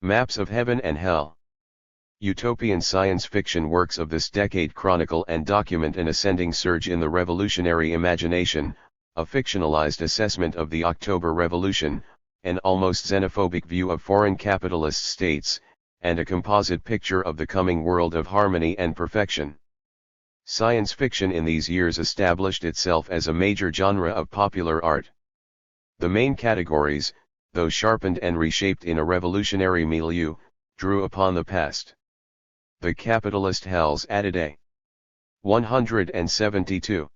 Maps of Heaven and Hell. Utopian science fiction works of this decade chronicle and document an ascending surge in the revolutionary imagination, a fictionalized assessment of the October Revolution, an almost xenophobic view of foreign capitalist states, and a composite picture of the coming world of harmony and perfection. Science fiction in these years established itself as a major genre of popular art. The main categories, though sharpened and reshaped in a revolutionary milieu, drew upon the past. The capitalist hells added a 172.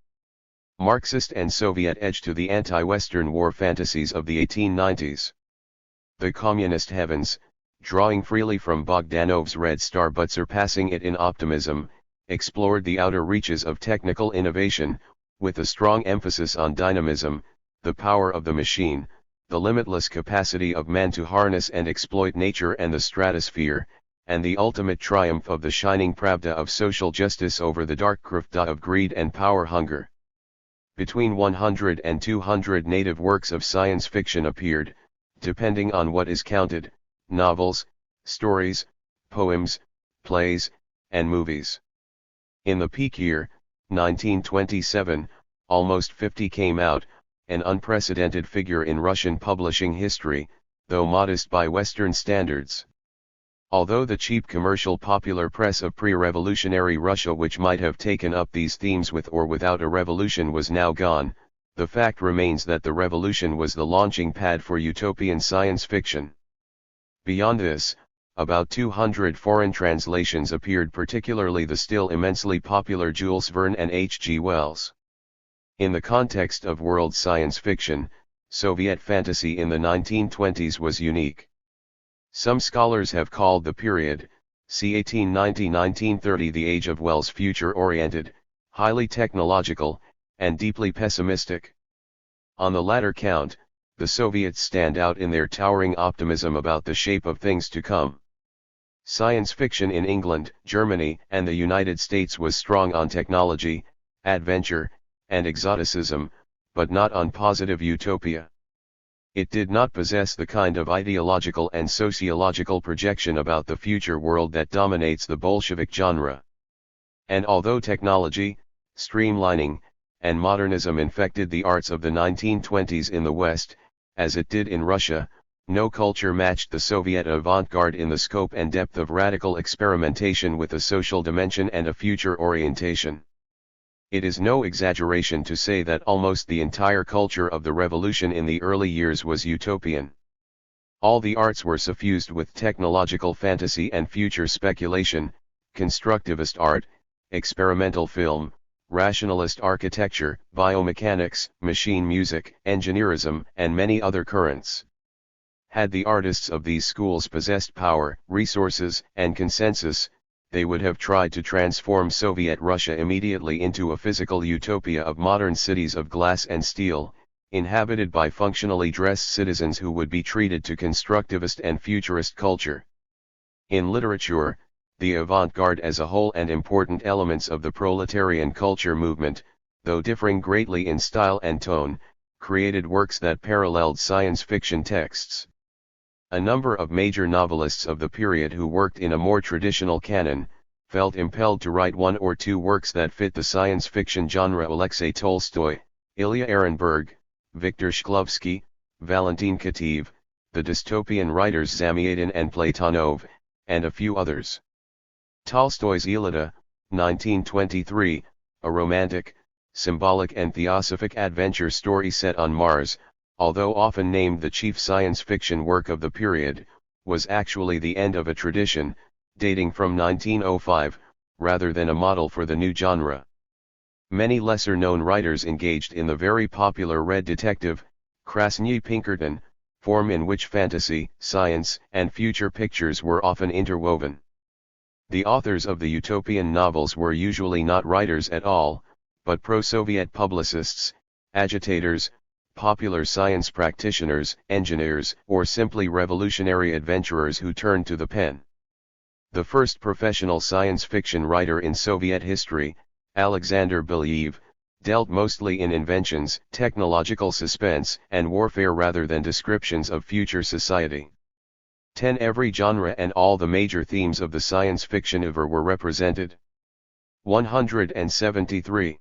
Marxist and Soviet edge to the anti-Western war fantasies of the 1890s. The communist heavens, drawing freely from Bogdanov's Red Star but surpassing it in optimism, explored the outer reaches of technical innovation, with a strong emphasis on dynamism, the power of the machine, the limitless capacity of man to harness and exploit nature and the stratosphere, and the ultimate triumph of the shining pravda of social justice over the dark krivda of greed and power hunger. Between 100 and 200 native works of science fiction appeared, depending on what is counted, novels, stories, poems, plays, and movies. In the peak year, 1927, almost 50 came out, an unprecedented figure in Russian publishing history, though modest by Western standards. Although the cheap commercial popular press of pre-revolutionary Russia which might have taken up these themes with or without a revolution was now gone, the fact remains that the revolution was the launching pad for utopian science fiction. Beyond this, about 200 foreign translations appeared, particularly the still immensely popular Jules Verne and H.G. Wells. In the context of world science fiction, Soviet fantasy in the 1920s was unique. Some scholars have called the period, c. 1890-1930, the age of Wells future-oriented, highly technological, and deeply pessimistic. On the latter count, the Soviets stand out in their towering optimism about the shape of things to come. Science fiction in England, Germany, and the United States was strong on technology, adventure, and exoticism, but not on positive utopia. It did not possess the kind of ideological and sociological projection about the future world that dominates the Bolshevik genre. And although technology, streamlining, and modernism infected the arts of the 1920s in the West, as it did in Russia, no culture matched the Soviet avant-garde in the scope and depth of radical experimentation with a social dimension and a future orientation. It is no exaggeration to say that almost the entire culture of the revolution in the early years was utopian. All the arts were suffused with technological fantasy and future speculation, constructivist art, experimental film, rationalist architecture, biomechanics, machine music, engineerism, and many other currents. Had the artists of these schools possessed power, resources, and consensus, they would have tried to transform Soviet Russia immediately into a physical utopia of modern cities of glass and steel, inhabited by functionally dressed citizens who would be treated to constructivist and futurist culture. In literature, the avant-garde as a whole and important elements of the proletarian culture movement, though differing greatly in style and tone, created works that paralleled science fiction texts. A number of major novelists of the period who worked in a more traditional canon, felt impelled to write one or two works that fit the science fiction genre. Alexei Tolstoy, Ilya Ehrenberg, Viktor Shklovsky, Valentin Kateev, the dystopian writers Zamyatin and Platonov, and a few others. Tolstoy's Iliada, 1923, a romantic, symbolic and theosophic adventure story set on Mars, although often named the chief science fiction work of the period, was actually the end of a tradition, dating from 1905, rather than a model for the new genre. Many lesser-known writers engaged in the very popular Red Detective, Krasny Pinkerton, form in which fantasy, science, and future pictures were often interwoven. The authors of the utopian novels were usually not writers at all, but pro-Soviet publicists, agitators, popular science practitioners, engineers, or simply revolutionary adventurers who turned to the pen. The first professional science fiction writer in Soviet history, Alexander Belyaev, dealt mostly in inventions, technological suspense, and warfare rather than descriptions of future society. 10. Every genre and all the major themes of the science fiction oeuvre were represented. 173.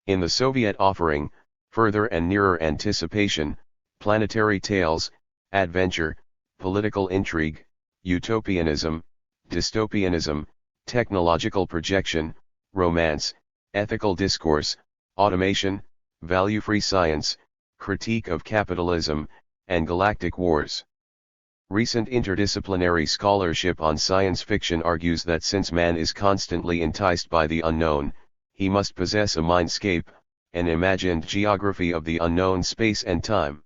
In the Soviet offering, further and nearer anticipation, planetary tales, adventure, political intrigue, utopianism, dystopianism, technological projection, romance, ethical discourse, automation, value-free science, critique of capitalism, and galactic wars. Recent interdisciplinary scholarship on science fiction argues that since man is constantly enticed by the unknown, he must possess a mindscape, an imagined geography of the unknown space and time.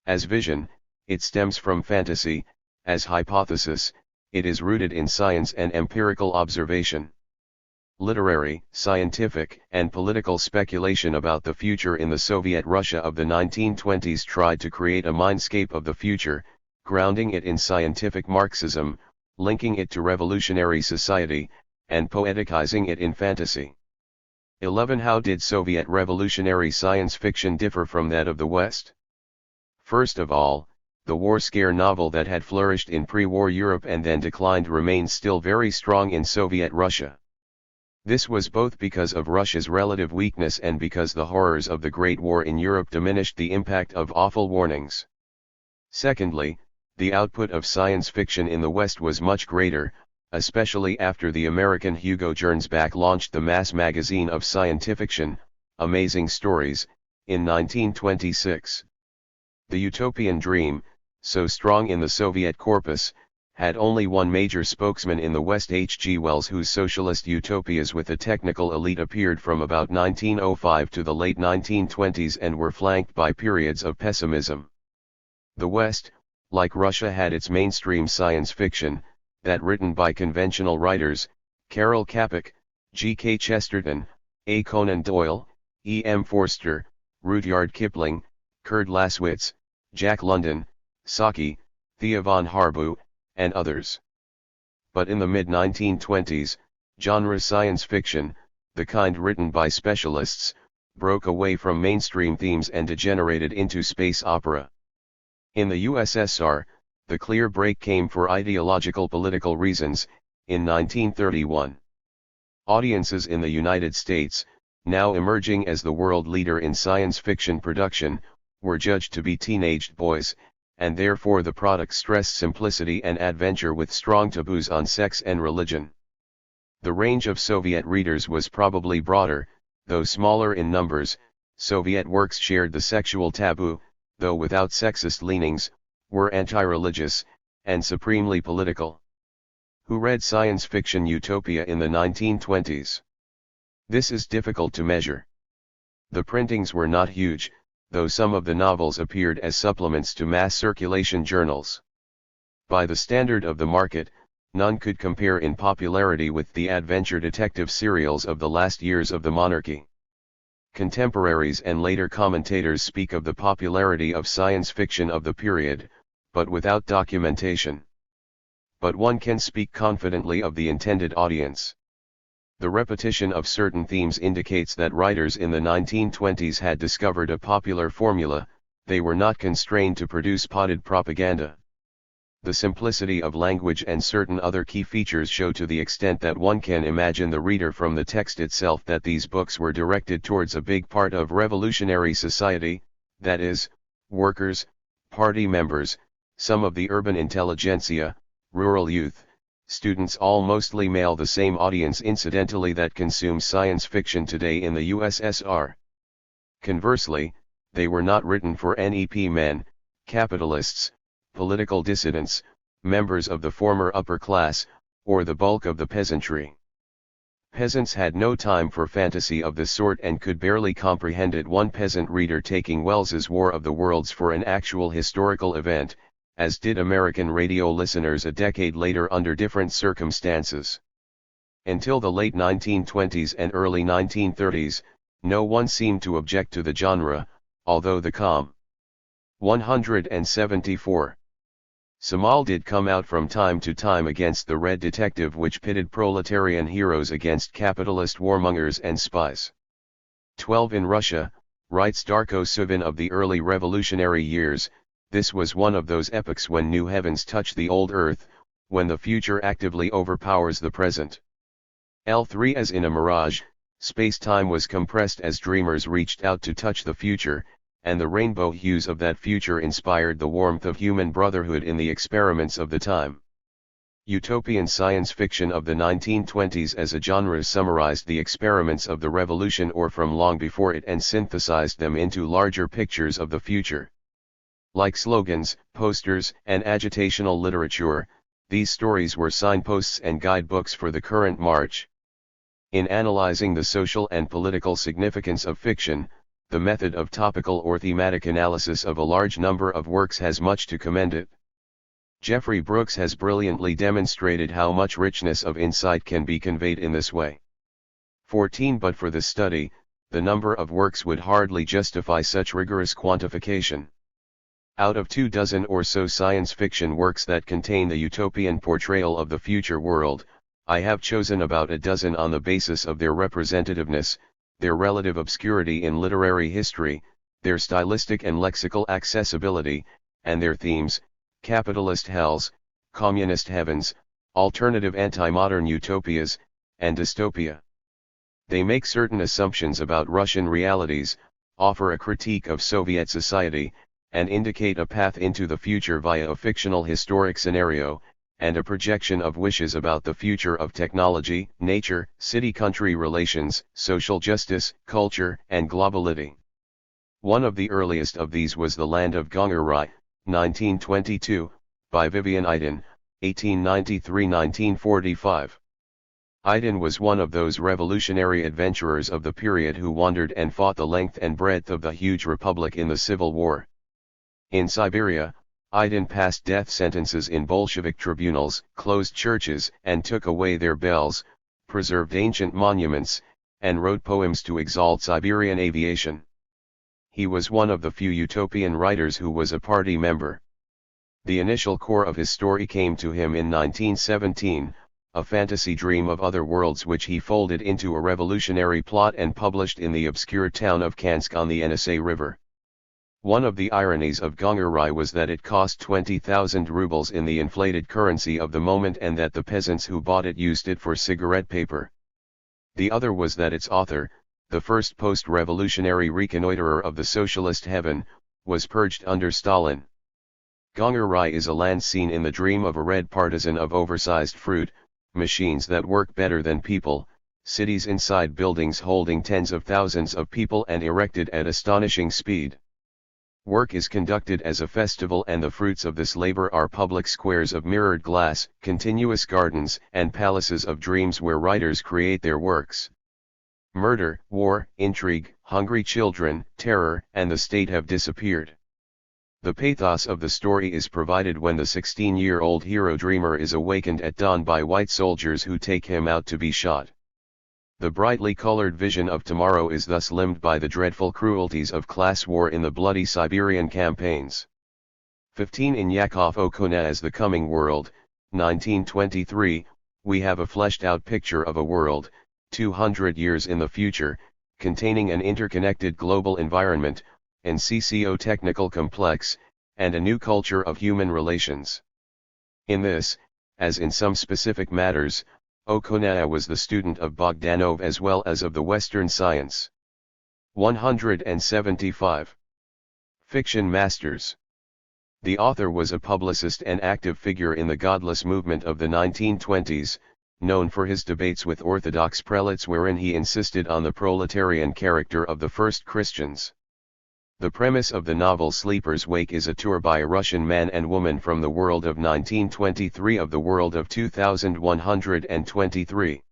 As vision, it stems from fantasy; as hypothesis, it is rooted in science and empirical observation. Literary, scientific, and political speculation about the future in the Soviet Russia of the 1920s tried to create a mindscape of the future, grounding it in scientific Marxism, linking it to revolutionary society, and poeticizing it in fantasy. 11. How did Soviet revolutionary science fiction differ from that of the West? First of all, the war scare novel that had flourished in pre-war Europe and then declined remained still very strong in Soviet Russia. This was both because of Russia's relative weakness and because the horrors of the Great War in Europe diminished the impact of awful warnings. Secondly, the output of science fiction in the West was much greater, especially after the American Hugo Gernsback launched the mass magazine of scientifiction, Amazing Stories, in 1926. The Utopian dream, so strong in the Soviet corpus, had only one major spokesman in the West, H. G. Wells, whose socialist utopias with the technical elite appeared from about 1905 to the late 1920s and were flanked by periods of pessimism. The West, like Russia, had its mainstream science fiction, that written by conventional writers, Karel Čapek, G. K. Chesterton, A. Conan Doyle, E. M. Forster, Rudyard Kipling, Kurt Laswitz, Jack London, Saki, Thea von Harbu, and others. But in the mid-1920s, genre science fiction, the kind written by specialists, broke away from mainstream themes and degenerated into space opera. In the USSR, the clear break came for ideological political reasons, in 1931. Audiences in the United States, now emerging as the world leader in science fiction production, were judged to be teenaged boys, and therefore the product stressed simplicity and adventure with strong taboos on sex and religion. The range of Soviet readers was probably broader, though smaller in numbers. Soviet works shared the sexual taboo, though without sexist leanings, were anti-religious, and supremely political. Who read science fiction utopia in the 1920s? This is difficult to measure. The printings were not huge, though some of the novels appeared as supplements to mass circulation journals. By the standard of the market, none could compare in popularity with the adventure detective serials of the last years of the monarchy. Contemporaries and later commentators speak of the popularity of science fiction of the period, but without documentation. But one can speak confidently of the intended audience. The repetition of certain themes indicates that writers in the 1920s had discovered a popular formula; they were not constrained to produce potted propaganda. The simplicity of language and certain other key features show to the extent that one can imagine the reader from the text itself that these books were directed towards a big part of revolutionary society, that is, workers, party members, some of the urban intelligentsia, rural youth, students, all mostly male, the same audience incidentally that consumes science fiction today in the USSR. Conversely, they were not written for NEP men, capitalists, political dissidents, members of the former upper class, or the bulk of the peasantry. Peasants had no time for fantasy of this sort and could barely comprehend it. One peasant reader taking Wells's War of the Worlds for an actual historical event, as did American radio listeners a decade later under different circumstances. Until the late 1920s and early 1930s, no one seemed to object to the genre, although the com. 174. Samal did come out from time to time against the Red Detective, which pitted proletarian heroes against capitalist warmongers and spies. 12. In Russia, writes Darko Suvin of the early revolutionary years, This was one of those epochs when new heavens touch the old earth, when the future actively overpowers the present. L3 as in a mirage, space-time was compressed as dreamers reached out to touch the future, and the rainbow hues of that future inspired the warmth of human brotherhood in the experiments of the time. Utopian science fiction of the 1920s as a genre summarized the experiments of the revolution or from long before it and synthesized them into larger pictures of the future. Like slogans, posters, and agitational literature, these stories were signposts and guidebooks for the current march. In analyzing the social and political significance of fiction, the method of topical or thematic analysis of a large number of works has much to commend it. Jeffrey Brooks has brilliantly demonstrated how much richness of insight can be conveyed in this way. 14 But for the study, the number of works would hardly justify such rigorous quantification. Out of 24 or so science fiction works that contain the utopian portrayal of the future world, I have chosen about a dozen on the basis of their representativeness, their relative obscurity in literary history, their stylistic and lexical accessibility, and their themes: capitalist hells, communist heavens, alternative anti-modern utopias, and dystopia. They make certain assumptions about Russian realities, offer a critique of Soviet society, and indicate a path into the future via a fictional historic scenario, and a projection of wishes about the future of technology, nature, city-country relations, social justice, culture, and globality. One of the earliest of these was The Land of Gongarai, 1922, by Vivian Iden, 1893-1945. Iden was one of those revolutionary adventurers of the period who wandered and fought the length and breadth of the huge republic in the Civil War. In Siberia, Iden passed death sentences in Bolshevik tribunals, closed churches and took away their bells, preserved ancient monuments, and wrote poems to exalt Siberian aviation. He was one of the few utopian writers who was a party member. The initial core of his story came to him in 1917, a fantasy dream of other worlds which he folded into a revolutionary plot and published in the obscure town of Kansk on the Yenisei River. One of the ironies of Gongarai was that it cost 20,000 rubles in the inflated currency of the moment and that the peasants who bought it used it for cigarette paper. The other was that its author, the first post-revolutionary reconnoiterer of the socialist heaven, was purged under Stalin. Gongarai is a land scene in the dream of a red partisan of oversized fruit, machines that work better than people, cities inside buildings holding tens of thousands of people and erected at astonishing speed. Work is conducted as a festival and the fruits of this labor are public squares of mirrored glass, continuous gardens, and palaces of dreams where writers create their works. Murder, war, intrigue, hungry children, terror, and the state have disappeared. The pathos of the story is provided when the 16-year-old hero dreamer is awakened at dawn by white soldiers who take him out to be shot. The brightly colored vision of tomorrow is thus limned by the dreadful cruelties of class war in the bloody Siberian campaigns. 15 In Yakov Okuna as the Coming World, 1923, we have a fleshed-out picture of a world, 200 years in the future, containing an interconnected global environment, an socio-technical complex, and a new culture of human relations. In this, as in some specific matters, Okuna was the student of Bogdanov as well as of the Western science. 175. Fiction Masters. The author was a publicist and active figure in the godless movement of the 1920s, known for his debates with Orthodox prelates wherein he insisted on the proletarian character of the first Christians. The premise of the novel Sleeper's Wake is a tour by a Russian man and woman from the world of 1923 of the world of 2123.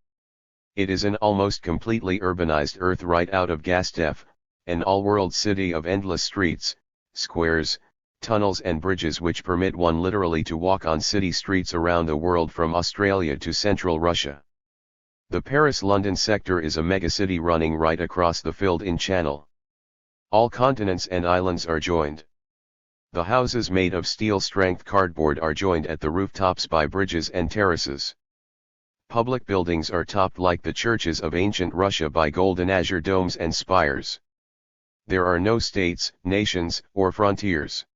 It is an almost completely urbanized Earth right out of Gastev, an all-world city of endless streets, squares, tunnels and bridges which permit one literally to walk on city streets around the world from Australia to central Russia. The Paris-London sector is a megacity running right across the filled-in channel. All continents and islands are joined. The houses made of steel-strength cardboard are joined at the rooftops by bridges and terraces. Public buildings are topped like the churches of ancient Russia by golden azure domes and spires. There are no states, nations, or frontiers.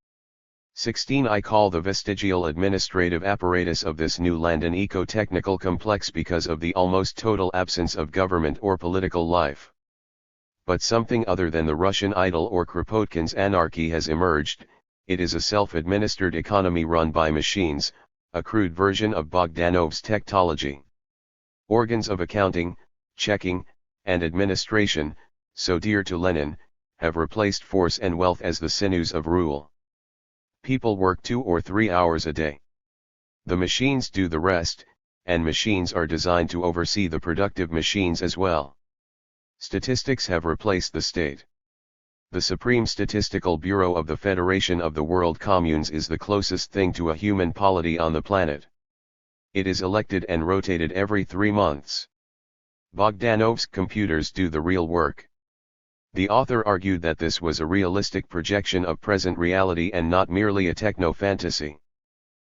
16. I call the vestigial administrative apparatus of this new land an eco-technical complex because of the almost total absence of government or political life. But something other than the Russian idyll or Kropotkin's anarchy has emerged. It is a self-administered economy run by machines, a crude version of Bogdanov's technology. Organs of accounting, checking, and administration, so dear to Lenin, have replaced force and wealth as the sinews of rule. People work 2 or 3 hours a day. The machines do the rest, and machines are designed to oversee the productive machines as well. Statistics have replaced the state. The Supreme Statistical Bureau of the Federation of the World Communes is the closest thing to a human polity on the planet. It is elected and rotated every 3 months. Bogdanov's computers do the real work. The author argued that this was a realistic projection of present reality and not merely a techno-fantasy.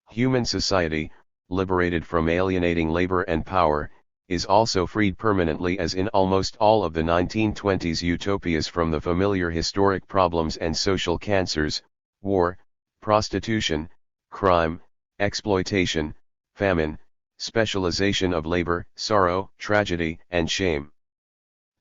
Human society, liberated from alienating labor and power, is also freed permanently as in almost all of the 1920s utopias from the familiar historic problems and social cancers, war, prostitution, crime, exploitation, famine, specialization of labor, sorrow, tragedy, and shame.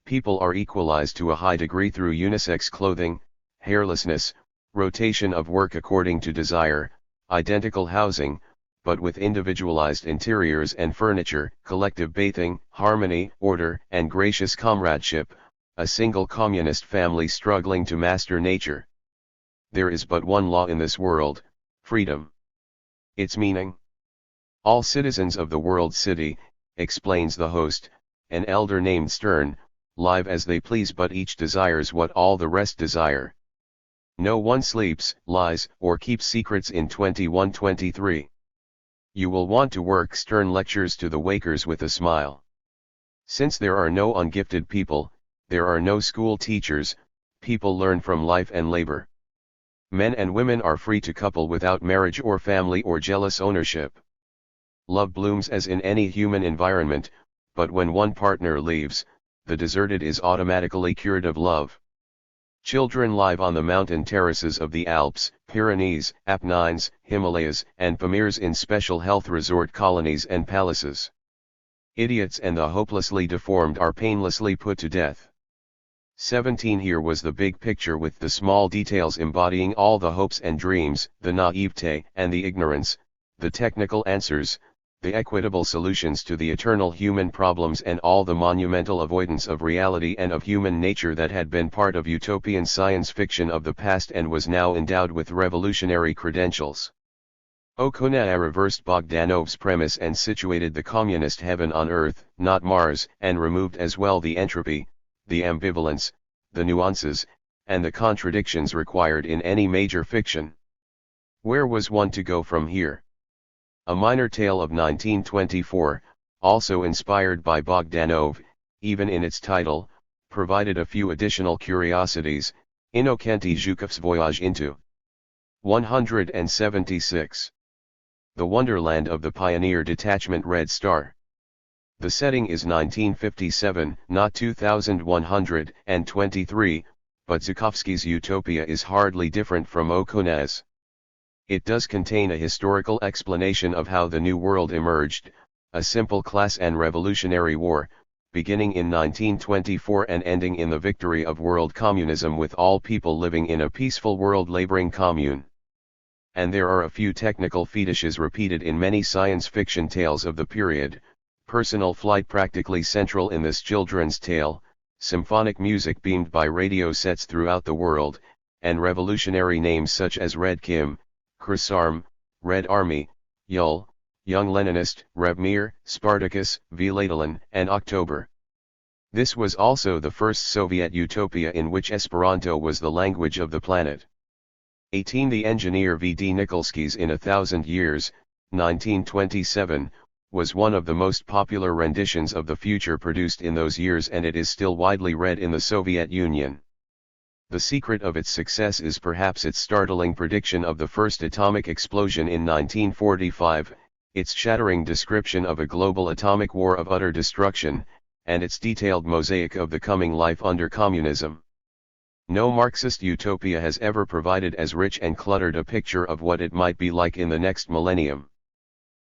People are equalized to a high degree through unisex clothing, hairlessness, rotation of work according to desire, identical housing, but with individualized interiors and furniture, collective bathing, harmony, order, and gracious comradeship, a single communist family struggling to master nature. There is but one law in this world, freedom. Its meaning? All citizens of the world city, explains the host, an elder named Stern, live as they please but each desires what all the rest desire. No one sleeps, lies, or keeps secrets in 2123. You will want to work, Stern lectures to the wakers with a smile. Since there are no ungifted people, there are no school teachers, people learn from life and labor. Men and women are free to couple without marriage or family or jealous ownership. Love blooms as in any human environment, but when one partner leaves, the deserted is automatically cured of love. Children live on the mountain terraces of the Alps, Pyrenees, Apennines, Himalayas, and Pamirs in special health resort colonies and palaces. Idiots and the hopelessly deformed are painlessly put to death. 17. Here was the big picture with the small details embodying all the hopes and dreams, the naivete and the ignorance, the technical answers, the equitable solutions to the eternal human problems and all the monumental avoidance of reality and of human nature that had been part of utopian science fiction of the past and was now endowed with revolutionary credentials. O'Connor reversed Bogdanov's premise and situated the communist heaven on earth, not Mars, and removed as well the entropy, the ambivalence, the nuances, and the contradictions required in any major fiction. Where was one to go from here? A Minor Tale of 1924, also inspired by Bogdanov, even in its title, provided a few additional curiosities. Innocenti Zhukov's Voyage into 176. The Wonderland of the Pioneer Detachment Red Star. The setting is 1957, not 2123, but Zhukovsky's Utopia is hardly different from O'Connor's. It does contain a historical explanation of how the New World emerged, a simple class and revolutionary war, beginning in 1924 and ending in the victory of world communism with all people living in a peaceful world laboring commune. And there are a few technical fetishes repeated in many science fiction tales of the period, personal flight practically central in this children's tale, symphonic music beamed by radio sets throughout the world, and revolutionary names such as Red Kim, Krasarm, Red Army, Yul, Young Leninist, Revmir, Spartacus, Vladilin, and October. This was also the first Soviet utopia in which Esperanto was the language of the planet. 18. The engineer V. D. Nikolsky's In 1,000 Years, 1927, was one of the most popular renditions of the future produced in those years, and it is still widely read in the Soviet Union. The secret of its success is perhaps its startling prediction of the first atomic explosion in 1945, its shattering description of a global atomic war of utter destruction, and its detailed mosaic of the coming life under communism. No Marxist utopia has ever provided as rich and cluttered a picture of what it might be like in the next millennium.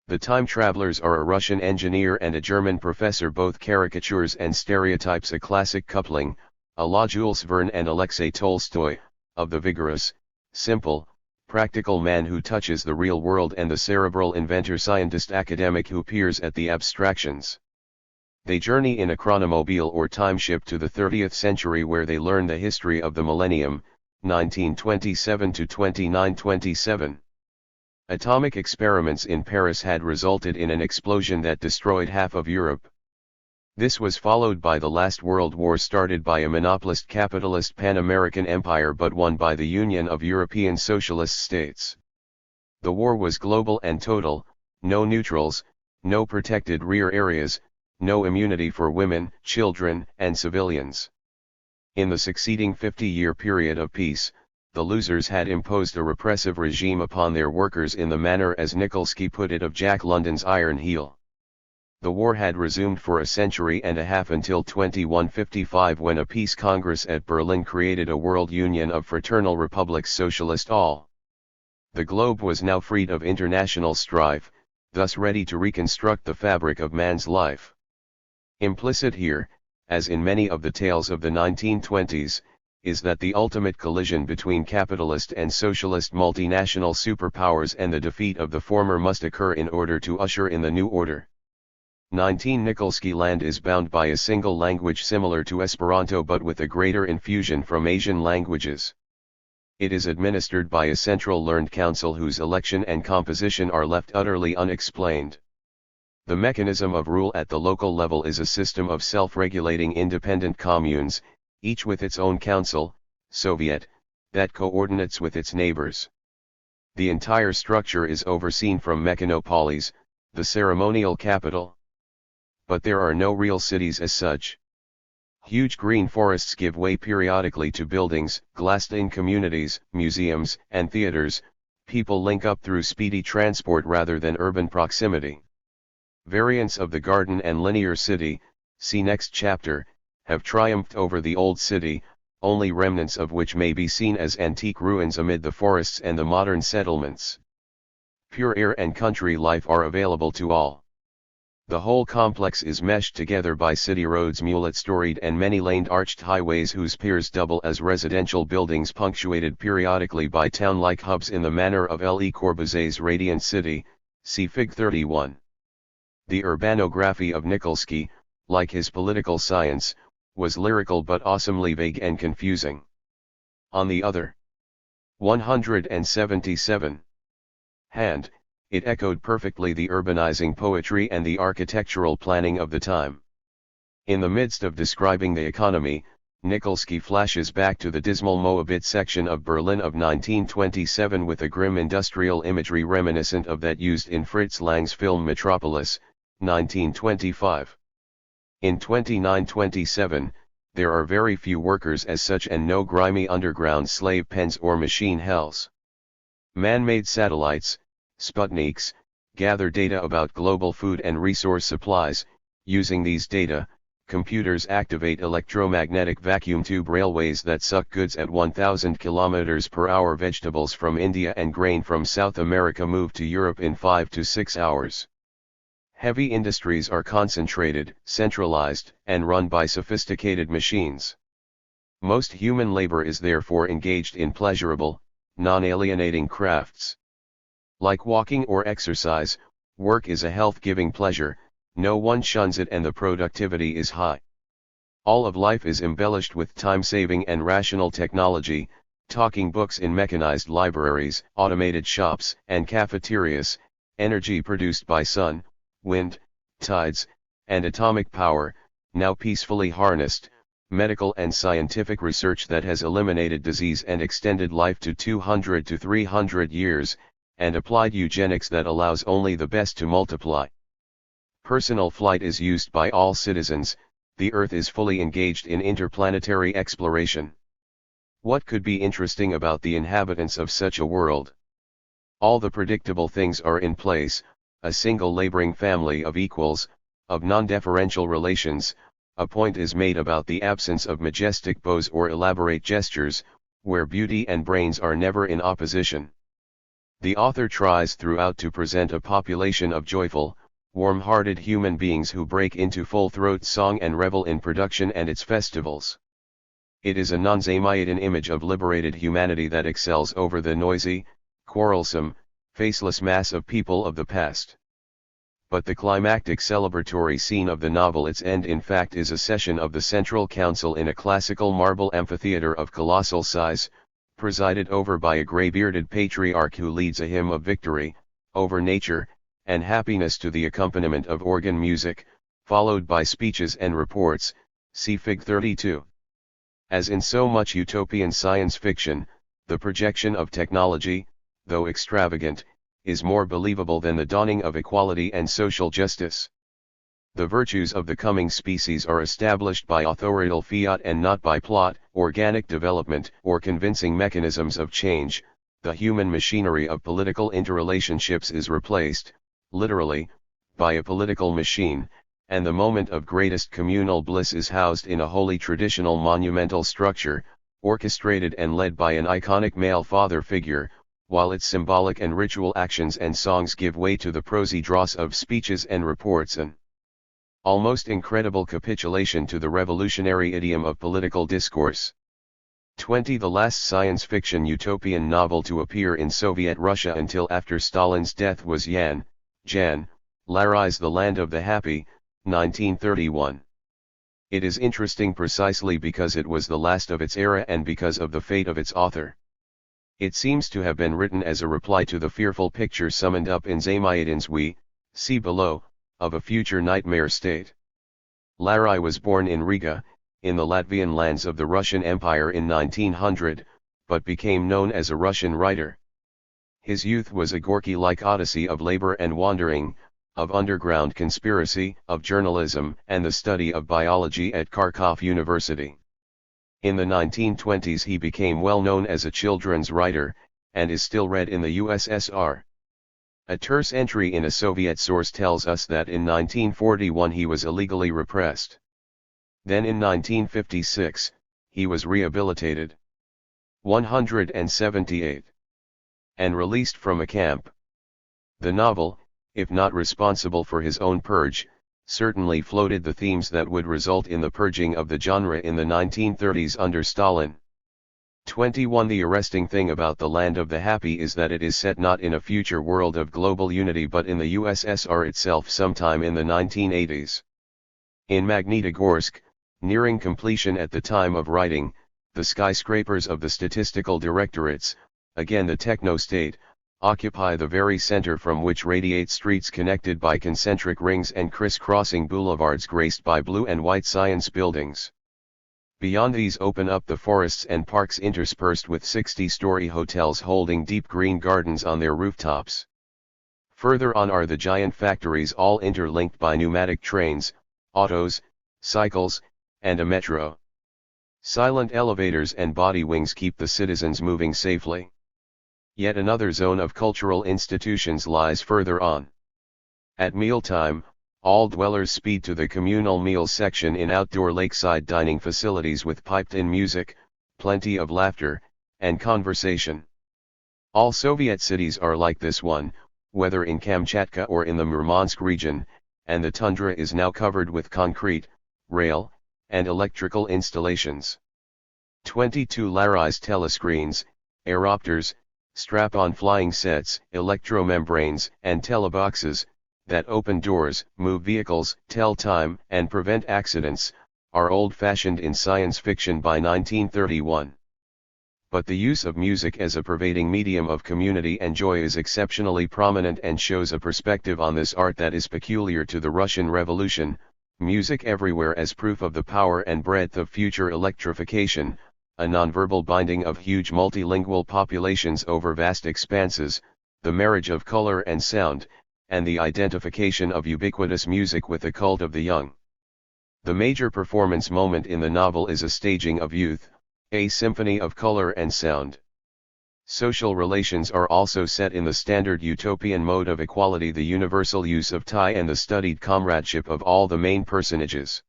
The time travelers are a Russian engineer and a German professor, both caricatures and stereotypes, a classic coupling, a la Jules Verne and Alexei Tolstoy, of the vigorous, simple, practical man who touches the real world and the cerebral inventor scientist academic who peers at the abstractions. They journey in a chronomobile or time ship to the 30th century, where they learn the history of the millennium, 1927 to 2927. Atomic experiments in Paris had resulted in an explosion that destroyed half of Europe. This was followed by the last World War, started by a monopolist capitalist Pan-American empire but won by the Union of European Socialist States. The war was global and total, no neutrals, no protected rear areas, no immunity for women, children, and civilians. In the succeeding 50-year period of peace, the losers had imposed a repressive regime upon their workers in the manner, as Nikolsky put it, of Jack London's Iron Heel. The war had resumed for a century and a half until 2155, when a peace congress at Berlin created a world union of fraternal republics, socialist all. The globe was now freed of international strife, thus ready to reconstruct the fabric of man's life. Implicit here, as in many of the tales of the 1920s, is that the ultimate collision between capitalist and socialist multinational superpowers and the defeat of the former must occur in order to usher in the new order. 19 Nikolsky land is bound by a single language similar to Esperanto but with a greater infusion from Asian languages. It is administered by a central learned council whose election and composition are left utterly unexplained. The mechanism of rule at the local level is a system of self-regulating independent communes, each with its own council, Soviet, that coordinates with its neighbors. The entire structure is overseen from Mechanopolis, the ceremonial capital. But there are no real cities as such. Huge green forests give way periodically to buildings, glassed-in communities, museums, and theaters. People link up through speedy transport rather than urban proximity. Variants of the garden and linear city, see next chapter, have triumphed over the old city, only remnants of which may be seen as antique ruins amid the forests and the modern settlements. Pure air and country life are available to all. The whole complex is meshed together by city roads, mulet-storied and many-laned arched highways whose piers double as residential buildings, punctuated periodically by town-like hubs in the manner of Le Corbusier's Radiant City, see Fig. 31. The urbanography of Nikolsky, like his political science, was lyrical but awesomely vague and confusing. On the other 177 hand, it echoed perfectly the urbanizing poetry and the architectural planning of the time. In the midst of describing the economy, Nikolsky flashes back to the dismal Moabit section of Berlin of 1927 with a grim industrial imagery reminiscent of that used in Fritz Lang's film Metropolis, 1925. In 2927, there are very few workers as such and no grimy underground slave pens or machine hells. Man-made satellites, Sputniks, gather data about global food and resource supplies. Using these data, computers activate electromagnetic vacuum tube railways that suck goods at 1,000 km per hour. Vegetables from India and grain from South America move to Europe in 5 to 6 hours. Heavy industries are concentrated, centralized, and run by sophisticated machines. Most human labor is therefore engaged in pleasurable, non-alienating crafts. Like walking or exercise, work is a health-giving pleasure, no one shuns it and the productivity is high. All of life is embellished with time-saving and rational technology, talking books in mechanized libraries, automated shops and cafeterias, energy produced by sun, wind, tides, and atomic power, now peacefully harnessed, medical and scientific research that has eliminated disease and extended life to 200 to 300 years, and applied eugenics that allows only the best to multiply. Personal flight is used by all citizens, the Earth is fully engaged in interplanetary exploration. What could be interesting about the inhabitants of such a world? All the predictable things are in place: a single laboring family of equals, of non-deferential relations, a point is made about the absence of majestic bows or elaborate gestures, where beauty and brains are never in opposition. The author tries throughout to present a population of joyful, warm-hearted human beings who break into full-throat song and revel in production and its festivals. It is a non-Zamyatin image of liberated humanity that excels over the noisy, quarrelsome, faceless mass of people of the past. But the climactic celebratory scene of the novel, its end, in fact is a session of the Central Council in a classical marble amphitheater of colossal size, presided over by a grey-bearded patriarch who leads a hymn of victory, over nature, and happiness to the accompaniment of organ music, followed by speeches and reports, see Fig. 32. As in so much utopian science fiction, the projection of technology, though extravagant, is more believable than the dawning of equality and social justice. The virtues of the coming species are established by authorial fiat and not by plot, organic development, or convincing mechanisms of change. The human machinery of political interrelationships is replaced, literally, by a political machine, and the moment of greatest communal bliss is housed in a wholly traditional monumental structure, orchestrated and led by an iconic male father figure, while its symbolic and ritual actions and songs give way to the prosy dross of speeches and reports, and almost incredible capitulation to the revolutionary idiom of political discourse. 20. The last science fiction utopian novel to appear in Soviet Russia until after Stalin's death was Jan Larai's The Land of the Happy, 1931. It is interesting precisely because it was the last of its era and because of the fate of its author. It seems to have been written as a reply to the fearful picture summoned up in Zamyatin's We, see below, of a future nightmare state. Larai was born in Riga, in the Latvian lands of the Russian Empire in 1900, but became known as a Russian writer. His youth was a Gorky-like odyssey of labor and wandering, of underground conspiracy, of journalism, and the study of biology at Kharkov University. In the 1920s he became well known as a children's writer, and is still read in the USSR. A terse entry in a Soviet source tells us that in 1941 he was illegally repressed. Then in 1956, he was rehabilitated. 178. And released from a camp. The novel, if not responsible for his own purge, certainly floated the themes that would result in the purging of the genre in the 1930s under Stalin. 21. The arresting thing about The Land of the Happy is that it is set not in a future world of global unity but in the USSR itself sometime in the 1980s. In Magnitogorsk, nearing completion at the time of writing, the skyscrapers of the statistical directorates, again the techno-state, occupy the very center from which radiate streets connected by concentric rings and criss-crossing boulevards graced by blue and white science buildings. Beyond these open up the forests and parks interspersed with 60-story hotels holding deep green gardens on their rooftops. Further on are the giant factories all interlinked by pneumatic trains, autos, cycles, and a metro. Silent elevators and body wings keep the citizens moving safely. Yet another zone of cultural institutions lies further on. At mealtime, all dwellers speed to the communal meals section in outdoor lakeside dining facilities with piped-in music, plenty of laughter, and conversation. All Soviet cities are like this one, whether in Kamchatka or in the Murmansk region, and the tundra is now covered with concrete, rail, and electrical installations. 22. Larai's telescreens, aeropters, strap-on flying sets, electromembranes, and teleboxes, that open doors, move vehicles, tell time, and prevent accidents, are old-fashioned in science fiction by 1931. But the use of music as a pervading medium of community and joy is exceptionally prominent and shows a perspective on this art that is peculiar to the Russian Revolution, music everywhere as proof of the power and breadth of future electrification, a nonverbal binding of huge multilingual populations over vast expanses, the marriage of color and sound, and the identification of ubiquitous music with the cult of the young. The major performance moment in the novel is a staging of youth, a symphony of color and sound. Social relations are also set in the standard utopian mode of equality, the universal use of tie and the studied comradeship of all the main personages.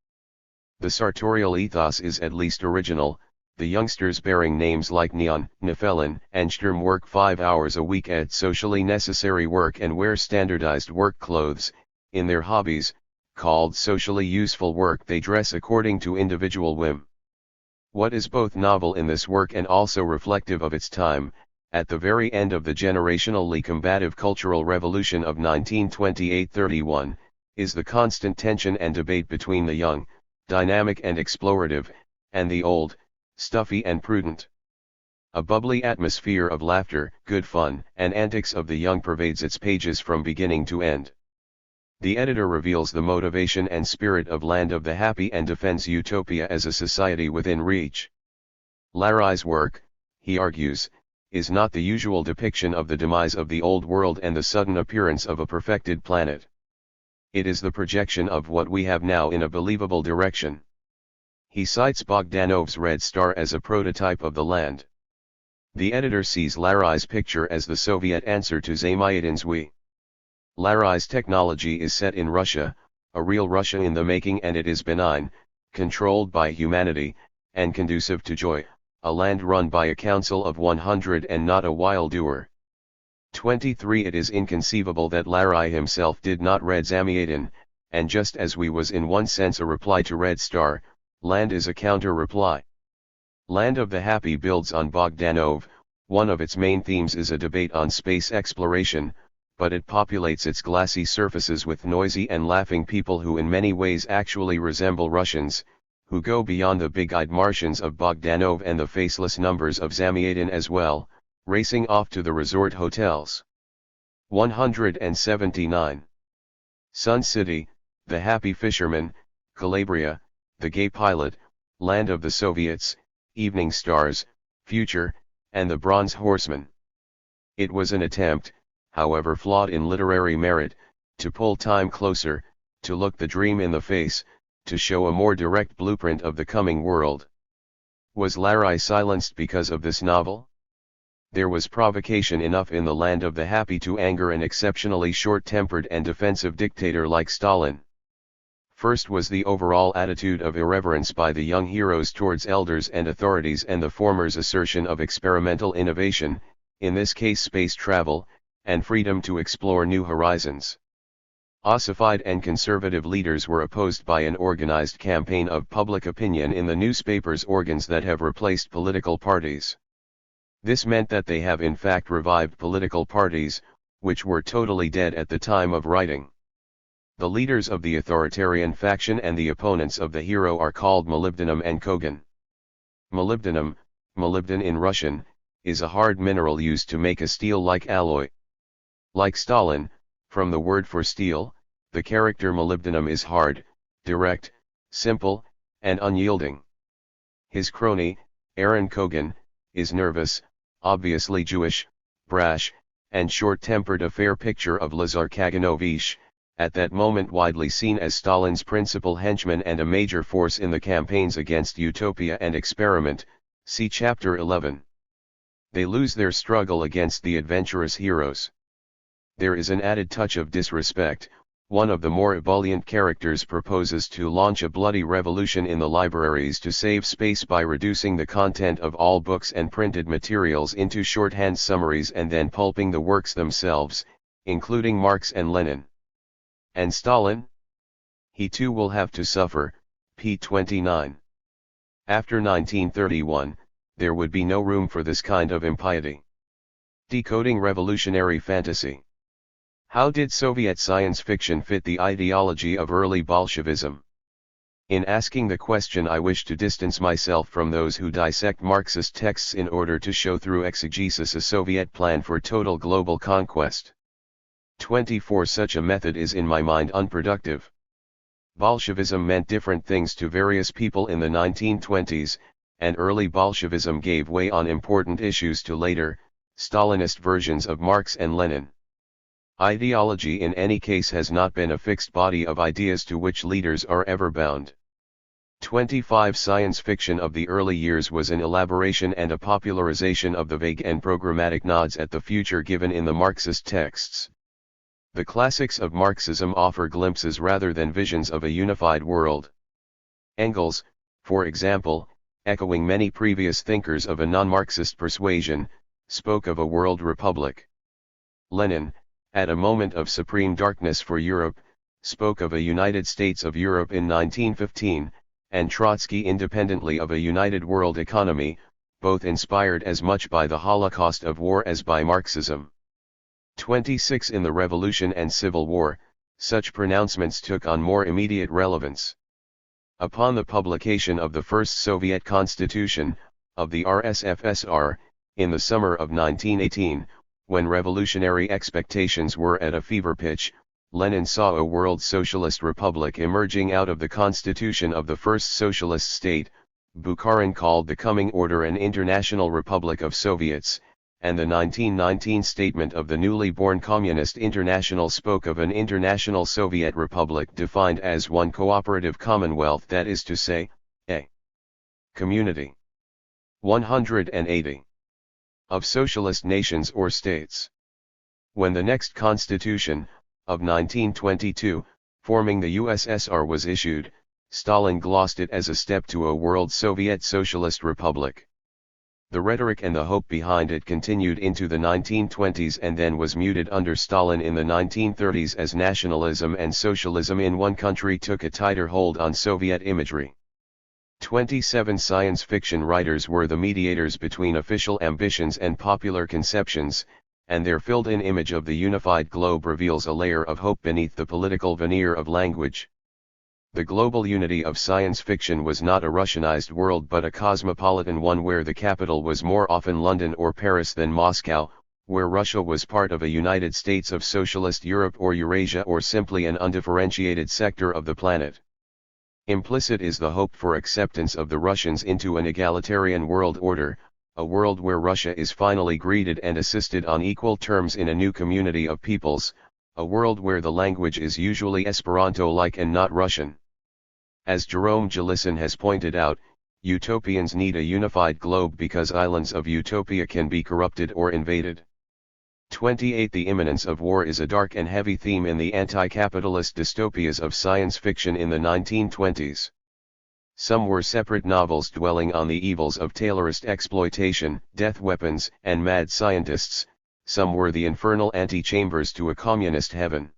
The sartorial ethos is at least original. The youngsters bearing names like Neon, Nefelin, and Sturm work 5 hours a week at socially necessary work and wear standardized work clothes. In their hobbies, called socially useful work, they dress according to individual whim. What is both novel in this work and also reflective of its time, at the very end of the generationally combative cultural revolution of 1928-31, is the constant tension and debate between the young, dynamic and explorative, and the old, stuffy and prudent. A bubbly atmosphere of laughter, good fun, and antics of the young pervades its pages from beginning to end. The editor reveals the motivation and spirit of Land of the Happy and defends utopia as a society within reach. Larai's work, he argues, is not the usual depiction of the demise of the old world and the sudden appearance of a perfected planet. It is the projection of what we have now in a believable direction. He cites Bogdanov's Red Star as a prototype of the land. The editor sees Larai's picture as the Soviet answer to Zamyatin's We. Larai's technology is set in Russia, a real Russia in the making, and it is benign, controlled by humanity, and conducive to joy, a land run by a council of 100 and not a wild doer. 23. It is inconceivable that Larai himself did not read Zamyatin, and just as We was in one sense a reply to Red Star, Land is a counter-reply. Land of the Happy builds on Bogdanov. One of its main themes is a debate on space exploration, but it populates its glassy surfaces with noisy and laughing people who in many ways actually resemble Russians, who go beyond the big-eyed Martians of Bogdanov and the faceless numbers of Zamyatin as well, racing off to the resort hotels. 179. Sun City, the Happy Fisherman, Calabria, the Gay Pilot, Land of the Soviets, Evening Stars, Future, and the Bronze Horseman. It was an attempt, however flawed in literary merit, to pull time closer, to look the dream in the face, to show a more direct blueprint of the coming world. Was Larai silenced because of this novel? There was provocation enough in the Land of the Happy to anger an exceptionally short-tempered and defensive dictator like Stalin. First was the overall attitude of irreverence by the young heroes towards elders and authorities, and the former's assertion of experimental innovation, in this case space travel, and freedom to explore new horizons. Ossified and conservative leaders were opposed by an organized campaign of public opinion in the newspapers' organs that have replaced political parties. This meant that they have in fact revived political parties, which were totally dead at the time of writing. The leaders of the authoritarian faction and the opponents of the hero are called molybdenum and Kogan. Molybdenum, molybden in Russian, is a hard mineral used to make a steel-like alloy. Like Stalin, from the word for steel, the character molybdenum is hard, direct, simple, and unyielding. His crony, Aaron Kogan, is nervous, obviously Jewish, brash, and short-tempered, a fair picture of Lazar Kaganovich, at that moment widely seen as Stalin's principal henchman and a major force in the campaigns against utopia and experiment, see Chapter 11. They lose their struggle against the adventurous heroes. There is an added touch of disrespect. One of the more ebullient characters proposes to launch a bloody revolution in the libraries to save space by reducing the content of all books and printed materials into shorthand summaries and then pulping the works themselves, including Marx and Lenin. And Stalin? He too will have to suffer, p. 29. After 1931, there would be no room for this kind of impiety. Decoding revolutionary fantasy. How did Soviet science fiction fit the ideology of early Bolshevism? In asking the question, I wish to distance myself from those who dissect Marxist texts in order to show through exegesis a Soviet plan for total global conquest. 24. Such a method is in my mind unproductive. Bolshevism meant different things to various people in the 1920s, and early Bolshevism gave way on important issues to later, Stalinist versions of Marx and Lenin. Ideology in any case has not been a fixed body of ideas to which leaders are ever bound. 25. Science fiction of the early years was an elaboration and a popularization of the vague and programmatic nods at the future given in the Marxist texts. The classics of Marxism offer glimpses rather than visions of a unified world. Engels, for example, echoing many previous thinkers of a non-Marxist persuasion, spoke of a world republic. Lenin, at a moment of supreme darkness for Europe, spoke of a United States of Europe in 1915, and Trotsky independently of a united world economy, both inspired as much by the Holocaust of war as by Marxism. 26 In the Revolution and Civil War, such pronouncements took on more immediate relevance. Upon the publication of the first Soviet constitution, of the RSFSR, in the summer of 1918, when revolutionary expectations were at a fever pitch, Lenin saw a world socialist republic emerging out of the constitution of the first socialist state. Bukharin called the coming order an international republic of Soviets, and the 1919 statement of the newly born Communist International spoke of an international Soviet republic defined as one cooperative commonwealth, that is to say, a community 180 of socialist nations or states. When the next constitution, of 1922, forming the USSR was issued, Stalin glossed it as a step to a world Soviet Socialist Republic. The rhetoric and the hope behind it continued into the 1920s and then was muted under Stalin in the 1930s as nationalism and socialism in one country took a tighter hold on Soviet imagery. 27 science fiction writers were the mediators between official ambitions and popular conceptions, and their filled-in image of the unified globe reveals a layer of hope beneath the political veneer of language. The global unity of science fiction was not a Russianized world but a cosmopolitan one where the capital was more often London or Paris than Moscow, where Russia was part of a United States of Socialist Europe or Eurasia or simply an undifferentiated sector of the planet. Implicit is the hope for acceptance of the Russians into an egalitarian world order, a world where Russia is finally greeted and assisted on equal terms in a new community of peoples, a world where the language is usually Esperanto-like and not Russian. As Jerome Jelisin has pointed out, utopians need a unified globe because islands of utopia can be corrupted or invaded. 28 The imminence of war is a dark and heavy theme in the anti-capitalist dystopias of science fiction in the 1920s. Some were separate novels dwelling on the evils of Taylorist exploitation, death weapons, and mad scientists, some were the infernal antechambers to a communist heaven.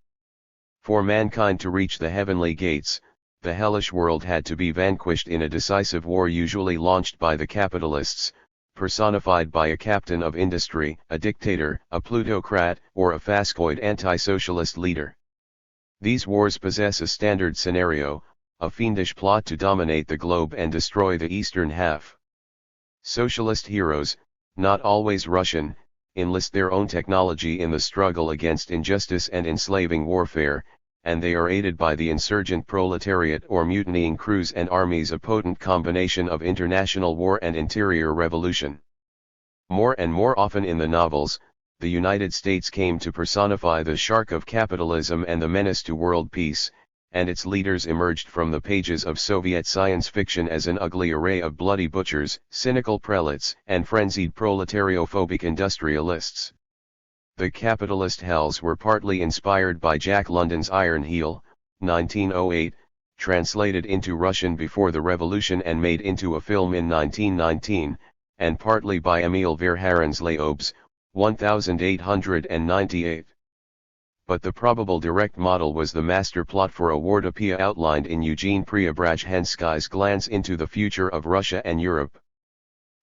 For mankind to reach the heavenly gates, the hellish world had to be vanquished in a decisive war usually launched by the capitalists, personified by a captain of industry, a dictator, a plutocrat, or a fascoid anti-socialist leader. These wars possess a standard scenario, a fiendish plot to dominate the globe and destroy the eastern half. Socialist heroes, not always Russian, enlist their own technology in the struggle against injustice and enslaving warfare, and they are aided by the insurgent proletariat or mutinying crews and armies, a potent combination of international war and interior revolution. More and more often in the novels, the United States came to personify the shark of capitalism and the menace to world peace, and its leaders emerged from the pages of Soviet science fiction as an ugly array of bloody butchers, cynical prelates, and frenzied proletariophobic industrialists. The capitalist hells were partly inspired by Jack London's Iron Heel, 1908, translated into Russian before the revolution and made into a film in 1919, and partly by Emil Verhaeren's Les Aubes, 1898. But the probable direct model was the master plot for a Wardopia outlined in Eugene Preobrazhensky's Glance into the Future of Russia and Europe.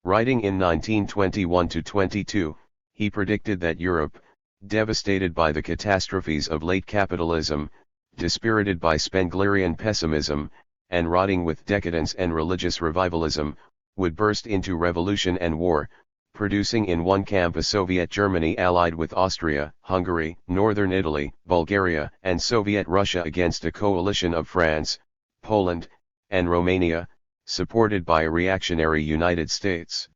Writing in 1921-22, he predicted that Europe, devastated by the catastrophes of late capitalism, dispirited by Spenglerian pessimism, and rotting with decadence and religious revivalism, would burst into revolution and war, producing in one camp a Soviet Germany allied with Austria, Hungary, Northern Italy, Bulgaria, and Soviet Russia against a coalition of France, Poland, and Romania, supported by a reactionary United States.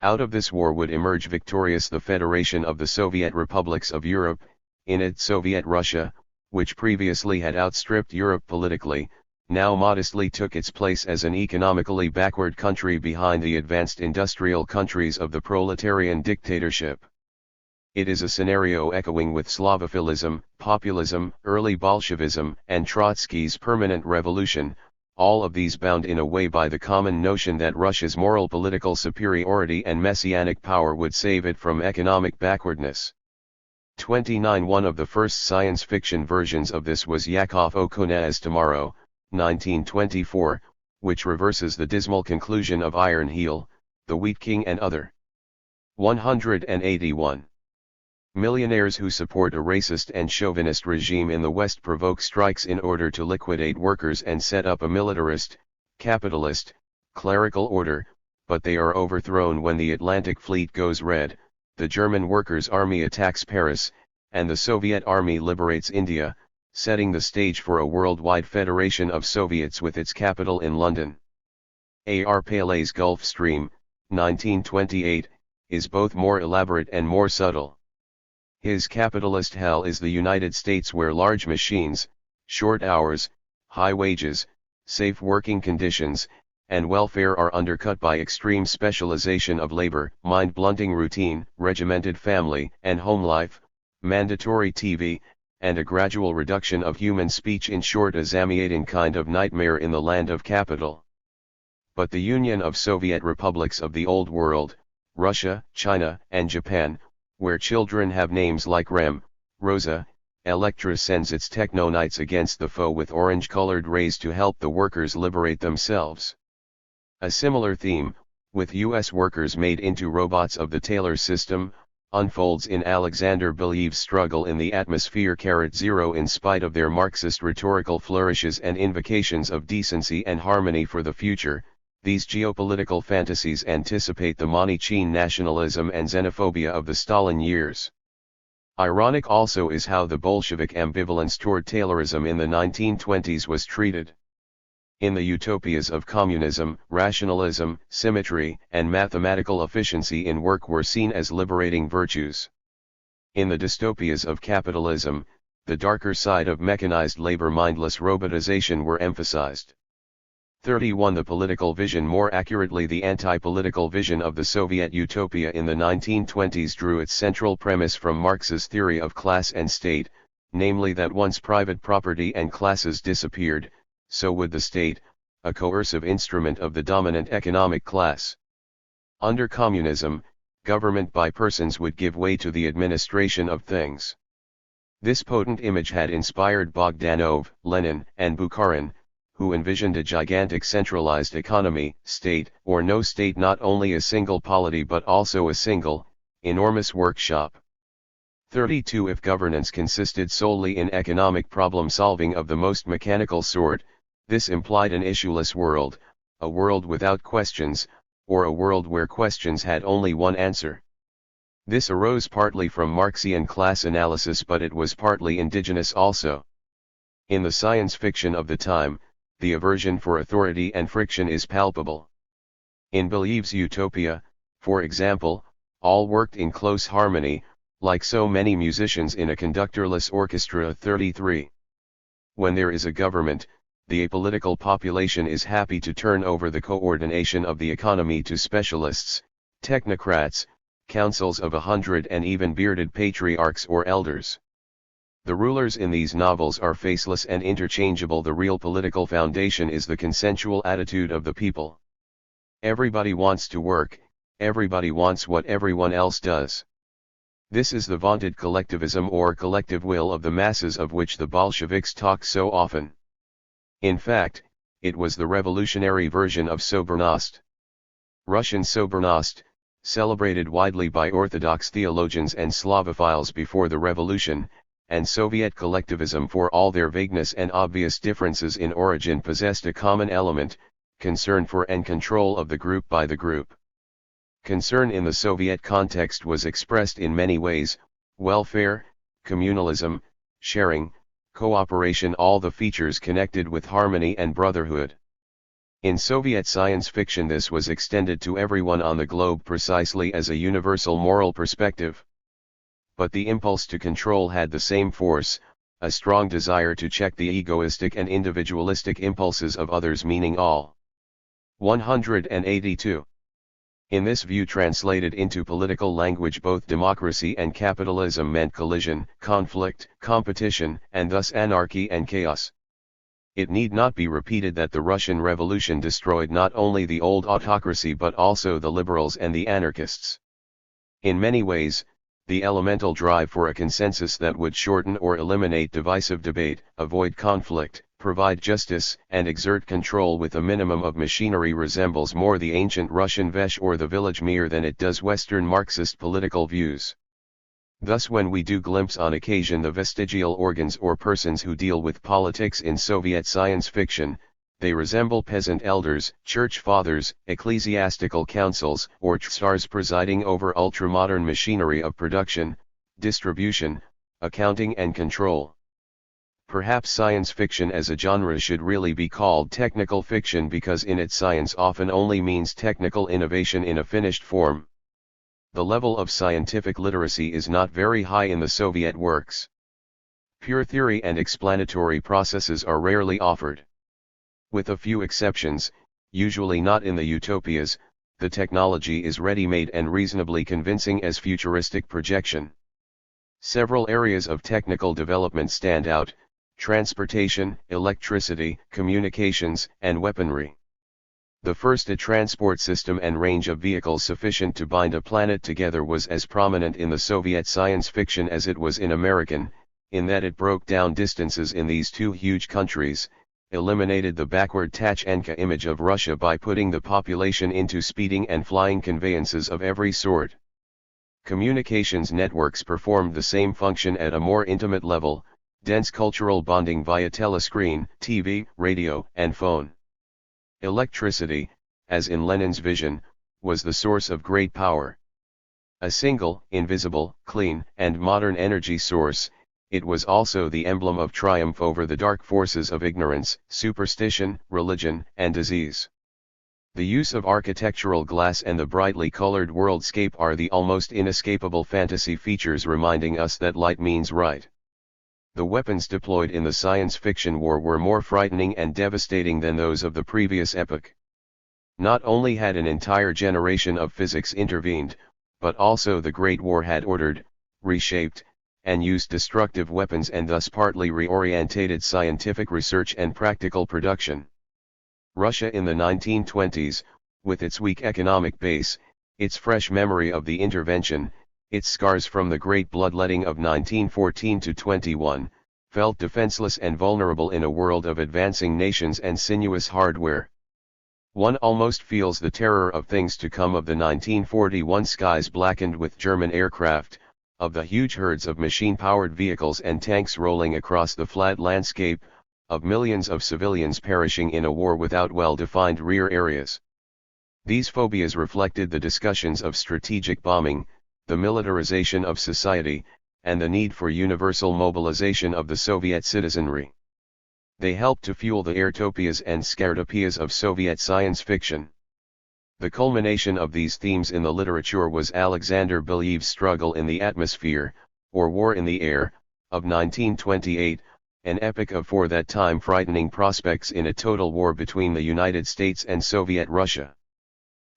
Out of this war would emerge victorious the Federation of the Soviet Republics of Europe, in it Soviet Russia, which previously had outstripped Europe politically, now modestly took its place as an economically backward country behind the advanced industrial countries of the proletarian dictatorship. It is a scenario echoing with Slavophilism, populism, early Bolshevism, and Trotsky's permanent revolution, all of these bound in a way by the common notion that Russia's moral political superiority and messianic power would save it from economic backwardness. 29 One of the first science fiction versions of this was Yakov Okuna's Tomorrow, 1924, which reverses the dismal conclusion of Iron Heel, The Wheat King and Other. 181. Millionaires who support a racist and chauvinist regime in the West provoke strikes in order to liquidate workers and set up a militarist, capitalist, clerical order, but they are overthrown when the Atlantic Fleet goes red, the German Workers' Army attacks Paris, and the Soviet Army liberates India, setting the stage for a worldwide federation of Soviets with its capital in London. A.R. Palé's Gulf Stream, 1928, is both more elaborate and more subtle. His capitalist hell is the United States, where large machines, short hours, high wages, safe working conditions, and welfare are undercut by extreme specialization of labor, mind-blunting routine, regimented family and home life, mandatory TV, and a gradual reduction of human speech. In short, a Zamiating kind of nightmare in the land of capital. But the Union of Soviet Republics of the Old World, Russia, China, and Japan, where children have names like Rem, Rosa, Electra, sends its techno-knights against the foe with orange-colored rays to help the workers liberate themselves. A similar theme, with US workers made into robots of the Taylor system, unfolds in Alexander Belyaev's Struggle in the Atmosphere. 0 In spite of their Marxist rhetorical flourishes and invocations of decency and harmony for the future, these geopolitical fantasies anticipate the Manichean nationalism and xenophobia of the Stalin years. Ironic also is how the Bolshevik ambivalence toward Taylorism in the 1920s was treated. In the utopias of communism, rationalism, symmetry, and mathematical efficiency in work were seen as liberating virtues. In the dystopias of capitalism, the darker side of mechanized labor, mindless robotization were emphasized. 31 The political vision, more accurately the anti-political vision of the Soviet utopia in the 1920s, drew its central premise from Marx's theory of class and state, namely that once private property and classes disappeared, so would the state, a coercive instrument of the dominant economic class. Under communism, government by persons would give way to the administration of things. This potent image had inspired Bogdanov, Lenin, and Bukharin, who envisioned a gigantic centralized economy, state or no state, not only a single polity but also a single, enormous workshop. 32 If governance consisted solely in economic problem solving of the most mechanical sort, this implied an issueless world, a world without questions, or a world where questions had only one answer. This arose partly from Marxian class analysis, but it was partly indigenous also. In the science fiction of the time, the aversion for authority and friction is palpable. In Belyaev's Utopia, for example, all worked in close harmony, like so many musicians in a conductorless orchestra. 33. When there is a government, the apolitical population is happy to turn over the coordination of the economy to specialists, technocrats, councils of 100, and even bearded patriarchs or elders. The rulers in these novels are faceless and interchangeable. The real political foundation is the consensual attitude of the people. Everybody wants to work, everybody wants what everyone else does. This is the vaunted collectivism or collective will of the masses of which the Bolsheviks talk so often. In fact, it was the revolutionary version of Sobernost. Russian Sobernost, celebrated widely by Orthodox theologians and Slavophiles before the revolution, and Soviet collectivism, for all their vagueness and obvious differences in origin, possessed a common element: concern for and control of the group by the group. Concern in the Soviet context was expressed in many ways: welfare, communalism, sharing, cooperation, all the features connected with harmony and brotherhood. In Soviet science fiction this was extended to everyone on the globe precisely as a universal moral perspective. But the impulse to control had the same force, a strong desire to check the egoistic and individualistic impulses of others, meaning all. 182. In this view, translated into political language, both democracy and capitalism meant collision, conflict, competition, and thus anarchy and chaos. It need not be repeated that the Russian Revolution destroyed not only the old autocracy but also the liberals and the anarchists. In many ways, the elemental drive for a consensus that would shorten or eliminate divisive debate, avoid conflict, provide justice, and exert control with a minimum of machinery resembles more the ancient Russian Vesh or the village mir than it does Western Marxist political views. Thus when we do glimpse on occasion the vestigial organs or persons who deal with politics in Soviet science fiction, they resemble peasant elders, church fathers, ecclesiastical councils, or tsars presiding over ultramodern machinery of production, distribution, accounting and control. Perhaps science fiction as a genre should really be called technical fiction because in it science often only means technical innovation in a finished form. The level of scientific literacy is not very high in the Soviet works. Pure theory and explanatory processes are rarely offered. With a few exceptions, usually not in the utopias, the technology is ready-made and reasonably convincing as futuristic projection. Several areas of technical development stand out: transportation, electricity, communications, and weaponry. The first a transport system and range of vehicles sufficient to bind a planet together was as prominent in the Soviet science fiction as it was in American, in that it broke down distances in these two huge countries, eliminated the backward Tachenka image of Russia by putting the population into speeding and flying conveyances of every sort. Communications networks performed the same function at a more intimate level, dense cultural bonding via telescreen, TV, radio, and phone. Electricity, as in Lenin's vision, was the source of great power. A single, invisible, clean, and modern energy source, it was also the emblem of triumph over the dark forces of ignorance, superstition, religion, and disease. The use of architectural glass and the brightly colored worldscape are the almost inescapable fantasy features reminding us that light means right. The weapons deployed in the science fiction war were more frightening and devastating than those of the previous epoch. Not only had an entire generation of physics intervened, but also the Great War had ordered, reshaped, and used destructive weapons and thus partly reorientated scientific research and practical production. Russia in the 1920s, with its weak economic base, its fresh memory of the intervention, its scars from the great bloodletting of 1914-21, felt defenseless and vulnerable in a world of advancing nations and sinuous hardware. One almost feels the terror of things to come of the 1941 skies blackened with German aircraft, of the huge herds of machine-powered vehicles and tanks rolling across the flat landscape, of millions of civilians perishing in a war without well-defined rear areas. These phobias reflected the discussions of strategic bombing, the militarization of society, and the need for universal mobilization of the Soviet citizenry. They helped to fuel the airtopias and scaretopias of Soviet science fiction. The culmination of these themes in the literature was Alexander Belyev's Struggle in the Atmosphere, or War in the Air, of 1928, an epic of for that time frightening prospects in a total war between the United States and Soviet Russia.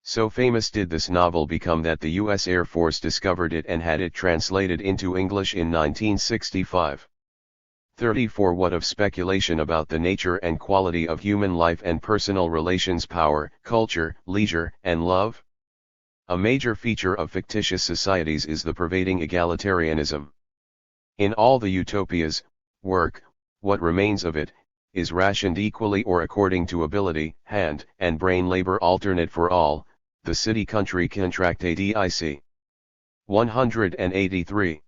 So famous did this novel become that the U.S. Air Force discovered it and had it translated into English in 1965. 34 What of speculation about the nature and quality of human life and personal relations, power, culture, leisure, and love? A major feature of fictitious societies is the pervading egalitarianism. In all the utopias, work, what remains of it, is rationed equally or according to ability, hand and brain labor alternate for all, the city-country contracte dic. 183.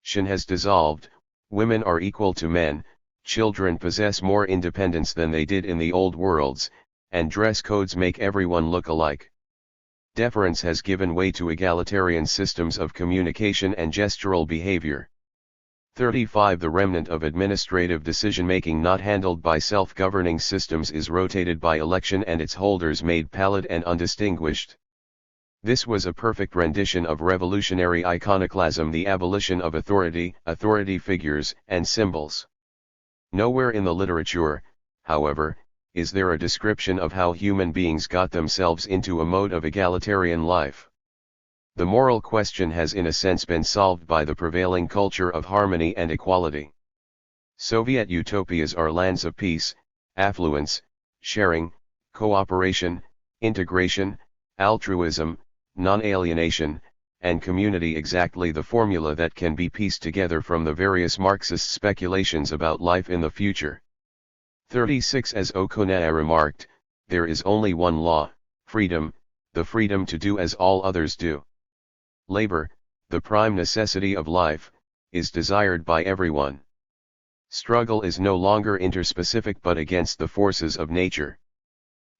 Shin has dissolved. Women are equal to men, children possess more independence than they did in the old worlds, and dress codes make everyone look alike. Deference has given way to egalitarian systems of communication and gestural behavior. 35 The remnant of administrative decision-making not handled by self-governing systems is rotated by election and its holders made pallid and undistinguished. This was a perfect rendition of revolutionary iconoclasm, the abolition of authority, authority figures, and symbols. Nowhere in the literature, however, is there a description of how human beings got themselves into a mode of egalitarian life. The moral question has in a sense been solved by the prevailing culture of harmony and equality. Soviet utopias are lands of peace, affluence, sharing, cooperation, integration, altruism, non-alienation, and community, exactly the formula that can be pieced together from the various Marxist speculations about life in the future. 36 As O'Connor remarked, there is only one law, freedom, the freedom to do as all others do. Labor, the prime necessity of life, is desired by everyone. Struggle is no longer interspecific but against the forces of nature.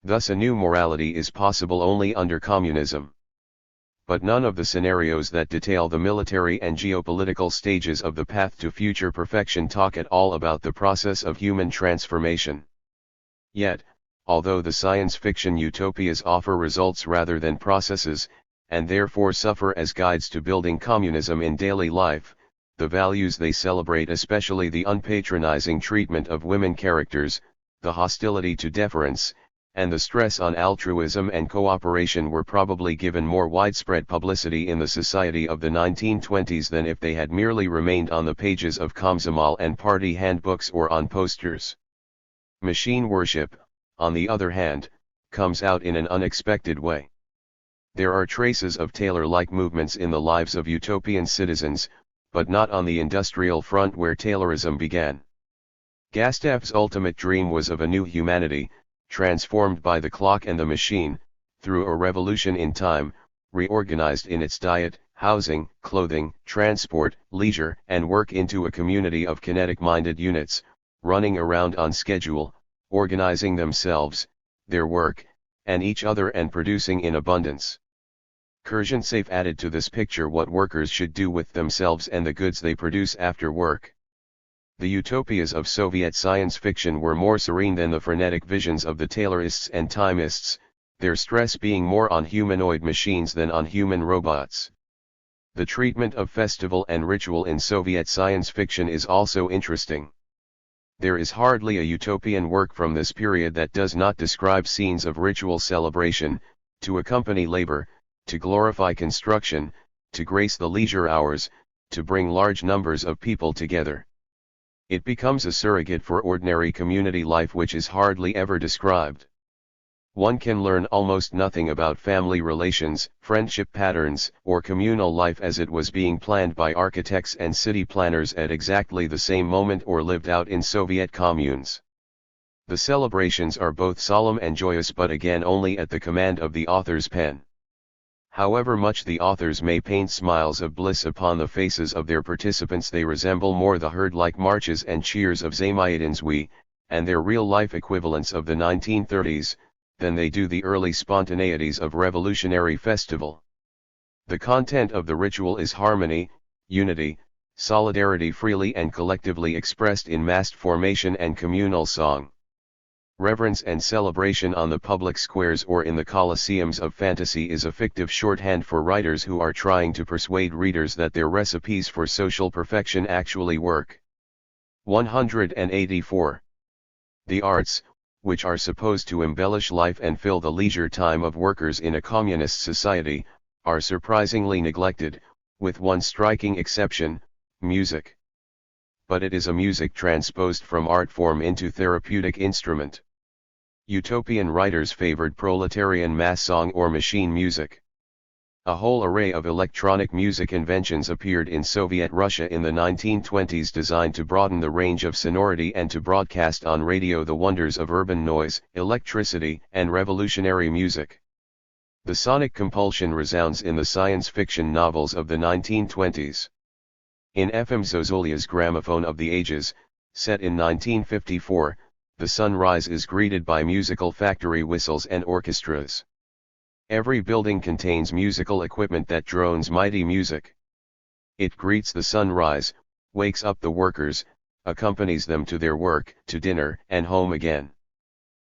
Thus a new morality is possible only under communism. But none of the scenarios that detail the military and geopolitical stages of the path to future perfection talk at all about the process of human transformation. Yet, although the science fiction utopias offer results rather than processes, and therefore suffer as guides to building communism in daily life, the values they celebrate, especially the unpatronizing treatment of women characters, the hostility to deference, and the stress on altruism and cooperation, were probably given more widespread publicity in the society of the 1920s than if they had merely remained on the pages of Komsomol and party handbooks or on posters. Machine worship, on the other hand, comes out in an unexpected way. There are traces of Taylor-like movements in the lives of utopian citizens, but not on the industrial front where Taylorism began. Gastev's ultimate dream was of a new humanity, transformed by the clock and the machine, through a revolution in time, reorganized in its diet, housing, clothing, transport, leisure, and work into a community of kinetic-minded units, running around on schedule, organizing themselves, their work, and each other, and producing in abundance. Kurzyantsev added to this picture what workers should do with themselves and the goods they produce after work. The utopias of Soviet science fiction were more serene than the frenetic visions of the Taylorists and Timeists, their stress being more on humanoid machines than on human robots. The treatment of festival and ritual in Soviet science fiction is also interesting. There is hardly a utopian work from this period that does not describe scenes of ritual celebration, to accompany labor, to glorify construction, to grace the leisure hours, to bring large numbers of people together. It becomes a surrogate for ordinary community life which is hardly ever described. One can learn almost nothing about family relations, friendship patterns, or communal life as it was being planned by architects and city planners at exactly the same moment or lived out in Soviet communes. The celebrations are both solemn and joyous, but again only at the command of the author's pen. However much the authors may paint smiles of bliss upon the faces of their participants, they resemble more the herd-like marches and cheers of Zamaidinzwi, and their real-life equivalents of the 1930s, than they do the early spontaneities of revolutionary festival. The content of the ritual is harmony, unity, solidarity freely and collectively expressed in massed formation and communal song. Reverence and celebration on the public squares or in the colosseums of fantasy is a fictive shorthand for writers who are trying to persuade readers that their recipes for social perfection actually work. 184. The arts, which are supposed to embellish life and fill the leisure time of workers in a communist society, are surprisingly neglected, with one striking exception: music. But it is a music transposed from art form into therapeutic instrument. Utopian writers favored proletarian mass song or machine music. A whole array of electronic music inventions appeared in Soviet Russia in the 1920s, designed to broaden the range of sonority and to broadcast on radio the wonders of urban noise, electricity, and revolutionary music. The sonic compulsion resounds in the science fiction novels of the 1920s. In Efim Zozolia's Gramophone of the Ages, set in 1954, the sunrise is greeted by musical factory whistles and orchestras. Every building contains musical equipment that drones mighty music. It greets the sunrise, wakes up the workers, accompanies them to their work, to dinner, and home again.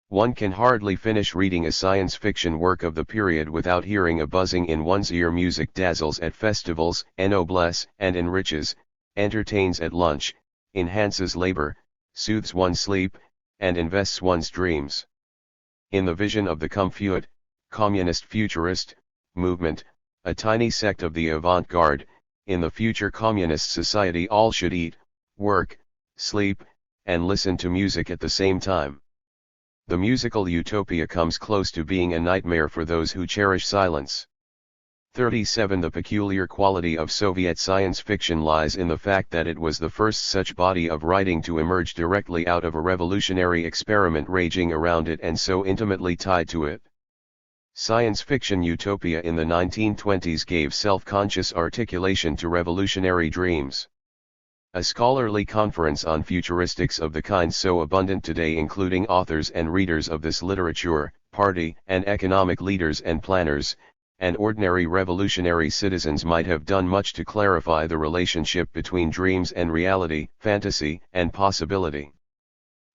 One can hardly finish reading a science fiction work of the period without hearing a buzzing in one's ear. Music dazzles at festivals, ennobles and enriches, entertains at lunch, enhances labor, soothes one's sleep, and invests one's dreams. In the vision of the Comfort, communist futurist movement, a tiny sect of the avant-garde, in the future communist society all should eat, work, sleep, and listen to music at the same time. The musical utopia comes close to being a nightmare for those who cherish silence. 37. The peculiar quality of Soviet science fiction lies in the fact that it was the first such body of writing to emerge directly out of a revolutionary experiment raging around it and so intimately tied to it. Science fiction utopia in the 1920s gave self-conscious articulation to revolutionary dreams. A scholarly conference on futuristics of the kind so abundant today, including authors and readers of this literature, party and economic leaders and planners, and ordinary revolutionary citizens, might have done much to clarify the relationship between dreams and reality, fantasy and possibility.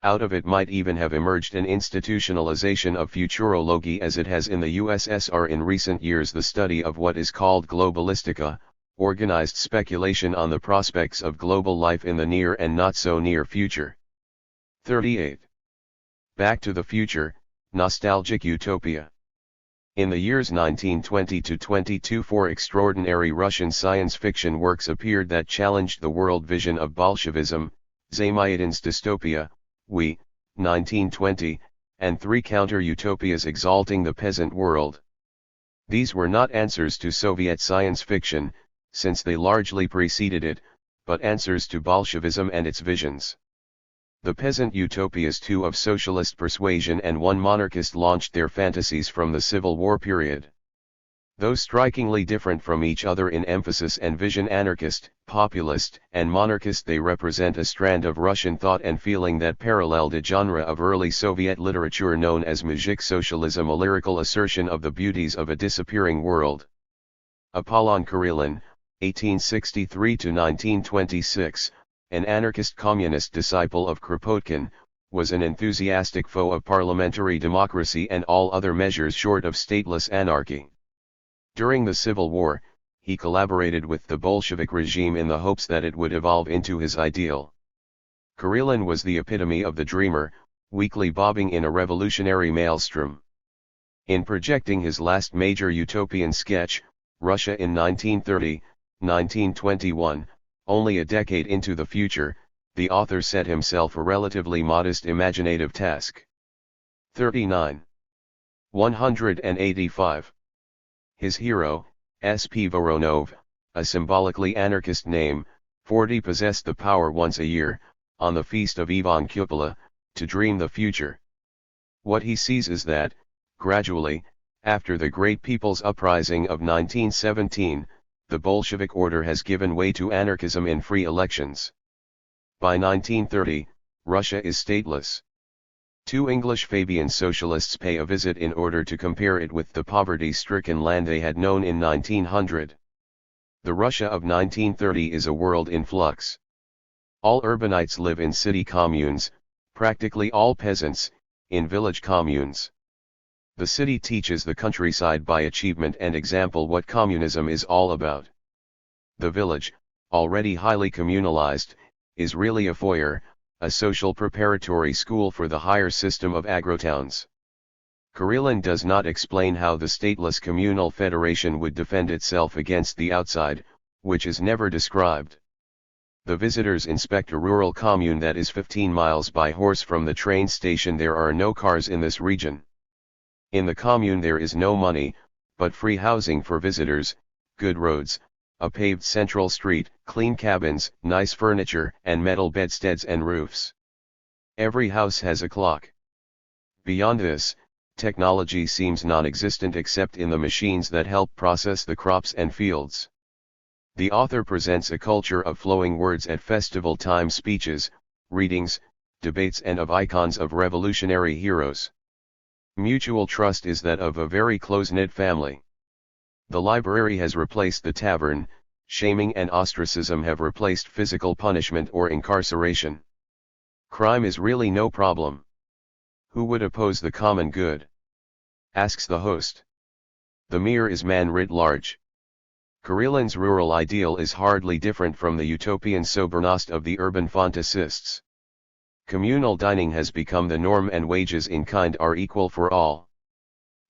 Out of it might even have emerged an institutionalization of futurology as it has in the USSR in recent years, the study of what is called globalistica, organized speculation on the prospects of global life in the near and not so near future. 38. Back to the Future, nostalgic utopia. In the years 1920 to 22, 4 extraordinary Russian science fiction works appeared that challenged the world vision of Bolshevism: Zamayatin's dystopia, We, 1920, and 3 counter-utopias exalting the peasant world. These were not answers to Soviet science fiction, since they largely preceded it, but answers to Bolshevism and its visions. The peasant utopias, 2 of socialist persuasion and 1 monarchist, launched their fantasies from the Civil War period. Though strikingly different from each other in emphasis and vision, anarchist, populist, and monarchist, they represent a strand of Russian thought and feeling that paralleled a genre of early Soviet literature known as muzhik socialism, a lyrical assertion of the beauties of a disappearing world. Apollon Karelin, 1863–1926, an anarchist communist disciple of Kropotkin, was an enthusiastic foe of parliamentary democracy and all other measures short of stateless anarchy. During the Civil War, he collaborated with the Bolshevik regime in the hopes that it would evolve into his ideal. Karelin was the epitome of the dreamer, weakly bobbing in a revolutionary maelstrom. In projecting his last major utopian sketch, Russia in 1930, 1921, only a decade into the future, the author set himself a relatively modest imaginative task. 39. 185. His hero, S.P. Voronov, a symbolically anarchist name, 40, possessed the power once a year, on the feast of Ivan Kupala, to dream the future. What he sees is that, gradually, after the great people's uprising of 1917, the Bolshevik order has given way to anarchism in free elections. By 1930, Russia is stateless. 2 English Fabian socialists pay a visit in order to compare it with the poverty-stricken land they had known in 1900. The Russia of 1930 is a world in flux. All urbanites live in city communes, practically all peasants, in village communes. The city teaches the countryside by achievement and example what communism is all about. The village, already highly communalized, is really a foyer, a social preparatory school for the higher system of agrotowns. Karelin does not explain how the stateless communal federation would defend itself against the outside, which is never described. The visitors inspect a rural commune that is 15 miles by horse from the train station. There are no cars in this region. In the commune there is no money, but free housing for visitors, good roads, a paved central street, clean cabins, nice furniture, and metal bedsteads and roofs. Every house has a clock. Beyond this, technology seems non-existent except in the machines that help process the crops and fields. The author presents a culture of flowing words at festival time speeches, readings, debates, and of icons of revolutionary heroes. Mutual trust is that of a very close-knit family. The library has replaced the tavern, shaming and ostracism have replaced physical punishment or incarceration. Crime is really no problem. Who would oppose the common good? Asks the host. The mere is man writ large. Karelin's rural ideal is hardly different from the utopian sobernost of the urban fantasists. Communal dining has become the norm and wages in kind are equal for all.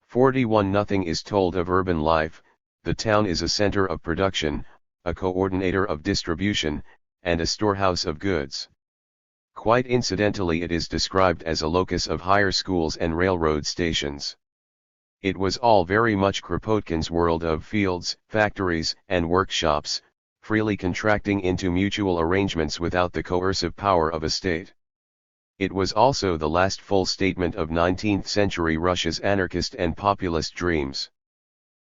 41. Nothing is told of urban life. The town is a center of production, a coordinator of distribution, and a storehouse of goods. Quite incidentally, it is described as a locus of higher schools and railroad stations. It was all very much Kropotkin's world of fields, factories, and workshops, freely contracting into mutual arrangements without the coercive power of a state. It was also the last full statement of 19th-century Russia's anarchist and populist dreams.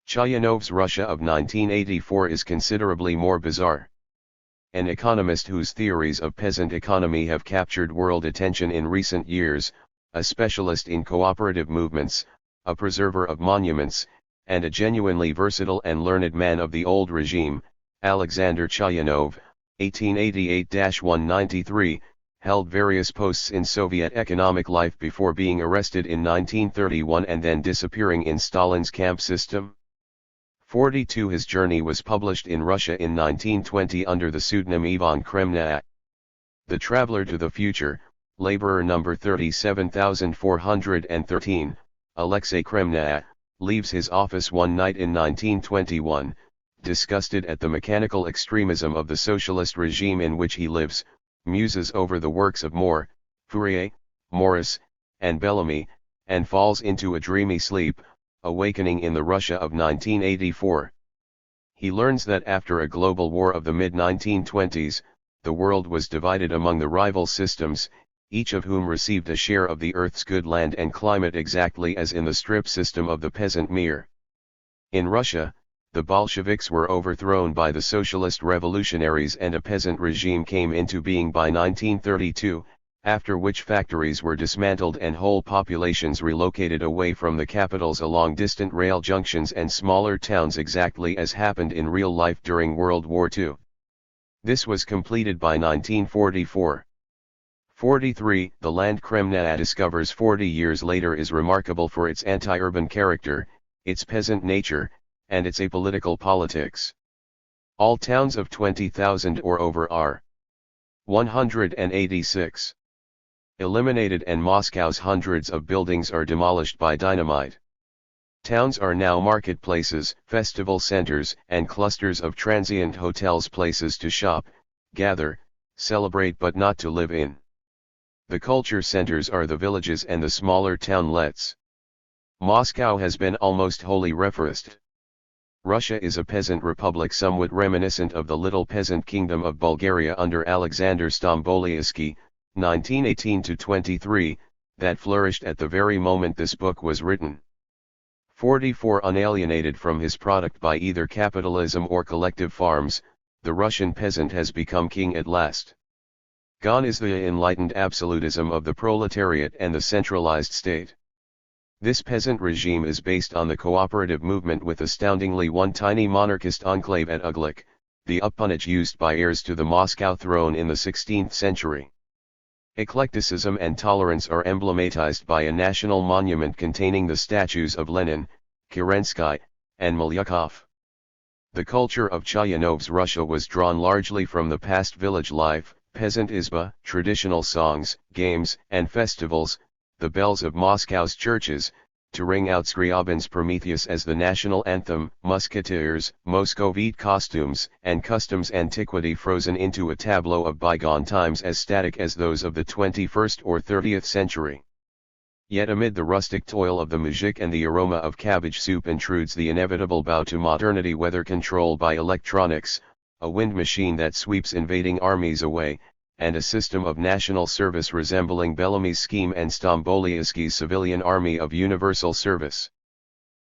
Chayanov's Russia of 1984 is considerably more bizarre. An economist whose theories of peasant economy have captured world attention in recent years, a specialist in cooperative movements, a preserver of monuments, and a genuinely versatile and learned man of the old regime, Alexander Chayanov, 1888-193, held various posts in Soviet economic life before being arrested in 1931 and then disappearing in Stalin's camp system. 42. His journey was published in Russia in 1920 under the pseudonym Ivan Kremnaya. The Traveler to the Future, laborer number 37413, Alexei Kremnaya, leaves his office one night in 1921, disgusted at the mechanical extremism of the socialist regime in which he lives, muses over the works of More, Fourier, Morris, and Bellamy, and falls into a dreamy sleep, awakening in the Russia of 1984. He learns that after a global war of the mid-1920s, the world was divided among the rival systems, each of whom received a share of the Earth's good land and climate exactly as in the strip system of the peasant mir. In Russia, the Bolsheviks were overthrown by the socialist revolutionaries and a peasant regime came into being by 1932, after which factories were dismantled and whole populations relocated away from the capitals along distant rail junctions and smaller towns exactly as happened in real life during World War II. This was completed by 1944. 43. The land Kremnaya discovers 40 years later is remarkable for its anti-urban character, its peasant nature, and its apolitical politics. All towns of 20,000 or over are 186. Eliminated and Moscow's hundreds of buildings are demolished by dynamite. Towns are now marketplaces, festival centers, and clusters of transient hotels, places to shop, gather, celebrate but not to live in. The culture centers are the villages and the smaller townlets. Moscow has been almost wholly reforested. Russia is a peasant republic somewhat reminiscent of the little peasant kingdom of Bulgaria under Alexander Stamboliyski, 1918-23, that flourished at the very moment this book was written. 44. Unalienated from his product by either capitalism or collective farms, the Russian peasant has become king at last. Gone is the enlightened absolutism of the proletariat and the centralized state. This peasant regime is based on the cooperative movement with astoundingly one tiny monarchist enclave at Uglik, the appanage used by heirs to the Moscow throne in the 16th century. Eclecticism and tolerance are emblematized by a national monument containing the statues of Lenin, Kerensky, and Milyukov. The culture of Chayanov's Russia was drawn largely from the past village life, peasant izba, traditional songs, games, and festivals, the bells of Moscow's churches, to ring out Scriabin's Prometheus as the national anthem, musketeers, Moscovite costumes, and customs, antiquity frozen into a tableau of bygone times as static as those of the 21st or 30th century. Yet amid the rustic toil of the muzhik and the aroma of cabbage soup intrudes the inevitable bow to modernity, whether controlled by electronics, a wind machine that sweeps invading armies away, and a system of national service resembling Bellamy's scheme and Stamboliyski's civilian army of universal service.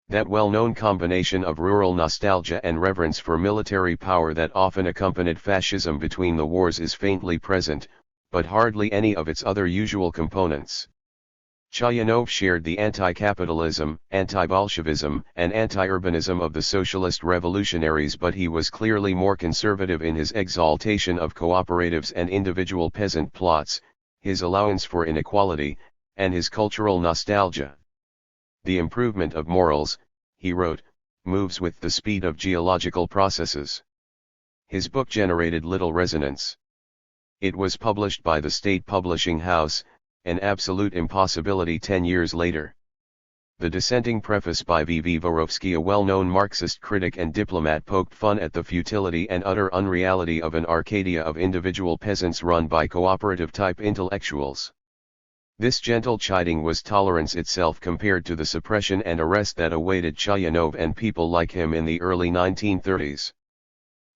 That well-known combination of rural nostalgia and reverence for military power that often accompanied fascism between the wars is faintly present, but hardly any of its other usual components. Chayanov shared the anti-capitalism, anti-Bolshevism, and anti-urbanism of the socialist revolutionaries, but he was clearly more conservative in his exaltation of cooperatives and individual peasant plots, his allowance for inequality, and his cultural nostalgia. The improvement of morals, he wrote, moves with the speed of geological processes. His book generated little resonance. It was published by the state publishing house, an absolute impossibility 10 years later. The dissenting preface by V. Vorovsky, a well-known Marxist critic and diplomat, poked fun at the futility and utter unreality of an Arcadia of individual peasants run by cooperative-type intellectuals. This gentle chiding was tolerance itself compared to the suppression and arrest that awaited Chayanov and people like him in the early 1930s.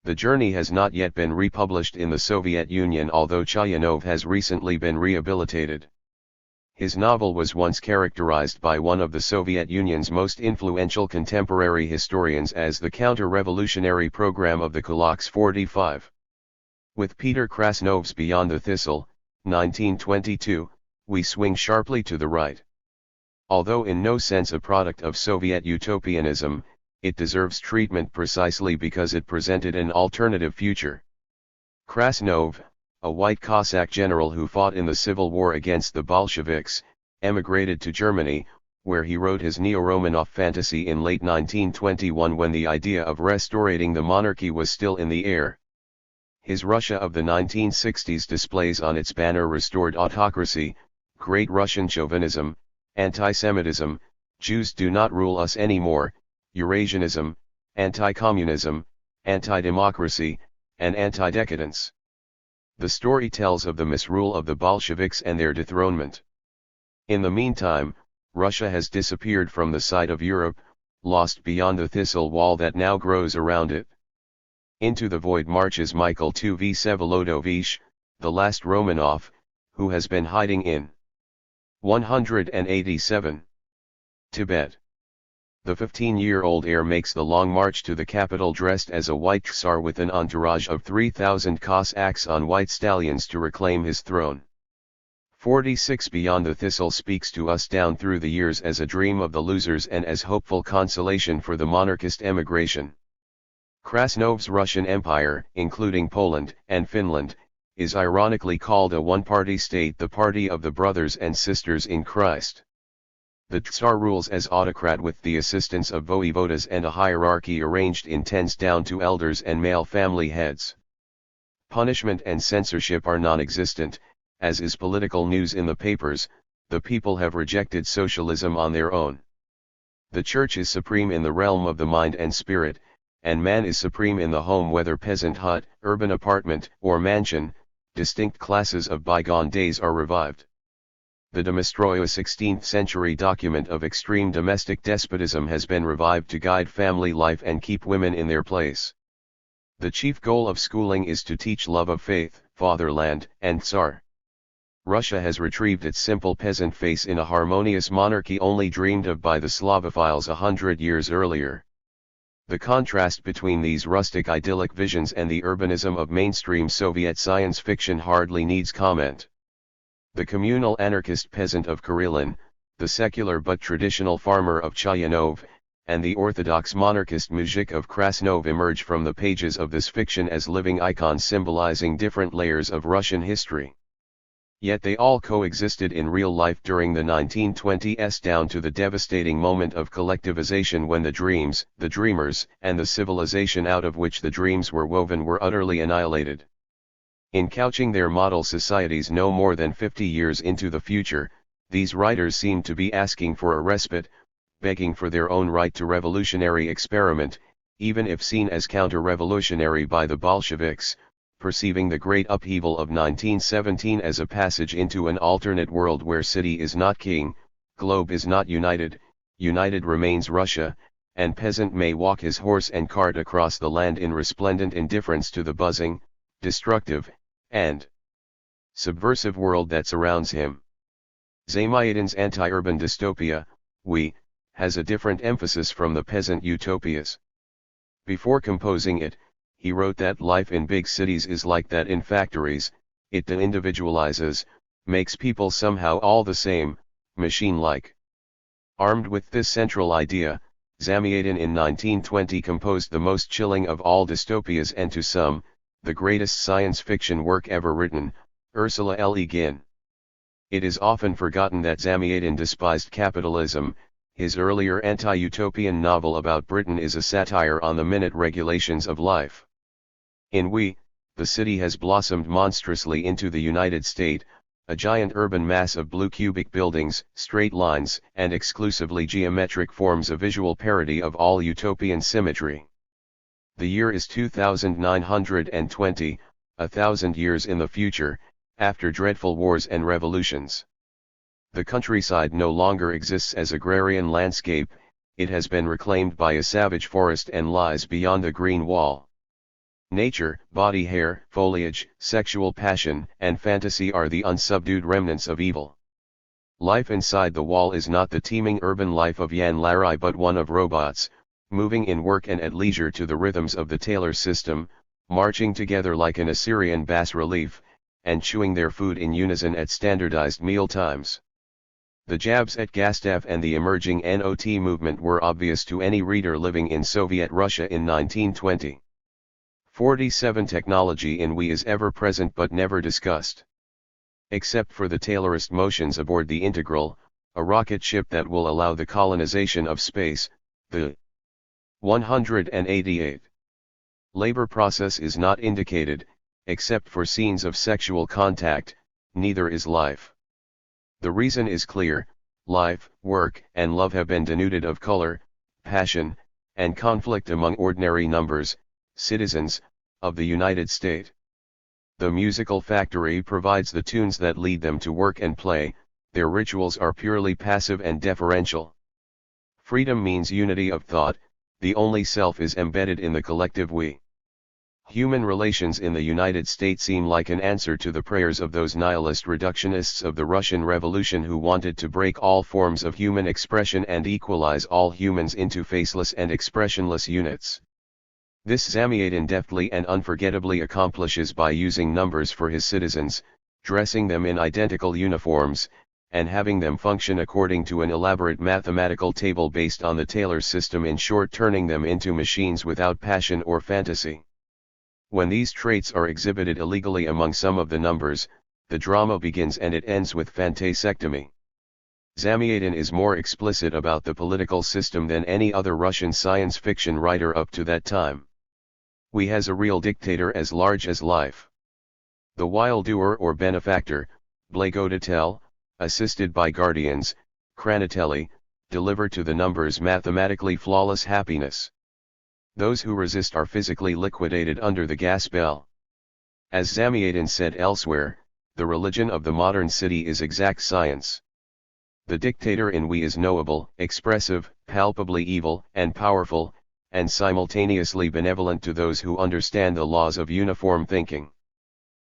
The journey has not yet been republished in the Soviet Union, although Chayanov has recently been rehabilitated. His novel was once characterized by one of the Soviet Union's most influential contemporary historians as the counter-revolutionary program of the Kulaks 45. With Peter Krasnov's Beyond the Thistle, 1922, we swing sharply to the right. Although in no sense a product of Soviet utopianism, it deserves treatment precisely because it presented an alternative future. Krasnov, a white Cossack general who fought in the civil war against the Bolsheviks, emigrated to Germany, where he wrote his Neo-Romanov fantasy in late 1921 when the idea of restoring the monarchy was still in the air. His Russia of the 1960s displays on its banner restored autocracy, Great Russian chauvinism, anti-Semitism, Jews do not rule us anymore, Eurasianism, anti-communism, anti-democracy, and anti-decadence. The story tells of the misrule of the Bolsheviks and their dethronement. In the meantime, Russia has disappeared from the sight of Europe, lost beyond the thistle wall that now grows around it. Into the void marches Michael II Vsevolodovich, the last Romanov, who has been hiding in 187. Tibet. The 15-year-old heir makes the long march to the capital dressed as a white Tsar with an entourage of 3,000 Cossacks on white stallions to reclaim his throne. 46 Beyond the Thistle speaks to us down through the years as a dream of the losers and as hopeful consolation for the monarchist emigration. Krasnov's Russian Empire, including Poland and Finland, is ironically called a one-party state, the party of the brothers and sisters in Christ. The Tsar rules as autocrat with the assistance of voivodas and a hierarchy arranged in tens down to elders and male family heads. Punishment and censorship are non-existent, as is political news in the papers. The people have rejected socialism on their own. The church is supreme in the realm of the mind and spirit, and man is supreme in the home, whether peasant hut, urban apartment, or mansion. Distinct classes of bygone days are revived. The Domostroy, a 16th-century document of extreme domestic despotism, has been revived to guide family life and keep women in their place. The chief goal of schooling is to teach love of faith, fatherland, and Tsar. Russia has retrieved its simple peasant face in a harmonious monarchy only dreamed of by the Slavophiles 100 years earlier. The contrast between these rustic idyllic visions and the urbanism of mainstream Soviet science fiction hardly needs comment. The communal anarchist peasant of Karelin, the secular but traditional farmer of Chayanov, and the orthodox monarchist muzhik of Krasnov emerge from the pages of this fiction as living icons symbolizing different layers of Russian history. Yet they all coexisted in real life during the 1920s down to the devastating moment of collectivization when the dreams, the dreamers, and the civilization out of which the dreams were woven were utterly annihilated. In couching their model societies no more than 50 years into the future, these writers seem to be asking for a respite, begging for their own right to revolutionary experiment, even if seen as counter-revolutionary by the Bolsheviks, perceiving the great upheaval of 1917 as a passage into an alternate world where city is not king, globe is not united, united remains Russia, and peasant may walk his horse and cart across the land in resplendent indifference to the buzzing, destructive, and subversive world that surrounds him. Zamyatin's anti-urban dystopia, We, has a different emphasis from the peasant utopias. Before composing it, he wrote that life in big cities is like that in factories, it de-individualizes, makes people somehow all the same, machine-like. Armed with this central idea, Zamyatin in 1920 composed the most chilling of all dystopias and to some, the greatest science fiction work ever written, Ursula Le Guin. It is often forgotten that Zamyatin despised capitalism. His earlier anti-utopian novel about Britain is a satire on the minute regulations of life. In We, the city has blossomed monstrously into the United States, a giant urban mass of blue cubic buildings, straight lines, and exclusively geometric forms a visual parody of all utopian symmetry. The year is 2920, 1,000 years in the future, after dreadful wars and revolutions. The countryside no longer exists as agrarian landscape, it has been reclaimed by a savage forest and lies beyond the green wall. Nature, body hair, foliage, sexual passion, and fantasy are the unsubdued remnants of evil. Life inside the wall is not the teeming urban life of Jan Larai but one of robots, moving in work and at leisure to the rhythms of the Taylor system, marching together like an Assyrian bas-relief, and chewing their food in unison at standardized meal times. The jabs at Gustav and the emerging NOT movement were obvious to any reader living in Soviet Russia in 1920. 47 Technology in we is ever present but never discussed. Except for the Taylorist motions aboard the Integral, a rocket ship that will allow the colonization of space, the 188. Labor process is not indicated, except for scenes of sexual contact, neither is life. The reason is clear, life, work, and love have been denuded of color, passion, and conflict among ordinary numbers, citizens, of the United States. The musical factory provides the tunes that lead them to work and play, their rituals are purely passive and deferential. Freedom means unity of thought, the only self is embedded in the collective we. Human relations in the United States seem like an answer to the prayers of those nihilist reductionists of the Russian Revolution who wanted to break all forms of human expression and equalize all humans into faceless and expressionless units. This Zamyatin deftly and unforgettably accomplishes by using numbers for his citizens, dressing them in identical uniforms, and having them function according to an elaborate mathematical table based on the Taylor system, in short turning them into machines without passion or fantasy. When these traits are exhibited illegally among some of the numbers, the drama begins and it ends with fantasectomy. Zamyatin is more explicit about the political system than any other Russian science fiction writer up to that time. We has a real dictator as large as life. The while-doer or benefactor, Blagodatel, assisted by guardians, Kranatelli, deliver to the numbers mathematically flawless happiness. Those who resist are physically liquidated under the gas bell. As Zamyatin said elsewhere, the religion of the modern city is exact science. The dictator in we is knowable, expressive, palpably evil and powerful, and simultaneously benevolent to those who understand the laws of uniform thinking.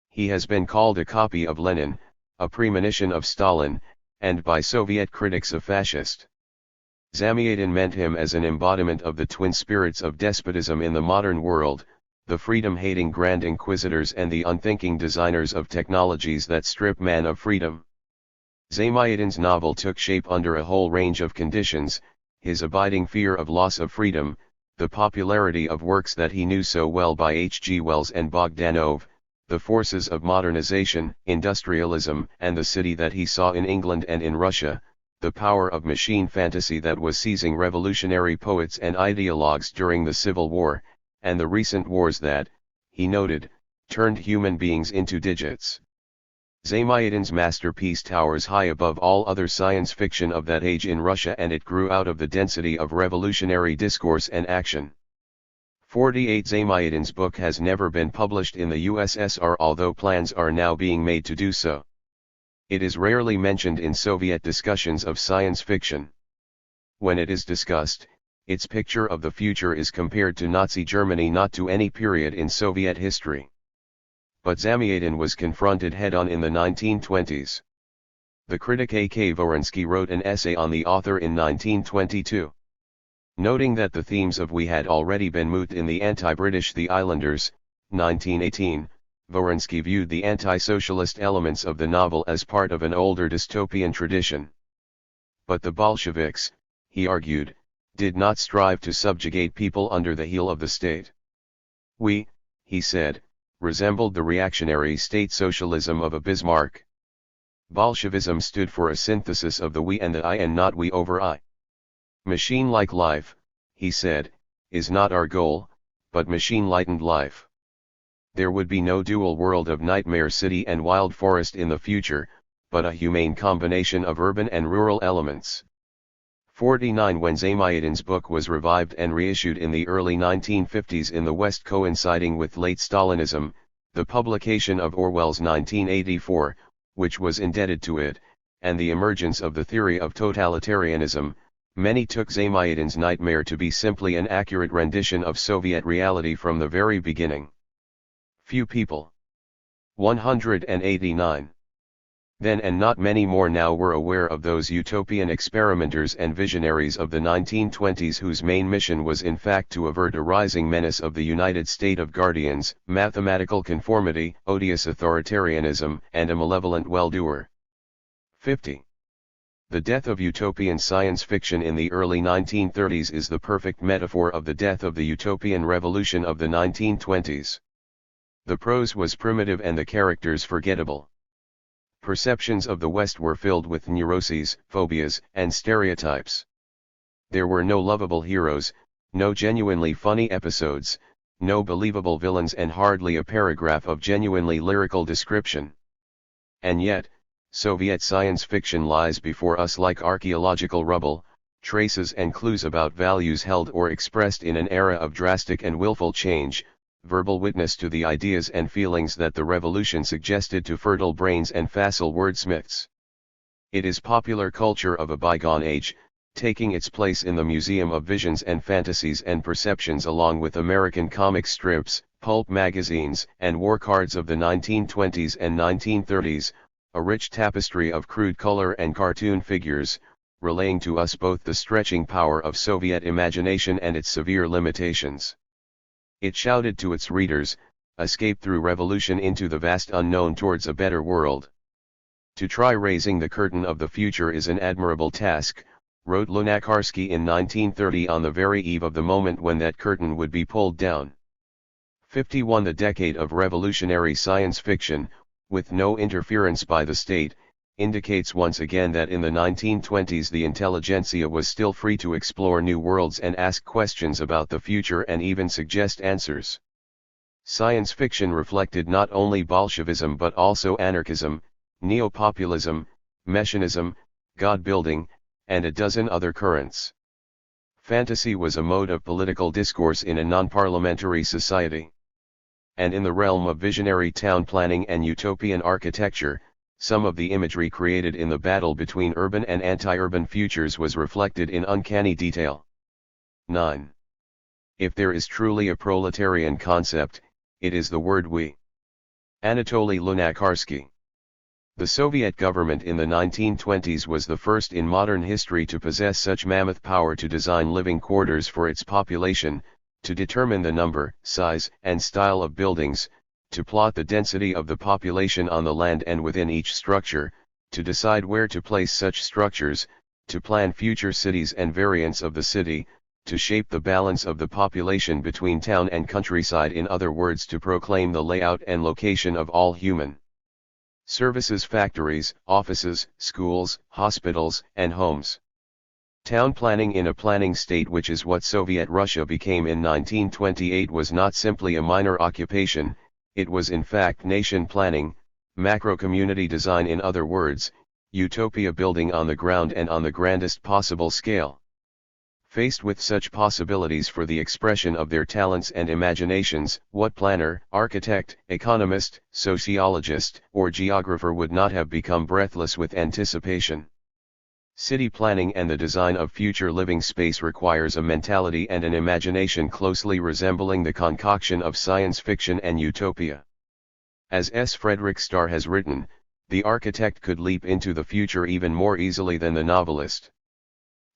He has been called a copy of Lenin, a premonition of Stalin, and by Soviet critics a fascist. Zamyatin meant him as an embodiment of the twin spirits of despotism in the modern world, the freedom-hating Grand Inquisitors and the unthinking designers of technologies that strip man of freedom. Zamyatin's novel took shape under a whole range of conditions: his abiding fear of loss of freedom, the popularity of works that he knew so well by H. G. Wells and Bogdanov, the forces of modernization, industrialism, and the city that he saw in England and in Russia, the power of machine fantasy that was seizing revolutionary poets and ideologues during the Civil War, and the recent wars that, he noted, turned human beings into digits. Zamyatin's masterpiece towers high above all other science fiction of that age in Russia, and it grew out of the density of revolutionary discourse and action. 48 Zamyatin's book has never been published in the USSR, although plans are now being made to do so. It is rarely mentioned in Soviet discussions of science fiction. When it is discussed, its picture of the future is compared to Nazi Germany, not to any period in Soviet history. But Zamyatin was confronted head-on in the 1920s. The critic A.K. Voronsky wrote an essay on the author in 1922. Noting that the themes of we had already been moot in the anti-British The Islanders, 1918, Voronsky viewed the anti-socialist elements of the novel as part of an older dystopian tradition. But the Bolsheviks, he argued, did not strive to subjugate people under the heel of the state. We, he said, resembled the reactionary state socialism of a Bismarck. Bolshevism stood for a synthesis of the we and the I, and not we over I. Machine-like life, he said, is not our goal, but machine-lightened life. There would be no dual world of Nightmare City and Wild Forest in the future, but a humane combination of urban and rural elements. 49 When Zainuddin's book was revived and reissued in the early 1950s in the West coinciding with late Stalinism, the publication of Orwell's 1984, which was indebted to it, and the emergence of the theory of totalitarianism, many took Zainuddin's nightmare to be simply an accurate rendition of Soviet reality from the very beginning. Few people. 189. Then and not many more now were aware of those utopian experimenters and visionaries of the 1920s whose main mission was in fact to avert a rising menace of the United State of Guardians, mathematical conformity, odious authoritarianism, and a malevolent well-doer. 50. The death of utopian science fiction in the early 1930s is the perfect metaphor of the death of the utopian revolution of the 1920s. The prose was primitive and the characters forgettable. Perceptions of the West were filled with neuroses, phobias, and stereotypes. There were no lovable heroes, no genuinely funny episodes, no believable villains, and hardly a paragraph of genuinely lyrical description. And yet, Soviet science fiction lies before us like archaeological rubble, traces and clues about values held or expressed in an era of drastic and willful change, verbal witness to the ideas and feelings that the revolution suggested to fertile brains and facile wordsmiths. It is popular culture of a bygone age, taking its place in the museum of visions and fantasies and perceptions along with American comic strips, pulp magazines, and war cards of the 1920s and 1930s, a rich tapestry of crude color and cartoon figures, relaying to us both the stretching power of Soviet imagination and its severe limitations. It shouted to its readers, escape through revolution into the vast unknown towards a better world. To try raising the curtain of the future is an admirable task, wrote Lunacharsky in 1930 on the very eve of the moment when that curtain would be pulled down. 51 The decade of revolutionary science fiction, with no interference by the state, indicates once again that in the 1920s the intelligentsia was still free to explore new worlds and ask questions about the future and even suggest answers. Science fiction reflected not only Bolshevism but also anarchism, neo-populism, messianism, God-building, and a dozen other currents. Fantasy was a mode of political discourse in a non-parliamentary society. And in the realm of visionary town planning and utopian architecture, some of the imagery created in the battle between urban and anti-urban futures was reflected in uncanny detail. 9. If there is truly a proletarian concept, it is the word we. Anatoly Lunacharsky. The Soviet government in the 1920s was the first in modern history to possess such mammoth power to design living quarters for its population, to determine the number, size, and style of buildings, to plot the density of the population on the land and within each structure, to decide where to place such structures, to plan future cities and variants of the city, to shape the balance of the population between town and countryside, in other words to proclaim the layout and location of all human services, factories, offices, schools, hospitals, and homes. Town planning in a planning state, which is what Soviet Russia became in 1928, was not simply a minor occupation, it was in fact nation planning, macro-community design, in other words, utopia building on the ground and on the grandest possible scale. Faced with such possibilities for the expression of their talents and imaginations, what planner, architect, economist, sociologist, or geographer would not have become breathless with anticipation? City planning and the design of future living space requires a mentality and an imagination closely resembling the concoction of science fiction and utopia. As S. Frederick Starr has written, the architect could leap into the future even more easily than the novelist.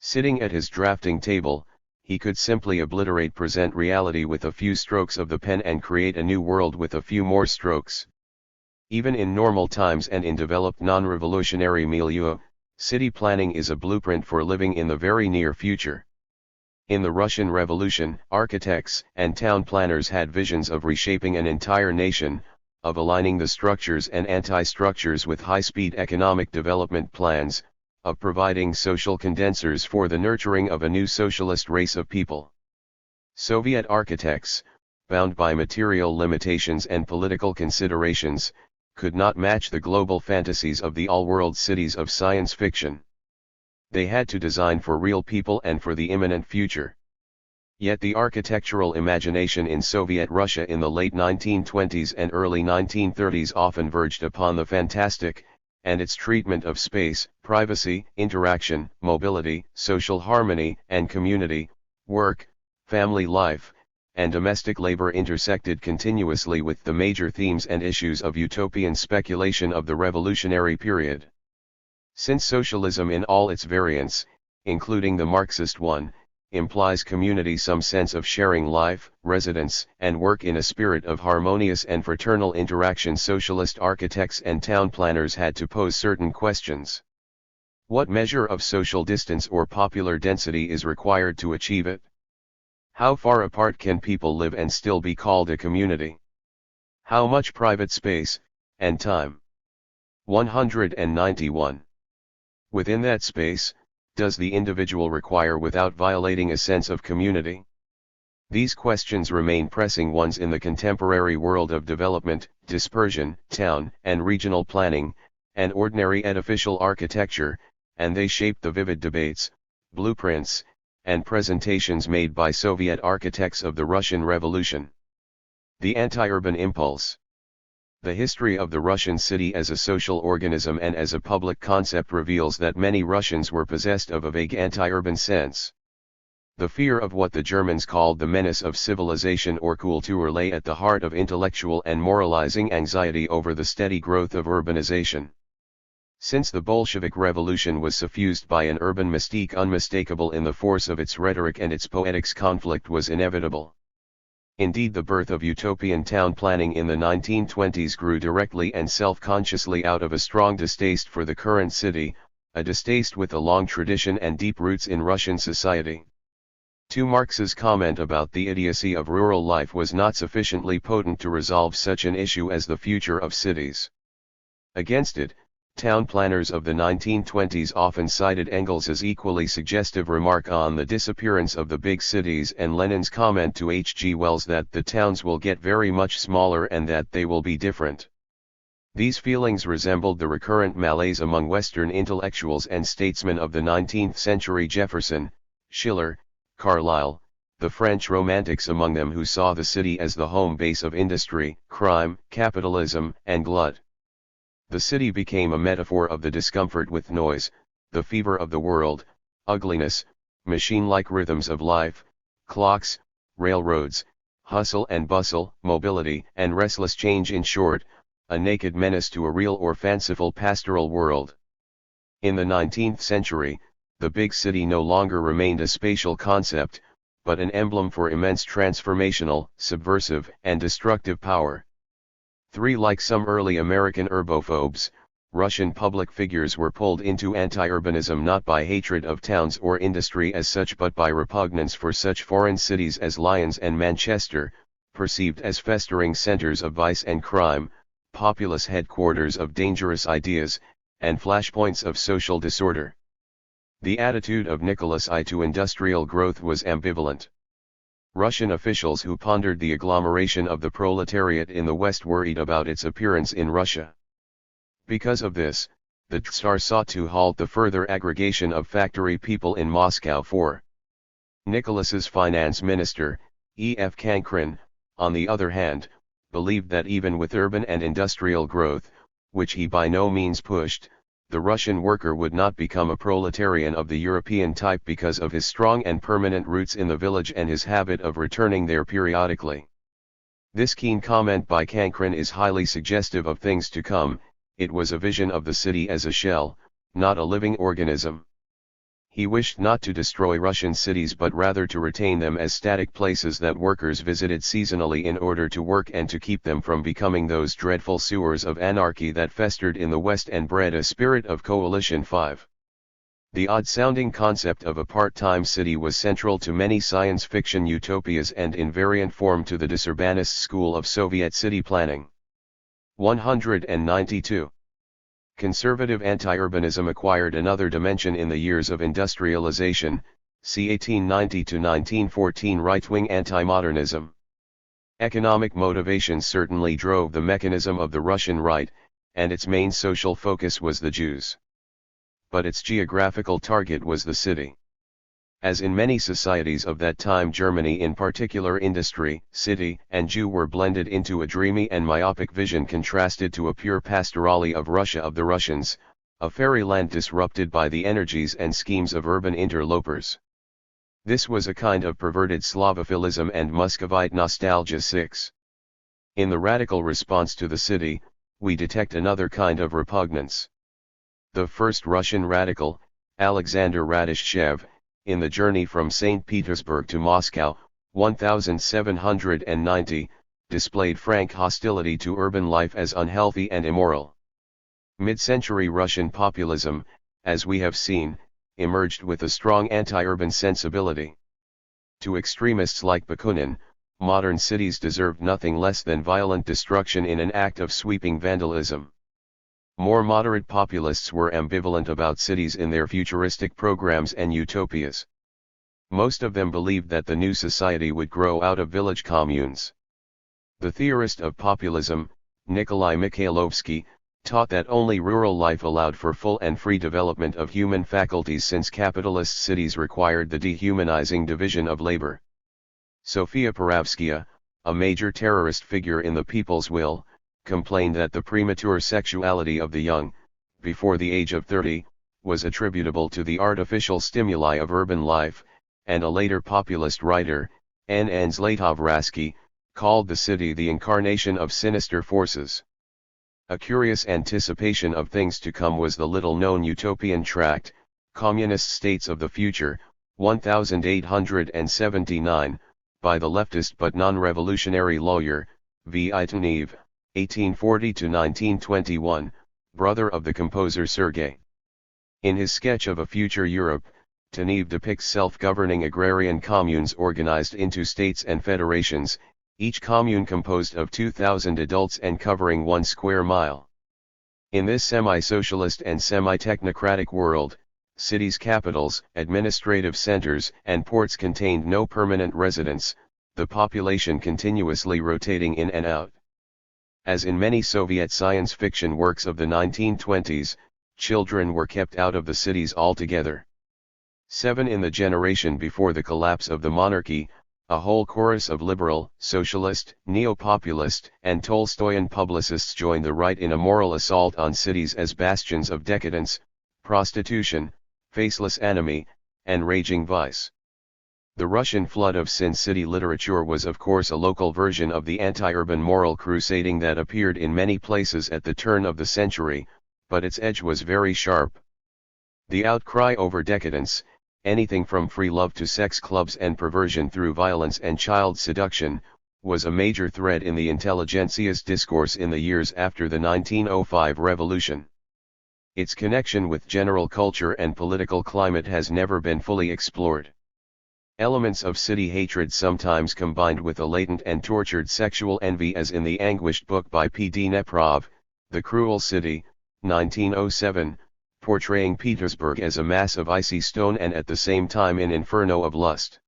Sitting at his drafting table, he could simply obliterate present reality with a few strokes of the pen and create a new world with a few more strokes. Even in normal times and in developed non-revolutionary milieu, city planning is a blueprint for living in the very near future. In the Russian Revolution, architects and town planners had visions of reshaping an entire nation, of aligning the structures and anti-structures with high-speed economic development plans, of providing social condensers for the nurturing of a new socialist race of people. Soviet architects, bound by material limitations and political considerations, could not match the global fantasies of the all-world cities of science fiction. They had to design for real people and for the imminent future. Yet the architectural imagination in Soviet Russia in the late 1920s and early 1930s often verged upon the fantastic, and its treatment of space, privacy, interaction, mobility, social harmony, and community, work, family life, and domestic labor intersected continuously with the major themes and issues of utopian speculation of the revolutionary period. Since socialism in all its variants, including the Marxist one, implies community, some sense of sharing life, residence, and work in a spirit of harmonious and fraternal interaction, socialist architects and town planners had to pose certain questions. What measure of social distance or popular density is required to achieve it? How far apart can people live and still be called a community? How much private space, and time? 191. Within that space, does the individual require without violating a sense of community? These questions remain pressing ones in the contemporary world of development, dispersion, town and regional planning, and ordinary edificial architecture, and they shape the vivid debates, blueprints, and presentations made by Soviet architects of the Russian Revolution. The anti-urban impulse. The history of the Russian city as a social organism and as a public concept reveals that many Russians were possessed of a vague anti-urban sense. The fear of what the Germans called the menace of civilization or Kultur lay at the heart of intellectual and moralizing anxiety over the steady growth of urbanization. Since the Bolshevik Revolution was suffused by an urban mystique unmistakable in the force of its rhetoric and its poetics, conflict was inevitable. Indeed, the birth of utopian town planning in the 1920s grew directly and self-consciously out of a strong distaste for the current city, a distaste with a long tradition and deep roots in Russian society. To Marx's comment about the idiocy of rural life was not sufficiently potent to resolve such an issue as the future of cities. Against it, town planners of the 1920s often cited Engels's equally suggestive remark on the disappearance of the big cities and Lenin's comment to H. G. Wells that the towns will get very much smaller and that they will be different. These feelings resembled the recurrent malaise among Western intellectuals and statesmen of the 19th century: Jefferson, Schiller, Carlyle, the French romantics among them, who saw the city as the home base of industry, crime, capitalism, and glut. The city became a metaphor of the discomfort with noise, the fever of the world, ugliness, machine-like rhythms of life, clocks, railroads, hustle and bustle, mobility and restless change, in short, a naked menace to a real or fanciful pastoral world. In the 19th century, the big city no longer remained a spatial concept, but an emblem for immense transformational, subversive, and destructive power. Like some early American urbophobes, Russian public figures were pulled into anti-urbanism not by hatred of towns or industry as such, but by repugnance for such foreign cities as Lyons and Manchester, perceived as festering centers of vice and crime, populous headquarters of dangerous ideas, and flashpoints of social disorder. The attitude of Nicholas I to industrial growth was ambivalent. Russian officials who pondered the agglomeration of the proletariat in the West worried about its appearance in Russia. Because of this, the Tsar sought to halt the further aggregation of factory people in Moscow. For Nicholas's finance minister, E.F. Cankrin, on the other hand, believed that even with urban and industrial growth, which he by no means pushed, the Russian worker would not become a proletarian of the European type because of his strong and permanent roots in the village and his habit of returning there periodically. This keen comment by Cankrin is highly suggestive of things to come. It was a vision of the city as a shell, not a living organism. He wished not to destroy Russian cities but rather to retain them as static places that workers visited seasonally in order to work and to keep them from becoming those dreadful sewers of anarchy that festered in the West and bred a spirit of coalition. 5. The odd-sounding concept of a part-time city was central to many science fiction utopias and in variant form to the disurbanist school of Soviet city planning. 192. Conservative anti-urbanism acquired another dimension in the years of industrialization, c. 1890 to 1914. Right-wing anti-modernism. Economic motivations certainly drove the mechanism of the Russian right, and its main social focus was the Jews. But its geographical target was the city. As in many societies of that time, Germany in particular, industry, city, and Jew were blended into a dreamy and myopic vision contrasted to a pure pastorale of Russia of the Russians, a fairyland disrupted by the energies and schemes of urban interlopers. This was a kind of perverted Slavophilism and Muscovite nostalgia. 6. In the radical response to the city, we detect another kind of repugnance. The first Russian radical, Alexander Radishchev, in the journey from St. Petersburg to Moscow, 1790, displayed frank hostility to urban life as unhealthy and immoral. Mid-century Russian populism, as we have seen, emerged with a strong anti-urban sensibility. To extremists like Bakunin, modern cities deserved nothing less than violent destruction in an act of sweeping vandalism. More moderate populists were ambivalent about cities in their futuristic programs and utopias. Most of them believed that the new society would grow out of village communes. The theorist of populism, Nikolai Mikhailovsky, taught that only rural life allowed for full and free development of human faculties, since capitalist cities required the dehumanizing division of labor. Sofia Perovskaya, a major terrorist figure in the People's Will, complained that the premature sexuality of the young, before the age of 30, was attributable to the artificial stimuli of urban life, and a later populist writer, N. Zlatovratsky, called the city the incarnation of sinister forces. A curious anticipation of things to come was the little-known Utopian tract, Communist States of the Future, 1879, by the leftist but non-revolutionary lawyer, V. I. Tanev, 1840–1921, brother of the composer Sergei. In his sketch of a future Europe, Tanev depicts self-governing agrarian communes organized into states and federations, each commune composed of 2,000 adults and covering 1 square mile. In this semi-socialist and semi-technocratic world, cities' capitals, administrative centers, and ports contained no permanent residents, the population continuously rotating in and out. As in many Soviet science fiction works of the 1920s, children were kept out of the cities altogether. 7. In the generation before the collapse of the monarchy, a whole chorus of liberal, socialist, neo-populist, and Tolstoyan publicists joined the right in a moral assault on cities as bastions of decadence, prostitution, faceless enemy, and raging vice. The Russian flood of Sin City literature was of course a local version of the anti-urban moral crusading that appeared in many places at the turn of the century, but its edge was very sharp. The outcry over decadence, anything from free love to sex clubs and perversion through violence and child seduction, was a major thread in the intelligentsia's discourse in the years after the 1905 revolution. Its connection with general culture and political climate has never been fully explored. Elements of city hatred sometimes combined with a latent and tortured sexual envy, as in the anguished book by P. D. Neprov, The Cruel City, 1907, portraying Petersburg as a mass of icy stone and at the same time an inferno of lust.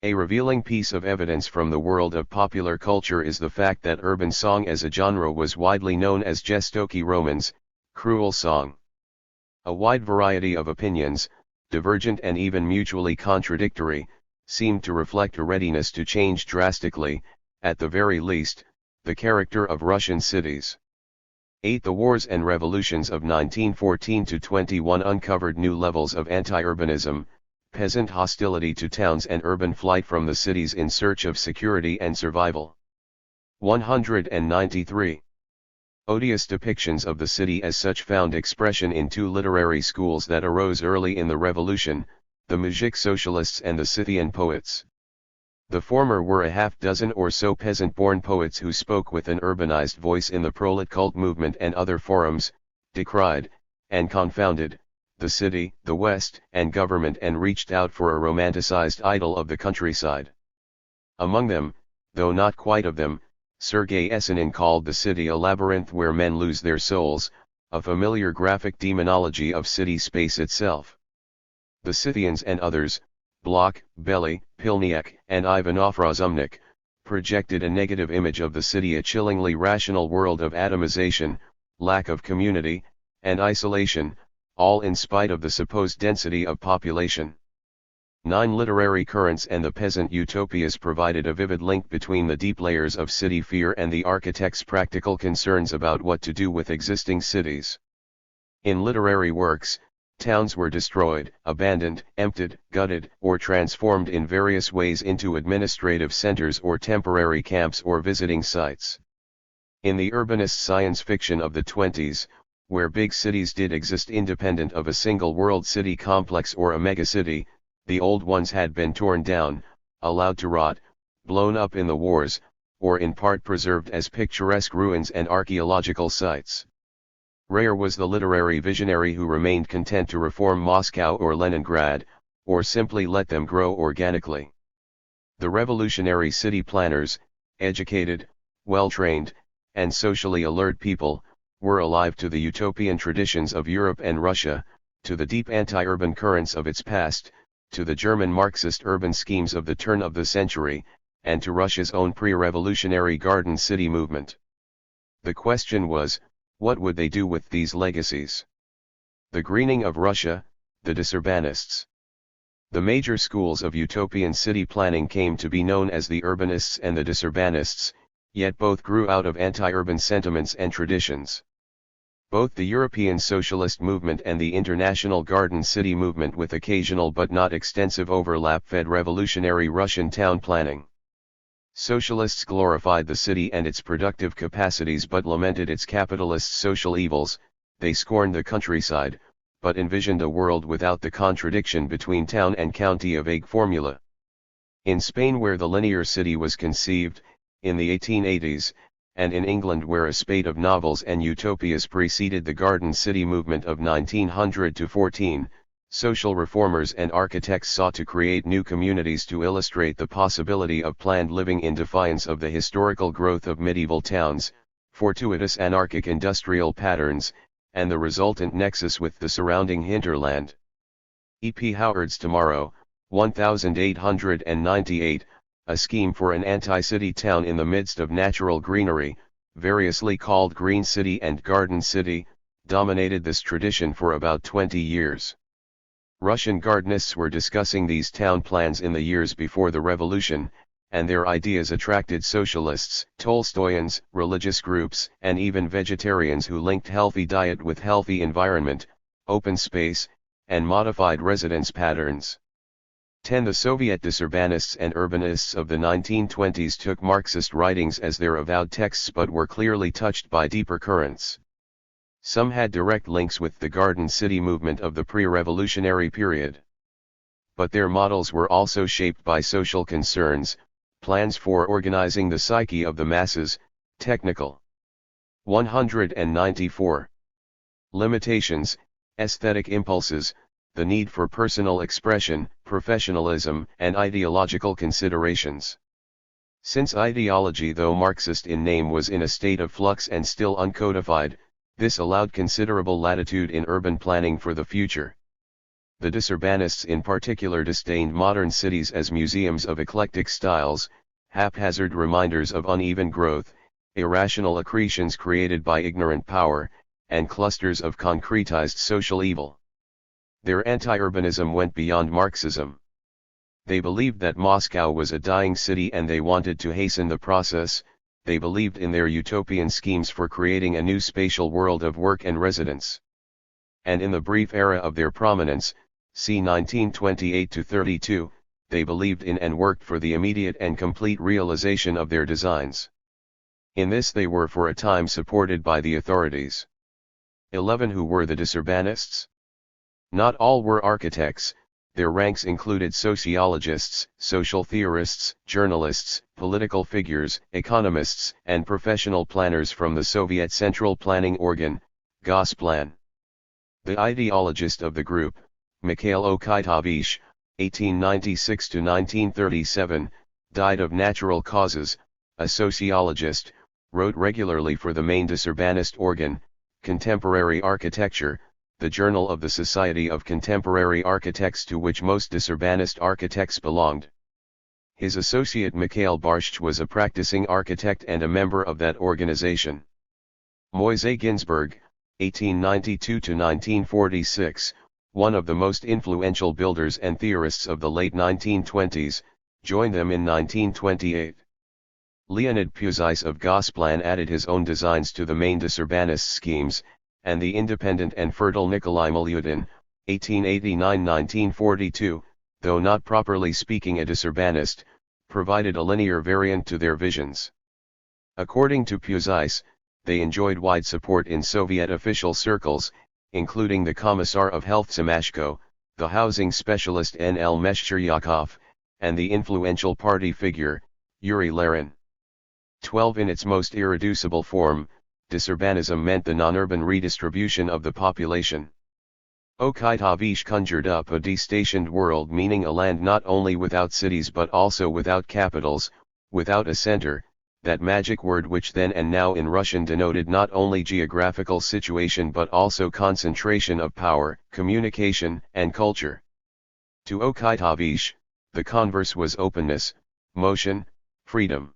A revealing piece of evidence from the world of popular culture is the fact that urban song as a genre was widely known as Žestoki romans, cruel song. A wide variety of opinions, divergent and even mutually contradictory, seemed to reflect a readiness to change drastically, at the very least, the character of Russian cities. 8. The wars and revolutions of 1914–21 uncovered new levels of anti-urbanism, peasant hostility to towns and urban flight from the cities in search of security and survival. 193. Odious depictions of the city as such found expression in 2 literary schools that arose early in the revolution, the Muzhik socialists and the Scythian poets. The former were a half-dozen or so peasant-born poets who spoke with an urbanized voice in the prolet cult movement and other forums, decried, and confounded, the city, the West, and government, and reached out for a romanticized idol of the countryside. Among them, though not quite of them, Sergei Esenin called the city a labyrinth where men lose their souls, a familiar graphic demonology of city space itself. The Scythians and others, Bloch, Belly, Pilniak, and Ivanov Razumnik, projected a negative image of the city, a chillingly rational world of atomization, lack of community, and isolation, all in spite of the supposed density of population. 9 literary currents and the peasant utopias provided a vivid link between the deep layers of city fear and the architect's practical concerns about what to do with existing cities. In literary works, towns were destroyed, abandoned, emptied, gutted, or transformed in various ways into administrative centers or temporary camps or visiting sites. In the urbanist science fiction of the 20s, where big cities did exist independent of a single world city complex or a megacity, the old ones had been torn down, allowed to rot, blown up in the wars, or in part preserved as picturesque ruins and archaeological sites. Rare was the literary visionary who remained content to reform Moscow or Leningrad, or simply let them grow organically. The revolutionary city planners, educated, well-trained, and socially alert people, were alive to the utopian traditions of Europe and Russia, to the deep anti-urban currents of its past, to the German Marxist urban schemes of the turn of the century, and to Russia's own pre-revolutionary garden city movement. The question was, what would they do with these legacies? The greening of Russia, the disurbanists. The major schools of utopian city planning came to be known as the urbanists and the disurbanists, yet both grew out of anti-urban sentiments and traditions. Both the European socialist movement and the international garden city movement with occasional but not extensive overlap fed revolutionary Russian town planning. Socialists glorified the city and its productive capacities but lamented its capitalist social evils. They scorned the countryside, but envisioned a world without the contradiction between town and county, a vague formula. In Spain, where the linear city was conceived, in the 1880s, and in England, where a spate of novels and utopias preceded the garden city movement of 1900 to 14, social reformers and architects sought to create new communities to illustrate the possibility of planned living in defiance of the historical growth of medieval towns, fortuitous anarchic industrial patterns, and the resultant nexus with the surrounding hinterland. E. P. Howard's Tomorrow, 1898, a scheme for an anti-city town in the midst of natural greenery, variously called Green City and Garden City, dominated this tradition for about 20 years. Russian gardenists were discussing these town plans in the years before the revolution, and their ideas attracted socialists, Tolstoyans, religious groups, and even vegetarians who linked healthy diet with healthy environment, open space, and modified residence patterns. 10. The Soviet disurbanists and urbanists of the 1920s took Marxist writings as their avowed texts but were clearly touched by deeper currents. Some had direct links with the garden city movement of the pre-revolutionary period. But their models were also shaped by social concerns, plans for organizing the psyche of the masses, technical. 194. Limitations, aesthetic impulses, the need for personal expression, professionalism, and ideological considerations. Since ideology, though Marxist in name, was in a state of flux and still uncodified, this allowed considerable latitude in urban planning for the future. The disurbanists in particular disdained modern cities as museums of eclectic styles, haphazard reminders of uneven growth, irrational accretions created by ignorant power, and clusters of concretized social evil. Their anti-urbanism went beyond Marxism. They believed that Moscow was a dying city and they wanted to hasten the process. They believed in their utopian schemes for creating a new spatial world of work and residence. And in the brief era of their prominence, c. 1928-32, they believed in and worked for the immediate and complete realization of their designs. In this they were for a time supported by the authorities. 11. Who were the disurbanists? Not all were architects. Their ranks included sociologists, social theorists, journalists, political figures, economists, and professional planners from the Soviet Central Planning Organ, Gosplan. The ideologist of the group, Mikhail Oktyabevich, 1896-1937, died of natural causes. A sociologist, wrote regularly for the main disurbanist organ, Contemporary Architecture, the journal of the Society of Contemporary Architects, to which most disurbanist architects belonged. His associate Mikhail Barsht was a practicing architect and a member of that organization. Moise Ginsburg, 1892–1946, one of the most influential builders and theorists of the late 1920s, joined them in 1928. Leonid Puzice of Gosplan added his own designs to the main disurbanist schemes, and the independent and fertile Nikolai Milyutin, 1889–1942, though not properly speaking a disurbanist, provided a linear variant to their visions. According to Puzice, they enjoyed wide support in Soviet official circles, including the Commissar of Health Semashko, the housing specialist N.L. Meshcheryakov, and the influential party figure, Yuri Larin. 12. In its most irreducible form, disurbanism meant the non-urban redistribution of the population. Okitavish conjured up a de-stationed world, meaning a land not only without cities but also without capitals, without a center, that magic word which then and now in Russian denoted not only geographical situation but also concentration of power, communication, and culture. To Okitavish, the converse was openness, motion, freedom.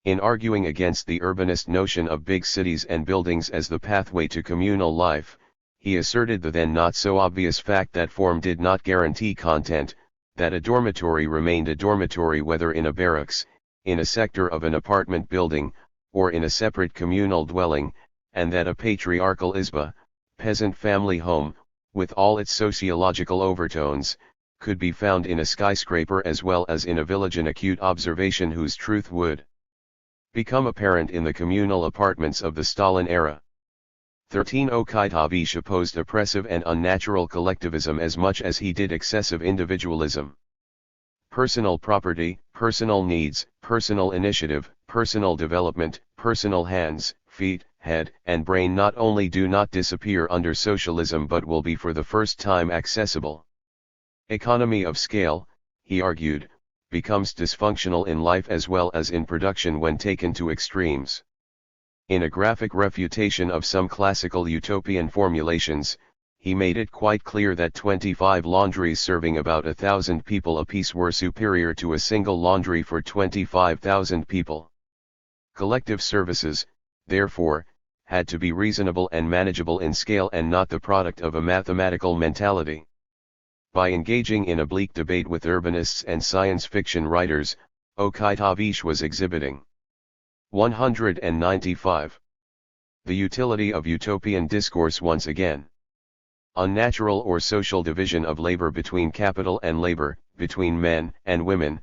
In arguing against the urbanist notion of big cities and buildings as the pathway to communal life, he asserted the then not so obvious fact that form did not guarantee content, that a dormitory remained a dormitory whether in a barracks, in a sector of an apartment building, or in a separate communal dwelling, and that a patriarchal izba, peasant family home, with all its sociological overtones, could be found in a skyscraper as well as in a village, an acute observation whose truth would become apparent in the communal apartments of the Stalin era. 13. Okitavish opposed oppressive and unnatural collectivism as much as he did excessive individualism. Personal property, personal needs, personal initiative, personal development, personal hands, feet, head, and brain not only do not disappear under socialism but will be for the first time accessible. Economy of scale, he argued, becomes dysfunctional in life as well as in production when taken to extremes. In a graphic refutation of some classical utopian formulations, he made it quite clear that 25 laundries serving about 1,000 people apiece were superior to a single laundry for 25,000 people. Collective services, therefore, had to be reasonable and manageable in scale and not the product of a mathematical mentality. By engaging in a bleak debate with urbanists and science fiction writers, Okitavish was exhibiting 195. The utility of utopian discourse once again. Unnatural or social division of labor between capital and labor, between men and women,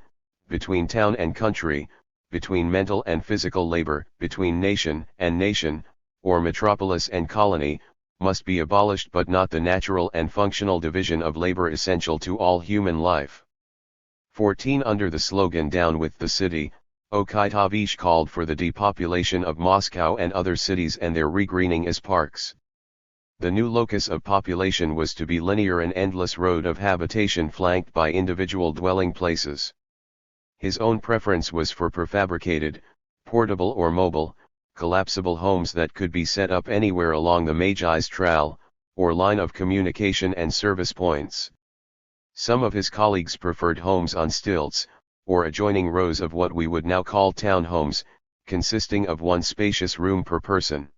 between town and country, between mental and physical labor, between nation and nation, or metropolis and colony, must be abolished, but not the natural and functional division of labor essential to all human life. 14. Under the slogan "Down with the City," Okitavish called for the depopulation of Moscow and other cities and their regreening as parks. The new locus of population was to be linear, an endless road of habitation flanked by individual dwelling places. His own preference was for prefabricated, portable or mobile, collapsible homes that could be set up anywhere along the Magi's Trail, or line of communication and service points. Some of his colleagues preferred homes on stilts, or adjoining rows of what we would now call townhomes, consisting of one spacious room per person.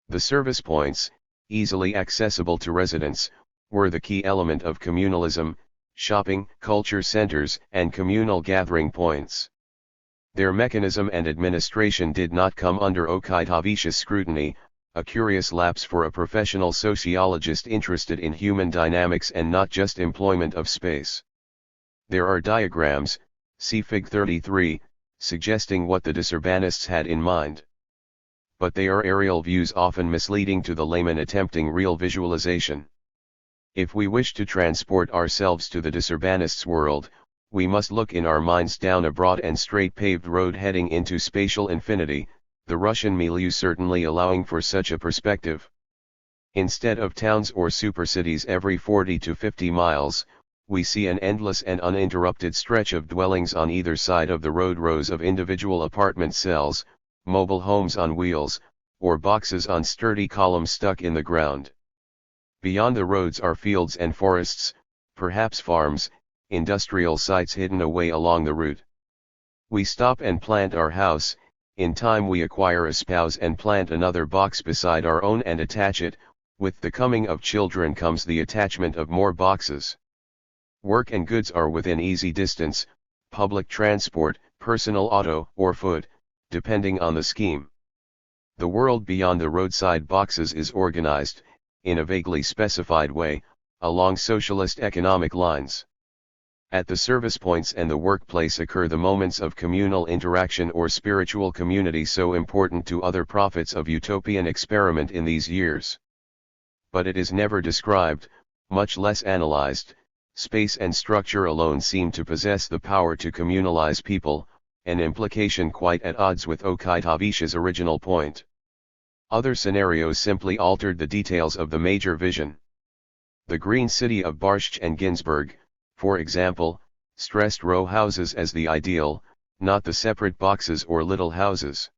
The service points, easily accessible to residents, were the key element of communalism: shopping, culture centers, and communal gathering points. Their mechanism and administration did not come under Okitavish's scrutiny, a curious lapse for a professional sociologist interested in human dynamics and not just employment of space. There are diagrams, see Fig 33, suggesting what the disurbanists had in mind. But they are aerial views, often misleading to the layman attempting real visualization. If we wish to transport ourselves to the disurbanists' world, we must look in our minds down a broad and straight paved road heading into spatial infinity, the Russian milieu certainly allowing for such a perspective. Instead of towns or supercities every 40 to 50 miles, we see an endless and uninterrupted stretch of dwellings on either side of the road, rows of individual apartment cells, mobile homes on wheels, or boxes on sturdy columns stuck in the ground. Beyond the roads are fields and forests, perhaps farms, industrial sites hidden away along the route. We stop and plant our house, in time we acquire a spouse and plant another box beside our own and attach it. With the coming of children comes the attachment of more boxes. Work and goods are within easy distance, public transport, personal auto, or foot, depending on the scheme. The world beyond the roadside boxes is organized, in a vaguely specified way, along socialist economic lines. At the service points and the workplace occur the moments of communal interaction or spiritual community so important to other prophets of utopian experiment in these years. But it is never described, much less analyzed. Space and structure alone seem to possess the power to communalize people, an implication quite at odds with Okitavish's original point. Other scenarios simply altered the details of the major vision. The green city of Barscht and Ginsburg, for example, stressed row houses as the ideal, not the separate boxes or little houses.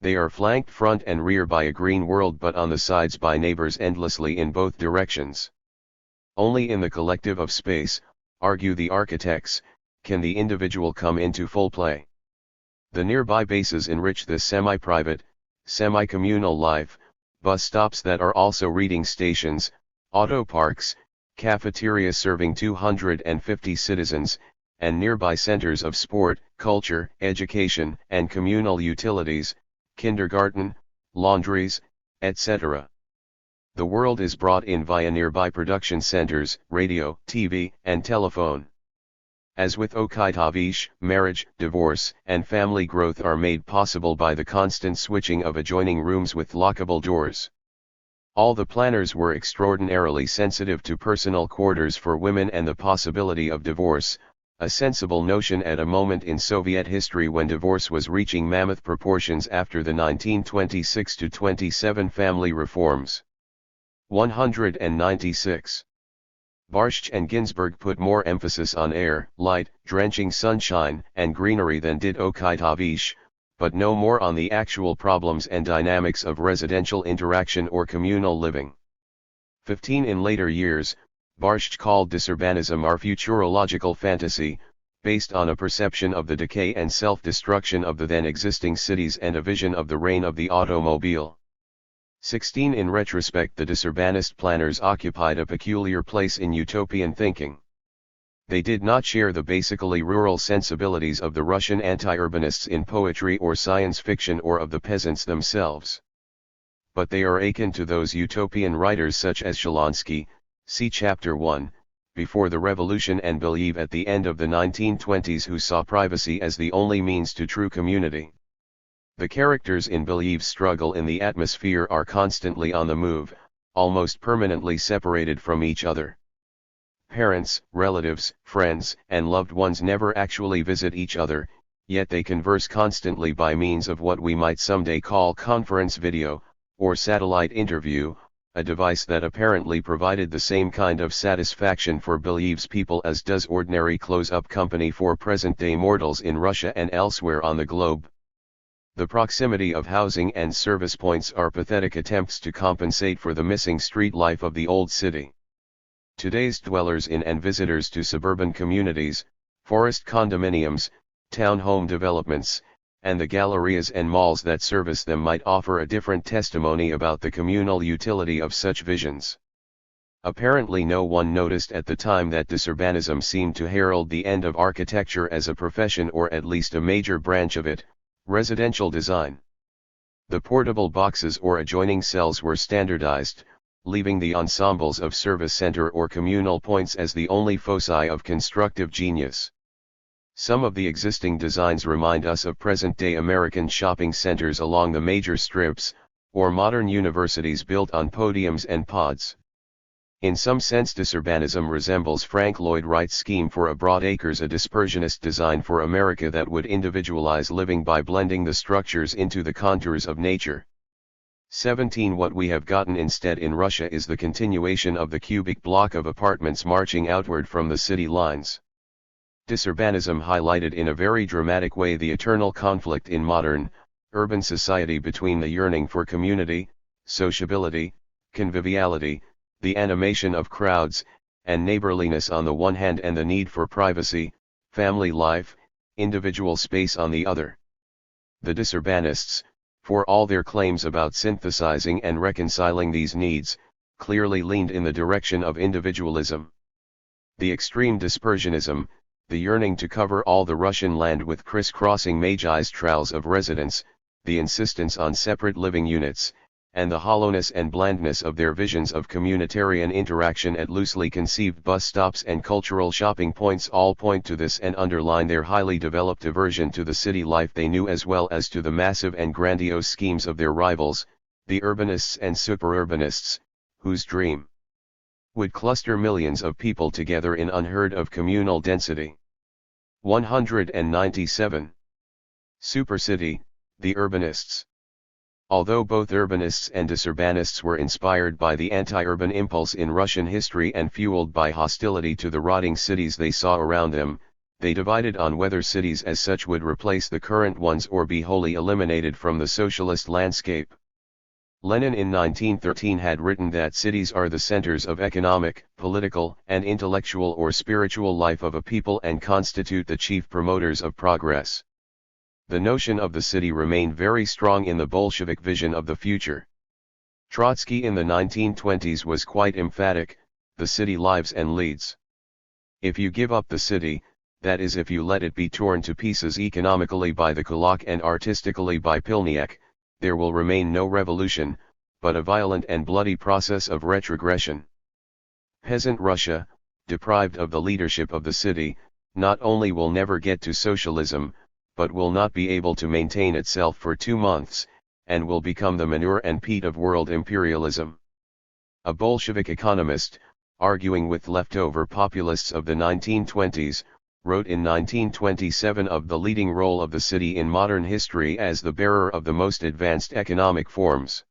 They are flanked front and rear by a green world but on the sides by neighbors endlessly in both directions. Only in the collective of space, argue the architects, can the individual come into full play. The nearby bases enrich this semi-private, semi-communal life, bus stops that are also reading stations, auto parks, cafeterias serving 250 citizens, and nearby centers of sport, culture, education, and communal utilities, kindergarten, laundries, etc. The world is brought in via nearby production centers, radio, TV, and telephone. As with Okitavish, marriage, divorce, and family growth are made possible by the constant switching of adjoining rooms with lockable doors. All the planners were extraordinarily sensitive to personal quarters for women and the possibility of divorce, a sensible notion at a moment in Soviet history when divorce was reaching mammoth proportions after the 1926-27 family reforms. 196. Barscht and Ginsburg put more emphasis on air, light, drenching sunshine, and greenery than did Okitavish, but no more on the actual problems and dynamics of residential interaction or communal living. 15. In later years, Barscht called disurbanism our futurological fantasy, based on a perception of the decay and self-destruction of the then existing cities and a vision of the reign of the automobile. 16. In retrospect, the disurbanist planners occupied a peculiar place in utopian thinking. They did not share the basically rural sensibilities of the Russian anti-urbanists in poetry or science fiction or of the peasants themselves. But they are akin to those utopian writers such as Shalansky, see Chapter 1, before the revolution, and Believe at the end of the 1920s, who saw privacy as the only means to true community. The characters in Believe's struggle in the atmosphere are constantly on the move, almost permanently separated from each other. Parents, relatives, friends, and loved ones never actually visit each other, yet they converse constantly by means of what we might someday call conference video, or satellite interview, a device that apparently provided the same kind of satisfaction for Believe's people as does ordinary close-up company for present-day mortals in Russia and elsewhere on the globe. The proximity of housing and service points are pathetic attempts to compensate for the missing street life of the old city. Today's dwellers in and visitors to suburban communities, forest condominiums, townhome developments, and the gallerias and malls that service them might offer a different testimony about the communal utility of such visions. Apparently no one noticed at the time that disurbanism seemed to herald the end of architecture as a profession, or at least a major branch of it, residential design. The portable boxes or adjoining cells were standardized, leaving the ensembles of service center or communal points as the only foci of constructive genius. Some of the existing designs remind us of present-day American shopping centers along the major strips, or modern universities built on podiums and pods. In some sense, disurbanism resembles Frank Lloyd Wright's scheme for a broad acres, a dispersionist design for America that would individualize living by blending the structures into the contours of nature. 17. What we have gotten instead in Russia is the continuation of the cubic block of apartments marching outward from the city lines. Disurbanism highlighted in a very dramatic way the eternal conflict in modern, urban society between the yearning for community, sociability, conviviality, the animation of crowds, and neighborliness on the one hand, and the need for privacy, family life, individual space on the other. The disurbanists, for all their claims about synthesizing and reconciling these needs, clearly leaned in the direction of individualism. The extreme dispersionism, the yearning to cover all the Russian land with criss-crossing Magi's trails of residence, the insistence on separate living units, and the hollowness and blandness of their visions of communitarian interaction at loosely conceived bus stops and cultural shopping points all point to this and underline their highly developed aversion to the city life they knew as well as to the massive and grandiose schemes of their rivals, the urbanists and superurbanists, whose dream would cluster millions of people together in unheard of communal density. 197. Supercity, the urbanists. Although both urbanists and disurbanists were inspired by the anti-urban impulse in Russian history and fueled by hostility to the rotting cities they saw around them, they divided on whether cities as such would replace the current ones or be wholly eliminated from the socialist landscape. Lenin in 1913 had written that cities are the centers of economic, political, and intellectual or spiritual life of a people and constitute the chief promoters of progress. The notion of the city remained very strong in the Bolshevik vision of the future. Trotsky in the 1920s was quite emphatic, the city lives and leads. If you give up the city, that is if you let it be torn to pieces economically by the kulak and artistically by Pilniak, there will remain no revolution, but a violent and bloody process of retrogression. Peasant Russia, deprived of the leadership of the city, not only will never get to socialism, but will not be able to maintain itself for 2 months, and will become the manure and peat of world imperialism. A Bolshevik economist, arguing with leftover populists of the 1920s, wrote in 1927 of the leading role of the city in modern history as the bearer of the most advanced economic forms.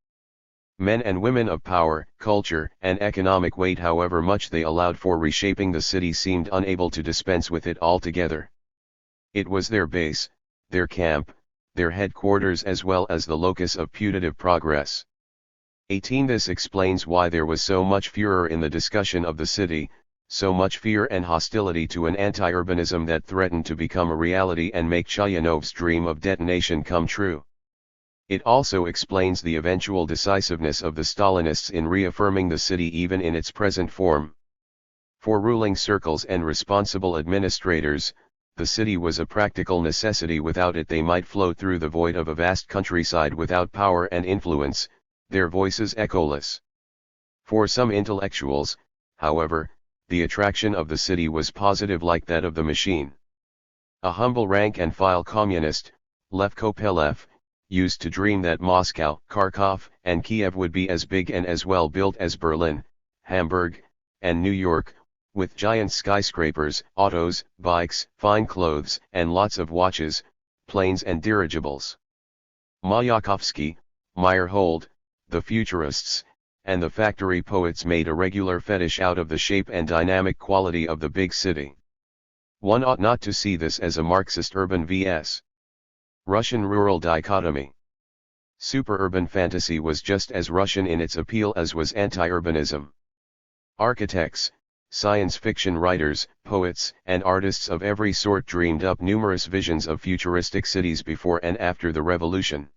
Men and women of power, culture, and economic weight, however much they allowed for reshaping the city, seemed unable to dispense with it altogether. It was their base, their camp, their headquarters as well as the locus of putative progress. 18. This explains why there was so much furor in the discussion of the city, so much fear and hostility to an anti-urbanism that threatened to become a reality and make Chayanov's dream of detonation come true. It also explains the eventual decisiveness of the Stalinists in reaffirming the city even in its present form. For ruling circles and responsible administrators, the city was a practical necessity. Without it they might float through the void of a vast countryside without power and influence, their voices echoless. For some intellectuals, however, the attraction of the city was positive, like that of the machine. A humble rank-and-file communist, Lev Kopelev, used to dream that Moscow, Kharkov, and Kiev would be as big and as well built as Berlin, Hamburg, and New York, with giant skyscrapers, autos, bikes, fine clothes, and lots of watches, planes and dirigibles. Mayakovsky, Meyerhold, the futurists, and the factory poets made a regular fetish out of the shape and dynamic quality of the big city. One ought not to see this as a Marxist urban vs. Russian rural dichotomy. Superurban fantasy was just as Russian in its appeal as was anti-urbanism. Architects, science fiction writers, poets, and artists of every sort dreamed up numerous visions of futuristic cities before and after the revolution.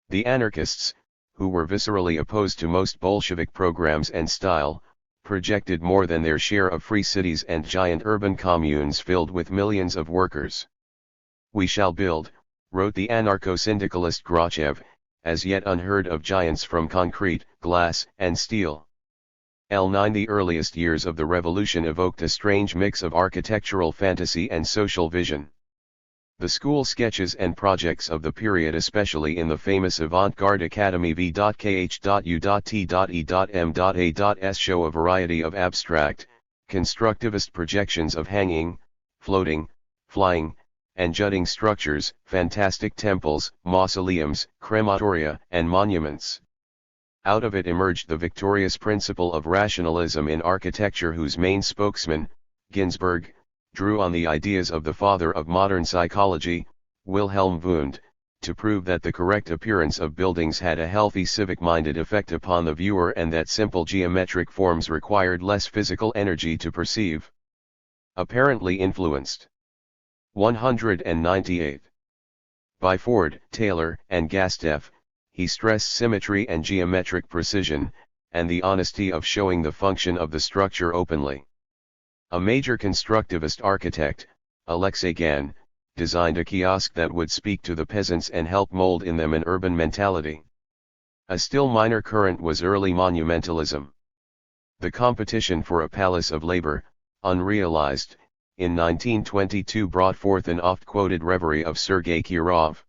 The anarchists, who were viscerally opposed to most Bolshevik programs and style, projected more than their share of free cities and giant urban communes filled with millions of workers. "We shall build," wrote the anarcho-syndicalist Grachev, "as yet unheard of giants from concrete, glass, and steel." L9 The earliest years of the revolution evoked a strange mix of architectural fantasy and social vision. The school sketches and projects of the period, especially in the famous avant-garde Academy v.kh.u.t.e.m.a.s, show a variety of abstract, constructivist projections of hanging, floating, flying, and jutting structures, fantastic temples, mausoleums, crematoria, and monuments. Out of it emerged the victorious principle of rationalism in architecture, whose main spokesman, Ginsberg, drew on the ideas of the father of modern psychology, Wilhelm Wundt, to prove that the correct appearance of buildings had a healthy civic-minded effect upon the viewer and that simple geometric forms required less physical energy to perceive. Apparently influenced. 198. By Ford, Taylor, and Gastev, he stressed symmetry and geometric precision, and the honesty of showing the function of the structure openly. A major constructivist architect, Alexei Gan, designed a kiosk that would speak to the peasants and help mold in them an urban mentality. A still minor current was early monumentalism. The competition for a palace of labor, unrealized, in 1922 brought forth an oft-quoted reverie of Sergei Kirov.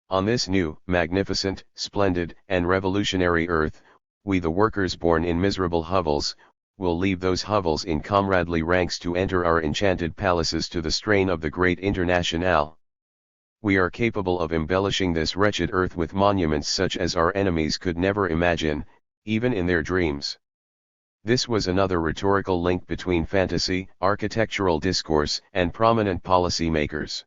On this new, magnificent, splendid, and revolutionary earth, we the workers born in miserable hovels, will leave those hovels in comradely ranks to enter our enchanted palaces to the strain of the great Internationale. We are capable of embellishing this wretched earth with monuments such as our enemies could never imagine, even in their dreams. This was another rhetorical link between fantasy, architectural discourse, and prominent policy makers.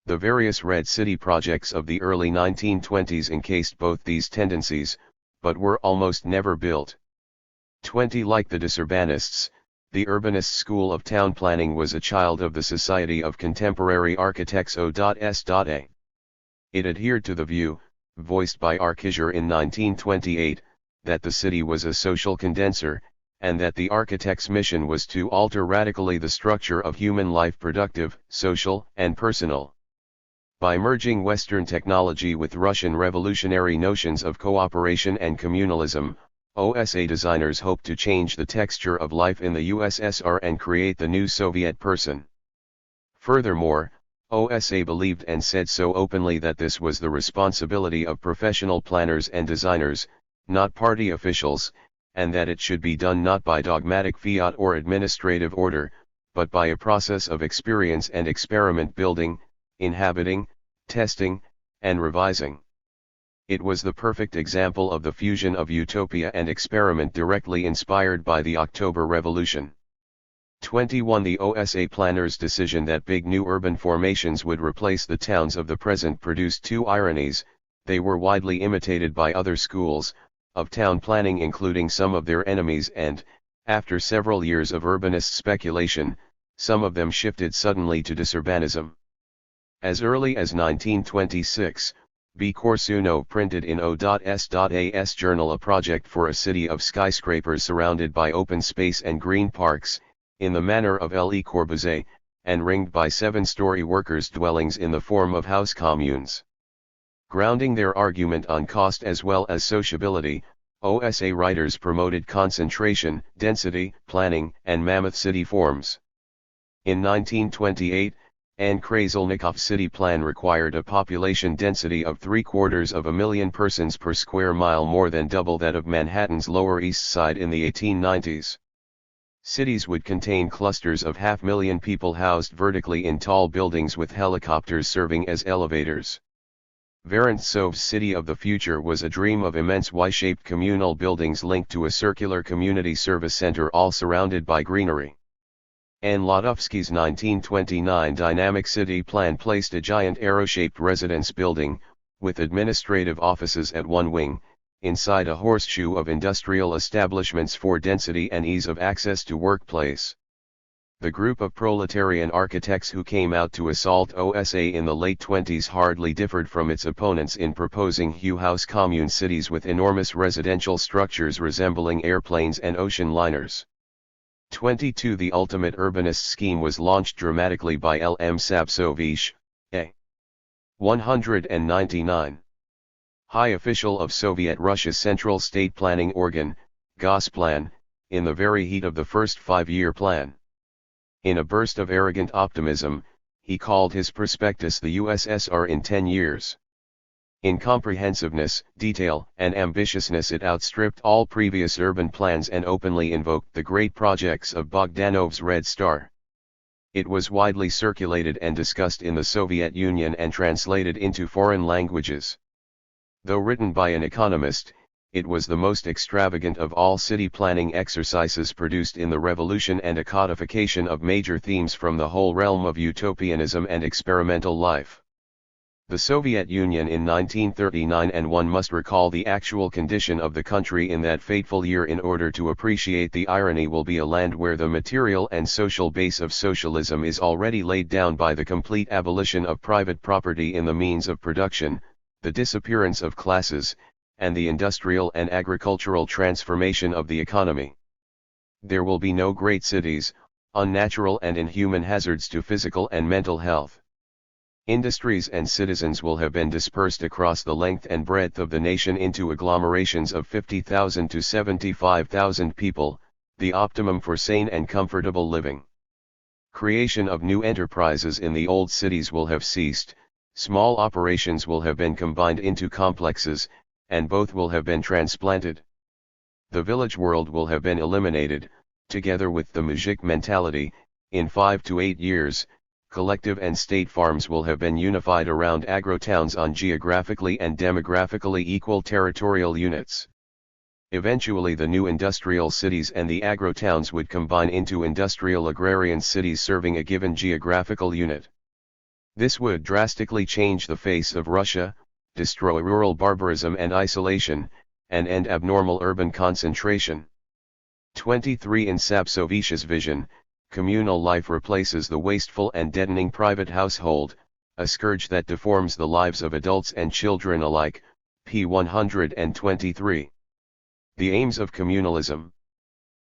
The various Red City projects of the early 1920s encased both these tendencies, but were almost never built. Like the Disurbanists, the urbanist school of town planning was a child of the Society of Contemporary Architects O.S.A. It adhered to the view, voiced by Archisher in 1928, that the city was a social condenser, and that the architect's mission was to alter radically the structure of human life, productive, social, and personal. By merging Western technology with Russian revolutionary notions of cooperation and communalism, OSA designers hoped to change the texture of life in the USSR and create the new Soviet person. Furthermore, OSA believed and said so openly that this was the responsibility of professional planners and designers, not party officials, and that it should be done not by dogmatic fiat or administrative order, but by a process of experience and experiment, building, inhabiting, testing, and revising. It was the perfect example of the fusion of utopia and experiment directly inspired by the October Revolution. 21 The OSA planners' decision that big new urban formations would replace the towns of the present produced two ironies: they were widely imitated by other schools of town planning, including some of their enemies, and, after several years of urbanist speculation, some of them shifted suddenly to disurbanism. As early as 1926, B. Korsunov printed in O.S.A.'s journal a project for a city of skyscrapers surrounded by open space and green parks, in the manner of Le Corbusier, and ringed by 7-story workers' dwellings in the form of house communes. Grounding their argument on cost as well as sociability, OSA writers promoted concentration, density, planning, and mammoth city forms. In 1928, Anne Krasilnikov's city plan required a population density of 750,000 persons per square mile, more than double that of Manhattan's Lower East Side in the 1890s. Cities would contain clusters of 500,000 people housed vertically in tall buildings with helicopters serving as elevators. Vorontsov's city of the future was a dream of immense Y-shaped communal buildings linked to a circular community service center, all surrounded by greenery. Anne Lodovsky's 1929 dynamic city plan placed a giant arrow-shaped residence building, with administrative offices at one wing, inside a horseshoe of industrial establishments for density and ease of access to workplace. The group of proletarian architects who came out to assault OSA in the late 20s hardly differed from its opponents in proposing house commune cities with enormous residential structures resembling airplanes and ocean liners. 22 The ultimate urbanist scheme was launched dramatically by L. M. Sapsovich, a. 199. High official of Soviet Russia's central state planning organ, Gosplan, in the very heat of the first 5-year plan. In a burst of arrogant optimism, he called his prospectus the USSR in 10 years. In comprehensiveness, detail, and ambitiousness it outstripped all previous urban plans and openly invoked the great projects of Bogdanov's Red Star. It was widely circulated and discussed in the Soviet Union and translated into foreign languages. Though written by an economist, it was the most extravagant of all city planning exercises produced in the Revolution and a codification of major themes from the whole realm of utopianism and experimental life. The Soviet Union in 1939, and one must recall the actual condition of the country in that fateful year in order to appreciate the irony, will be a land where the material and social base of socialism is already laid down by the complete abolition of private property in the means of production, the disappearance of classes, and the industrial and agricultural transformation of the economy. There will be no great cities, unnatural and inhuman hazards to physical and mental health. Industries and citizens will have been dispersed across the length and breadth of the nation into agglomerations of 50,000 to 75,000 people, the optimum for sane and comfortable living. Creation of new enterprises in the old cities will have ceased, small operations will have been combined into complexes, and both will have been transplanted. The village world will have been eliminated, together with the mujik mentality. In 5 to 8 years, collective and state farms will have been unified around agro-towns on geographically and demographically equal territorial units. Eventually the new industrial cities and the agro-towns would combine into industrial agrarian cities serving a given geographical unit. This would drastically change the face of Russia, destroy rural barbarism and isolation, and end abnormal urban concentration. 23. In Sapsovish's vision, communal life replaces the wasteful and deadening private household, a scourge that deforms the lives of adults and children alike. p. 123. The aims of communalism: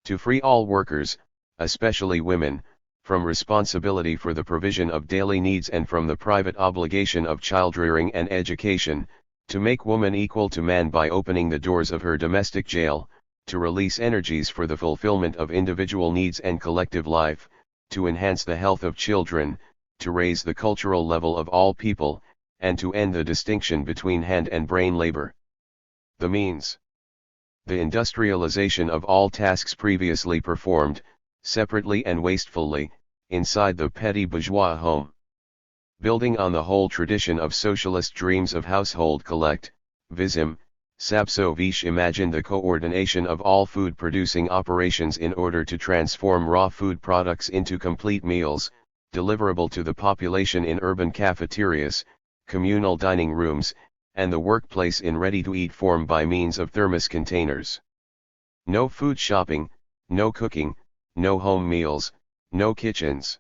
to free all workers, especially women, from responsibility for the provision of daily needs and from the private obligation of childrearing and education, to make woman equal to man by opening the doors of her domestic jail, to release energies for the fulfillment of individual needs and collective life, to enhance the health of children, to raise the cultural level of all people, and to end the distinction between hand and brain labor. The means: the industrialization of all tasks previously performed, separately and wastefully, inside the petty bourgeois home. Building on the whole tradition of socialist dreams of household collectivism, Sapsovish imagined the coordination of all food-producing operations in order to transform raw food products into complete meals, deliverable to the population in urban cafeterias, communal dining rooms, and the workplace in ready-to-eat form by means of thermos containers. No food shopping, no cooking, no home meals, no kitchens.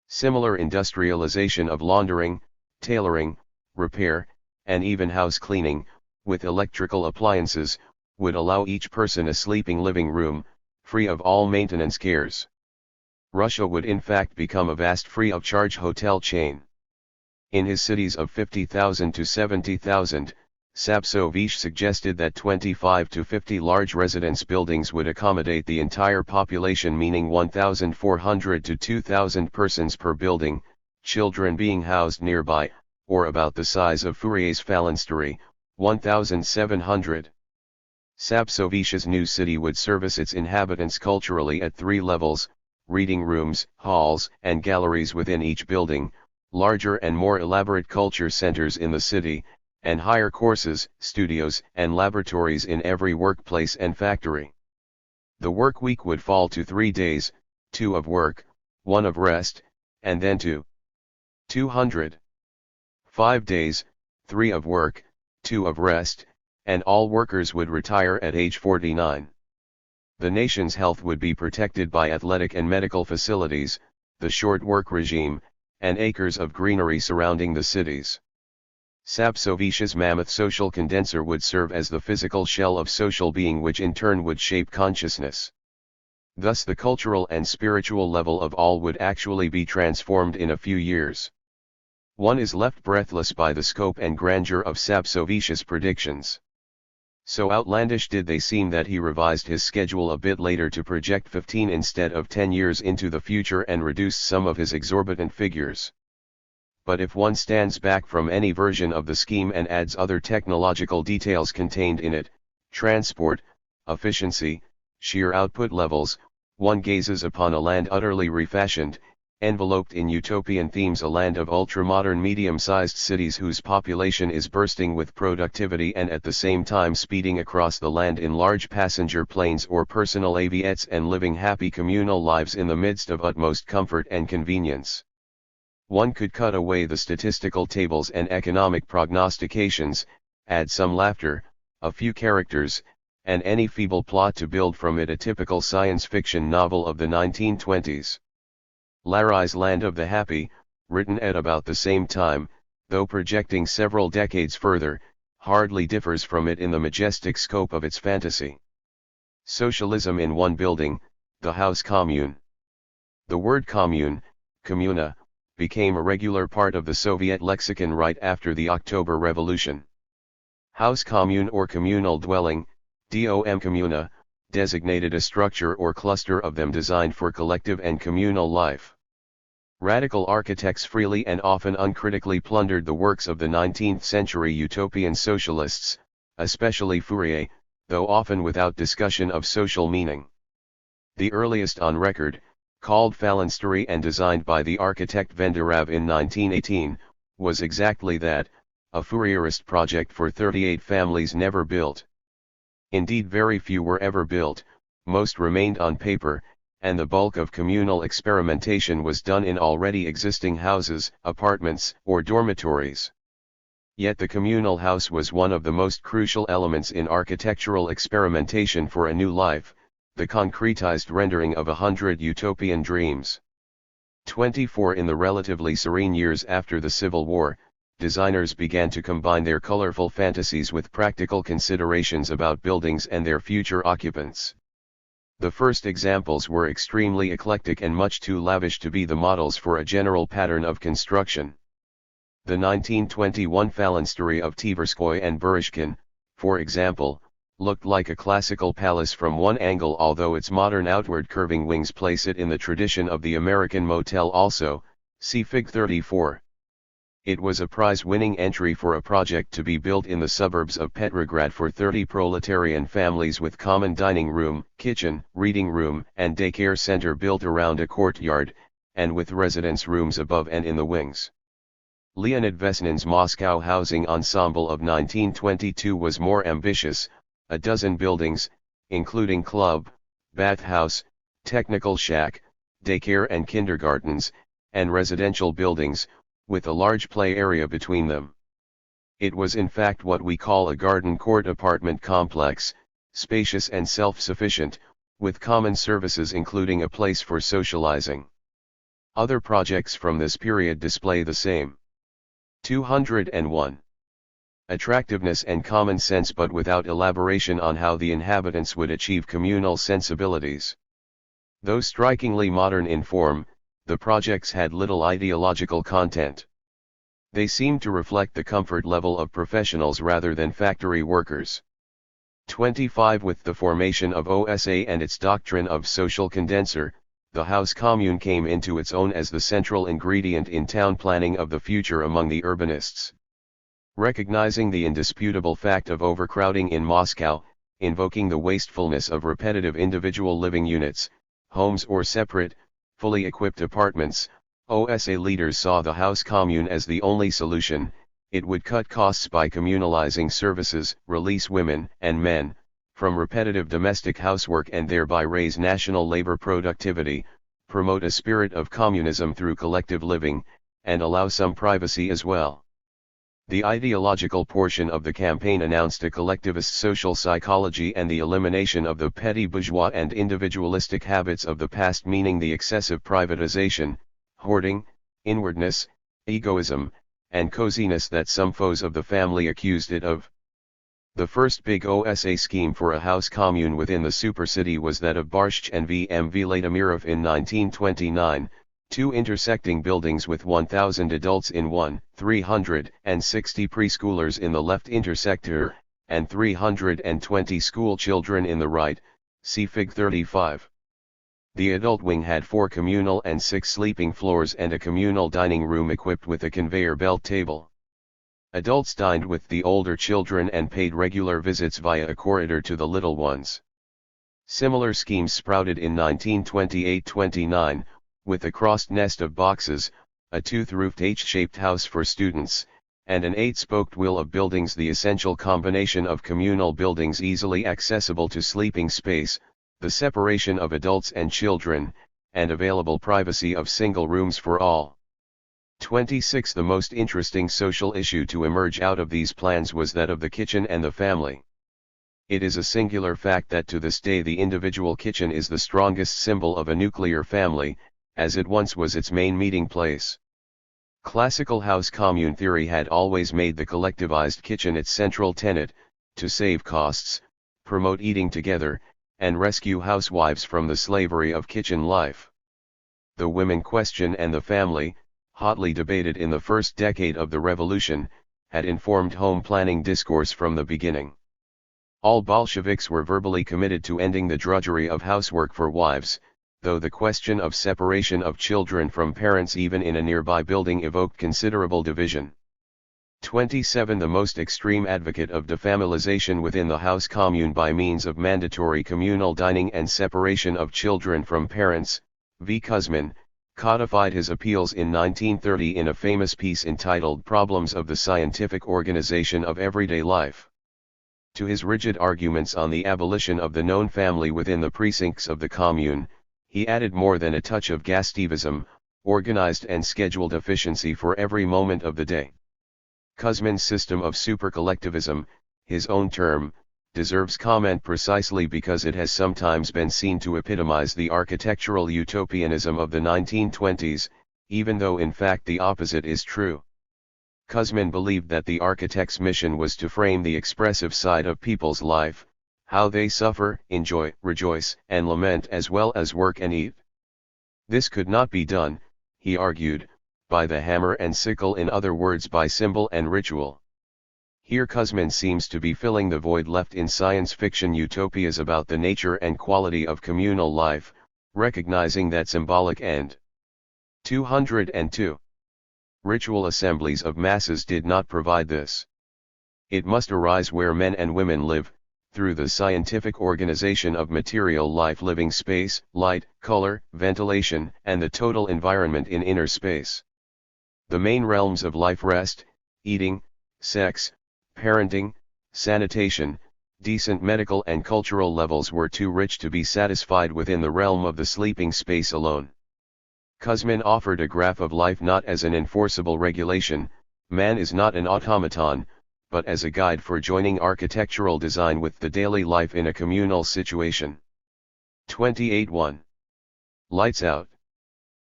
Similar industrialization of laundering, tailoring, repair, and even house cleaning, with electrical appliances, would allow each person a sleeping living room, free of all maintenance cares. Russia would in fact become a vast free-of-charge hotel chain. In his cities of 50,000 to 70,000, Sapsovish suggested that 25 to 50 large residence buildings would accommodate the entire population, meaning 1,400 to 2,000 persons per building, children being housed nearby, or about the size of Fourier's phalanstery, 1,700. Sapsovish's new city would service its inhabitants culturally at 3 levels: reading rooms, halls, and galleries within each building, larger and more elaborate culture centers in the city, and higher courses, studios, and laboratories in every workplace and factory. The work week would fall to 3 days, 2 of work, 1 of rest, and then to 200. 5 days, 3 of work, 2 of rest, and all workers would retire at age 49. The nation's health would be protected by athletic and medical facilities, the short work regime, and acres of greenery surrounding the cities. Sapsovish's mammoth social condenser would serve as the physical shell of social being, which in turn would shape consciousness. Thus the cultural and spiritual level of all would actually be transformed in a few years. One is left breathless by the scope and grandeur of Sapsovish's predictions. So outlandish did they seem that he revised his schedule a bit later to project 15 instead of 10 years into the future and reduced some of his exorbitant figures. But if one stands back from any version of the scheme and adds other technological details contained in it, transport, efficiency, sheer output levels, one gazes upon a land utterly refashioned, enveloped in utopian themes, a land of ultra-modern medium-sized cities whose population is bursting with productivity and at the same time speeding across the land in large passenger planes or personal aviettes and living happy communal lives in the midst of utmost comfort and convenience. One could cut away the statistical tables and economic prognostications, add some laughter, a few characters, and any feeble plot to build from it a typical science fiction novel of the 1920s. Larry's Land of the Happy, written at about the same time, though projecting several decades further, hardly differs from it in the majestic scope of its fantasy. Socialism in one building, the house commune. The word commune, kommuna, became a regular part of the Soviet lexicon right after the October Revolution. House commune or communal dwelling, dom communa, designated a structure or cluster of them designed for collective and communal life. Radical architects freely and often uncritically plundered the works of the 19th century utopian socialists, especially Fourier, though often without discussion of social meaning. The earliest on record, called Phalanstery and designed by the architect Venderov in 1918, was exactly that, a Fourierist project for 38 families never built. Indeed, very few were ever built, most remained on paper, and the bulk of communal experimentation was done in already existing houses, apartments, or dormitories. Yet the communal house was one of the most crucial elements in architectural experimentation for a new life, the concretized rendering of 100 utopian dreams. 24 in the relatively serene years after the Civil War, designers began to combine their colorful fantasies with practical considerations about buildings and their future occupants. The first examples were extremely eclectic and much too lavish to be the models for a general pattern of construction. The 1921 Phalanstery of Tverskoy and Berezhkin, for example, looked like a classical palace from one angle, although its modern outward curving wings place it in the tradition of the American motel also, see Fig 34. It was a prize-winning entry for a project to be built in the suburbs of Petrograd for 30 proletarian families with common dining room, kitchen, reading room, and daycare center built around a courtyard, and with residence rooms above and in the wings. Leonid Vesnin's Moscow housing ensemble of 1922 was more ambitious, a dozen buildings, including club, bathhouse, technical shack, daycare and kindergartens, and residential buildings, with a large play area between them. It was in fact what we call a garden court apartment complex, spacious and self-sufficient, with common services including a place for socializing. Other projects from this period display the same. 201. Attractiveness and common sense, but without elaboration on how the inhabitants would achieve communal sensibilities. Though strikingly modern in form, the projects had little ideological content. They seemed to reflect the comfort level of professionals rather than factory workers. 25. With the formation of OSA and its doctrine of social condenser, the house commune came into its own as the central ingredient in town planning of the future among the urbanists. Recognizing the indisputable fact of overcrowding in Moscow, invoking the wastefulness of repetitive individual living units, homes or separate, fully equipped apartments, OSA leaders saw the house commune as the only solution. It would cut costs by communalizing services, release women and men from repetitive domestic housework and thereby raise national labor productivity, promote a spirit of communism through collective living, and allow some privacy as well. The ideological portion of the campaign announced a collectivist social psychology and the elimination of the petty bourgeois and individualistic habits of the past, meaning the excessive privatization, hoarding, inwardness, egoism, and coziness that some foes of the family accused it of. The first big OSA scheme for a house commune within the supercity was that of Barshch and V.M. Vladimirov in 1929, two intersecting buildings with 1,000 adults in one, 360 preschoolers in the left intersector, and 320 school children in the right, see Fig 35. The adult wing had 4 communal and 6 sleeping floors and a communal dining room equipped with a conveyor belt table. Adults dined with the older children and paid regular visits via a corridor to the little ones. Similar schemes sprouted in 1928-29, with a crossed nest of boxes, a tooth-roofed H-shaped house for students, and an 8-spoked wheel of buildings, the essential combination of communal buildings easily accessible to sleeping space, the separation of adults and children, and available privacy of single rooms for all. 26. The most interesting social issue to emerge out of these plans was that of the kitchen and the family. It is a singular fact that to this day the individual kitchen is the strongest symbol of a nuclear family, as it once was its main meeting place. Classical house commune theory had always made the collectivized kitchen its central tenet, to save costs, promote eating together, and rescue housewives from the slavery of kitchen life. The women question and the family, hotly debated in the first decade of the revolution, had informed home planning discourse from the beginning. All Bolsheviks were verbally committed to ending the drudgery of housework for wives, though the question of separation of children from parents even in a nearby building evoked considerable division. 27. The most extreme advocate of defamilization within the house commune by means of mandatory communal dining and separation of children from parents, V. Kuzmin, codified his appeals in 1930 in a famous piece entitled Problems of the Scientific Organization of Everyday Life. To his rigid arguments on the abolition of the known family within the precincts of the commune, he added more than a touch of Gastivism, organized and scheduled efficiency for every moment of the day. Kuzmin's system of supercollectivism, his own term, deserves comment precisely because it has sometimes been seen to epitomize the architectural utopianism of the 1920s, even though in fact the opposite is true. Kuzmin believed that the architect's mission was to frame the expressive side of people's life, how they suffer, enjoy, rejoice, and lament as well as work and eat. This could not be done, he argued, by the hammer and sickle, in other words by symbol and ritual. Here Kuzmin seems to be filling the void left in science fiction utopias about the nature and quality of communal life, recognizing that symbolic end. 202. Ritual assemblies of masses did not provide this. It must arise where men and women live, through the scientific organization of material life, living space, light, color, ventilation, and the total environment in inner space. The main realms of life, rest, eating, sex, parenting, sanitation, decent medical and cultural levels, were too rich to be satisfied within the realm of the sleeping space alone. Kuzmin offered a graph of life not as an enforceable regulation, man is not an automaton, but as a guide for joining architectural design with the daily life in a communal situation. 28.1. Lights out.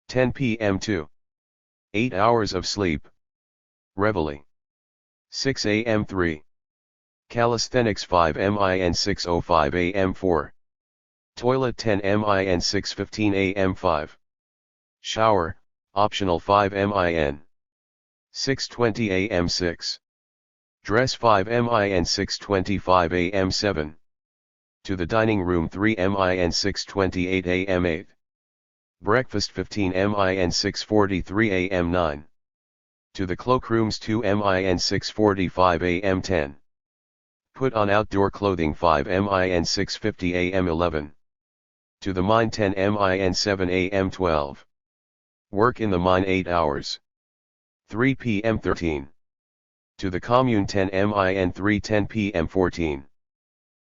10 p.m. 2. 8 hours of sleep. Reveille. 6 a.m. 3. Calisthenics 5 min 6:05 a.m. 4. Toilet 10 min 6:15 a.m. 5. Shower, optional 5 min 6:20 a.m. 6. Dress 5 min 6:25 a.m. 7. To the dining room 3 min 6:28 a.m. 8. Breakfast 15 min 6:43 a.m. 9. To the cloakrooms 2 min 6:45 a.m. 10. Put on outdoor clothing 5 min 6:50 a.m. 11. To the mine 10 min 7 a.m. 12. Work in the mine 8 hours. 3 p.m. 13. To the commune 10 min 3:10 p.m. 14.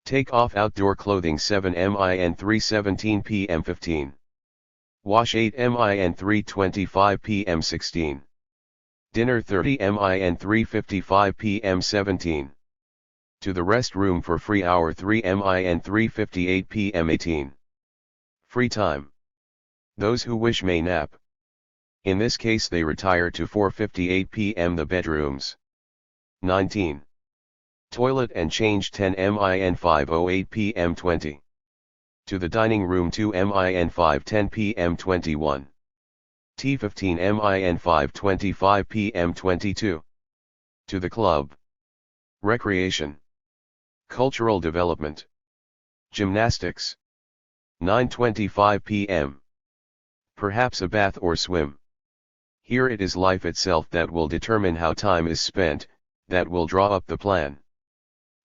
Take off outdoor clothing 7 min 3:17 p.m. 15. Wash 8 min 3:25 p.m. 16. Dinner 30 min 3:55 p.m. 17. To the rest room for free hour 3 min 3:58 p.m. 18. Free time. Those who wish may nap. In this case they retire to 4:58 p.m. The bedrooms. 19. Toilet and change 10 min 5:08 p.m. 20. To the dining room 2 min 5:10 p.m. 21. Tea 15 min 5:25 p.m. 22. To the club. Recreation. Cultural development. Gymnastics. 9:25 p.m. Perhaps a bath or swim. Here it is life itself that will determine how time is spent, that will draw up the plan.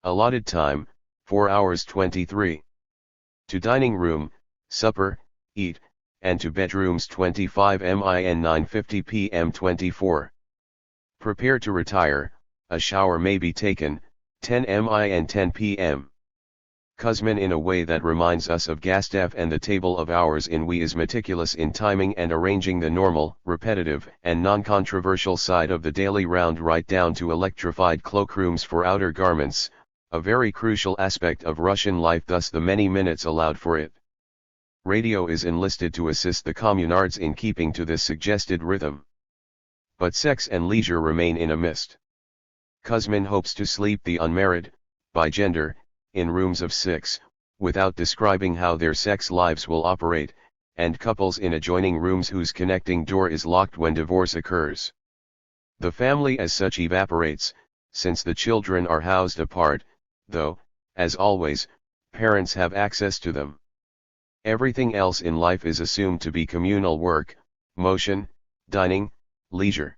Allotted time, 4 hours 23. To dining room, supper, eat, and to bedrooms 25 min 9:50 p.m. 24. Prepare to retire, a shower may be taken, 10 min 10 p.m. Kuzmin in a way that reminds us of Gustav, and the table of hours in We is meticulous in timing and arranging the normal, repetitive, and non-controversial side of the daily round right down to electrified cloakrooms for outer garments, a very crucial aspect of Russian life, thus the many minutes allowed for it. Radio is enlisted to assist the communards in keeping to this suggested rhythm. But sex and leisure remain in a mist. Kuzmin hopes to sleep the unmarried, by gender, in rooms of 6, without describing how their sex lives will operate, and couples in adjoining rooms whose connecting door is locked when divorce occurs. The family as such evaporates, since the children are housed apart, though, as always, parents have access to them. Everything else in life is assumed to be communal: work, motion, dining, leisure.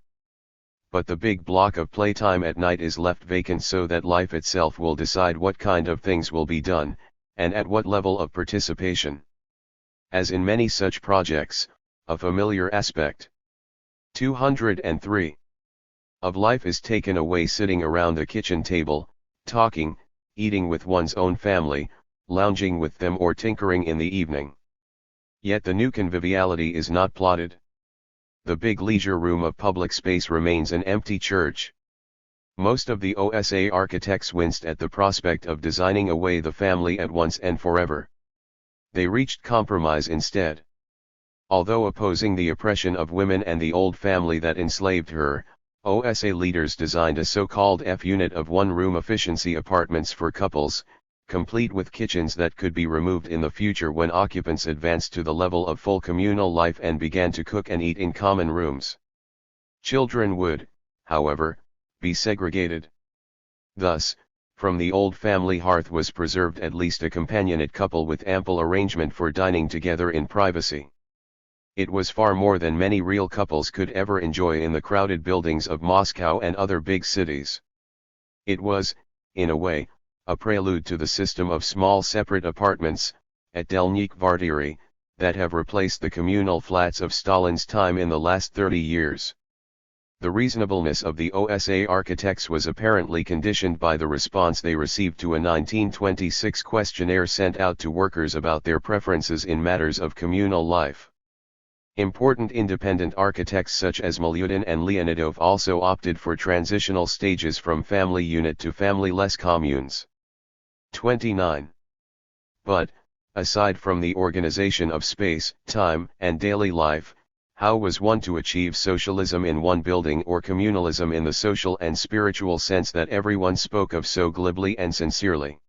But the big block of playtime at night is left vacant so that life itself will decide what kind of things will be done, and at what level of participation. As in many such projects, a familiar aspect 203 of life is taken away sitting around the kitchen table, talking, eating with one's own family, lounging with them, or tinkering in the evening. Yet the new conviviality is not plotted. The big leisure room of public space remains an empty church. Most of the OSA architects winced at the prospect of designing away the family at once and forever. They reached compromise instead. Although opposing the oppression of women and the old family that enslaved her, OSA leaders designed a so-called F-unit of one-room efficiency apartments for couples, complete with kitchens that could be removed in the future when occupants advanced to the level of full communal life and began to cook and eat in common rooms. Children would, however, be segregated. Thus, from the old family hearth was preserved at least a companionate couple with ample arrangement for dining together in privacy. It was far more than many real couples could ever enjoy in the crowded buildings of Moscow and other big cities. It was, in a way, a prelude to the system of small separate apartments, at Delnik Kvartiry, that have replaced the communal flats of Stalin's time in the last 30 years. The reasonableness of the OSA architects was apparently conditioned by the response they received to a 1926 questionnaire sent out to workers about their preferences in matters of communal life. Important independent architects such as Milyutin and Leonidov also opted for transitional stages from family unit to family-less communes. 29. But, aside from the organization of space, time, and daily life, how was one to achieve socialism in one building, or communalism in the social and spiritual sense that everyone spoke of so glibly and sincerely?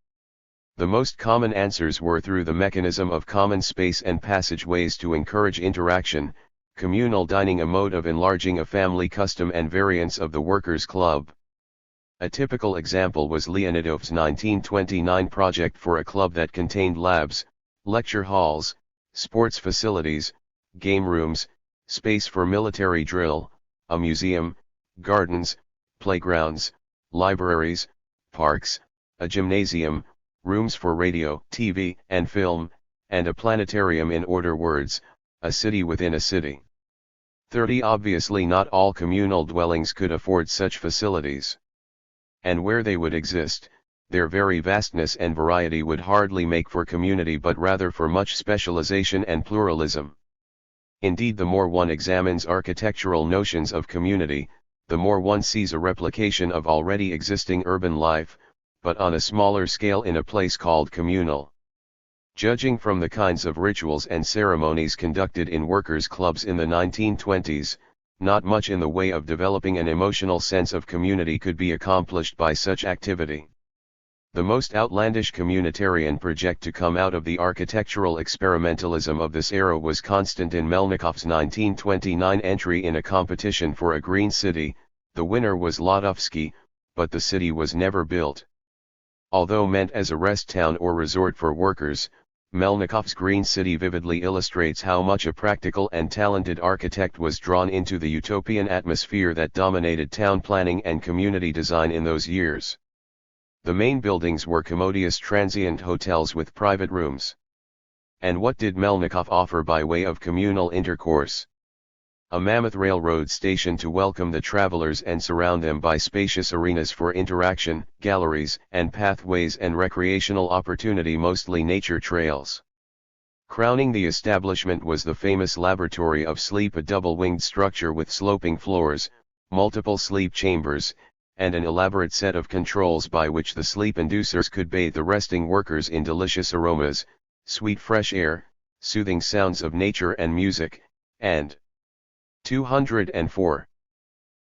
The most common answers were through the mechanism of common space and passageways to encourage interaction, communal dining, a mode of enlarging a family custom and variants of the workers' club. A typical example was Leonidov's 1929 project for a club that contained labs, lecture halls, sports facilities, game rooms, space for military drill, a museum, gardens, playgrounds, libraries, parks, a gymnasium, rooms for radio, TV, and film, and a planetarium. In other words, a city within a city. 30. Obviously not all communal dwellings could afford such facilities. And where they would exist, their very vastness and variety would hardly make for community but rather for much specialization and pluralism. Indeed, the more one examines architectural notions of community, the more one sees a replication of already existing urban life, but on a smaller scale in a place called communal. Judging from the kinds of rituals and ceremonies conducted in workers' clubs in the 1920s, not much in the way of developing an emotional sense of community could be accomplished by such activity. The most outlandish communitarian project to come out of the architectural experimentalism of this era was Konstantin Melnikov's 1929 entry in a competition for a green city. The winner was Ladovsky, but the city was never built. Although meant as a rest town or resort for workers, Melnikov's Green City vividly illustrates how much a practical and talented architect was drawn into the utopian atmosphere that dominated town planning and community design in those years. The main buildings were commodious transient hotels with private rooms. And what did Melnikov offer by way of communal intercourse? a mammoth railroad station to welcome the travelers and surround them by spacious arenas for interaction, galleries and pathways and recreational opportunity, mostly nature trails. Crowning the establishment was the famous Laboratory of Sleep, a double-winged structure with sloping floors, multiple sleep chambers, and an elaborate set of controls by which the sleep inducers could bathe the resting workers in delicious aromas, sweet fresh air, soothing sounds of nature and music, and 204.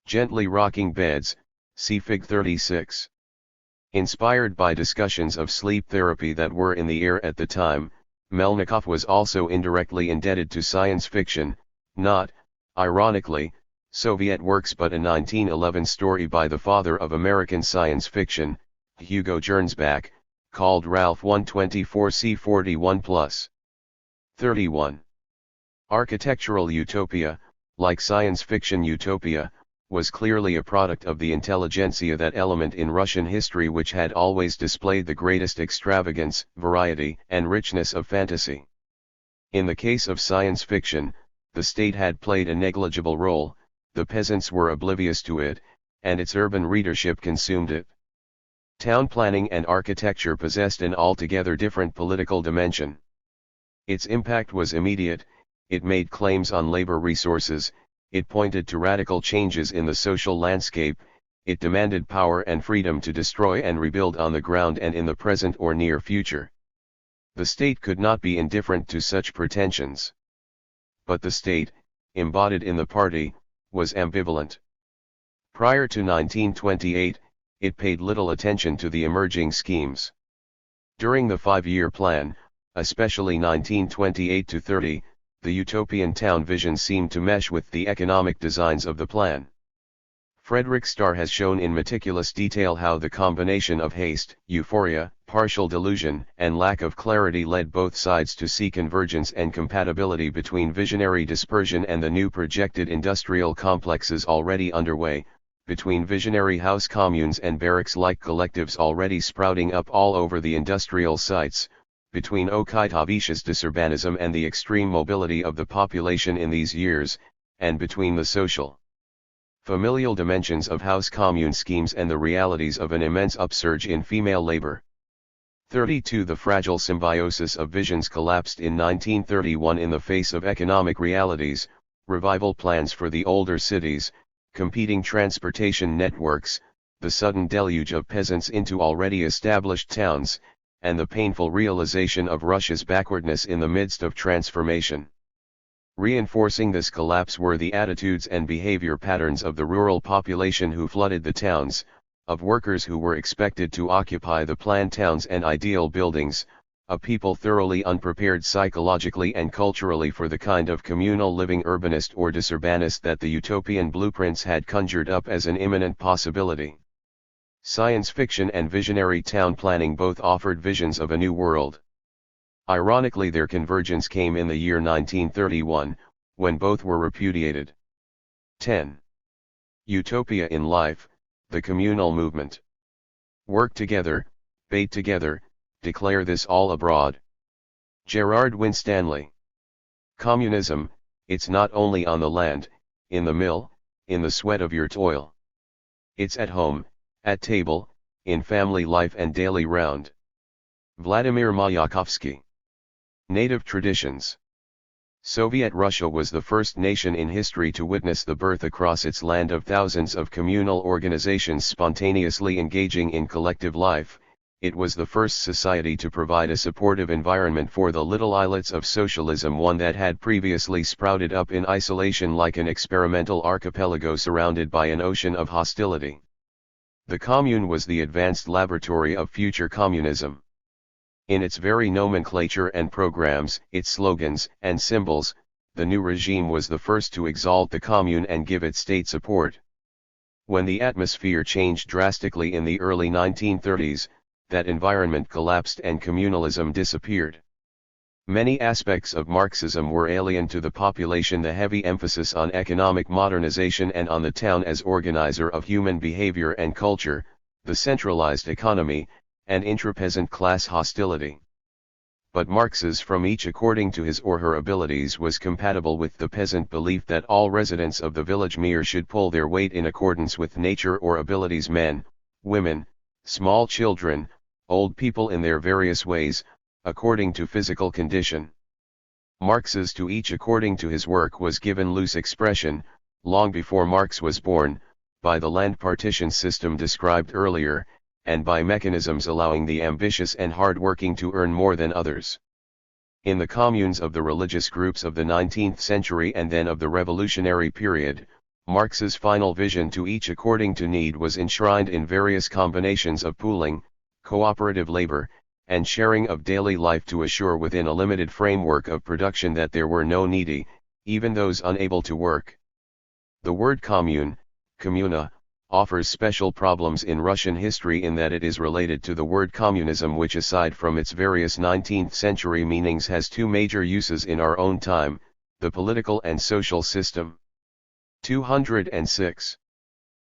Gently rocking beds, see Fig 36. Inspired by discussions of sleep therapy that were in the air at the time, Melnikov was also indirectly indebted to science fiction, not, ironically, Soviet works, but a 1911 story by the father of American science fiction, Hugo Gernsback, called Ralph 124C41+. 31. Architectural utopia, like science fiction utopia, was clearly a product of the intelligentsia, that element in Russian history which had always displayed the greatest extravagance, variety, and richness of fantasy. In the case of science fiction, the state had played a negligible role, the peasants were oblivious to it, and its urban readership consumed it. Town planning and architecture possessed an altogether different political dimension. Its impact was immediate, it made claims on labor resources, it pointed to radical changes in the social landscape, it demanded power and freedom to destroy and rebuild on the ground and in the present or near future. The state could not be indifferent to such pretensions. But the state, embodied in the party, was ambivalent. Prior to 1928, it paid little attention to the emerging schemes. During the five-year plan, especially 1928-30, the utopian town vision seemed to mesh with the economic designs of the plan. Frederick Starr has shown in meticulous detail how the combination of haste, euphoria, partial delusion, and lack of clarity led both sides to see convergence and compatibility between visionary dispersion and the new projected industrial complexes already underway, between visionary house communes and barracks-like collectives already sprouting up all over the industrial sites, between Oktyavish's disurbanism and the extreme mobility of the population in these years, and between the social, familial dimensions of house commune schemes and the realities of an immense upsurge in female labor. 32. The fragile symbiosis of visions collapsed in 1931 in the face of economic realities, revival plans for the older cities, competing transportation networks, the sudden deluge of peasants into already established towns, and the painful realization of Russia's backwardness in the midst of transformation. Reinforcing this collapse were the attitudes and behavior patterns of the rural population who flooded the towns, of workers who were expected to occupy the planned towns and ideal buildings, a people thoroughly unprepared psychologically and culturally for the kind of communal living urbanist or disurbanist that the utopian blueprints had conjured up as an imminent possibility. Science fiction and visionary town planning both offered visions of a new world. Ironically, their convergence came in the year 1931, when both were repudiated. 10. Utopia in life, the communal movement. Work together, bait together, declare this all abroad. Gerard Winstanley. Communism, it's not only on the land, in the mill, in the sweat of your toil. It's at home, at table, in family life and daily round. Vladimir Mayakovsky. Native traditions. Soviet Russia was the first nation in history to witness the birth across its land of thousands of communal organizations spontaneously engaging in collective life. It was the first society to provide a supportive environment for the little islets of socialism, one that had previously sprouted up in isolation like an experimental archipelago surrounded by an ocean of hostility. The commune was the advanced laboratory of future communism. In its very nomenclature and programs, its slogans and symbols, the new regime was the first to exalt the commune and give it state support. When the atmosphere changed drastically in the early 1930s, that environment collapsed and communalism disappeared. Many aspects of Marxism were alien to the population: the heavy emphasis on economic modernization and on the town as organizer of human behavior and culture, the centralized economy, and intra-peasant class hostility. but Marx's from each according to his or her abilities was compatible with the peasant belief that all residents of the village mere should pull their weight in accordance with nature or abilities, men, women, small children, old people in their various ways, according to physical condition. Marx's to each according to his work was given loose expression, long before Marx was born, by the land partition system described earlier, and by mechanisms allowing the ambitious and hard-working to earn more than others. In the communes of the religious groups of the 19th century and then of the revolutionary period, Marx's final vision to each according to need was enshrined in various combinations of pooling, cooperative labor, and sharing of daily life to assure within a limited framework of production that there were no needy, even those unable to work. The word commune, kommuna, offers special problems in Russian history in that it is related to the word communism, which aside from its various 19th century meanings has two major uses in our own time, the political and social system. 206.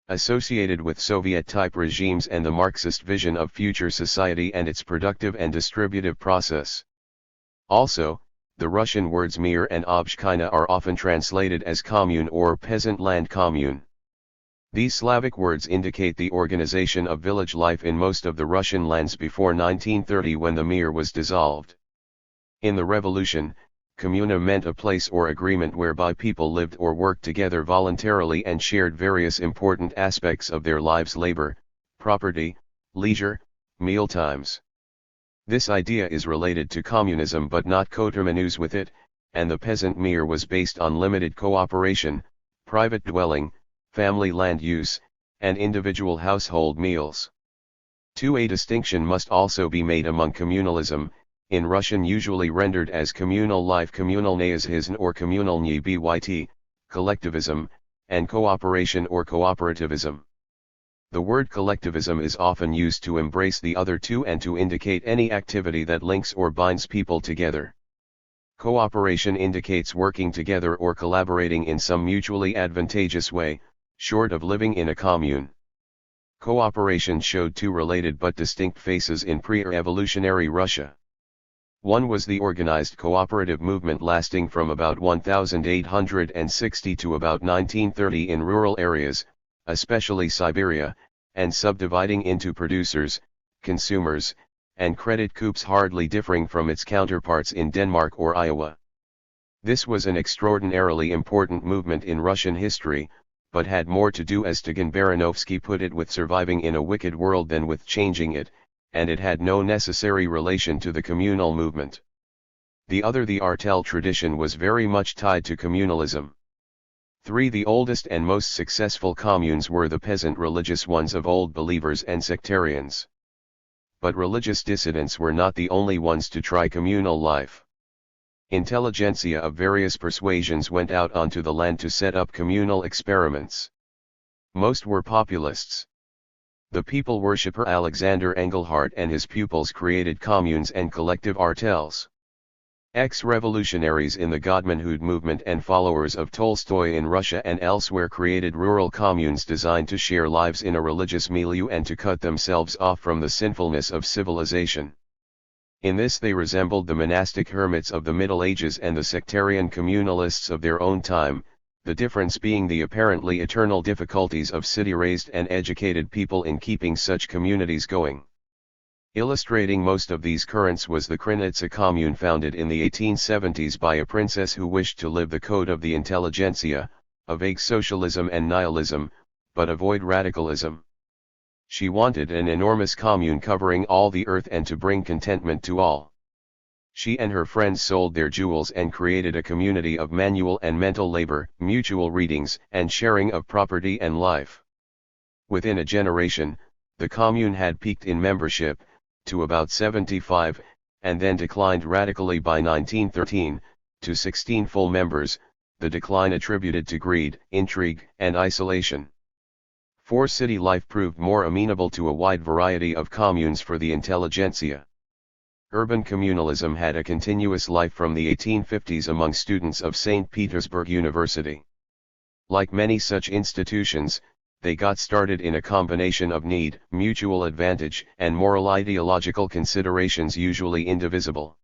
Associated with Soviet-type regimes and the Marxist vision of future society and its productive and distributive process. Also, the Russian words mir and obshchina are often translated as commune or peasant land commune. These Slavic words indicate the organization of village life in most of the Russian lands before 1930, when the mir was dissolved. In the revolution, communa meant a place or agreement whereby people lived or worked together voluntarily and shared various important aspects of their lives: labor, property, leisure, mealtimes. This idea is related to communism but not coterminous with it, and the peasant mir was based on limited cooperation, private dwelling, family land use, and individual household meals. A distinction must also be made among communalism, in Russian usually rendered as communal life, communalnayazhizn or communalny byt, collectivism, and cooperation or cooperativism. The word collectivism is often used to embrace the other two and to indicate any activity that links or binds people together. Cooperation indicates working together or collaborating in some mutually advantageous way, short of living in a commune. Cooperation showed two related but distinct faces in pre-revolutionary Russia. One was the organized cooperative movement lasting from about 1860 to about 1930 in rural areas, especially Siberia, and subdividing into producers, consumers, and credit coups, hardly differing from its counterparts in Denmark or Iowa. This was an extraordinarily important movement in Russian history, but had more to do, as Tikhon Baranovsky put it, with surviving in a wicked world than with changing it, and it had no necessary relation to the communal movement. The other, the artel tradition, was very much tied to communalism. The oldest and most successful communes were the peasant religious ones of Old Believers and sectarians. But religious dissidents were not the only ones to try communal life. Intelligentsia of various persuasions went out onto the land to set up communal experiments. Most were populists. The people worshipper Alexander Engelhardt and his pupils created communes and collective artels. Ex-revolutionaries in the Godmanhood movement and followers of Tolstoy in Russia and elsewhere created rural communes designed to share lives in a religious milieu and to cut themselves off from the sinfulness of civilization. In this they resembled the monastic hermits of the Middle Ages and the sectarian communalists of their own time, the difference being the apparently eternal difficulties of city-raised and educated people in keeping such communities going. Illustrating most of these currents was the Krinitsa commune, founded in the 1870s by a princess who wished to live the code of the intelligentsia, a vague socialism and nihilism, but avoid radicalism. She wanted an enormous commune covering all the earth and to bring contentment to all. She and her friends sold their jewels and created a community of manual and mental labor, mutual readings, and sharing of property and life. Within a generation, the commune had peaked in membership, to about 75, and then declined radically by 1913, to 16 full members, the decline attributed to greed, intrigue, and isolation. City life proved more amenable to a wide variety of communes for the intelligentsia. Urban communalism had a continuous life from the 1850s among students of St. Petersburg University. Like many such institutions, they got started in a combination of need, mutual advantage, and moral ideological considerations usually indivisible.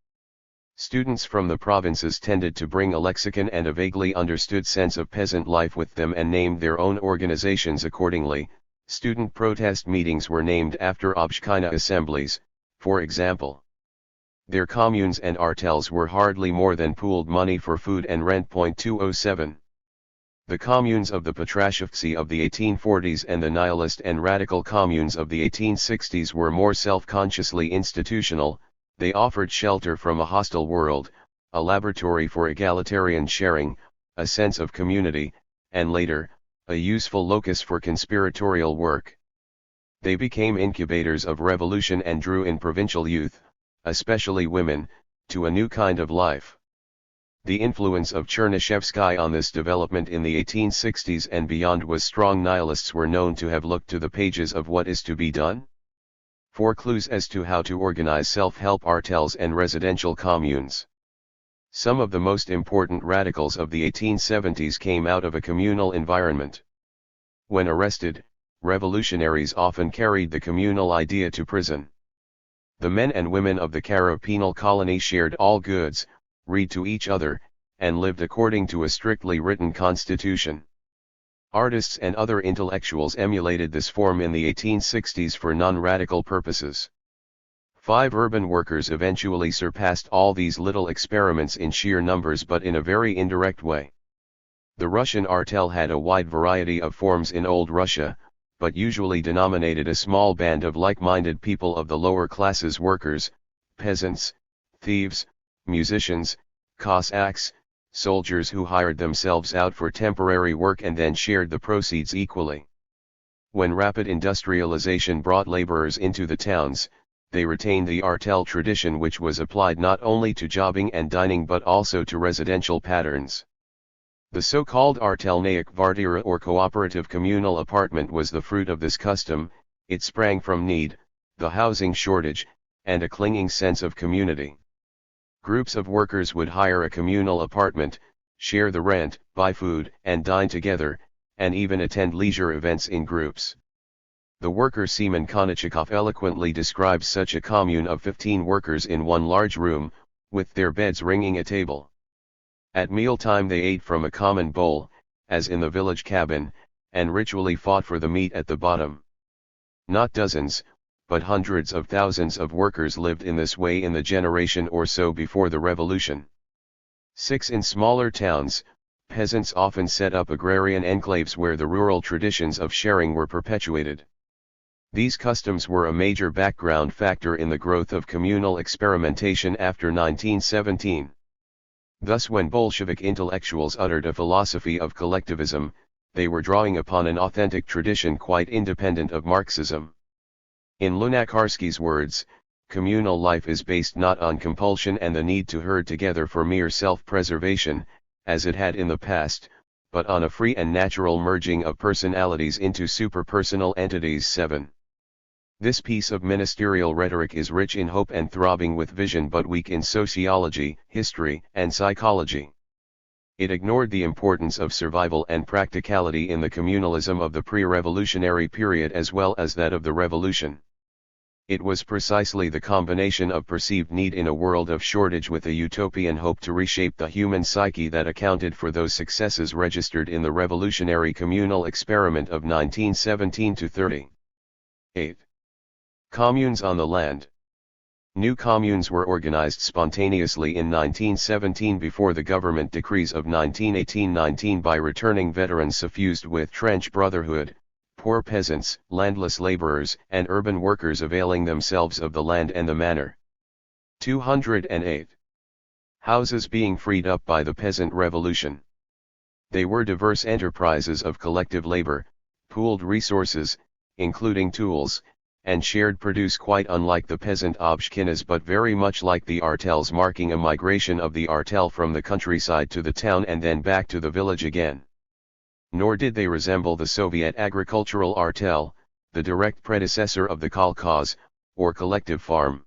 Students from the provinces tended to bring a lexicon and a vaguely understood sense of peasant life with them and named their own organizations accordingly. Student protest meetings were named after Obshchina assemblies, for example. Their communes and artels were hardly more than pooled money for food and rent. 207. The communes of the Petrashevtsi of the 1840s and the nihilist and radical communes of the 1860s were more self-consciously institutional. They offered shelter from a hostile world, a laboratory for egalitarian sharing, a sense of community, and later, a useful locus for conspiratorial work. They became incubators of revolution and drew in provincial youth, especially women, to a new kind of life. The influence of Chernyshevsky on this development in the 1860s and beyond was strong. Nihilists were known to have looked to the pages of What Is to Be Done? For clues as to how to organize self-help artels and residential communes. Some of the most important radicals of the 1870s came out of a communal environment. When arrested, revolutionaries often carried the communal idea to prison. The men and women of the Kara penal colony shared all goods, read to each other, and lived according to a strictly written constitution. Artists and other intellectuals emulated this form in the 1860s for non-radical purposes. 5 urban workers eventually surpassed all these little experiments in sheer numbers but in a very indirect way. The Russian artel had a wide variety of forms in Old Russia, but usually denominated a small band of like-minded people of the lower classes: workers, peasants, thieves, musicians, Cossacks, soldiers who hired themselves out for temporary work and then shared the proceeds equally. When rapid industrialization brought laborers into the towns, they retained the artel tradition, which was applied not only to jobbing and dining but also to residential patterns. The so-called artelnaic kvartira or cooperative communal apartment was the fruit of this custom. It sprang from need, the housing shortage, and a clinging sense of community. Groups of workers would hire a communal apartment, share the rent, buy food, and dine together, and even attend leisure events in groups. The worker Seaman Konichikov eloquently describes such a commune of 15 workers in one large room, with their beds ringing a table. At mealtime they ate from a common bowl, as in the village cabin, and ritually fought for the meat at the bottom. Not dozens, but hundreds of thousands of workers lived in this way in the generation or so before the revolution. 6. In smaller towns, peasants often set up agrarian enclaves where the rural traditions of sharing were perpetuated. These customs were a major background factor in the growth of communal experimentation after 1917. Thus, when Bolshevik intellectuals uttered a philosophy of collectivism, they were drawing upon an authentic tradition quite independent of Marxism. In Lunacharsky's words, communal life is based not on compulsion and the need to herd together for mere self-preservation, as it had in the past, but on a free and natural merging of personalities into superpersonal entities. 7. This piece of ministerial rhetoric is rich in hope and throbbing with vision but weak in sociology, history, and psychology. It ignored the importance of survival and practicality in the communalism of the pre-revolutionary period as well as that of the revolution. It was precisely the combination of perceived need in a world of shortage with a utopian hope to reshape the human psyche that accounted for those successes registered in the revolutionary communal experiment of 1917–30. 8. Communes on the land. New communes were organized spontaneously in 1917 before the government decrees of 1918–19 by returning veterans suffused with trench brotherhood, poor peasants, landless laborers, and urban workers availing themselves of the land and the manor. 208. Houses being freed up by the peasant revolution. They were diverse enterprises of collective labor, pooled resources, including tools, and shared produce, quite unlike the peasant obshchinas but very much like the artels, marking a migration of the artel from the countryside to the town and then back to the village again. Nor did they resemble the Soviet agricultural artel, the direct predecessor of the kolkhoz, or collective farm.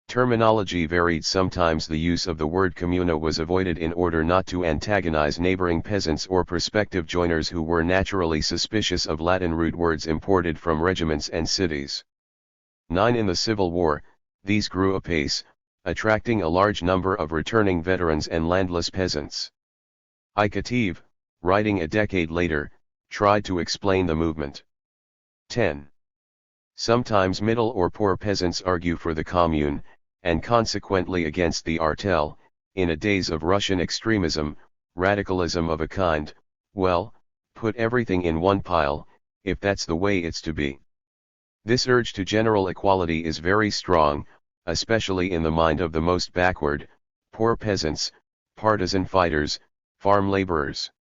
Terminology varied. Sometimes the use of the word kommuna was avoided in order not to antagonize neighboring peasants or prospective joiners who were naturally suspicious of Latin root words imported from regiments and cities. 9. In the Civil War, these grew apace, attracting a large number of returning veterans and landless peasants. Ikatev, writing a decade later, tried to explain the movement. 10. Sometimes middle or poor peasants argue for the commune, and consequently against the artel, in a days of Russian extremism, radicalism of a kind, well, put everything in one pile, if that's the way it's to be. This urge to general equality is very strong, especially in the mind of the most backward, poor peasants, partisan fighters, farm laborers.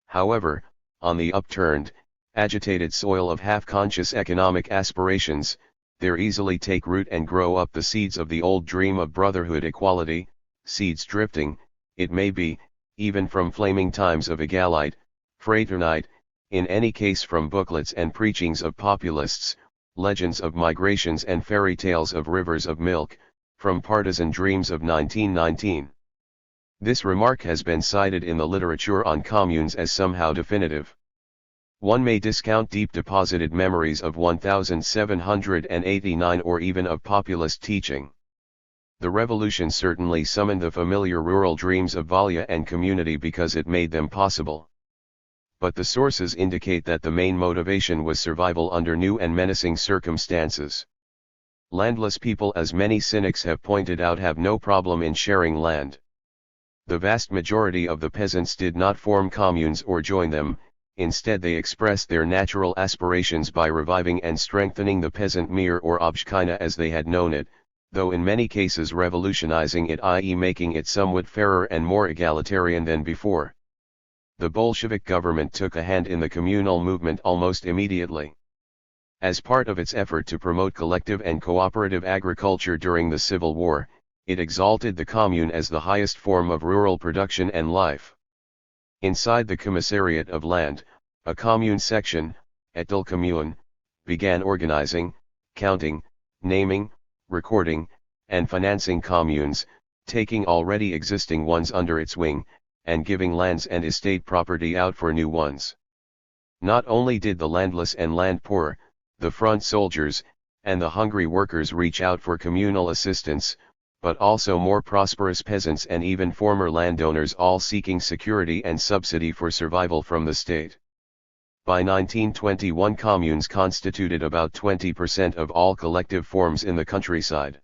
However, on the upturned, agitated soil of half-conscious economic aspirations, there easily take root and grow up the seeds of the old dream of brotherhood equality, seeds drifting, it may be, even from flaming times of Egalite, Fraternite, in any case from booklets and preachings of populists, legends of migrations and fairy tales of rivers of milk, from partisan dreams of 1919. This remark has been cited in the literature on communes as somehow definitive. One may discount deep deposited memories of 1789 or even of populist teaching. The revolution certainly summoned the familiar rural dreams of Valia and community because it made them possible. But the sources indicate that the main motivation was survival under new and menacing circumstances. Landless people, as many cynics have pointed out, have no problem in sharing land. The vast majority of the peasants did not form communes or join them, instead they expressed their natural aspirations by reviving and strengthening the peasant mir or obshchina as they had known it, though in many cases revolutionizing it, i.e. making it somewhat fairer and more egalitarian than before. The Bolshevik government took a hand in the communal movement almost immediately. As part of its effort to promote collective and cooperative agriculture during the Civil War, it exalted the commune as the highest form of rural production and life. Inside the Commissariat of Land, a commune section, Etelcommune, began organizing, counting, naming, recording, and financing communes, taking already existing ones under its wing, and giving lands and estate property out for new ones. Not only did the landless and land poor, the front soldiers, and the hungry workers reach out for communal assistance, but also more prosperous peasants and even former landowners, all seeking security and subsidy for survival from the state. By 1921, communes constituted about 20% of all collective forms in the countryside.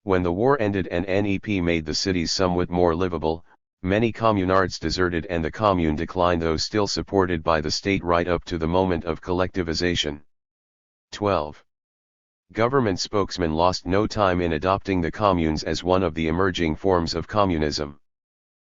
When the war ended and NEP made the cities somewhat more livable, many communards deserted and the commune declined, though still supported by the state right up to the moment of collectivization. 12. Government spokesmen lost no time in adopting the communes as one of the emerging forms of communism.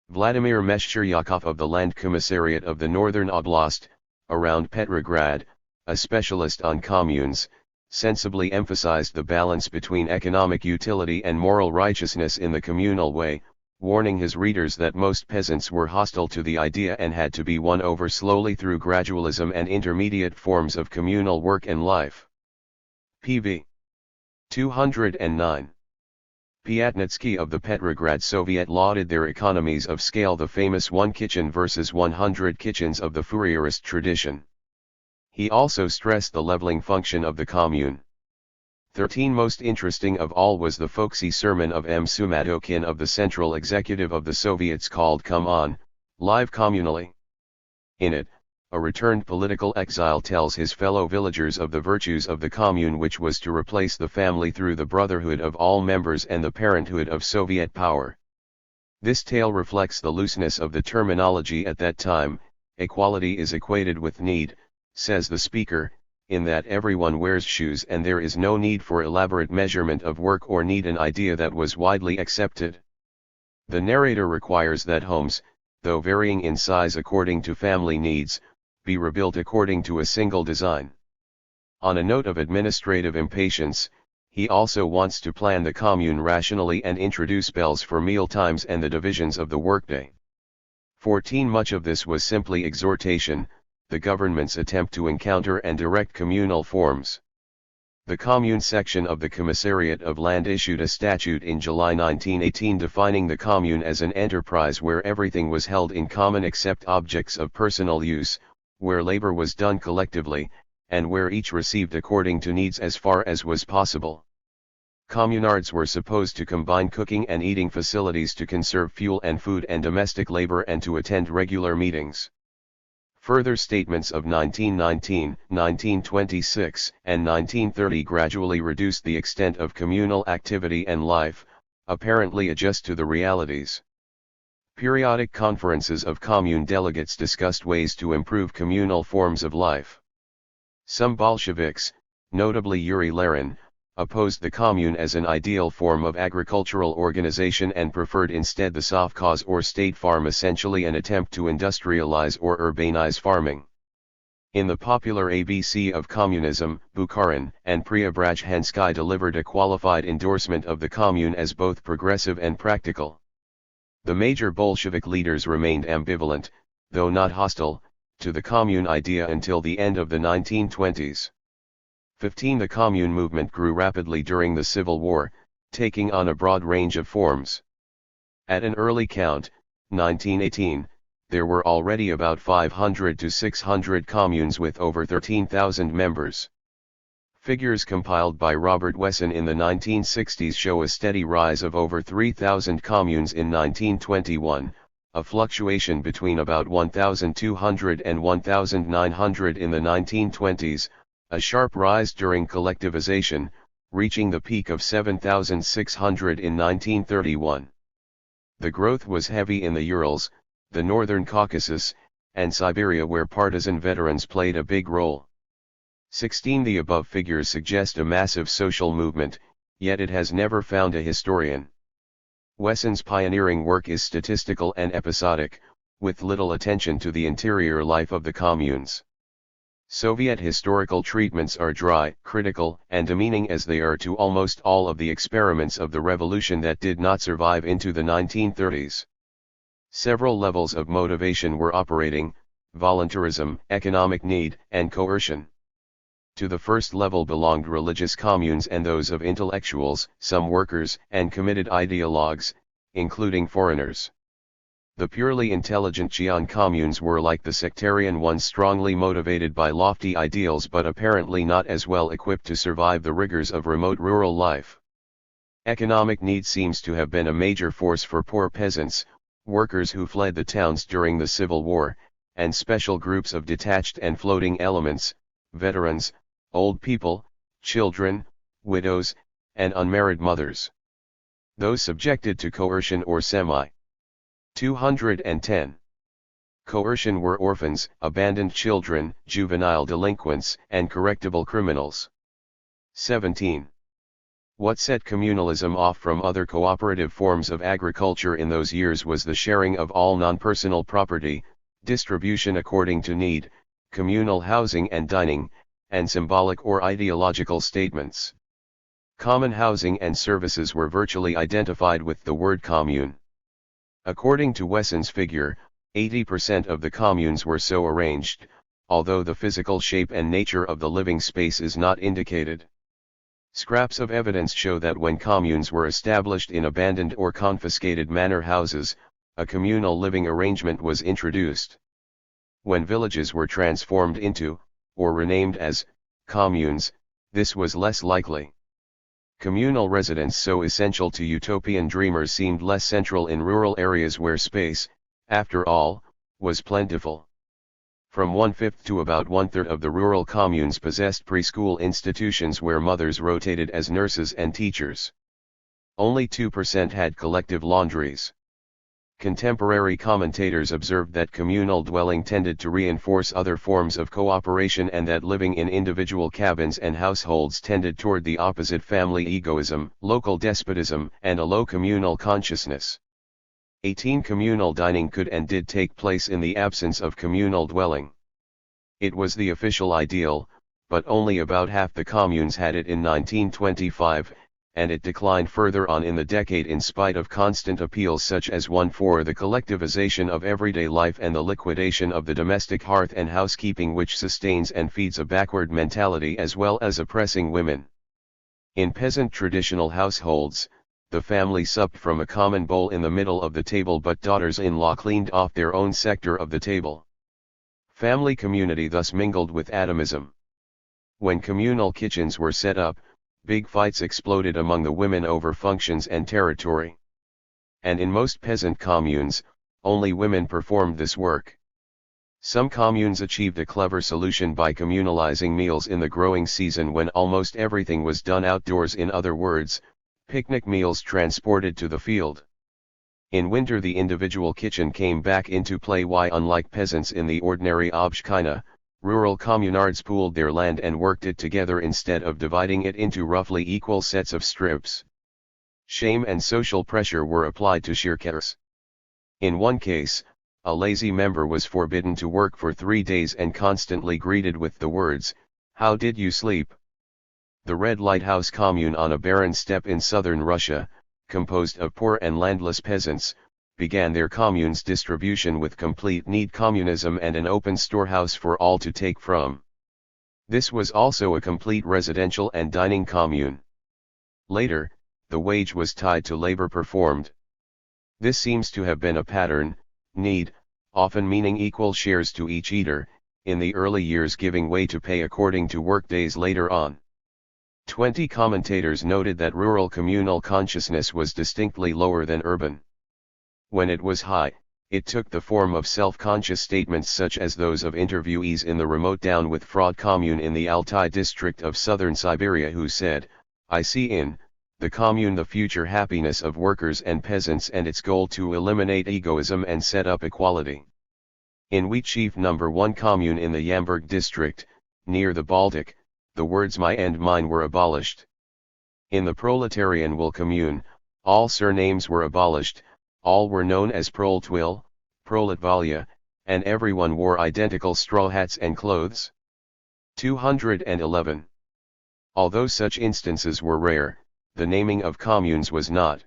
Vladimir Meshcheryakov of the Land Commissariat of the Northern Oblast, around Petrograd, a specialist on communes, sensibly emphasized the balance between economic utility and moral righteousness in the communal way, warning his readers that most peasants were hostile to the idea and had to be won over slowly through gradualism and intermediate forms of communal work and life. PV 209. Pyatnitsky of the Petrograd Soviet lauded their economies of scale, the famous 1 kitchen versus 100 kitchens of the Fourierist tradition. He also stressed the leveling function of the commune. 13. Most interesting of all was the folksy sermon of M. Sumatokhin of the Central Executive of the Soviets called "Come On, Live Communally." In it, a returned political exile tells his fellow villagers of the virtues of the commune, which was to replace the family through the brotherhood of all members and the parenthood of Soviet power. This tale reflects the looseness of the terminology at that time. Equality is equated with need, says the speaker, in that everyone wears shoes and there is no need for elaborate measurement of work or need, an idea that was widely accepted. The narrator requires that homes, though varying in size according to family needs, be rebuilt according to a single design. On a note of administrative impatience, he also wants to plan the commune rationally and introduce bells for meal times and the divisions of the workday. 14. Much of this was simply exhortation, the government's attempt to encounter and direct communal forms. The commune section of the Commissariat of Land issued a statute in July 1918 defining the commune as an enterprise where everything was held in common except objects of personal use, where labor was done collectively, and where each received according to needs as far as was possible. Communards were supposed to combine cooking and eating facilities to conserve fuel and food and domestic labor and to attend regular meetings. Further statements of 1919, 1926, and 1930 gradually reduced the extent of communal activity and life, apparently adjust to the realities. Periodic conferences of commune delegates discussed ways to improve communal forms of life. Some Bolsheviks, notably Yuri Lerin, opposed the commune as an ideal form of agricultural organization and preferred instead the sovkhoz or state farm, essentially an attempt to industrialize or urbanize farming. In the popular ABC of Communism, Bukharin and Preobrazhensky delivered a qualified endorsement of the commune as both progressive and practical. The major Bolshevik leaders remained ambivalent, though not hostile, to the commune idea until the end of the 1920s. 15. The commune movement grew rapidly during the Civil War, taking on a broad range of forms. At an early count, 1918, there were already about 500 to 600 communes with over 13,000 members. Figures compiled by Robert Wesson in the 1960s show a steady rise of over 3,000 communes in 1921, a fluctuation between about 1,200 and 1,900 in the 1920s, a sharp rise during collectivization, reaching the peak of 7,600 in 1931. The growth was heavy in the Urals, the Northern Caucasus, and Siberia, where partisan veterans played a big role. 16. The above figures suggest a massive social movement, yet it has never found a historian. Wesson's pioneering work is statistical and episodic, with little attention to the interior life of the communes. Soviet historical treatments are dry, critical, and demeaning as they are to almost all of the experiments of the revolution that did not survive into the 1930s. Several levels of motivation were operating: voluntarism, economic need, and coercion. To the first level belonged religious communes and those of intellectuals, some workers, and committed ideologues, including foreigners. The purely intelligent Qian communes were like the sectarian ones, strongly motivated by lofty ideals but apparently not as well equipped to survive the rigors of remote rural life. Economic need seems to have been a major force for poor peasants, workers who fled the towns during the Civil War, and special groups of detached and floating elements, veterans, old people, children, widows, and unmarried mothers. Those subjected to coercion or semi. 210. Coercion were orphans, abandoned children, juvenile delinquents, and correctable criminals. 17. What set communalism off from other cooperative forms of agriculture in those years was the sharing of all non-personal property, distribution according to need, communal housing and dining, and symbolic or ideological statements. Common housing and services were virtually identified with the word commune. According to Wesson's figure, 80% of the communes were so arranged, although the physical shape and nature of the living space is not indicated. Scraps of evidence show that when communes were established in abandoned or confiscated manor houses, a communal living arrangement was introduced. When villages were transformed into, or renamed as, communes, this was less likely. Communal residence, so essential to utopian dreamers, seemed less central in rural areas where space, after all, was plentiful. From 1/5 to about 1/3 of the rural communes possessed preschool institutions where mothers rotated as nurses and teachers. Only 2% had collective laundries. Contemporary commentators observed that communal dwelling tended to reinforce other forms of cooperation and that living in individual cabins and households tended toward the opposite: family egoism, local despotism, and a low communal consciousness. 18. Communal dining could and did take place in the absence of communal dwelling. It was the official ideal, but only about half the communes had it in 1925, and it declined further on in the decade in spite of constant appeals such as one for the collectivization of everyday life and the liquidation of the domestic hearth and housekeeping, which sustains and feeds a backward mentality as well as oppressing women. In peasant traditional households, the family supped from a common bowl in the middle of the table, but daughters-in-law cleaned off their own sector of the table. Family community thus mingled with atomism. When communal kitchens were set up, big fights exploded among the women over functions and territory. And in most peasant communes, only women performed this work. Some communes achieved a clever solution by communalizing meals in the growing season when almost everything was done outdoors, in other words, picnic meals transported to the field. In winter the individual kitchen came back into play. Why, unlike peasants in the ordinary obshchina, rural communards pooled their land and worked it together instead of dividing it into roughly equal sets of strips. Shame and social pressure were applied to shirkers. In one case, a lazy member was forbidden to work for 3 days and constantly greeted with the words, "How did you sleep?" The Red Lighthouse commune on a barren steppe in southern Russia, composed of poor and landless peasants, began their commune's distribution with complete need communism and an open storehouse for all to take from. This was also a complete residential and dining commune. Later, the wage was tied to labor performed. This seems to have been a pattern, need, often meaning equal shares to each eater, in the early years giving way to pay according to work days later on. 20 commentators noted that rural communal consciousness was distinctly lower than urban. When it was high, it took the form of self-conscious statements such as those of interviewees in the remote Down with Fraud commune in the Altai district of southern Siberia who said, "I see in the commune the future happiness of workers and peasants and its goal to eliminate egoism and set up equality." In Wheatsheaf No. 1 commune in the Yamburg district, near the Baltic, the words "my" and "mine" were abolished. In the Proletarian Will commune, all surnames were abolished, all were known as Proletwil, Proletvalia, and everyone wore identical straw hats and clothes. 211. Although such instances were rare, the naming of communes was not.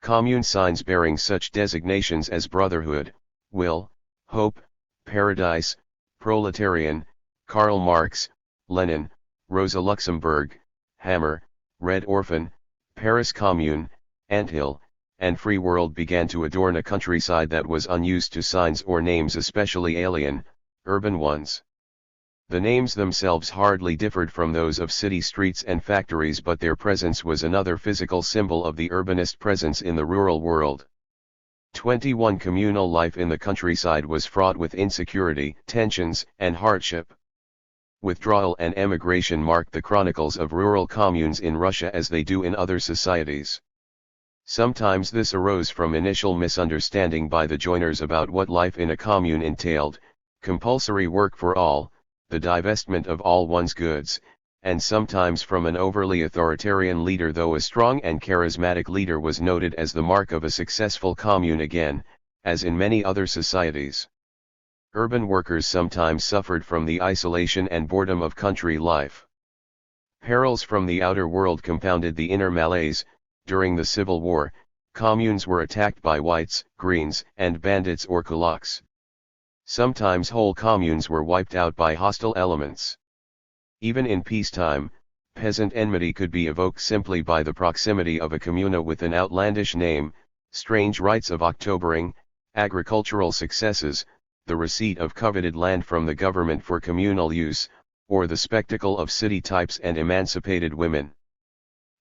Commune signs bearing such designations as Brotherhood, Will, Hope, Paradise, Proletarian, Karl Marx, Lenin, Rosa Luxemburg, Hammer, Red Orphan, Paris Commune, Anthill, and Free World began to adorn a countryside that was unused to signs or names especially alien, urban ones. The names themselves hardly differed from those of city streets and factories, but their presence was another physical symbol of the urbanist presence in the rural world. 21. Communal life in the countryside was fraught with insecurity, tensions, and hardship. Withdrawal and emigration mark the chronicles of rural communes in Russia as they do in other societies. Sometimes this arose from initial misunderstanding by the joiners about what life in a commune entailed, compulsory work for all, the divestment of all one's goods, and sometimes from an overly authoritarian leader, though a strong and charismatic leader was noted as the mark of a successful commune again, as in many other societies. Urban workers sometimes suffered from the isolation and boredom of country life. Perils from the outer world compounded the inner malaise. During the Civil War, communes were attacked by whites, greens, and bandits or kulaks. Sometimes whole communes were wiped out by hostile elements. Even in peacetime, peasant enmity could be evoked simply by the proximity of a communa with an outlandish name, strange rites of Octobering, agricultural successes, the receipt of coveted land from the government for communal use, or the spectacle of city types and emancipated women.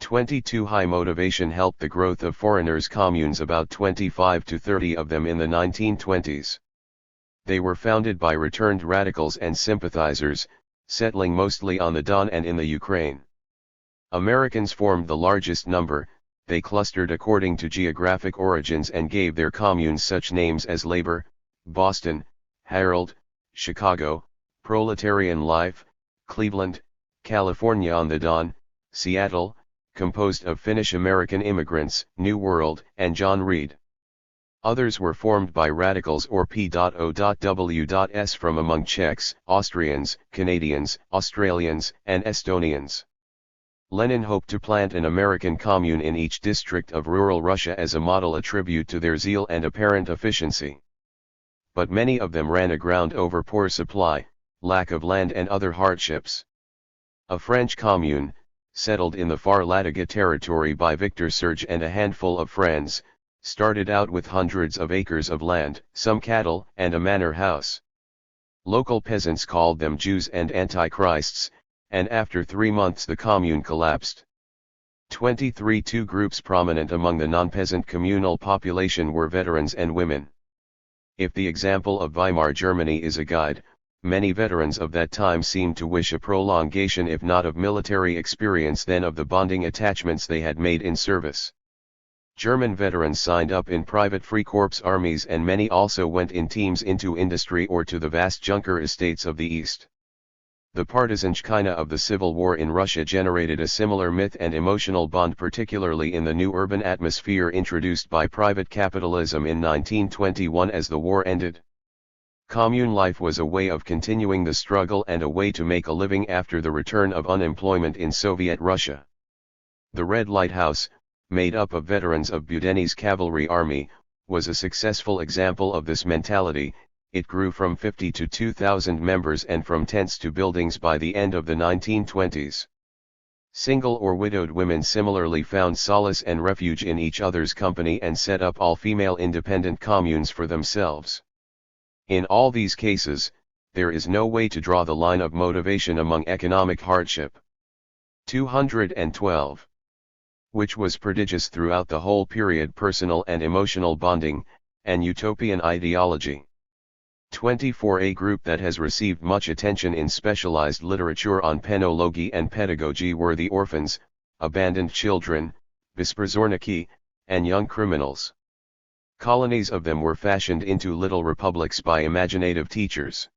22. High motivation helped the growth of foreigners' communes, about 25 to 30 of them in the 1920s. They were founded by returned radicals and sympathizers, settling mostly on the Don and in the Ukraine. Americans formed the largest number. They clustered according to geographic origins and gave their communes such names as Labor, Boston, Herald, Chicago, Proletarian Life, Cleveland, California on the Don, Seattle, composed of Finnish-American immigrants, New World, and John Reed. Others were formed by radicals or P.O.W.S. from among Czechs, Austrians, Canadians, Australians, and Estonians. Lenin hoped to plant an American commune in each district of rural Russia as a model, a tribute to their zeal and apparent efficiency. But many of them ran aground over poor supply, lack of land, and other hardships. A French commune, settled in the far Ladoga territory by Victor Serge and a handful of friends, started out with hundreds of acres of land, some cattle, and a manor house. Local peasants called them Jews and antichrists, and after 3 months the commune collapsed. 23 Two groups prominent among the non-peasant communal population were veterans and women. If the example of Weimar Germany is a guide, many veterans of that time seemed to wish a prolongation if not of military experience then of the bonding attachments they had made in service. German veterans signed up in private Freikorps armies and many also went in teams into industry or to the vast Junker estates of the East. The partisanshchina of the Civil War in Russia generated a similar myth and emotional bond, particularly in the new urban atmosphere introduced by private capitalism in 1921 as the war ended. Commune life was a way of continuing the struggle and a way to make a living after the return of unemployment in Soviet Russia. The Red Lighthouse, made up of veterans of Budenney's cavalry army, was a successful example of this mentality. It grew from 50 to 2,000 members and from tents to buildings by the end of the 1920s. Single or widowed women similarly found solace and refuge in each other's company and set up all-female independent communes for themselves. In all these cases, there is no way to draw the line of motivation among economic hardship. 212. Which was prodigious throughout the whole period, personal and emotional bonding, and utopian ideology. 24 A group that has received much attention in specialized literature on penology and pedagogy were the orphans, abandoned children, besprzorniki, and young criminals. Colonies of them were fashioned into little republics by imaginative teachers.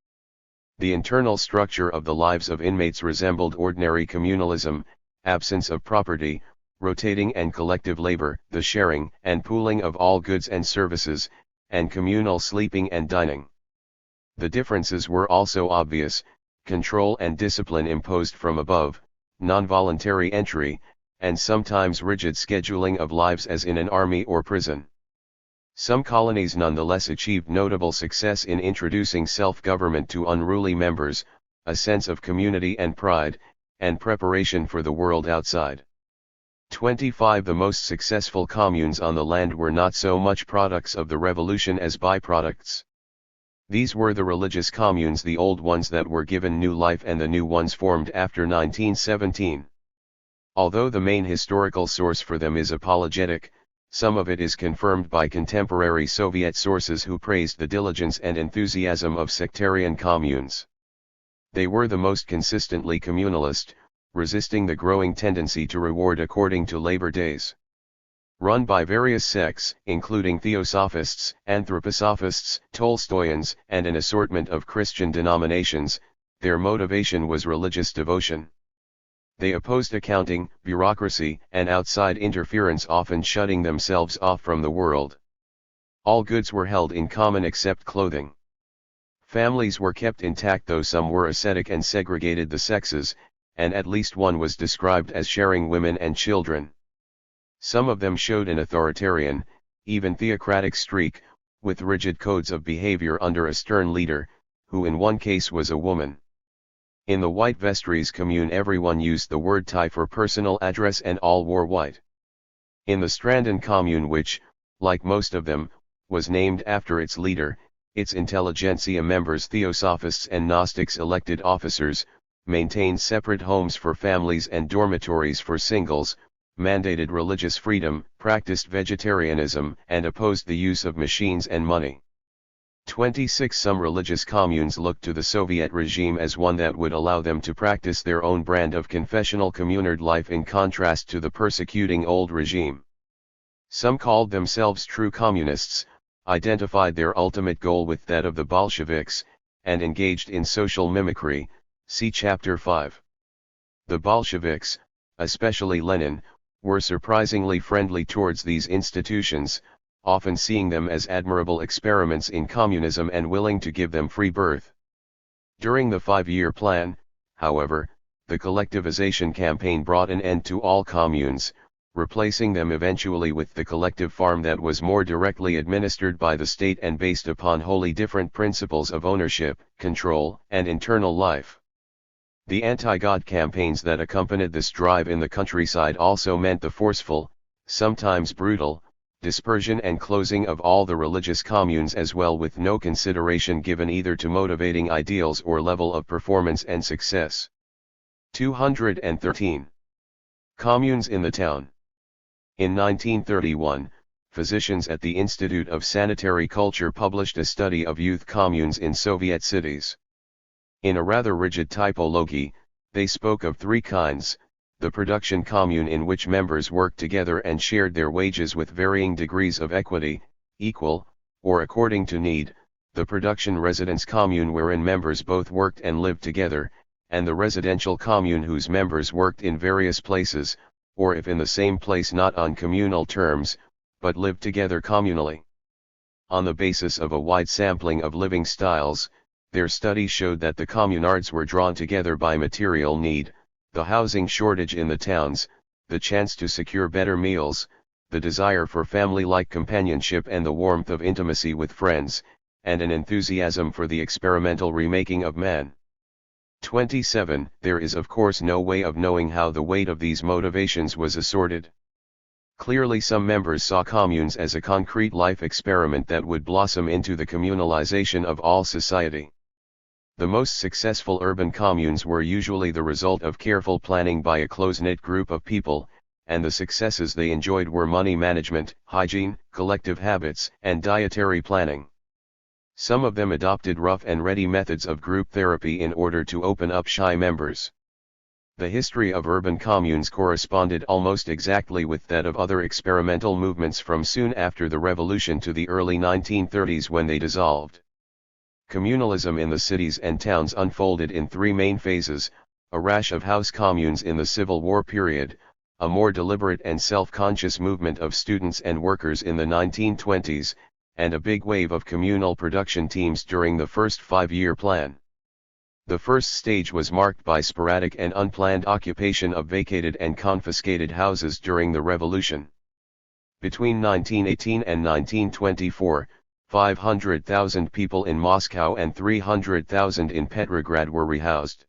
The internal structure of the lives of inmates resembled ordinary communalism, absence of property, rotating and collective labor, the sharing and pooling of all goods and services, and communal sleeping and dining. The differences were also obvious: control and discipline imposed from above, non-voluntary entry, and sometimes rigid scheduling of lives as in an army or prison. Some colonies nonetheless achieved notable success in introducing self-government to unruly members, a sense of community and pride, and preparation for the world outside. 25 The most successful communes on the land were not so much products of the revolution as byproducts. These were the religious communes, the old ones that were given new life and the new ones formed after 1917. Although the main historical source for them is apologetic, some of it is confirmed by contemporary Soviet sources who praised the diligence and enthusiasm of sectarian communes. They were the most consistently communalist, resisting the growing tendency to reward according to labor days. Run by various sects, including Theosophists, Anthroposophists, Tolstoyans, and an assortment of Christian denominations, their motivation was religious devotion. They opposed accounting, bureaucracy, and outside interference, often shutting themselves off from the world. All goods were held in common except clothing. Families were kept intact, though some were ascetic and segregated the sexes, and at least one was described as sharing women and children. Some of them showed an authoritarian, even theocratic streak, with rigid codes of behavior under a stern leader, who in one case was a woman. In the White Vestries commune everyone used the word Thai for personal address and all wore white. In the Stranden commune, which, like most of them, was named after its leader, its intelligentsia members, Theosophists and Gnostics, elected officers, maintained separate homes for families and dormitories for singles, mandated religious freedom, practiced vegetarianism, and opposed the use of machines and money. 26 Some religious communes looked to the Soviet regime as one that would allow them to practice their own brand of confessional communard life in contrast to the persecuting old regime. Some called themselves true communists, identified their ultimate goal with that of the Bolsheviks, and engaged in social mimicry, see Chapter 5. The Bolsheviks, especially Lenin, were surprisingly friendly towards these institutions, often seeing them as admirable experiments in communism and willing to give them free birth. During the 5-year plan, however, the collectivization campaign brought an end to all communes, replacing them eventually with the collective farm that was more directly administered by the state and based upon wholly different principles of ownership, control, and internal life. The anti-God campaigns that accompanied this drive in the countryside also meant the forceful, sometimes brutal, dispersion and closing of all the religious communes as well, with no consideration given either to motivating ideals or level of performance and success. 213. Communes in the town. In 1931, physicians at the Institute of Sanitary Culture published a study of youth communes in Soviet cities. In a rather rigid typology, they spoke of three kinds: the production commune, in which members worked together and shared their wages with varying degrees of equity, equal, or according to need; the production residence commune, wherein members both worked and lived together; and the residential commune, whose members worked in various places, or if in the same place not on communal terms, but lived together communally. On the basis of a wide sampling of living styles, their study showed that the communards were drawn together by material need, the housing shortage in the towns, the chance to secure better meals, the desire for family-like companionship and the warmth of intimacy with friends, and an enthusiasm for the experimental remaking of man. 27. There is of course no way of knowing how the weight of these motivations was assorted. Clearly some members saw communes as a concrete life experiment that would blossom into the communalization of all society. The most successful urban communes were usually the result of careful planning by a close-knit group of people, and the successes they enjoyed were money management, hygiene, collective habits, and dietary planning. Some of them adopted rough and ready methods of group therapy in order to open up shy members. The history of urban communes corresponded almost exactly with that of other experimental movements from soon after the revolution to the early 1930s, when they dissolved. Communalism in the cities and towns unfolded in three main phases: a rash of house communes in the Civil War period, a more deliberate and self-conscious movement of students and workers in the 1920s, and a big wave of communal production teams during the first five-year plan. The first stage was marked by sporadic and unplanned occupation of vacated and confiscated houses during the Revolution. Between 1918 and 1924, 500,000 people in Moscow and 300,000 in Petrograd were rehoused.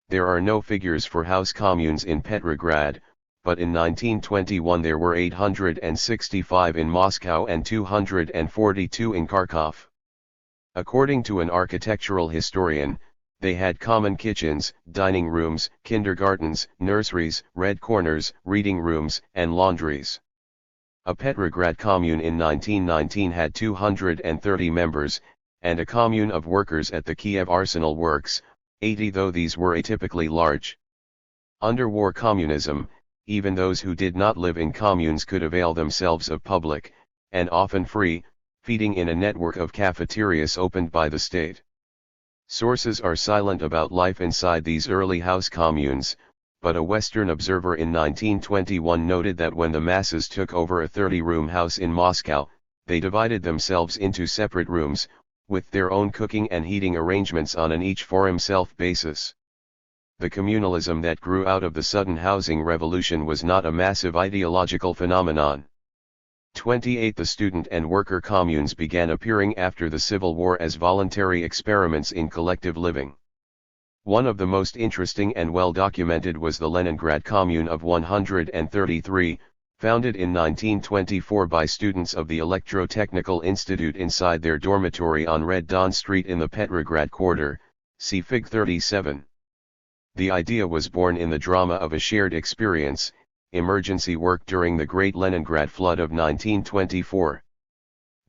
There are no figures for house communes in Petrograd, but in 1921 there were 865 in Moscow and 242 in Kharkov. According to an architectural historian, they had common kitchens, dining rooms, kindergartens, nurseries, red corners, reading rooms, and laundries. A Petrograd commune in 1919 had 230 members, and a commune of workers at the Kiev Arsenal Works, 80, though these were atypically large. Under war communism, even those who did not live in communes could avail themselves of public, and often free, feeding in a network of cafeterias opened by the state. Sources are silent about life inside these early house communes, but a Western observer in 1921 noted that when the masses took over a 30-room house in Moscow, they divided themselves into separate rooms, with their own cooking and heating arrangements on an each-for-himself basis. The communalism that grew out of the sudden housing revolution was not a massive ideological phenomenon. 28. The student and worker communes began appearing after the Civil War as voluntary experiments in collective living. One of the most interesting and well documented was the Leningrad Commune of 133, founded in 1924 by students of the Electrotechnical Institute inside their dormitory on Red Don Street in the Petrograd quarter, see Fig 37. The idea was born in the drama of a shared experience, emergency work during the Great Leningrad Flood of 1924.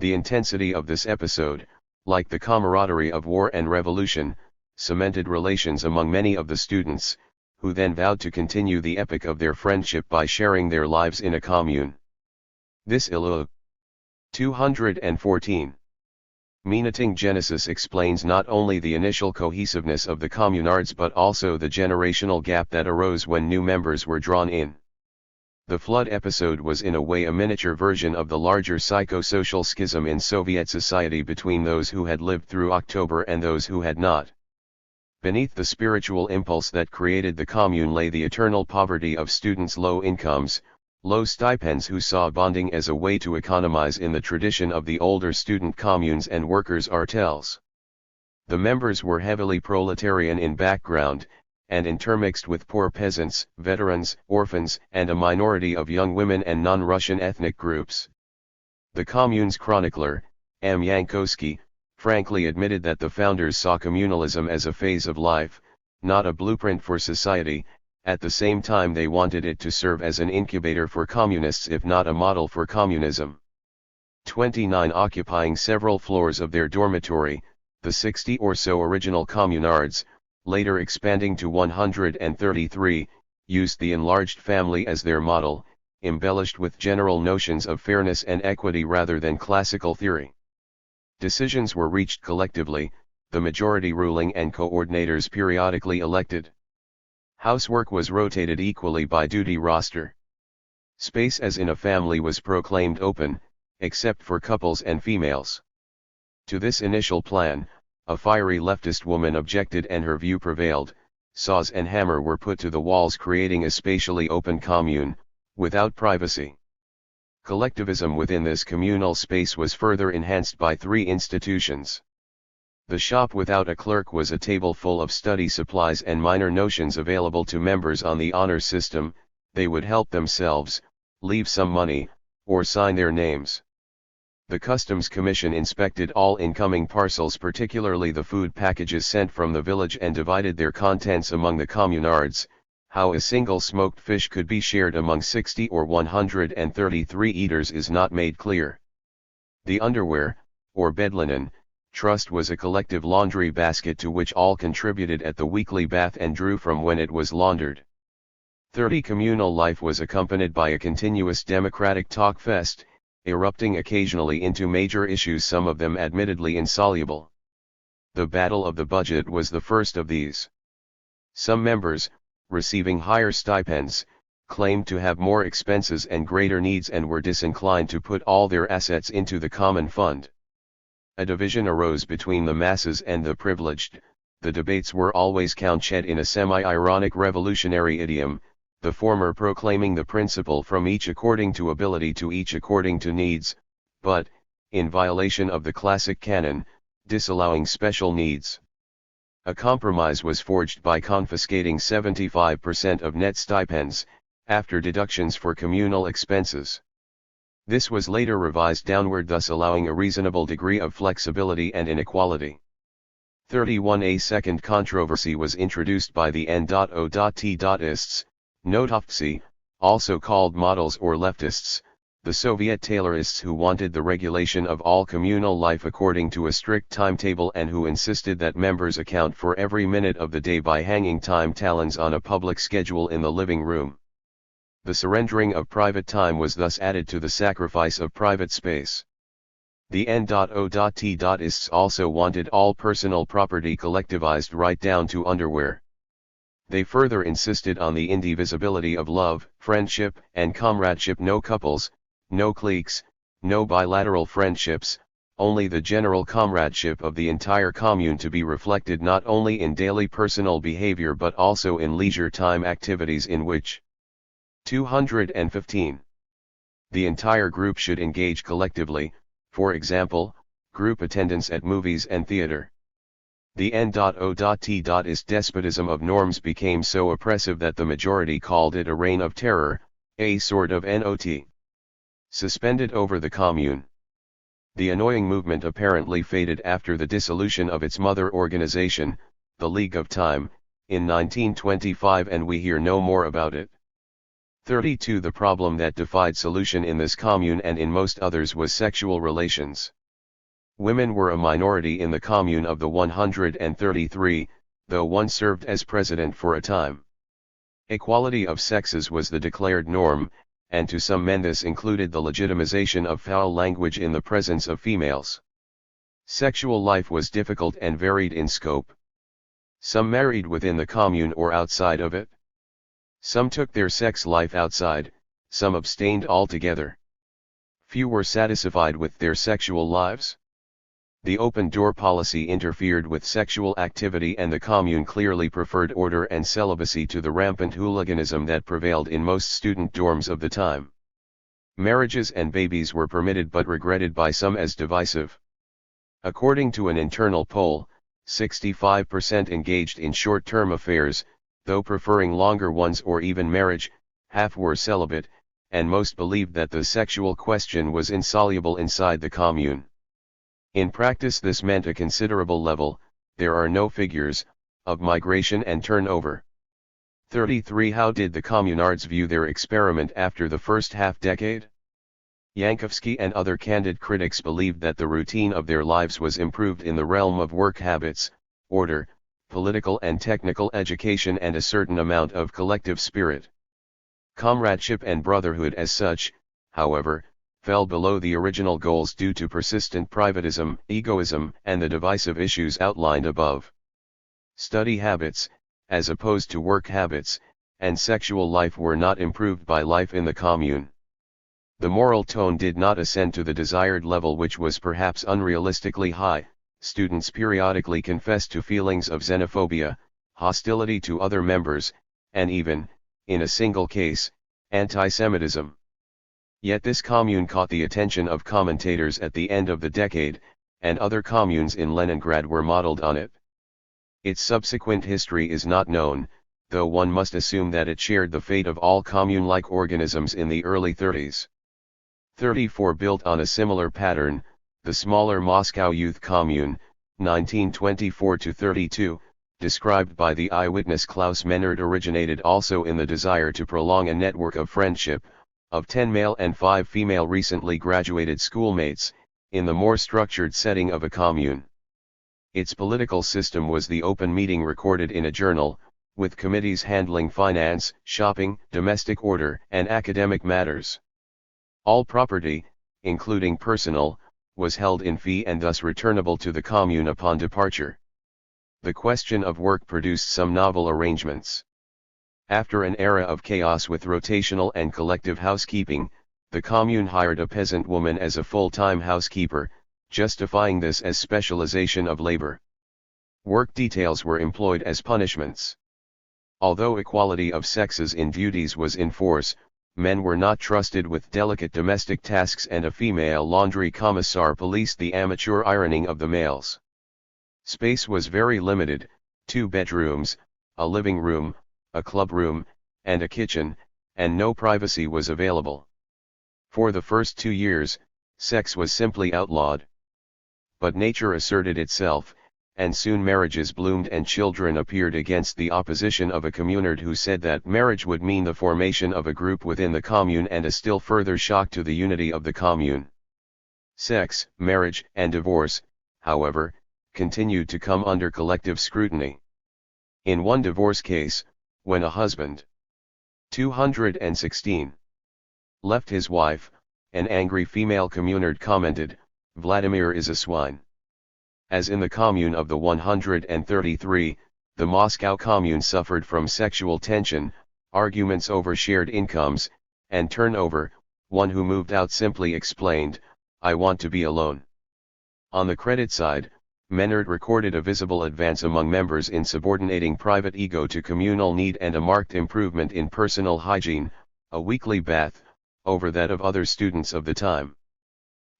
The intensity of this episode, like the camaraderie of war and revolution, cemented relations among many of the students, who then vowed to continue the epic of their friendship by sharing their lives in a commune. This 214. Meaning Genesis explains not only the initial cohesiveness of the communards but also the generational gap that arose when new members were drawn in. The flood episode was in a way a miniature version of the larger psychosocial schism in Soviet society between those who had lived through October and those who had not. Beneath the spiritual impulse that created the commune lay the eternal poverty of students' low incomes, low stipends, who saw bonding as a way to economize in the tradition of the older student communes and workers' artels. The members were heavily proletarian in background, and intermixed with poor peasants, veterans, orphans, and a minority of young women and non-Russian ethnic groups. The commune's chronicler, M. Yankovsky, frankly admitted that the founders saw communalism as a phase of life, not a blueprint for society. At the same time they wanted it to serve as an incubator for communists if not a model for communism. 29 Occupying several floors of their dormitory, the 60 or so original communards, later expanding to 133, used the enlarged family as their model, embellished with general notions of fairness and equity rather than classical theory. Decisions were reached collectively, the majority ruling and coordinators periodically elected. Housework was rotated equally by duty roster. Space as in a family was proclaimed open, except for couples and females. To this initial plan, a fiery leftist woman objected and her view prevailed. Saws and hammer were put to the walls, creating a spatially open commune, without privacy. Collectivism within this communal space was further enhanced by 3 institutions. The shop without a clerk was a table full of study supplies and minor notions available to members on the honor system. They would help themselves, leave some money, or sign their names. The Customs Commission inspected all incoming parcels, particularly the food packages sent from the village, and divided their contents among the communards. How a single smoked fish could be shared among 60 or 133 eaters is not made clear. The underwear, or bed linen, trust was a collective laundry basket to which all contributed at the weekly bath and drew from when it was laundered. 30 Communal life was accompanied by a continuous democratic talk fest, erupting occasionally into major issues, some of them admittedly insoluble. The battle of the budget was the first of these. Some members, receiving higher stipends, claimed to have more expenses and greater needs and were disinclined to put all their assets into the common fund. A division arose between the masses and the privileged. The debates were always couched in a semi-ironic revolutionary idiom, the former proclaiming the principle from each according to ability to each according to needs, but, in violation of the classic canon, disallowing special needs. A compromise was forged by confiscating 75% of net stipends, after deductions for communal expenses. This was later revised downward, thus allowing a reasonable degree of flexibility and inequality. 31 A second controversy was introduced by the N.O.T.ists, Notovtsi, also called models or leftists, the Soviet Taylorists, who wanted the regulation of all communal life according to a strict timetable and who insisted that members account for every minute of the day by hanging time talons on a public schedule in the living room. The surrendering of private time was thus added to the sacrifice of private space. The N.O.T.ists also wanted all personal property collectivized right down to underwear. They further insisted on the indivisibility of love, friendship, and comradeship: no couples, no cliques, no bilateral friendships, only the general comradeship of the entire commune, to be reflected not only in daily personal behavior but also in leisure time activities in which 215. The entire group should engage collectively, for example, group attendance at movies and theater. The N.O.T.ist despotism of norms became so oppressive that the majority called it a reign of terror, a sort of NOT. Suspended over the commune. The annoying movement apparently faded after the dissolution of its mother organization, the League of Time, in 1925, and we hear no more about it. 32 The problem that defied solution in this commune and in most others was sexual relations. Women were a minority in the commune of the 133, though one served as president for a time. Equality of sexes was the declared norm, and to some men this included the legitimization of foul language in the presence of females. Sexual life was difficult and varied in scope. Some married within the commune or outside of it. Some took their sex life outside, some abstained altogether. Few were satisfied with their sexual lives. The open-door policy interfered with sexual activity, and the commune clearly preferred order and celibacy to the rampant hooliganism that prevailed in most student dorms of the time. Marriages and babies were permitted but regretted by some as divisive. According to an internal poll, 65% engaged in short-term affairs, though preferring longer ones or even marriage. Half were celibate, and most believed that the sexual question was insoluble inside the commune. In practice this meant a considerable level. There are no figures, of migration and turnover. 33. How did the communards view their experiment after the first half-decade? Yankovsky and other candid critics believed that the routine of their lives was improved in the realm of work habits, order, political and technical education and a certain amount of collective spirit. Comradeship and brotherhood as such, however, fell below the original goals due to persistent privatism, egoism, and the divisive issues outlined above. Study habits, as opposed to work habits, and sexual life were not improved by life in the commune. The moral tone did not ascend to the desired level, which was perhaps unrealistically high. Students periodically confessed to feelings of xenophobia, hostility to other members, and even, in a single case, anti-Semitism. Yet this commune caught the attention of commentators at the end of the decade, and other communes in Leningrad were modeled on it. Its subsequent history is not known, though one must assume that it shared the fate of all commune-like organisms in the early 30s. 34. Built on a similar pattern, the smaller Moscow Youth Commune, 1924-32, described by the eyewitness Klaus Menard, originated also in the desire to prolong a network of friendship, of 10 male and 5 female recently graduated schoolmates, in the more structured setting of a commune. Its political system was the open meeting recorded in a journal, with committees handling finance, shopping, domestic order, and academic matters. All property, including personal, was held in fee and thus returnable to the commune upon departure. The question of work produced some novel arrangements. After an era of chaos with rotational and collective housekeeping, the commune hired a peasant woman as a full-time housekeeper, justifying this as specialization of labor. Work details were employed as punishments. Although equality of sexes in duties was in force, men were not trusted with delicate domestic tasks, and a female laundry commissar policed the amateur ironing of the males. Space was very limited: 2 bedrooms, a living room, a club room, and a kitchen, and no privacy was available. For the first 2 years, sex was simply outlawed. But nature asserted itself, and soon marriages bloomed and children appeared against the opposition of a communard who said that marriage would mean the formation of a group within the commune and a still further shock to the unity of the commune. Sex, marriage, and divorce, however, continued to come under collective scrutiny. In one divorce case, when a husband 216 left his wife, an angry female communard commented, "Vladimir is a swine." As in the commune of the 133, the Moscow commune suffered from sexual tension, arguments over shared incomes, and turnover. One who moved out simply explained, "I want to be alone." On the credit side, Menard recorded a visible advance among members in subordinating private ego to communal need and a marked improvement in personal hygiene, a weekly bath, over that of other students of the time.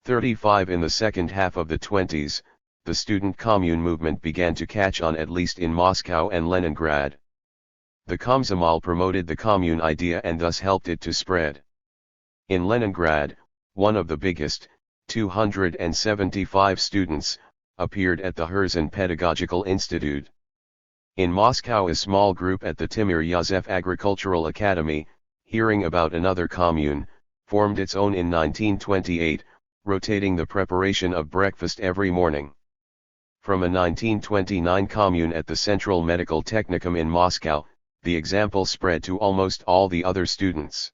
35. In the second half of the 20s, the student commune movement began to catch on, at least in Moscow and Leningrad. The Komsomol promoted the commune idea and thus helped it to spread. In Leningrad, one of the biggest, 275 students, appeared at the Herzin Pedagogical Institute. In Moscow, a small group at the Timur Yazef Agricultural Academy, hearing about another commune, formed its own in 1928, rotating the preparation of breakfast every morning. From a 1929 commune at the Central Medical Technicum in Moscow, the example spread to almost all the other students.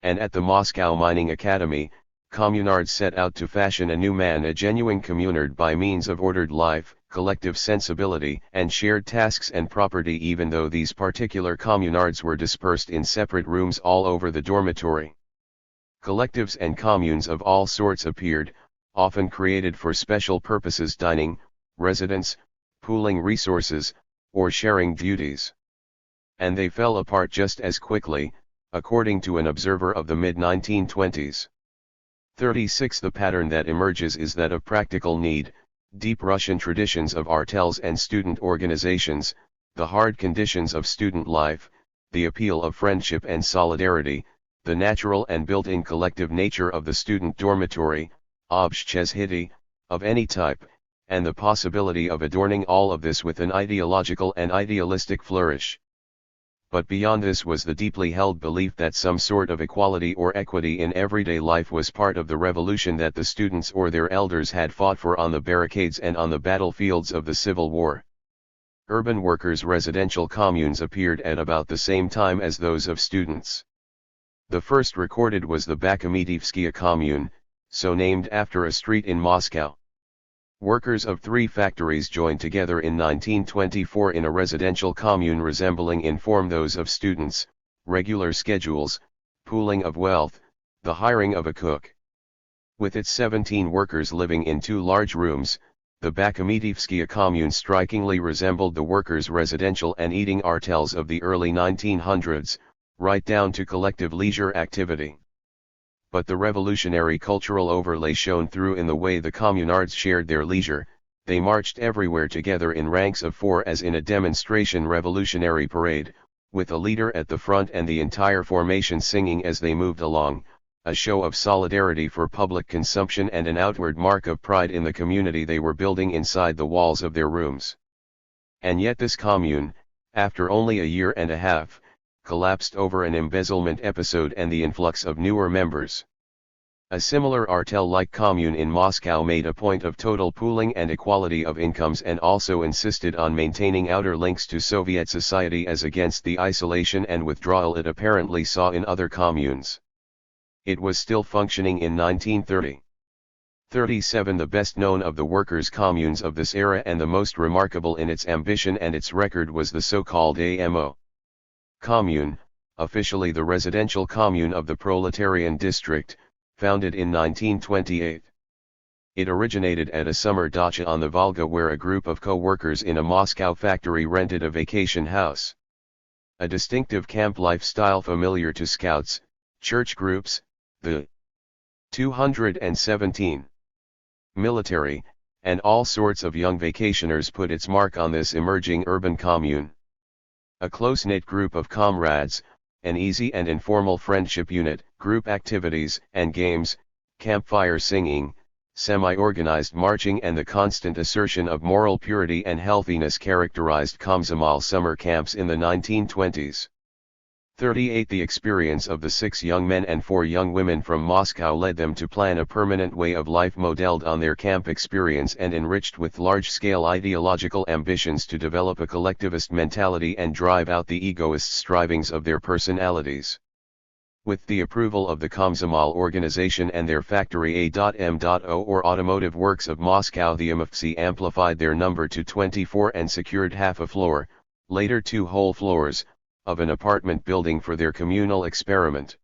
And at the Moscow Mining Academy, communards set out to fashion a new man, a genuine communard, by means of ordered life, collective sensibility, and shared tasks and property, even though these particular communards were dispersed in separate rooms all over the dormitory. Collectives and communes of all sorts appeared, often created for special purposes: dining, residence, pooling resources, or sharing duties. And they fell apart just as quickly, according to an observer of the mid-1920s. 36. The pattern that emerges is that of practical need, deep Russian traditions of artels and student organizations, the hard conditions of student life, the appeal of friendship and solidarity, the natural and built-in collective nature of the student dormitory, objezhity, of any type, and the possibility of adorning all of this with an ideological and idealistic flourish. But beyond this was the deeply held belief that some sort of equality or equity in everyday life was part of the revolution that the students or their elders had fought for on the barricades and on the battlefields of the Civil War. Urban workers' residential communes appeared at about the same time as those of students. The first recorded was the Bakhmitivskaya commune, so named after a street in Moscow. Workers of 3 factories joined together in 1924 in a residential commune resembling in form those of students, regular schedules, pooling of wealth, the hiring of a cook. With its 17 workers living in 2 large rooms, the Bakhmitivskaya commune strikingly resembled the workers' residential and eating artels of the early 1900s, right down to collective leisure activity. But the revolutionary cultural overlay shone through in the way the communards shared their leisure. They marched everywhere together in ranks of 4 as in a demonstration revolutionary parade, with a leader at the front and the entire formation singing as they moved along, a show of solidarity for public consumption and an outward mark of pride in the community they were building inside the walls of their rooms. And yet this commune, after only a year and a half, collapsed over an embezzlement episode and the influx of newer members. A similar artel-like commune in Moscow made a point of total pooling and equality of incomes and also insisted on maintaining outer links to Soviet society as against the isolation and withdrawal it apparently saw in other communes. It was still functioning in 1930. 37 The best known of the workers' communes of this era and the most remarkable in its ambition and its record was the so-called AMO commune, officially the residential commune of the Proletarian district, founded in 1928. It originated at a summer dacha on the Volga where a group of co-workers in a Moscow factory rented a vacation house. A distinctive camp lifestyle familiar to scouts, church groups, the 217 military, and all sorts of young vacationers put its mark on this emerging urban commune. A close-knit group of comrades, an easy and informal friendship unit, group activities and games, campfire singing, semi-organized marching and the constant assertion of moral purity and healthiness characterized Komsomol summer camps in the 1920s. 38 The experience of the 6 young men and 4 young women from Moscow led them to plan a permanent way of life modeled on their camp experience and enriched with large-scale ideological ambitions to develop a collectivist mentality and drive out the egoist strivings of their personalities. With the approval of the Komsomol organization and their factory A.M.O or Automotive Works of Moscow, the AMFC amplified their number to 24 and secured half a floor, later 2 whole floors, of an apartment building for their communal experiment.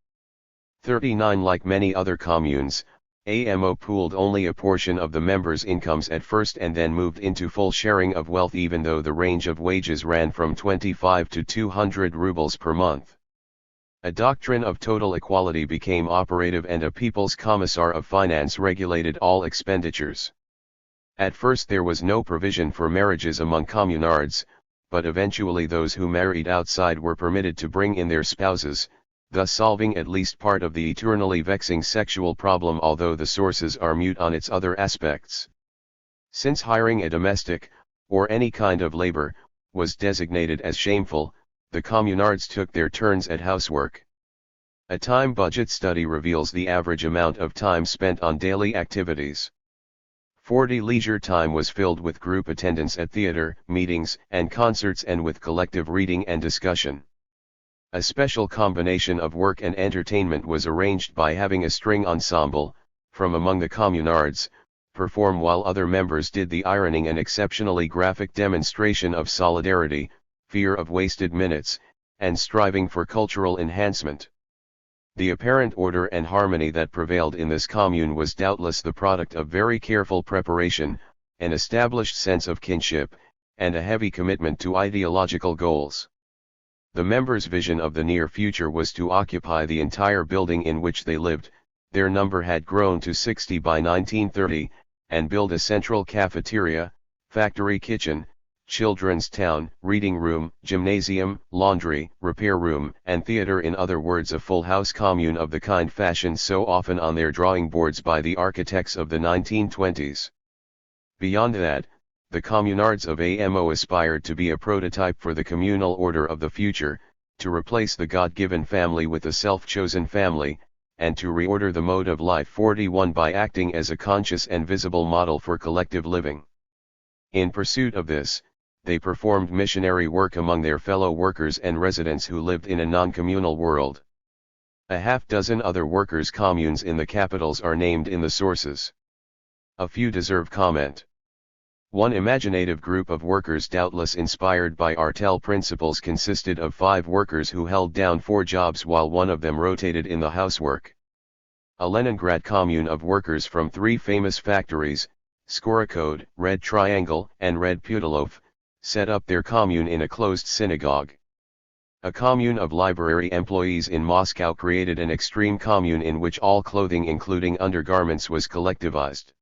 39 Like many other communes, AMO pooled only a portion of the members' incomes at first and then moved into full sharing of wealth even though the range of wages ran from 25 to 200 rubles per month. A doctrine of total equality became operative and a People's Commissar of Finance regulated all expenditures. At first there was no provision for marriages among communards, but eventually those who married outside were permitted to bring in their spouses, thus solving at least part of the eternally vexing sexual problem, although the sources are mute on its other aspects. Since hiring a domestic, or any kind of labor, was designated as shameful, the communards took their turns at housework. A time budget study reveals the average amount of time spent on daily activities. 40 leisure time was filled with group attendance at theater, meetings, and concerts and with collective reading and discussion. A special combination of work and entertainment was arranged by having a string ensemble, from among the communards, perform while other members did the ironing, an exceptionally graphic demonstration of solidarity, fear of wasted minutes, and striving for cultural enhancement. The apparent order and harmony that prevailed in this commune was doubtless the product of very careful preparation, an established sense of kinship, and a heavy commitment to ideological goals. The members' vision of the near future was to occupy the entire building in which they lived. Their number had grown to 60 by 1930, and build a central cafeteria, factory kitchen, children's town, reading room, gymnasium, laundry, repair room, and theater, in other words a full house commune of the kind fashioned so often on their drawing boards by the architects of the 1920s. Beyond that, the communards of AMO aspired to be a prototype for the communal order of the future, to replace the God-given family with a self-chosen family, and to reorder the mode of life 41 by acting as a conscious and visible model for collective living. In pursuit of this, they performed missionary work among their fellow workers and residents who lived in a non-communal world. A half-dozen other workers' communes in the capitals are named in the sources. A few deserve comment. One imaginative group of workers doubtless inspired by Artel principles consisted of 5 workers who held down 4 jobs while one of them rotated in the housework. A Leningrad commune of workers from 3 famous factories, Skorokhod, Red Triangle, and Red Putilov, set up their commune in a closed synagogue. A commune of library employees in Moscow created an extreme commune in which all clothing including undergarments was collectivized.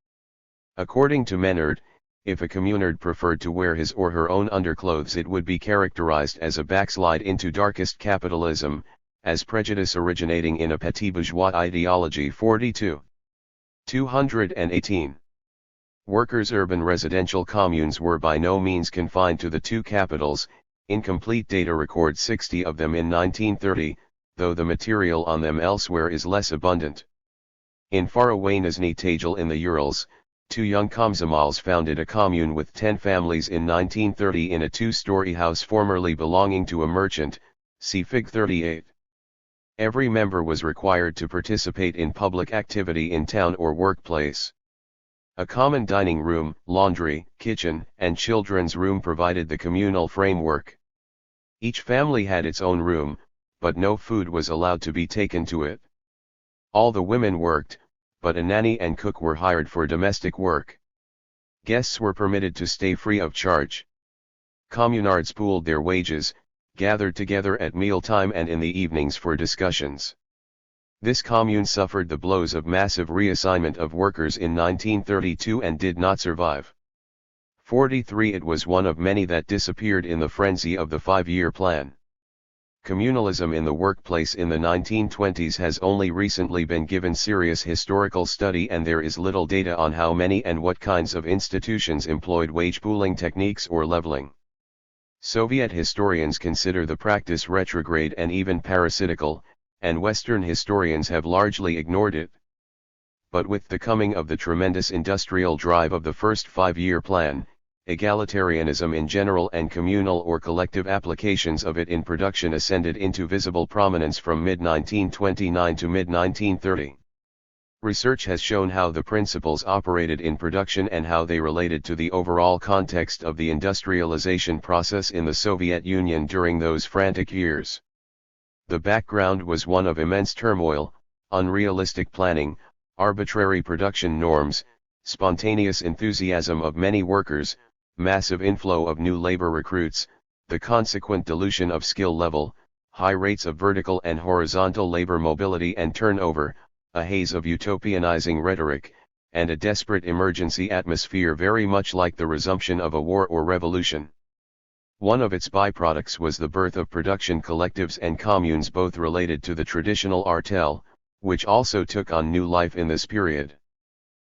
According to Menard, if a communard preferred to wear his or her own underclothes, it would be characterized as a backslide into darkest capitalism, as prejudice originating in a petit bourgeois ideology. 42. 218. Workers' urban residential communes were by no means confined to the 2 capitals. Incomplete data record 60 of them in 1930, though the material on them elsewhere is less abundant. In faraway Nizhny Tagil in the Urals, 2 young Komsomolets founded a commune with 10 families in 1930 in a 2-story house formerly belonging to a merchant, see Fig. 38. Every member was required to participate in public activity in town or workplace. A common dining room, laundry, kitchen, and children's room provided the communal framework. Each family had its own room, but no food was allowed to be taken to it. All the women worked, but a nanny and cook were hired for domestic work. Guests were permitted to stay free of charge. Communards pooled their wages, gathered together at mealtime and in the evenings for discussions. This commune suffered the blows of massive reassignment of workers in 1932 and did not survive. 43. It was one of many that disappeared in the frenzy of the 5-year plan. Communalism in the workplace in the 1920s has only recently been given serious historical study, and there is little data on how many and what kinds of institutions employed wage pooling techniques or leveling. Soviet historians consider the practice retrograde and even parasitical, and Western historians have largely ignored it. But with the coming of the tremendous industrial drive of the first 5-year plan, egalitarianism in general and communal or collective applications of it in production ascended into visible prominence from mid-1929 to mid-1930. Research has shown how the principles operated in production and how they related to the overall context of the industrialization process in the Soviet Union during those frantic years. The background was one of immense turmoil, unrealistic planning, arbitrary production norms, spontaneous enthusiasm of many workers, massive inflow of new labor recruits, the consequent dilution of skill level, high rates of vertical and horizontal labor mobility and turnover, a haze of utopianizing rhetoric, and a desperate emergency atmosphere very much like the resumption of a war or revolution. One of its byproducts was the birth of production collectives and communes, both related to the traditional artel, which also took on new life in this period.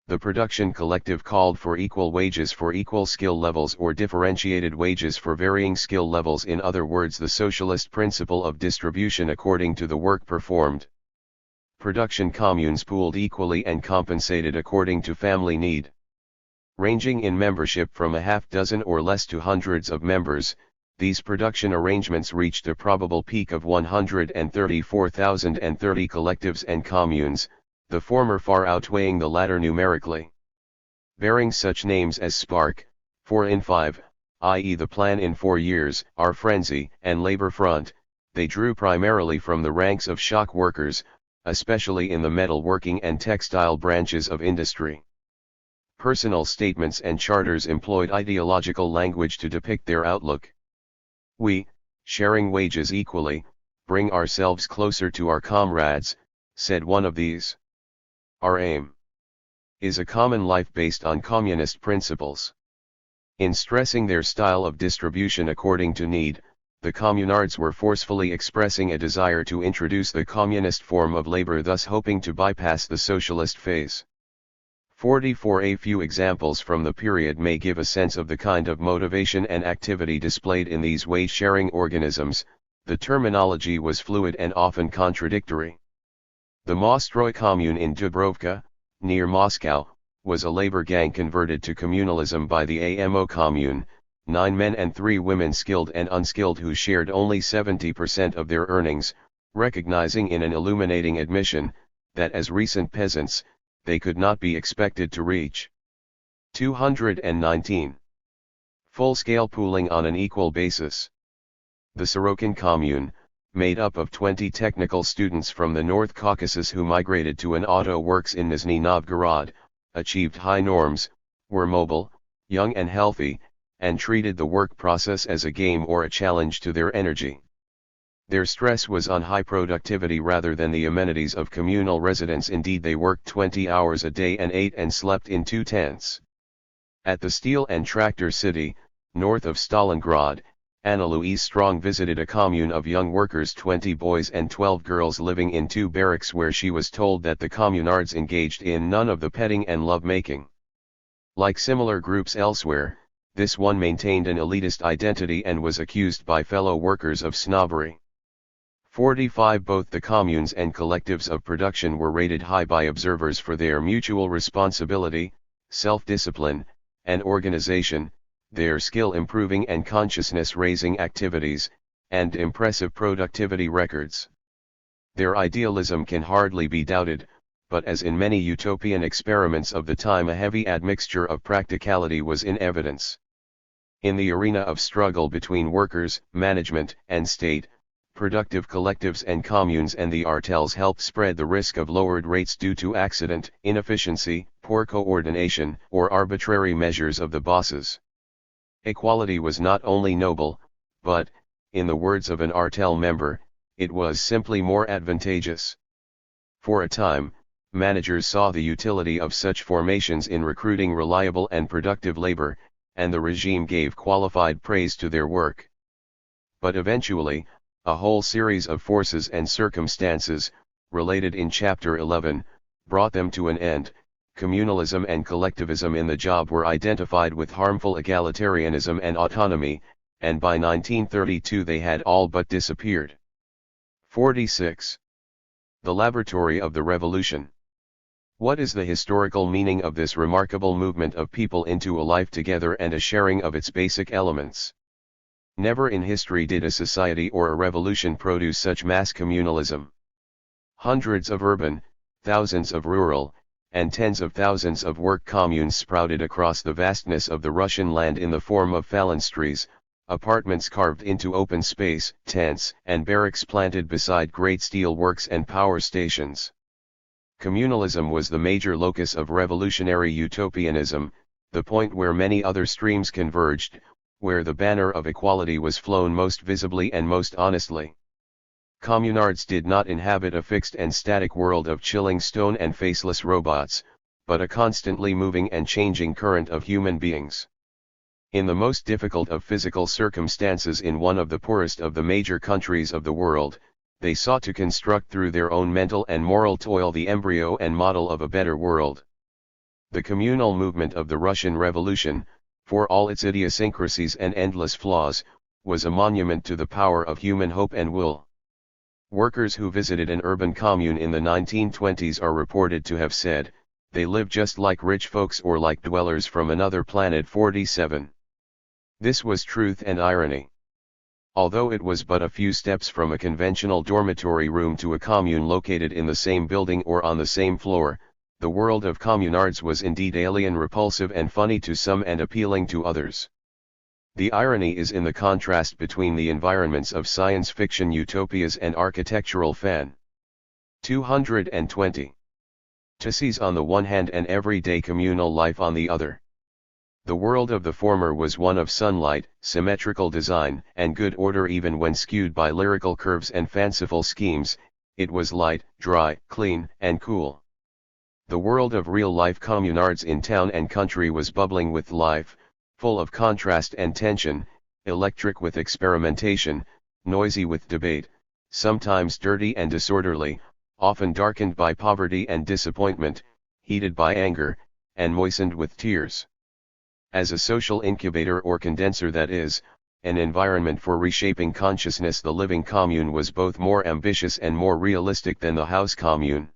The production collective called for equal wages for equal skill levels or differentiated wages for varying skill levels, in other words the socialist principle of distribution according to the work performed. Production communes pooled equally and compensated according to family need. Ranging in membership from a half dozen or less to hundreds of members, these production arrangements reached a probable peak of 134,030 collectives and communes, the former far outweighing the latter numerically. Bearing such names as Spark, 4 in 5, i.e. the plan in 4 years, Our Frenzy, and Labor Front, they drew primarily from the ranks of shock workers, especially in the metalworking and textile branches of industry. Personal statements and charters employed ideological language to depict their outlook. We, sharing wages equally, bring ourselves closer to our comrades, said one of these. Our aim is a common life based on communist principles. In stressing their style of distribution according to need, the communards were forcefully expressing a desire to introduce the communist form of labor, thus hoping to bypass the socialist phase. 44. A few examples from the period may give a sense of the kind of motivation and activity displayed in these wage-sharing organisms. The terminology was fluid and often contradictory. The Mostroy commune in Dubrovka, near Moscow, was a labor gang converted to communalism by the AMO commune, 9 men and 3 women skilled and unskilled who shared only 70% of their earnings, recognizing in an illuminating admission, that as recent peasants, they could not be expected to reach 219. Full-scale pooling on an equal basis. The Sorokin commune, made up of 20 technical students from the North Caucasus who migrated to an auto works in Nizhny Novgorod, achieved high norms, were mobile, young and healthy, and treated the work process as a game or a challenge to their energy. Their stress was on high productivity rather than the amenities of communal residence. Indeed, they worked 20 hours a day and ate and slept in 2 tents. At the steel and tractor city, north of Stalingrad, Anna Louise Strong visited a commune of young workers, 20 boys and 12 girls living in 2 barracks, where she was told that the communards engaged in none of the petting and love-making. Like similar groups elsewhere, this one maintained an elitist identity and was accused by fellow workers of snobbery. 45. Both the communes and collectives of production were rated high by observers for their mutual responsibility, self-discipline, and organization, their skill-improving and consciousness-raising activities, and impressive productivity records. Their idealism can hardly be doubted, but as in many utopian experiments of the time, a heavy admixture of practicality was in evidence. In the arena of struggle between workers, management, and state, productive collectives and communes and the artels helped spread the risk of lowered rates due to accident, inefficiency, poor coordination, or arbitrary measures of the bosses. Equality was not only noble, but, in the words of an artel member, it was simply more advantageous. For a time, managers saw the utility of such formations in recruiting reliable and productive labor, and the regime gave qualified praise to their work. But eventually, a whole series of forces and circumstances, related in Chapter 11, brought them to an end. Communalism and collectivism in the job were identified with harmful egalitarianism and autonomy, and by 1932 they had all but disappeared. 46. The Laboratory of the Revolution. What is the historical meaning of this remarkable movement of people into a life together and a sharing of its basic elements? Never in history did a society or a revolution produce such mass communalism. Hundreds of urban, thousands of rural, and tens of thousands of work communes sprouted across the vastness of the Russian land in the form of phalansteries, apartments carved into open space, tents and barracks planted beside great steel works and power stations. Communalism was the major locus of revolutionary utopianism, the point where many other streams converged, where the banner of equality was flown most visibly and most honestly. Communards did not inhabit a fixed and static world of chilling stone and faceless robots, but a constantly moving and changing current of human beings. In the most difficult of physical circumstances in one of the poorest of the major countries of the world, they sought to construct through their own mental and moral toil the embryo and model of a better world. The communal movement of the Russian Revolution, for all its idiosyncrasies and endless flaws, was a monument to the power of human hope and will. Workers who visited an urban commune in the 1920s are reported to have said, "They live just like rich folks or like dwellers from another planet." 47. This was truth and irony. Although it was but a few steps from a conventional dormitory room to a commune located in the same building or on the same floor, the world of communards was indeed alien, repulsive and funny to some and appealing to others. The irony is in the contrast between the environments of science fiction utopias and architectural fan. 220. To seize on the one hand and everyday communal life on the other. The world of the former was one of sunlight, symmetrical design, and good order even when skewed by lyrical curves and fanciful schemes. It was light, dry, clean, and cool. The world of real-life communards in town and country was bubbling with life, full of contrast and tension, electric with experimentation, noisy with debate, sometimes dirty and disorderly, often darkened by poverty and disappointment, heated by anger, and moistened with tears. As a social incubator or condenser, that is, an environment for reshaping consciousness, the living commune was both more ambitious and more realistic than the house commune.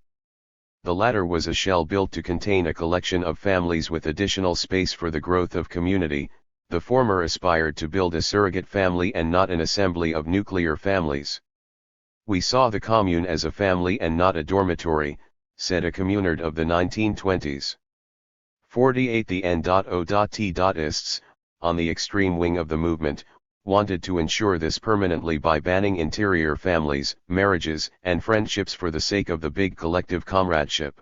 The latter was a shell built to contain a collection of families with additional space for the growth of community. The former aspired to build a surrogate family and not an assembly of nuclear families. "We saw the commune as a family and not a dormitory," said a communard of the 1920s. 48 The N.O.T.ists, on the extreme wing of the movement, wanted to ensure this permanently by banning interior families, marriages, and friendships for the sake of the big collective comradeship.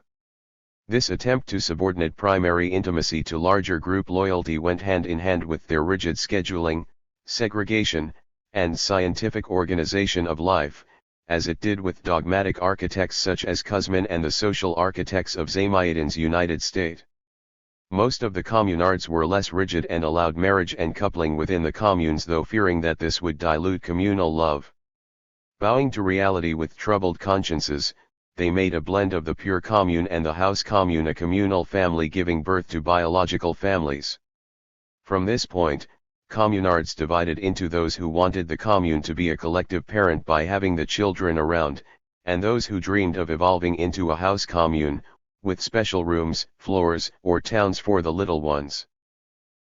This attempt to subordinate primary intimacy to larger group loyalty went hand in hand with their rigid scheduling, segregation, and scientific organization of life, as it did with dogmatic architects such as Kuzmin and the social architects of Zamaidin's United State. Most of the communards were less rigid and allowed marriage and coupling within the communes, though fearing that this would dilute communal love. Bowing to reality with troubled consciences, they made a blend of the pure commune and the house commune, a communal family giving birth to biological families. From this point, communards divided into those who wanted the commune to be a collective parent by having the children around, and those who dreamed of evolving into a house commune, with special rooms, floors, or towns for the little ones.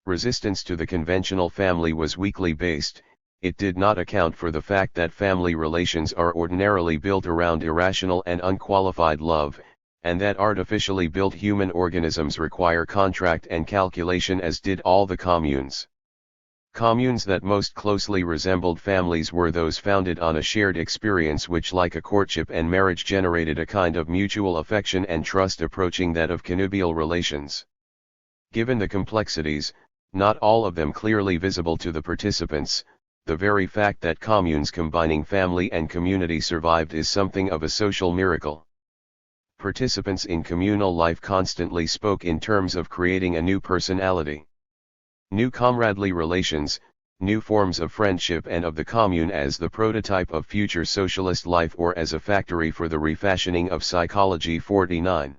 Resistance to the conventional family was weakly based. It did not account for the fact that family relations are ordinarily built around irrational and unqualified love, and that artificially built human organisms require contract and calculation, as did all the communes. Communes that most closely resembled families were those founded on a shared experience which, like a courtship and marriage, generated a kind of mutual affection and trust approaching that of connubial relations. Given the complexities, not all of them clearly visible to the participants, the very fact that communes combining family and community survived is something of a social miracle. Participants in communal life constantly spoke in terms of creating a new personality, new comradely relations, new forms of friendship, and of the commune as the prototype of future socialist life or as a factory for the refashioning of psychology. 49.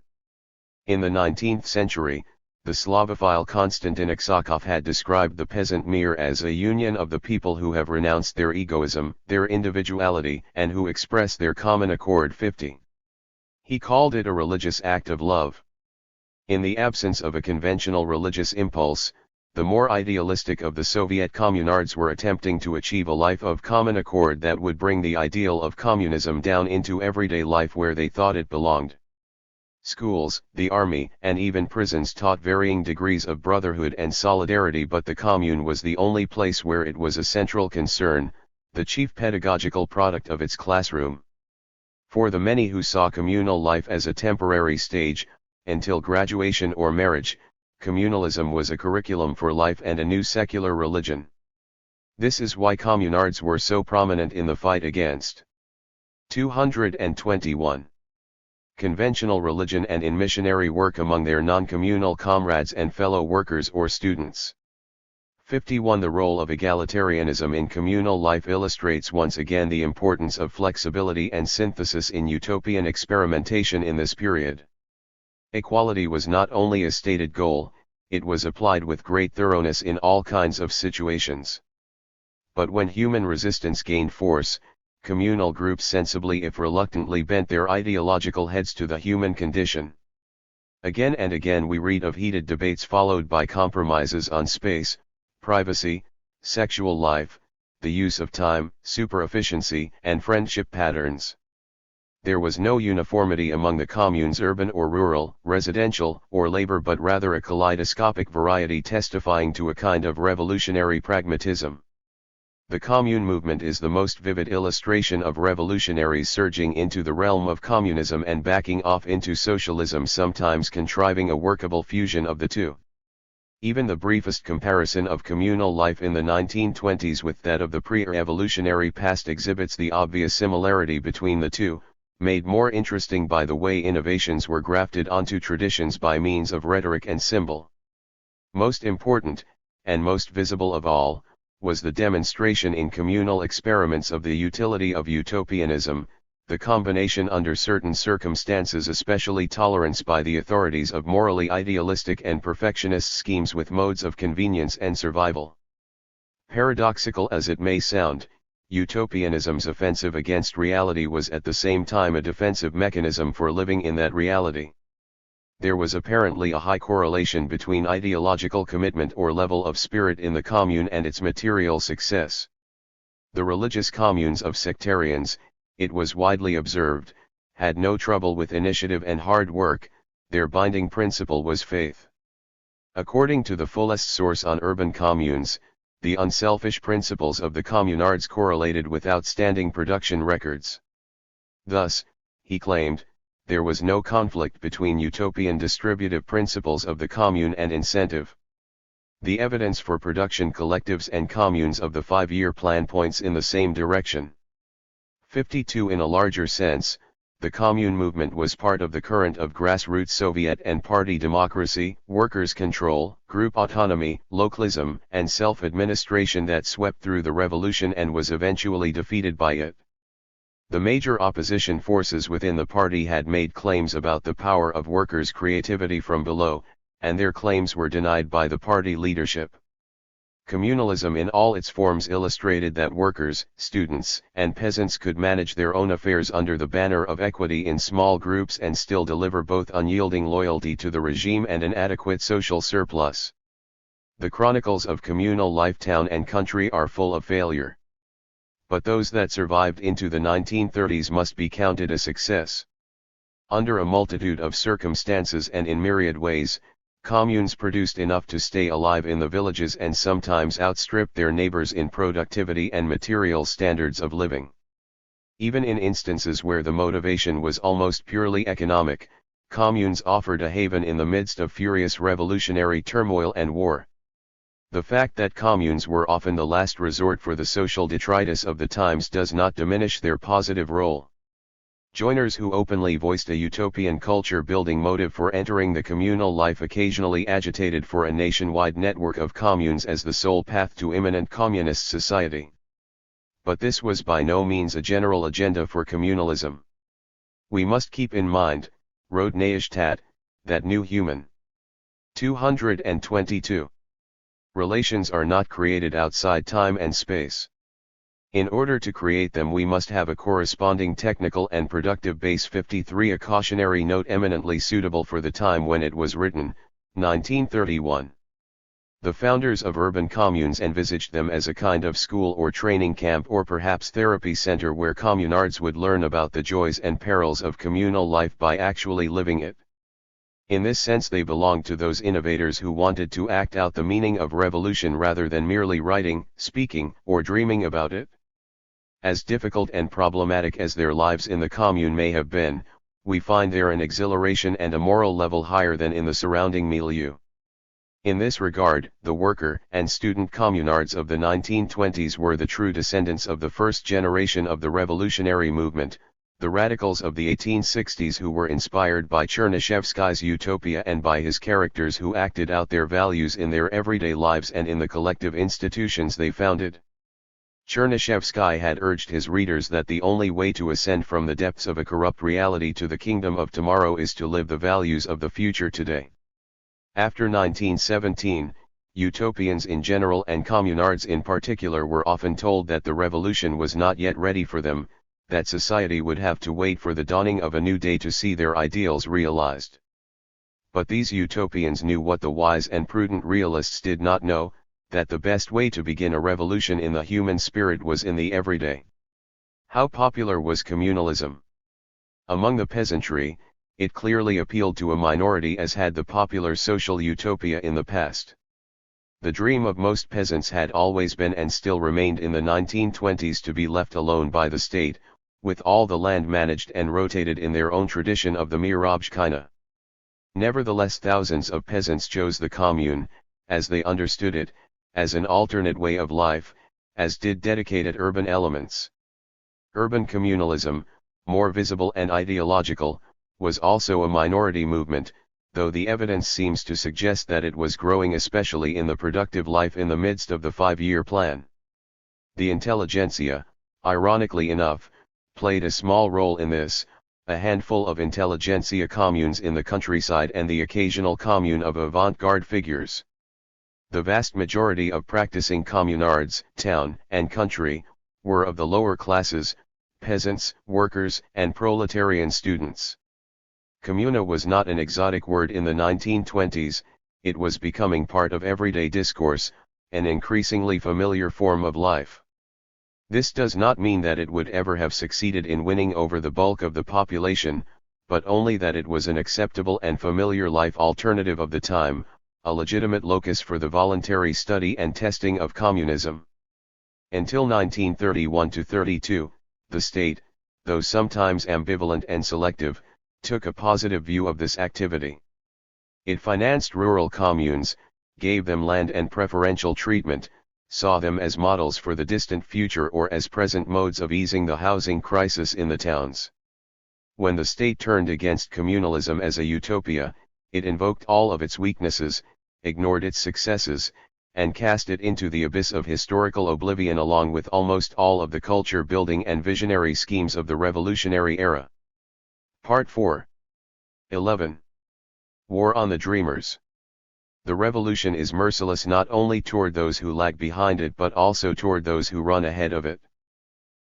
In the 19th century, the Slavophile Konstantin Aksakov had described the peasant mir as a union of the people who have renounced their egoism, their individuality, and who express their common accord. 50. He called it a religious act of love. In the absence of a conventional religious impulse, the more idealistic of the Soviet communards were attempting to achieve a life of common accord that would bring the ideal of communism down into everyday life where they thought it belonged. Schools, the army, and even prisons taught varying degrees of brotherhood and solidarity, but the commune was the only place where it was a central concern, the chief pedagogical product of its classroom. For the many who saw communal life as a temporary stage, until graduation or marriage, communalism was a curriculum for life and a new secular religion. This is why communards were so prominent in the fight against 221. Conventional religion and in missionary work among their non-communal comrades and fellow workers or students. 51. The role of egalitarianism in communal life illustrates once again the importance of flexibility and synthesis in utopian experimentation in this period. Equality was not only a stated goal, it was applied with great thoroughness in all kinds of situations. But when human resistance gained force, communal groups sensibly if reluctantly bent their ideological heads to the human condition. Again and again we read of heated debates followed by compromises on space, privacy, sexual life, the use of time, super-efficiency, and friendship patterns. There was no uniformity among the communes, urban or rural, residential or labor, but rather a kaleidoscopic variety testifying to a kind of revolutionary pragmatism. The commune movement is the most vivid illustration of revolutionaries surging into the realm of communism and backing off into socialism, sometimes contriving a workable fusion of the two. Even the briefest comparison of communal life in the 1920s with that of the pre-revolutionary past exhibits the obvious similarity between the two, made more interesting by the way innovations were grafted onto traditions by means of rhetoric and symbol. Most important, and most visible of all, was the demonstration in communal experiments of the utility of utopianism, The combination under certain circumstances, especially tolerance by the authorities of morally idealistic and perfectionist schemes with modes of convenience and survival. Paradoxical as it may sound, utopianism's offensive against reality was at the same time a defensive mechanism for living in that reality. There was apparently a high correlation between ideological commitment or level of spirit in the commune and its material success. The religious communes of sectarians, it was widely observed, had no trouble with initiative and hard work. Their binding principle was faith. According to the fullest source on urban communes, the unselfish principles of the communards correlated with outstanding production records. Thus, he claimed, there was no conflict between utopian distributive principles of the commune and incentive. The evidence for production collectives and communes of the 5-year plan points in the same direction. 52. In a larger sense, the commune movement was part of the current of grassroots Soviet and party democracy, workers' control, group autonomy, localism, and self-administration that swept through the revolution and was eventually defeated by it. The major opposition forces within the party had made claims about the power of workers' creativity from below, and their claims were denied by the party leadership. Communalism in all its forms illustrated that workers, students, and peasants could manage their own affairs under the banner of equity in small groups and still deliver both unyielding loyalty to the regime and an adequate social surplus. The chronicles of communal life town and country are full of failure. But those that survived into the 1930s must be counted a success. Under a multitude of circumstances and in myriad ways, communes produced enough to stay alive in the villages and sometimes outstrip their neighbors in productivity and material standards of living. Even in instances where the motivation was almost purely economic, communes offered a haven in the midst of furious revolutionary turmoil and war. The fact that communes were often the last resort for the social detritus of the times does not diminish their positive role. Joiners who openly voiced a utopian culture-building motive for entering the communal life occasionally agitated for a nationwide network of communes as the sole path to imminent communist society. But this was by no means a general agenda for communalism. We must keep in mind, wrote Neustadt, that new human 222 relations are not created outside time and space. In order to create them we must have a corresponding technical and productive base. 53. A cautionary note eminently suitable for the time when it was written, 1931. The founders of urban communes envisaged them as a kind of school or training camp or perhaps therapy center where communards would learn about the joys and perils of communal life by actually living it. In this sense they belonged to those innovators who wanted to act out the meaning of revolution rather than merely writing, speaking, or dreaming about it. As difficult and problematic as their lives in the commune may have been, we find there an exhilaration and a moral level higher than in the surrounding milieu. In this regard, the worker and student communards of the 1920s were the true descendants of the first generation of the revolutionary movement, the radicals of the 1860s who were inspired by Chernyshevsky's Utopia and by his characters who acted out their values in their everyday lives and in the collective institutions they founded. Chernyshevsky had urged his readers that the only way to ascend from the depths of a corrupt reality to the kingdom of tomorrow is to live the values of the future today. After 1917, utopians in general and communards in particular were often told that the revolution was not yet ready for them, that society would have to wait for the dawning of a new day to see their ideals realized. But these utopians knew what the wise and prudent realists did not know, that the best way to begin a revolution in the human spirit was in the everyday. How popular was communalism? Among the peasantry, it clearly appealed to a minority as had the popular social utopia in the past. The dream of most peasants had always been and still remained in the 1920s to be left alone by the state, with all the land managed and rotated in their own tradition of the Mirobshchina. Nevertheless, thousands of peasants chose the commune, as they understood it, as an alternate way of life, as did dedicated urban elements. Urban communalism, more visible and ideological, was also a minority movement, though the evidence seems to suggest that it was growing especially in the productive life in the midst of the 5-year plan. The intelligentsia, ironically enough, played a small role in this, a handful of intelligentsia communes in the countryside and the occasional commune of avant-garde figures. The vast majority of practicing communards, town and country, were of the lower classes, peasants, workers, and proletarian students. Communa was not an exotic word in the 1920s, it was becoming part of everyday discourse, an increasingly familiar form of life. This does not mean that it would ever have succeeded in winning over the bulk of the population, but only that it was an acceptable and familiar life alternative of the time, a legitimate locus for the voluntary study and testing of communism. Until 1931-32, the state, though sometimes ambivalent and selective, took a positive view of this activity. It financed rural communes, gave them land and preferential treatment, saw them as models for the distant future or as present modes of easing the housing crisis in the towns. When the state turned against communalism as a utopia, it invoked all of its weaknesses, ignored its successes, and cast it into the abyss of historical oblivion along with almost all of the culture-building and visionary schemes of the revolutionary era. Part 4. 11. War on the Dreamers. The revolution is merciless not only toward those who lag behind it but also toward those who run ahead of it.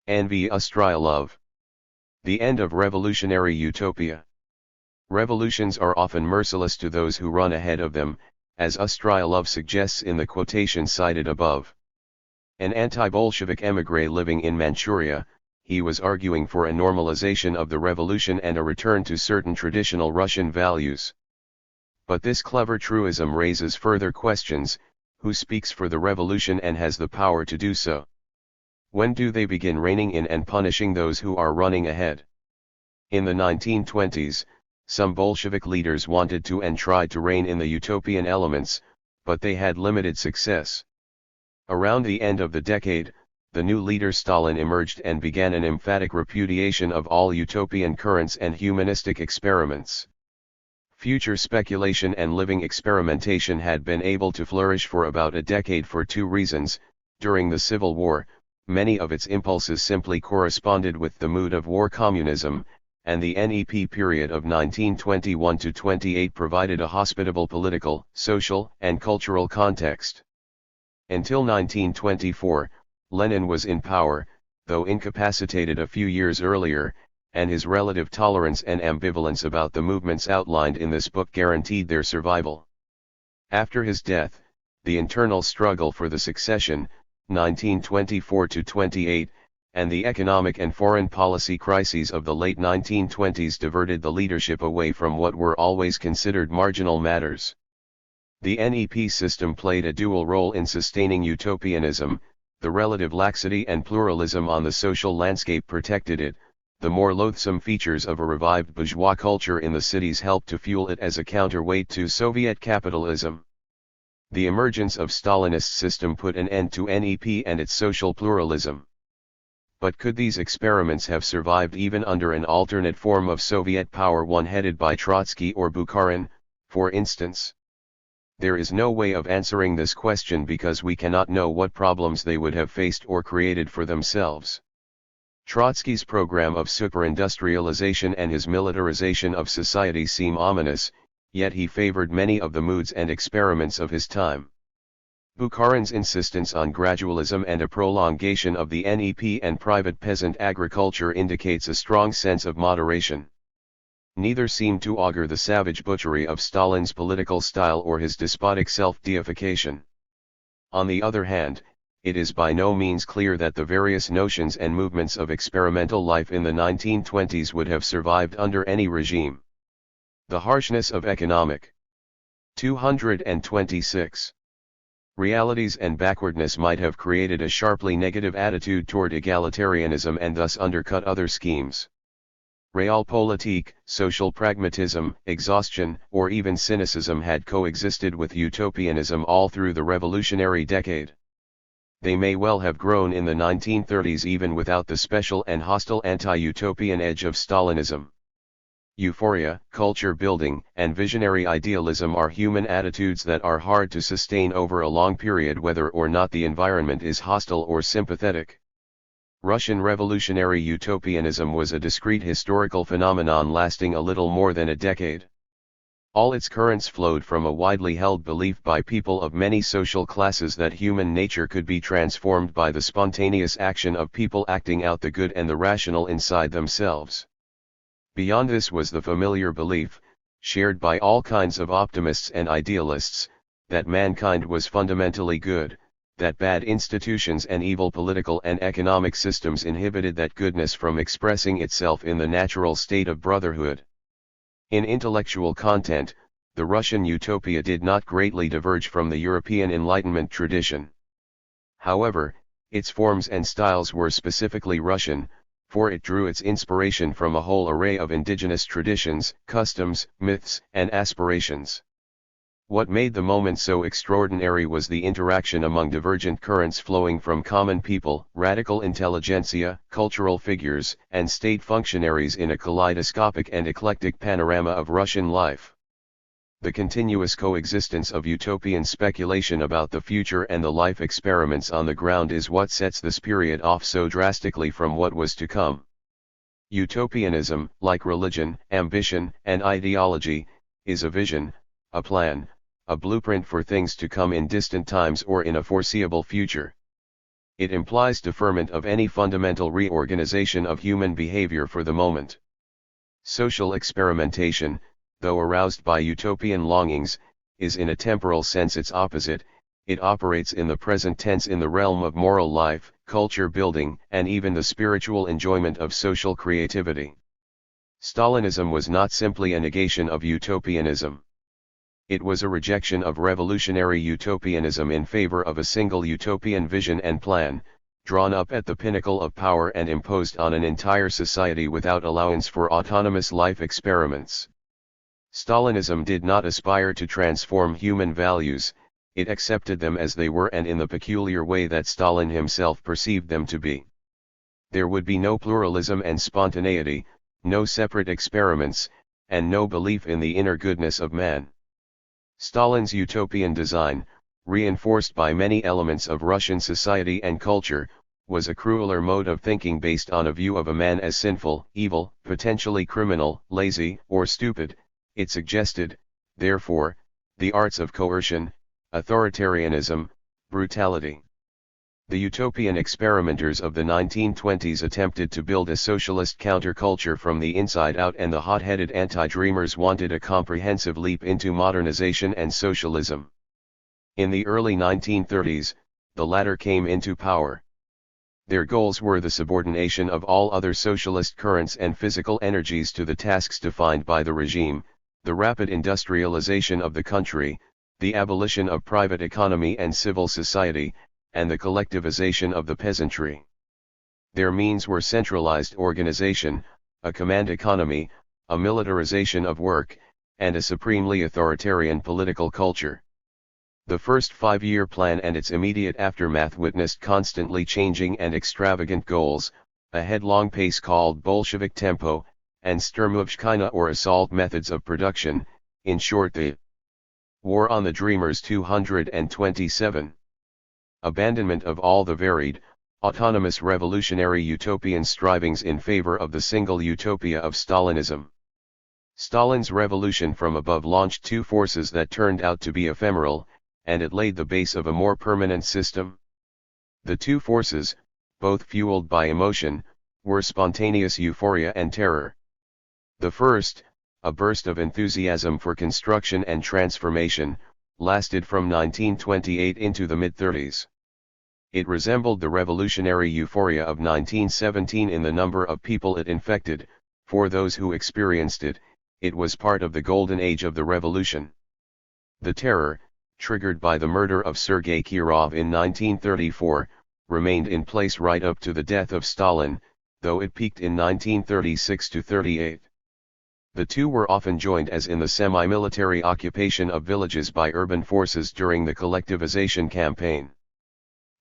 N.V. Ustrylov. The end of revolutionary utopia. Revolutions are often merciless to those who run ahead of them, as Ustrylov suggests in the quotation cited above. An anti-Bolshevik émigré living in Manchuria, he was arguing for a normalization of the revolution and a return to certain traditional Russian values. But this clever truism raises further questions: who speaks for the revolution and has the power to do so? When do they begin reining in and punishing those who are running ahead? In the 1920s, some Bolshevik leaders wanted to and tried to rein in the utopian elements, but they had limited success. Around the end of the decade, the new leader Stalin emerged and began an emphatic repudiation of all utopian currents and humanistic experiments. Future speculation and living experimentation had been able to flourish for about a decade for two reasons. During the Civil War, many of its impulses simply corresponded with the mood of war communism, and the NEP period of 1921 to 28 provided a hospitable political, social, and cultural context. Until 1924, Lenin was in power, though incapacitated a few years earlier, and his relative tolerance and ambivalence about the movements outlined in this book guaranteed their survival. After his death, the internal struggle for the succession, 1924-28, and the economic and foreign policy crises of the late 1920s diverted the leadership away from what were always considered marginal matters. The NEP system played a dual role in sustaining utopianism. The relative laxity and pluralism on the social landscape protected it. The more loathsome features of a revived bourgeois culture in the cities helped to fuel it as a counterweight to Soviet capitalism. The emergence of Stalinist system put an end to NEP and its social pluralism. But could these experiments have survived even under an alternate form of Soviet power, one headed by Trotsky or Bukharin, for instance? There is no way of answering this question because we cannot know what problems they would have faced or created for themselves. Trotsky's program of superindustrialization and his militarization of society seem ominous, yet he favored many of the moods and experiments of his time. Bukharin's insistence on gradualism and a prolongation of the NEP and private peasant agriculture indicates a strong sense of moderation. Neither seem to augur the savage butchery of Stalin's political style or his despotic self-deification. On the other hand, it is by no means clear that the various notions and movements of experimental life in the 1920s would have survived under any regime. The harshness of economic 226 realities and backwardness might have created a sharply negative attitude toward egalitarianism and thus undercut other schemes. Realpolitik, social pragmatism, exhaustion, or even cynicism had coexisted with utopianism all through the revolutionary decade. They may well have grown in the 1930s even without the special and hostile anti-utopian edge of Stalinism. Euphoria, culture building, and visionary idealism are human attitudes that are hard to sustain over a long period whether or not the environment is hostile or sympathetic. Russian revolutionary utopianism was a discrete historical phenomenon lasting a little more than a decade. All its currents flowed from a widely held belief by people of many social classes that human nature could be transformed by the spontaneous action of people acting out the good and the rational inside themselves. Beyond this was the familiar belief, shared by all kinds of optimists and idealists, that mankind was fundamentally good, that bad institutions and evil political and economic systems inhibited that goodness from expressing itself in the natural state of brotherhood. In intellectual content, the Russian utopia did not greatly diverge from the European Enlightenment tradition. However, its forms and styles were specifically Russian, for it drew its inspiration from a whole array of indigenous traditions, customs, myths, and aspirations. What made the moment so extraordinary was the interaction among divergent currents flowing from common people, radical intelligentsia, cultural figures, and state functionaries in a kaleidoscopic and eclectic panorama of Russian life. The continuous coexistence of utopian speculation about the future and the life experiments on the ground is what sets this period off so drastically from what was to come. Utopianism, like religion, ambition, and ideology, is a vision, a plan, a blueprint for things to come in distant times or in a foreseeable future. It implies deferment of any fundamental reorganization of human behavior for the moment. Social experimentation, though aroused by utopian longings, is in a temporal sense its opposite. It operates in the present tense in the realm of moral life, culture building, and even the spiritual enjoyment of social creativity. Stalinism was not simply a negation of utopianism. It was a rejection of revolutionary utopianism in favor of a single utopian vision and plan, drawn up at the pinnacle of power and imposed on an entire society without allowance for autonomous life experiments. Stalinism did not aspire to transform human values, it accepted them as they were and in the peculiar way that Stalin himself perceived them to be. There would be no pluralism and spontaneity, no separate experiments, and no belief in the inner goodness of man. Stalin's utopian design, reinforced by many elements of Russian society and culture, was a crueler mode of thinking based on a view of a man as sinful, evil, potentially criminal, lazy, or stupid. It suggested, therefore, the arts of coercion, authoritarianism, brutality. The utopian experimenters of the 1920s attempted to build a socialist counterculture from the inside out, and the hot-headed anti-dreamers wanted a comprehensive leap into modernization and socialism. In the early 1930s, the latter came into power. Their goals were the subordination of all other socialist currents and physical energies to the tasks defined by the regime, the rapid industrialization of the country, the abolition of private economy and civil society, and the collectivization of the peasantry. Their means were centralized organization, a command economy, a militarization of work, and a supremely authoritarian political culture. The first five-year plan and its immediate aftermath witnessed constantly changing and extravagant goals, a headlong pace called Bolshevik tempo, and Sturmovshchina or assault methods of production, in short the War on the Dreamers 227. Abandonment of all the varied, autonomous revolutionary utopian strivings in favor of the single utopia of Stalinism. Stalin's revolution from above launched two forces that turned out to be ephemeral, and it laid the base of a more permanent system. The two forces, both fueled by emotion, were spontaneous euphoria and terror. The first, a burst of enthusiasm for construction and transformation, lasted from 1928 into the mid-30s. It resembled the revolutionary euphoria of 1917 in the number of people it infected. For those who experienced it, it was part of the golden age of the revolution. The terror, triggered by the murder of Sergei Kirov in 1934, remained in place right up to the death of Stalin, though it peaked in 1936–38. The two were often joined as in the semi-military occupation of villages by urban forces during the collectivization campaign.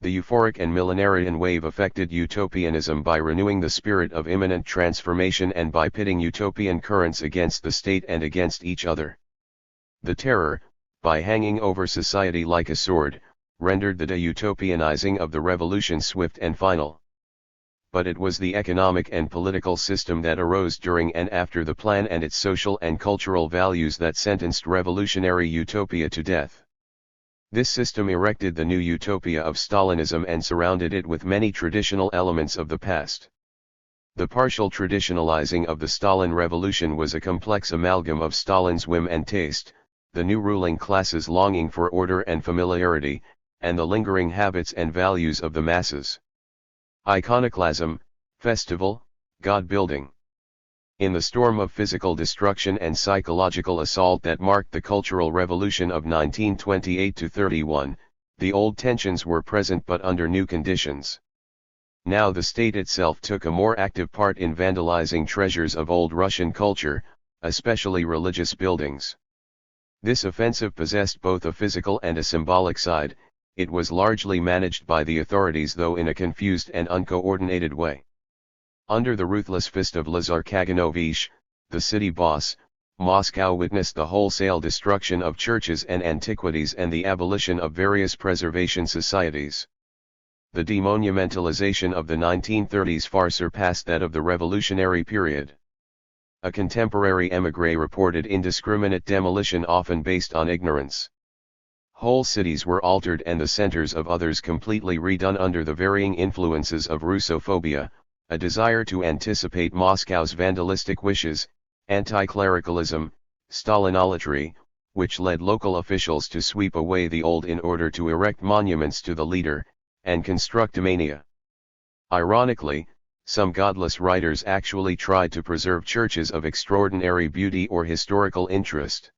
The euphoric and millenarian wave affected utopianism by renewing the spirit of imminent transformation and by pitting utopian currents against the state and against each other. The terror, by hanging over society like a sword, rendered the de-utopianizing of the revolution swift and final. but it was the economic and political system that arose during and after the plan and its social and cultural values that sentenced revolutionary utopia to death. This system erected the new utopia of Stalinism and surrounded it with many traditional elements of the past. The partial traditionalizing of the Stalin Revolution was a complex amalgam of Stalin's whim and taste, the new ruling class's longing for order and familiarity, and the lingering habits and values of the masses. Iconoclasm, festival, God-building. In the storm of physical destruction and psychological assault that marked the Cultural Revolution of 1928-31, the old tensions were present but under new conditions. Now the state itself took a more active part in vandalizing treasures of old Russian culture, especially religious buildings. This offensive possessed both a physical and a symbolic side. It was largely managed by the authorities, though in a confused and uncoordinated way. Under the ruthless fist of Lazar Kaganovich, the city boss, Moscow witnessed the wholesale destruction of churches and antiquities and the abolition of various preservation societies. The demonumentalization of the 1930s far surpassed that of the revolutionary period. A contemporary émigré reported indiscriminate demolition often based on ignorance. Whole cities were altered and the centers of others completely redone under the varying influences of Russophobia, a desire to anticipate Moscow's vandalistic wishes, anti-clericalism, Stalinolatry, which led local officials to sweep away the old in order to erect monuments to the leader, and construct a mania. Ironically, some godless writers actually tried to preserve churches of extraordinary beauty or historical interest.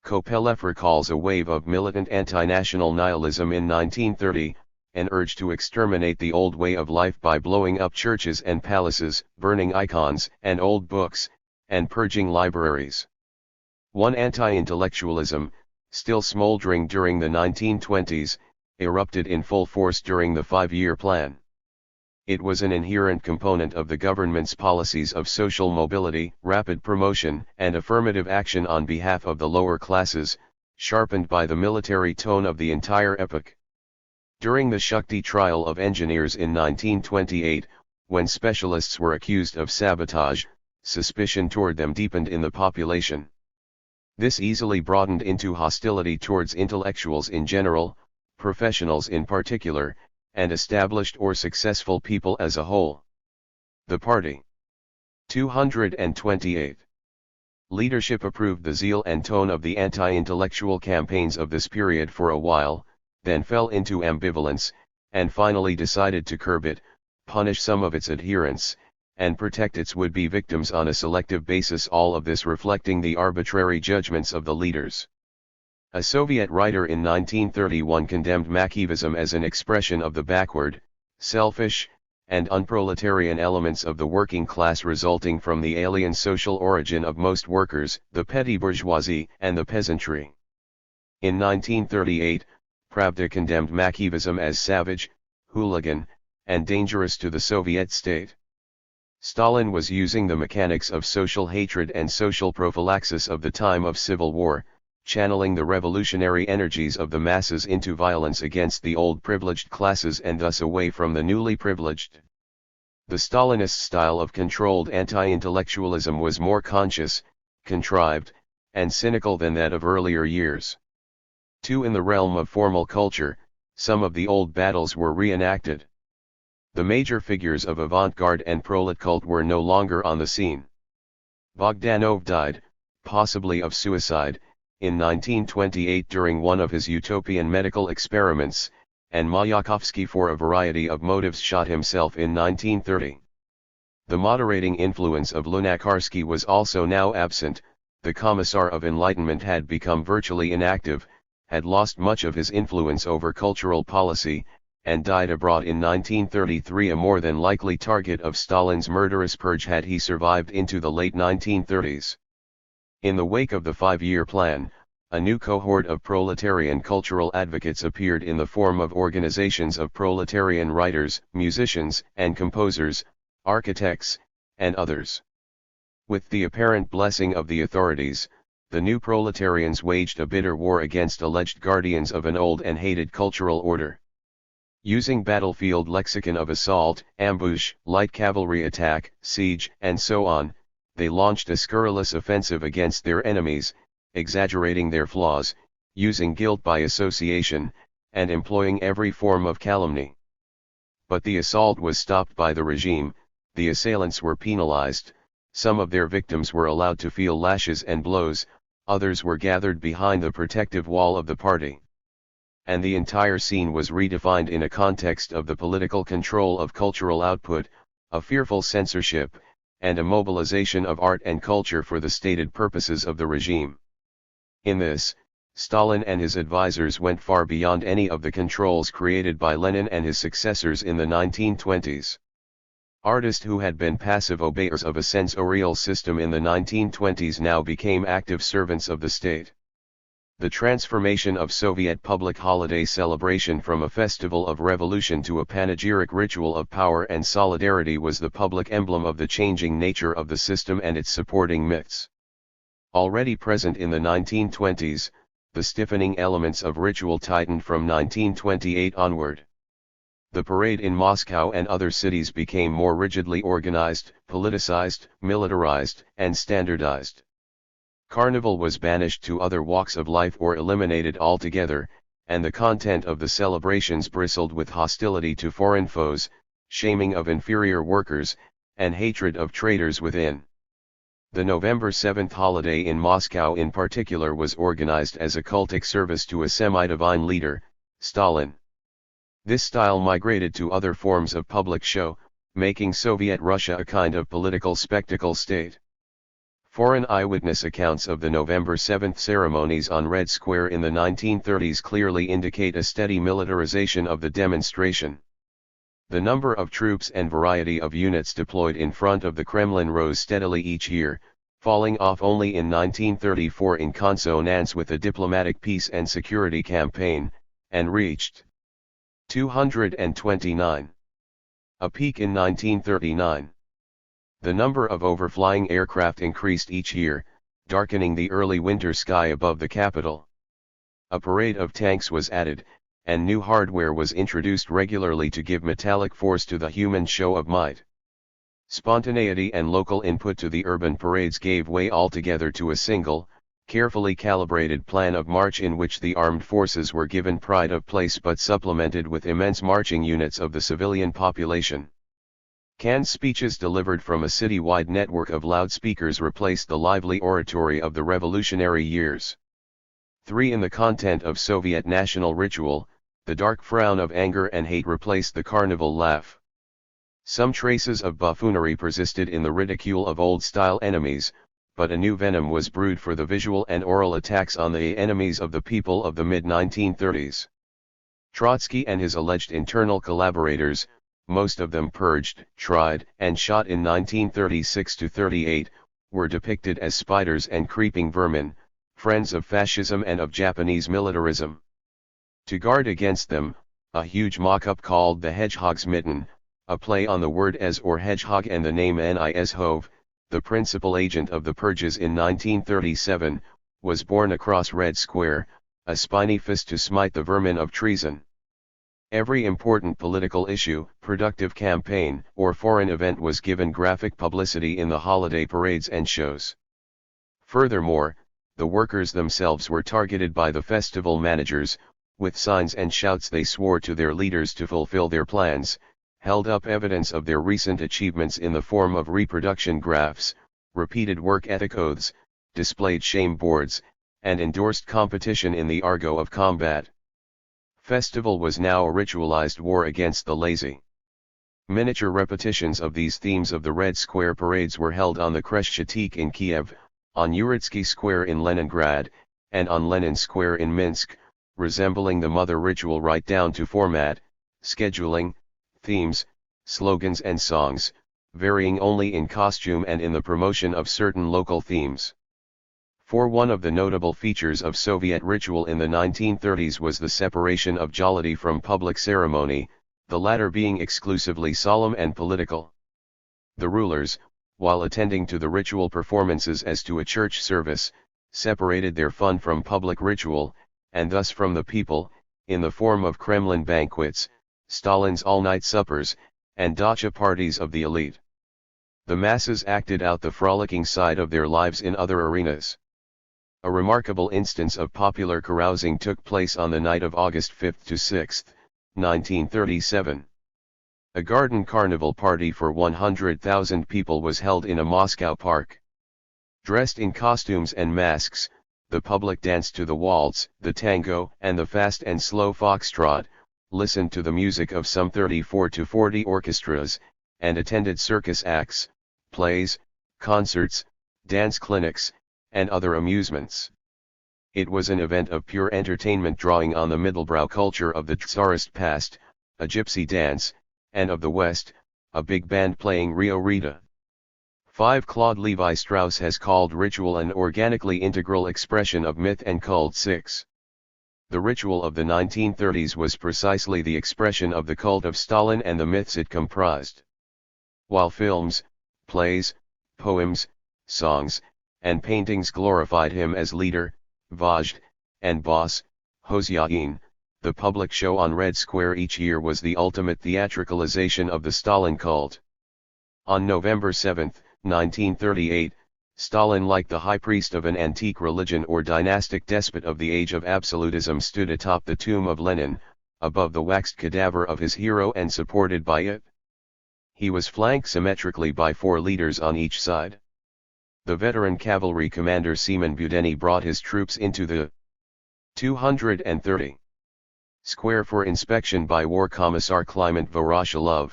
Kopelev recalls a wave of militant anti-national nihilism in 1930, an urge to exterminate the old way of life by blowing up churches and palaces, burning icons and old books, and purging libraries. One anti-intellectualism, still smoldering during the 1920s, erupted in full force during the five-year plan. It was an inherent component of the government's policies of social mobility, rapid promotion, and affirmative action on behalf of the lower classes, sharpened by the military tone of the entire epoch. During the Shakti trial of engineers in 1928, when specialists were accused of sabotage, suspicion toward them deepened in the population. This easily broadened into hostility towards intellectuals in general, professionals in particular, and established or successful people as a whole. The Party. 228. Leadership approved the zeal and tone of the anti-intellectual campaigns of this period for a while, then fell into ambivalence, and finally decided to curb it, punish some of its adherents, and protect its would-be victims on a selective basis, all of this reflecting the arbitrary judgments of the leaders. A Soviet writer in 1931 condemned Machiavellism as an expression of the backward, selfish, and unproletarian elements of the working class resulting from the alien social origin of most workers, the petty bourgeoisie, and the peasantry. In 1938, Pravda condemned Machiavellism as savage, hooligan, and dangerous to the Soviet state. Stalin was using the mechanics of social hatred and social prophylaxis of the time of civil war, channeling the revolutionary energies of the masses into violence against the old privileged classes and thus away from the newly privileged. The Stalinist style of controlled anti-intellectualism was more conscious, contrived, and cynical than that of earlier years. Too, in the realm of formal culture, some of the old battles were reenacted. The major figures of avant-garde and prolet cult were no longer on the scene. Bogdanov died, possibly of suicide, in 1928 during one of his utopian medical experiments, and Mayakovsky for a variety of motives shot himself in 1930. The moderating influence of Lunacharsky was also now absent, the Commissar of Enlightenment had become virtually inactive, had lost much of his influence over cultural policy, and died abroad in 1933, a more than likely target of Stalin's murderous purge had he survived into the late 1930s. In the wake of the five-year plan, a new cohort of proletarian cultural advocates appeared in the form of organizations of proletarian writers, musicians and composers, architects, and others. With the apparent blessing of the authorities, the new proletarians waged a bitter war against alleged guardians of an old and hated cultural order. Using battlefield lexicon of assault, ambush, light cavalry attack, siege, and so on, they launched a scurrilous offensive against their enemies, exaggerating their flaws, using guilt by association, and employing every form of calumny. But the assault was stopped by the regime, the assailants were penalized, some of their victims were allowed to feel lashes and blows, others were gathered behind the protective wall of the party. And the entire scene was redefined in a context of the political control of cultural output, a fearful censorship, and a mobilization of art and culture for the stated purposes of the regime. In this, Stalin and his advisors went far beyond any of the controls created by Lenin and his successors in the 1920s. Artists who had been passive obeyers of a censorial system in the 1920s now became active servants of the state. The transformation of Soviet public holiday celebration from a festival of revolution to a panegyric ritual of power and solidarity was the public emblem of the changing nature of the system and its supporting myths. Already present in the 1920s, the stiffening elements of ritual tightened from 1928 onward. The parade in Moscow and other cities became more rigidly organized, politicized, militarized, and standardized. Carnival was banished to other walks of life or eliminated altogether, and the content of the celebrations bristled with hostility to foreign foes, shaming of inferior workers, and hatred of traitors within. The November 7th holiday in Moscow in particular was organized as a cultic service to a semi-divine leader, Stalin. This style migrated to other forms of public show, making Soviet Russia a kind of political spectacle state. Foreign eyewitness accounts of the November 7th ceremonies on Red Square in the 1930s clearly indicate a steady militarization of the demonstration. The number of troops and variety of units deployed in front of the Kremlin rose steadily each year, falling off only in 1934 in consonance with the diplomatic peace and security campaign, and reached 229. A peak in 1939. The number of overflying aircraft increased each year, darkening the early winter sky above the capital. A parade of tanks was added, and new hardware was introduced regularly to give metallic force to the human show of might. Spontaneity and local input to the urban parades gave way altogether to a single, carefully calibrated plan of march in which the armed forces were given pride of place but supplemented with immense marching units of the civilian population. Canned speeches delivered from a city-wide network of loudspeakers replaced the lively oratory of the revolutionary years. 3. In the content of Soviet national ritual, the dark frown of anger and hate replaced the carnival laugh. Some traces of buffoonery persisted in the ridicule of old-style enemies, but a new venom was brewed for the visual and oral attacks on the enemies of the people of the mid-1930s. Trotsky and his alleged internal collaborators, most of them purged, tried, and shot in 1936–38, were depicted as spiders and creeping vermin, friends of fascism and of Japanese militarism. To guard against them, a huge mock-up called the Hedgehog's Mitten, a play on the word as or hedgehog and the name Nishov, the principal agent of the purges in 1937, was borne across Red Square, a spiny fist to smite the vermin of treason. Every important political issue, productive campaign, or foreign event was given graphic publicity in the holiday parades and shows. Furthermore, the workers themselves were targeted by the festival managers, with signs and shouts they swore to their leaders to fulfill their plans, held up evidence of their recent achievements in the form of reproduction graphs, repeated work ethic oaths, displayed shame boards, and endorsed competition in the argot of combat. Festival was now a ritualized war against the lazy. Miniature repetitions of these themes of the Red Square parades were held on the Kreshchatyk in Kiev, on Uritsky Square in Leningrad, and on Lenin Square in Minsk, resembling the mother ritual right down to format, scheduling, themes, slogans and songs, varying only in costume and in the promotion of certain local themes. For one of the notable features of Soviet ritual in the 1930s was the separation of jollity from public ceremony, the latter being exclusively solemn and political. The rulers, while attending to the ritual performances as to a church service, separated their fun from public ritual, and thus from the people, in the form of Kremlin banquets, Stalin's all-night suppers, and dacha parties of the elite. The masses acted out the frolicking side of their lives in other arenas. A remarkable instance of popular carousing took place on the night of August 5 to 6, 1937. A garden carnival party for 100,000 people was held in a Moscow park. Dressed in costumes and masks, the public danced to the waltz, the tango, and the fast and slow foxtrot, listened to the music of some 34 to 40 orchestras, and attended circus acts, plays, concerts, dance clinics, and other amusements. It was an event of pure entertainment drawing on the middlebrow culture of the Tsarist past, a gypsy dance, and of the West, a big band playing Rio Rita. 5. Claude Lévi-Strauss has called ritual an organically integral expression of myth and cult. 6. The ritual of the 1930s was precisely the expression of the cult of Stalin and the myths it comprised. While films, plays, poems, songs, and paintings glorified him as leader, vождь, and boss, hosyain, the public show on Red Square each year was the ultimate theatricalization of the Stalin cult. On November 7, 1938, Stalin, like the high priest of an antique religion or dynastic despot of the age of absolutism, stood atop the tomb of Lenin, above the waxed cadaver of his hero and supported by it. He was flanked symmetrically by 4 leaders on each side. The veteran cavalry commander Seaman Budeny brought his troops into the 230 square for inspection by War Commissar Kliment Voroshilov.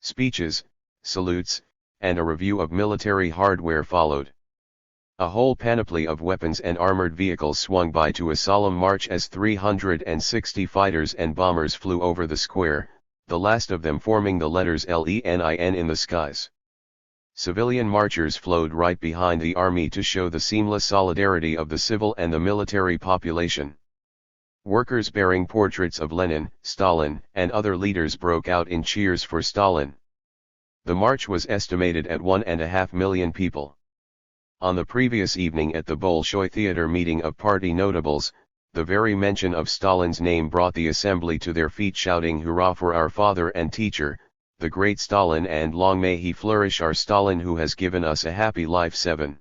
Speeches, salutes, and a review of military hardware followed. A whole panoply of weapons and armored vehicles swung by to a solemn march as 360 fighters and bombers flew over the square, the last of them forming the letters LENIN in the skies. Civilian marchers flowed right behind the army to show the seamless solidarity of the civil and the military population. Workers bearing portraits of Lenin, Stalin, and other leaders broke out in cheers for Stalin. The march was estimated at 1.5 million people. On the previous evening at the Bolshoi Theater meeting of party notables, the very mention of Stalin's name brought the assembly to their feet, shouting "Hurrah for our father and teacher, the great Stalin, and long may he flourish, our Stalin who has given us a happy life." 7.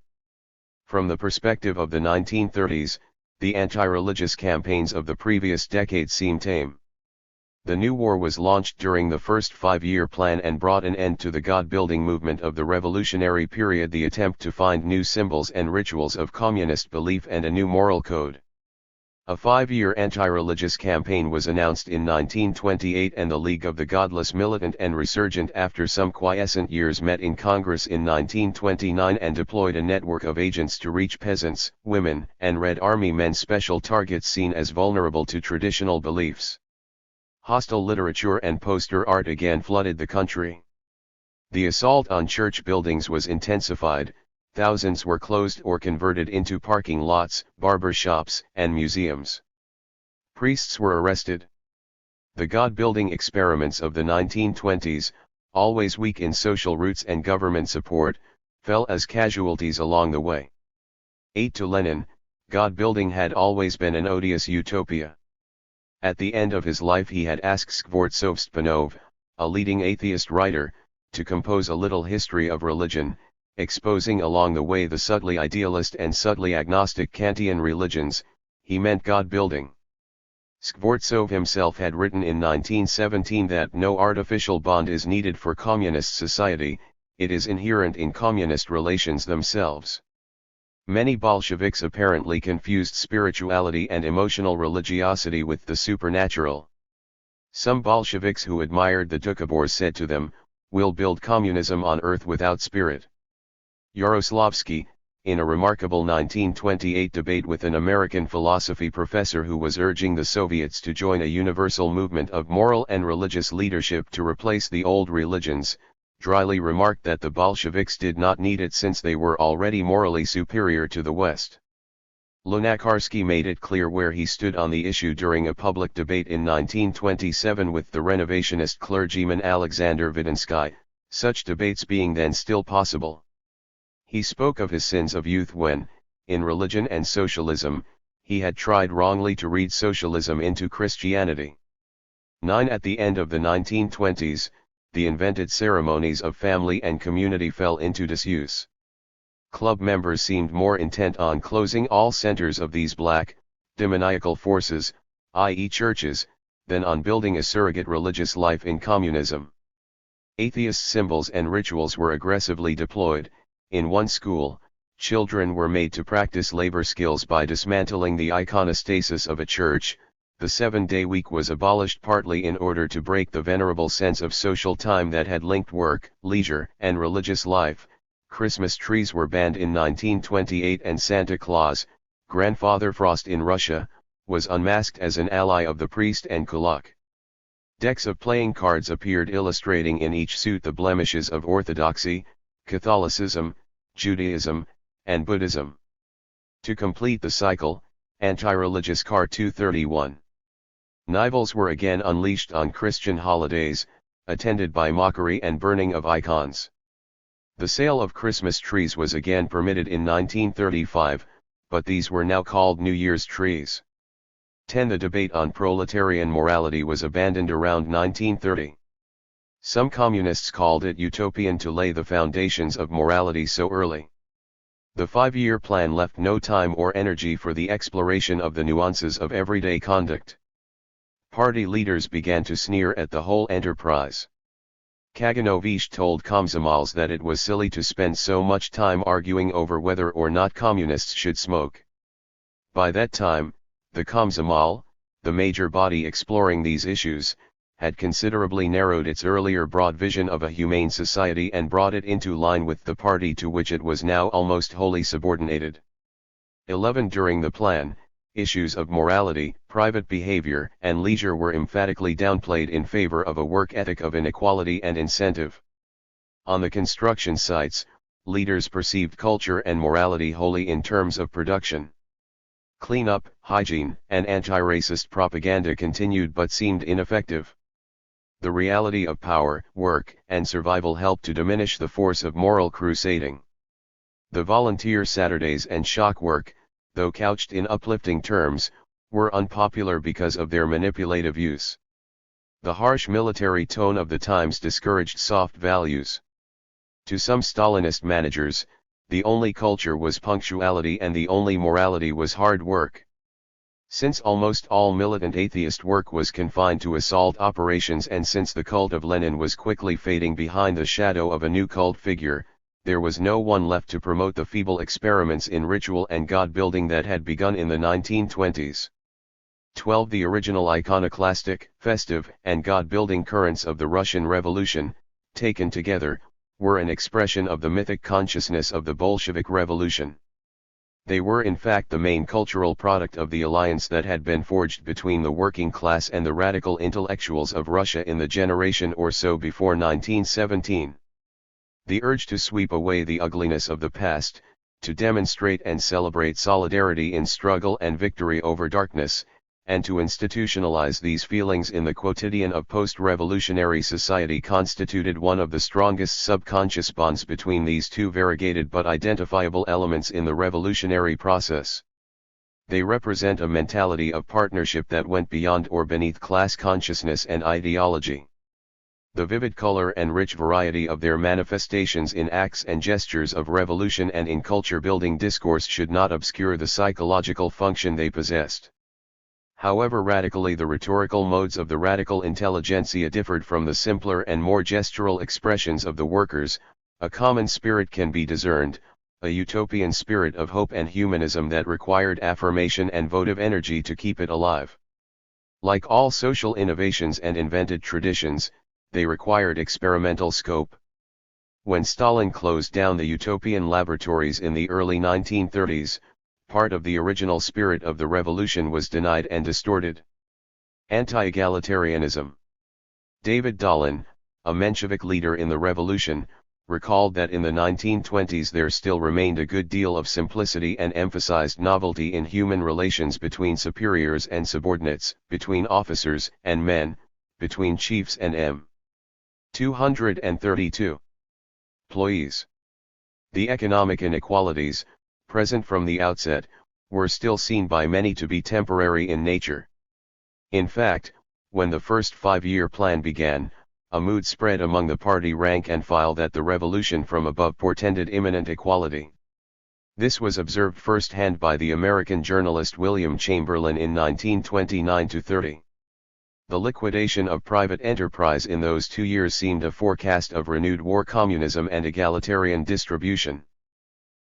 From the perspective of the 1930s, the anti-religious campaigns of the previous decade seem tame. The new war was launched during the first 5-year plan and brought an end to the God-building movement of the revolutionary period, the attempt to find new symbols and rituals of communist belief and a new moral code. A 5-year anti-religious campaign was announced in 1928, and the League of the Godless, Militant and Resurgent, after some quiescent years, met in Congress in 1929 and deployed a network of agents to reach peasants, women, and Red Army men, special targets seen as vulnerable to traditional beliefs. Hostile literature and poster art again flooded the country. The assault on church buildings was intensified. Thousands were closed or converted into parking lots, barber shops, and museums. Priests were arrested. The God-building experiments of the 1920s, always weak in social roots and government support, fell as casualties along the way. 8. To Lenin, God-building had always been an odious utopia. At the end of his life he had asked Skvortsov Spanov, a leading atheist writer, to compose a little history of religion, exposing along the way the subtly idealist and subtly agnostic Kantian religions. He meant God-building. Skvortsov himself had written in 1917 that no artificial bond is needed for communist society, it is inherent in communist relations themselves. Many Bolsheviks apparently confused spirituality and emotional religiosity with the supernatural. Some Bolsheviks who admired the Doukhobors said to them, "We'll build communism on earth without spirit." Yaroslavsky, in a remarkable 1928 debate with an American philosophy professor who was urging the Soviets to join a universal movement of moral and religious leadership to replace the old religions, dryly remarked that the Bolsheviks did not need it since they were already morally superior to the West. Lunacharsky made it clear where he stood on the issue during a public debate in 1927 with the renovationist clergyman Alexander Vidensky, such debates being then still possible. He spoke of his sins of youth when, in Religion and Socialism, he had tried wrongly to read socialism into Christianity. 9. At the end of the 1920s, the invented ceremonies of family and community fell into disuse. Club members seemed more intent on closing all centers of these black, demoniacal forces, i.e. churches, than on building a surrogate religious life in communism. Atheist symbols and rituals were aggressively deployed. In one school, children were made to practice labor skills by dismantling the iconostasis of a church. The 7-day week was abolished partly in order to break the venerable sense of social time that had linked work, leisure, and religious life. Christmas trees were banned in 1928, and Santa Claus, Grandfather Frost in Russia, was unmasked as an ally of the priest and kulak. Decks of playing cards appeared illustrating in each suit the blemishes of Orthodoxy, Catholicism, Judaism, and Buddhism. To complete the cycle, anti-religious Car 231. Nivals were again unleashed on Christian holidays, attended by mockery and burning of icons. The sale of Christmas trees was again permitted in 1935, but these were now called New Year's trees. 10. The debate on proletarian morality was abandoned around 1930. Some communists called it utopian to lay the foundations of morality so early. The 5-year plan left no time or energy for the exploration of the nuances of everyday conduct. Party leaders began to sneer at the whole enterprise. Kaganovich told Komsomolets that it was silly to spend so much time arguing over whether or not communists should smoke. By that time, the Komsomol, the major body exploring these issues, had considerably narrowed its earlier broad vision of a humane society and brought it into line with the party to which it was now almost wholly subordinated. 11. During the plan, issues of morality, private behavior, and leisure were emphatically downplayed in favor of a work ethic of inequality and incentive. On the construction sites, leaders perceived culture and morality wholly in terms of production. Cleanup, hygiene, and anti-racist propaganda continued but seemed ineffective. The reality of power, work, and survival helped to diminish the force of moral crusading. The volunteer Saturdays and shock work, though couched in uplifting terms, were unpopular because of their manipulative use. The harsh military tone of the times discouraged soft values. To some Stalinist managers, the only culture was punctuality and the only morality was hard work. Since almost all militant atheist work was confined to assault operations, and since the cult of Lenin was quickly fading behind the shadow of a new cult figure, there was no one left to promote the feeble experiments in ritual and God-building that had begun in the 1920s. 12. The original iconoclastic, festive, and God-building currents of the Russian Revolution, taken together, were an expression of the mythic consciousness of the Bolshevik Revolution. They were in fact the main cultural product of the alliance that had been forged between the working class and the radical intellectuals of Russia in the generation or so before 1917. The urge to sweep away the ugliness of the past, to demonstrate and celebrate solidarity in struggle and victory over darkness, and to institutionalize these feelings in the quotidian of post-revolutionary society constituted one of the strongest subconscious bonds between these two variegated but identifiable elements in the revolutionary process. They represent a mentality of partnership that went beyond or beneath class consciousness and ideology. The vivid color and rich variety of their manifestations in acts and gestures of revolution and in culture-building discourse should not obscure the psychological function they possessed. However radically the rhetorical modes of the radical intelligentsia differed from the simpler and more gestural expressions of the workers, a common spirit can be discerned, a utopian spirit of hope and humanism that required affirmation and votive energy to keep it alive. Like all social innovations and invented traditions, they required experimental scope. When Stalin closed down the utopian laboratories in the early 1930s, part of the original spirit of the revolution was denied and distorted. Anti-egalitarianism. David Dahlin, a Menshevik leader in the revolution, recalled that in the 1920s there still remained a good deal of simplicity and emphasized novelty in human relations between superiors and subordinates, between officers and men, between chiefs and m. 232. Employees. The economic inequalities, present from the outset, were still seen by many to be temporary in nature. In fact, When the first five-year plan began, a mood spread among the party rank and file that the revolution from above portended imminent equality. This was observed firsthand by the American journalist William Chamberlain in 1929-30. The liquidation of private enterprise in those 2 years seemed a forecast of renewed war, communism and egalitarian distribution.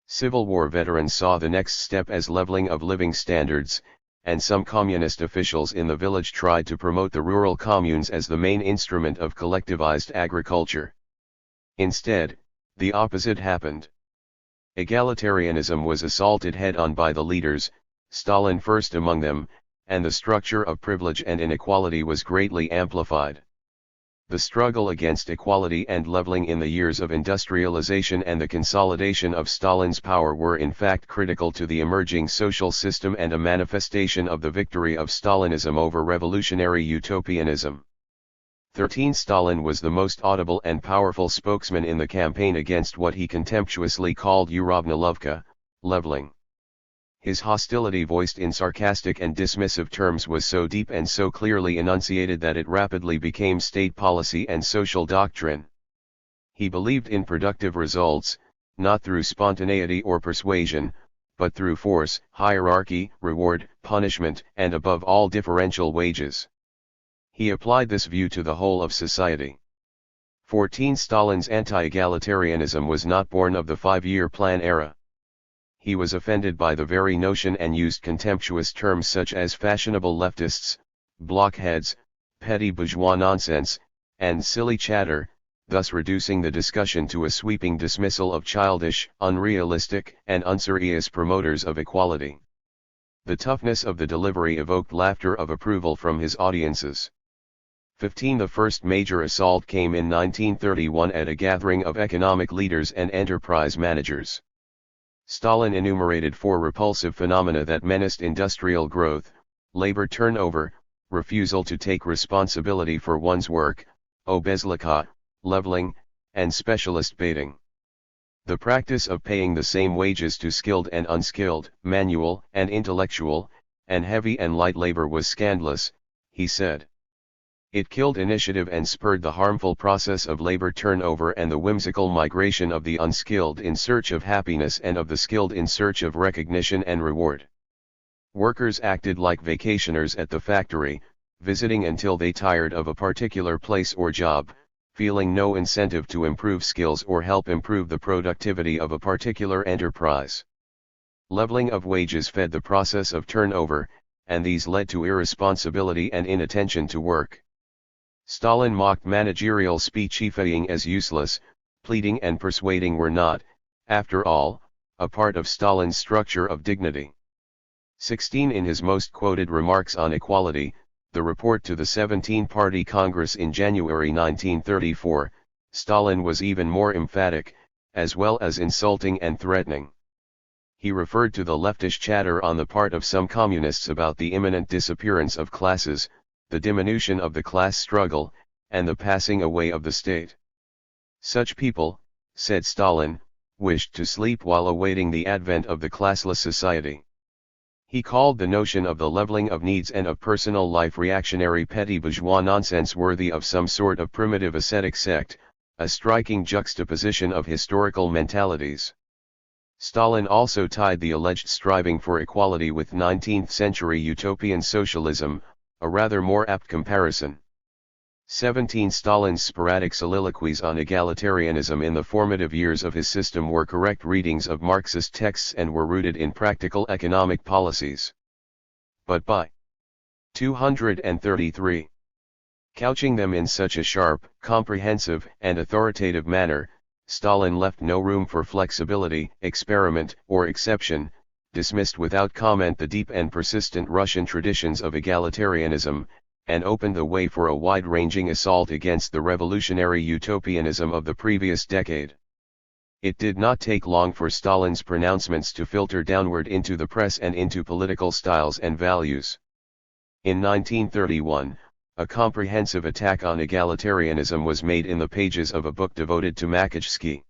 Civil War veterans saw the next step as leveling of living standards, and some communist officials in the village tried to promote the rural communes as the main instrument of collectivized agriculture. Instead, the opposite happened. Egalitarianism was assaulted head-on by the leaders, Stalin first among them, and the structure of privilege and inequality was greatly amplified. The struggle against equality and leveling in the years of industrialization and the consolidation of Stalin's power were in fact critical to the emerging social system and a manifestation of the victory of Stalinism over revolutionary utopianism. 13 Stalin was the most audible and powerful spokesman in the campaign against what he contemptuously called Uravnilovka, leveling. His hostility, voiced in sarcastic and dismissive terms, was so deep and so clearly enunciated that it rapidly became state policy and social doctrine. He believed in productive results, not through spontaneity or persuasion, but through force, hierarchy, reward, punishment, and above all differential wages. He applied this view to the whole of society. 14 Stalin's anti-egalitarianism was not born of the five-year plan era. He was offended by the very notion and used contemptuous terms such as fashionable leftists, blockheads, petty bourgeois nonsense, and silly chatter, thus reducing the discussion to a sweeping dismissal of childish, unrealistic, and unserious promoters of equality. The toughness of the delivery evoked laughter of approval from his audiences. 15 The first major assault came in 1931 at a gathering of economic leaders and enterprise managers. Stalin enumerated 4 repulsive phenomena that menaced industrial growth: labor turnover, refusal to take responsibility for one's work, obezlika, leveling, and specialist baiting. The practice of paying the same wages to skilled and unskilled, manual and intellectual, and heavy and light labor was scandalous, he said. It killed initiative and spurred the harmful process of labor turnover and the whimsical migration of the unskilled in search of happiness and of the skilled in search of recognition and reward. Workers acted like vacationers at the factory, visiting until they tired of a particular place or job, feeling no incentive to improve skills or help improve the productivity of a particular enterprise. Leveling of wages fed the process of turnover, and these led to irresponsibility and inattention to work. Stalin mocked managerial speechifying as useless. Pleading and persuading were not, after all, a part of Stalin's structure of dignity. 16 In his most quoted remarks on equality, the report to the 17-Party Congress in January 1934, Stalin was even more emphatic, as well as insulting and threatening. He referred to the leftish chatter on the part of some communists about the imminent disappearance of classes, the diminution of the class struggle, and the passing away of the state. Such people, said Stalin, wished to sleep while awaiting the advent of the classless society. He called the notion of the leveling of needs and of personal life reactionary petty bourgeois nonsense worthy of some sort of primitive ascetic sect, a striking juxtaposition of historical mentalities. Stalin also tied the alleged striving for equality with 19th-century utopian socialism, a rather more apt comparison. 17 Stalin's sporadic soliloquies on egalitarianism in the formative years of his system were correct readings of Marxist texts and were rooted in practical economic policies. But by 233, couching them in such a sharp, comprehensive, and authoritative manner, Stalin left no room for flexibility, experiment, or exception, dismissed without comment the deep and persistent Russian traditions of egalitarianism, and opened the way for a wide-ranging assault against the revolutionary utopianism of the previous decade. It did not take long for Stalin's pronouncements to filter downward into the press and into political styles and values. In 1931, a comprehensive attack on egalitarianism was made in the pages of a book devoted to Makievsky.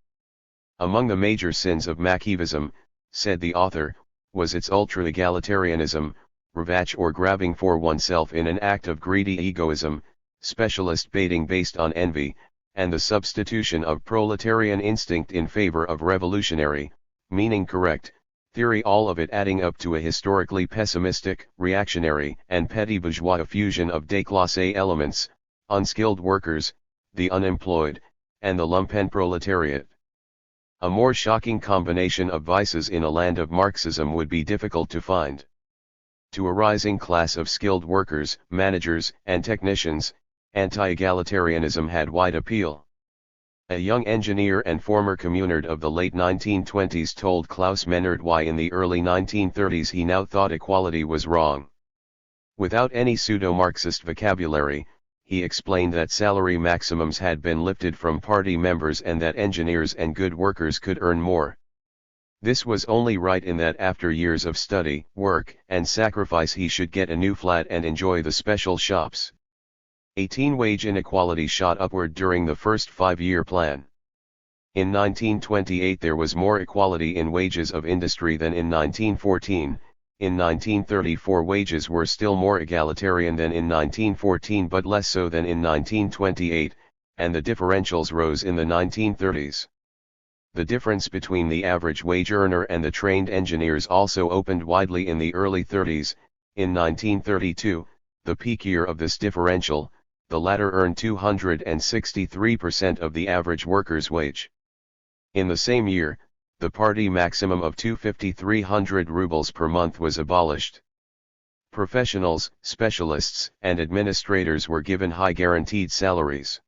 Among the major sins of Makievism, said the author, was its ultra-egalitarianism, revenge or grabbing for oneself in an act of greedy egoism, specialist baiting based on envy, and the substitution of proletarian instinct in favor of revolutionary, meaning correct, theory, all of it adding up to a historically pessimistic, reactionary, and petty bourgeois fusion of déclassé elements, unskilled workers, the unemployed, and the lumpenproletariat. A more shocking combination of vices in a land of Marxism would be difficult to find. To a rising class of skilled workers, managers, and technicians, anti-egalitarianism had wide appeal. A young engineer and former communard of the late 1920s told Klaus Meinert why in the early 1930s he now thought equality was wrong. Without any pseudo-Marxist vocabulary, he explained that salary maximums had been lifted from party members and that engineers and good workers could earn more. This was only right in that after years of study, work, and sacrifice he should get a new flat and enjoy the special shops. 18 Wage inequality shot upward during the first 5-year plan. In 1928 there was more equality in wages of industry than in 1914, in 1934 wages were still more egalitarian than in 1914 but less so than in 1928, and the differentials rose in the 1930s. The difference between the average wage earner and the trained engineers also opened widely in the early 30s, in 1932, the peak year of this differential, the latter earned 263% of the average worker's wage. In the same year, the party maximum of 2,300 rubles per month was abolished. Professionals, specialists, and administrators were given high guaranteed salaries.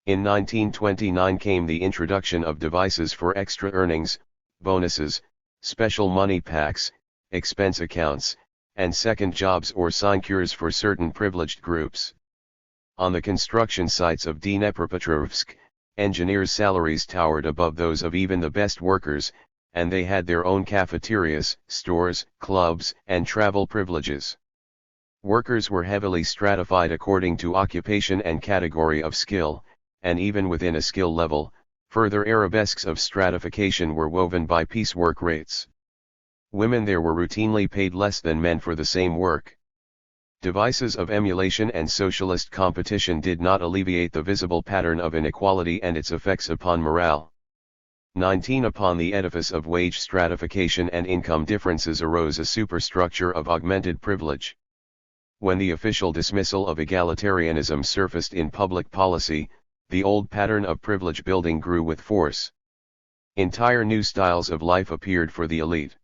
In 1929 came the introduction of devices for extra earnings, bonuses, special money packs, expense accounts, and second jobs or sinecures for certain privileged groups. On the construction sites of Dnepropetrovsk, engineers' salaries towered above those of even the best workers, and they had their own cafeterias, stores, clubs, and travel privileges. Workers were heavily stratified according to occupation and category of skill, and even within a skill level, further arabesques of stratification were woven by piecework rates. Women there were routinely paid less than men for the same work. Devices of emulation and socialist competition did not alleviate the visible pattern of inequality and its effects upon morale. 19 Upon the edifice of wage stratification and income differences arose a superstructure of augmented privilege. When the official dismissal of egalitarianism surfaced in public policy, the old pattern of privilege building grew with force. Entire new styles of life appeared for the elite.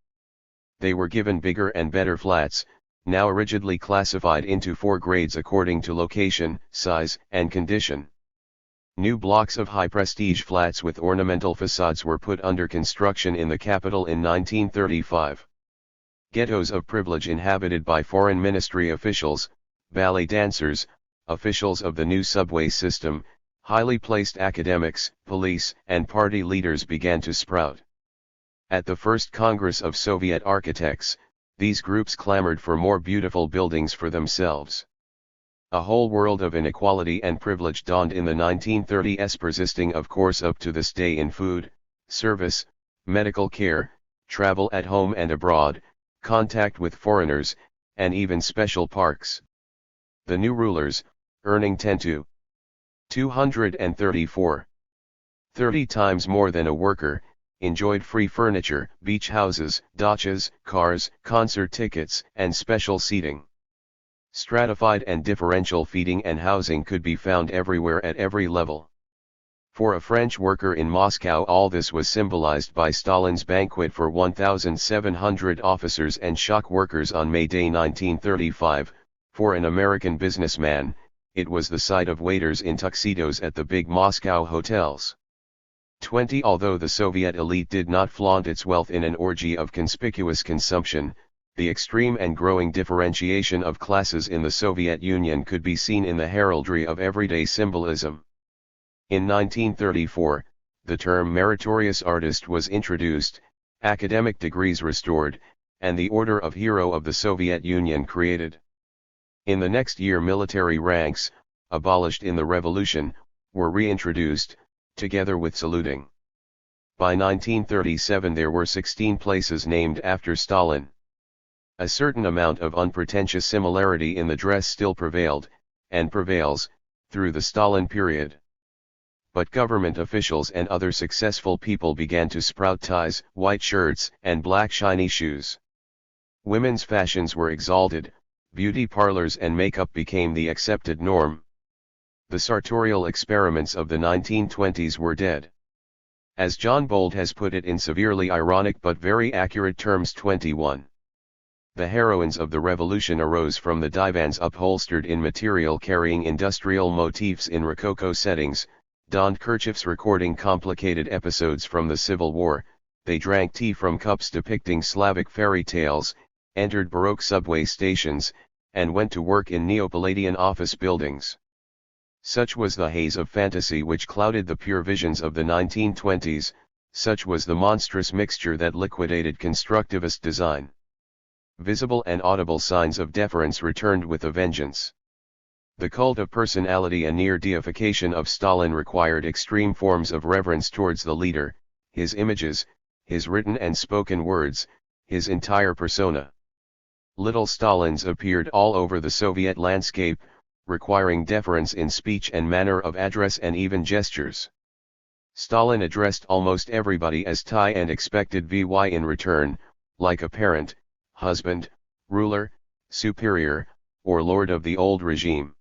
They were given bigger and better flats, now rigidly classified into 4 grades according to location, size, and condition. New blocks of high-prestige flats with ornamental facades were put under construction in the capital in 1935. Ghettos of privilege inhabited by foreign ministry officials, ballet dancers, officials of the new subway system, highly placed academics, police, and party leaders began to sprout. At the first Congress of Soviet Architects, these groups clamored for more beautiful buildings for themselves. A whole world of inequality and privilege dawned in the 1930s, persisting of course up to this day in food, service, medical care, travel at home and abroad, contact with foreigners, and even special parks. The new rulers, earning 10 to 234, 30 times more than a worker, enjoyed free furniture, beach houses, dachas, cars, concert tickets, and special seating. Stratified and differential feeding and housing could be found everywhere at every level. For a French worker in Moscow, all this was symbolized by Stalin's banquet for 1,700 officers and shock workers on May Day 1935. For an American businessman, it was the sight of waiters in tuxedos at the big Moscow hotels. 20 Although the Soviet elite did not flaunt its wealth in an orgy of conspicuous consumption, the extreme and growing differentiation of classes in the Soviet Union could be seen in the heraldry of everyday symbolism. In 1934, the term meritorious artist was introduced, academic degrees restored, and the Order of Hero of the Soviet Union created. In the next year, military ranks, abolished in the revolution, were reintroduced, together with saluting. By 1937 there were 16 places named after Stalin. A certain amount of unpretentious similarity in the dress still prevailed, and prevails, through the Stalin period. But government officials and other successful people began to sprout ties, white shirts, and black shiny shoes. Women's fashions were exalted, beauty parlors and makeup became the accepted norm. The sartorial experiments of the 1920s were dead. As John Bold has put it in severely ironic but very accurate terms 21. The heroines of the revolution arose from the divans upholstered in material carrying industrial motifs in Rococo settings, donned kerchiefs recording complicated episodes from the Civil War, they drank tea from cups depicting Slavic fairy tales, entered Baroque subway stations, and went to work in Neo-Palladian office buildings. Such was the haze of fantasy which clouded the pure visions of the 1920s, such was the monstrous mixture that liquidated constructivist design. Visible and audible signs of deference returned with a vengeance. The cult of personality and near deification of Stalin required extreme forms of reverence towards the leader, his images, his written and spoken words, his entire persona. Little Stalins appeared all over the Soviet landscape, requiring deference in speech and manner of address and even gestures. Stalin addressed almost everybody as Ty and expected Vy in return, like a parent, husband, ruler, superior, or lord of the old regime.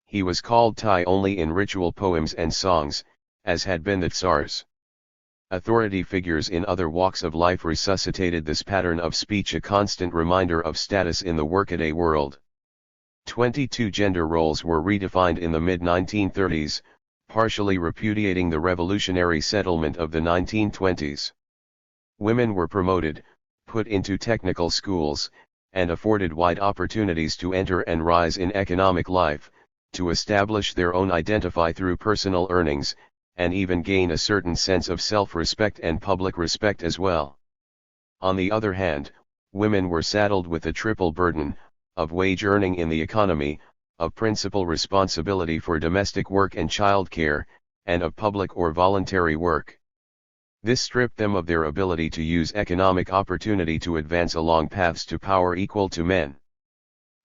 He was called Ty only in ritual poems and songs, as had been the Tsars. Authority figures in other walks of life resuscitated this pattern of speech, a constant reminder of status in the workaday world. 22 gender roles were redefined in the mid-1930s, partially repudiating the revolutionary settlement of the 1920s. Women were promoted, put into technical schools, and afforded wide opportunities to enter and rise in economic life, to establish their own identity through personal earnings, and even gain a certain sense of self-respect and public respect as well. On the other hand, women were saddled with a triple burden, of wage earning in the economy, of principal responsibility for domestic work and childcare, and of public or voluntary work. This stripped them of their ability to use economic opportunity to advance along paths to power equal to men.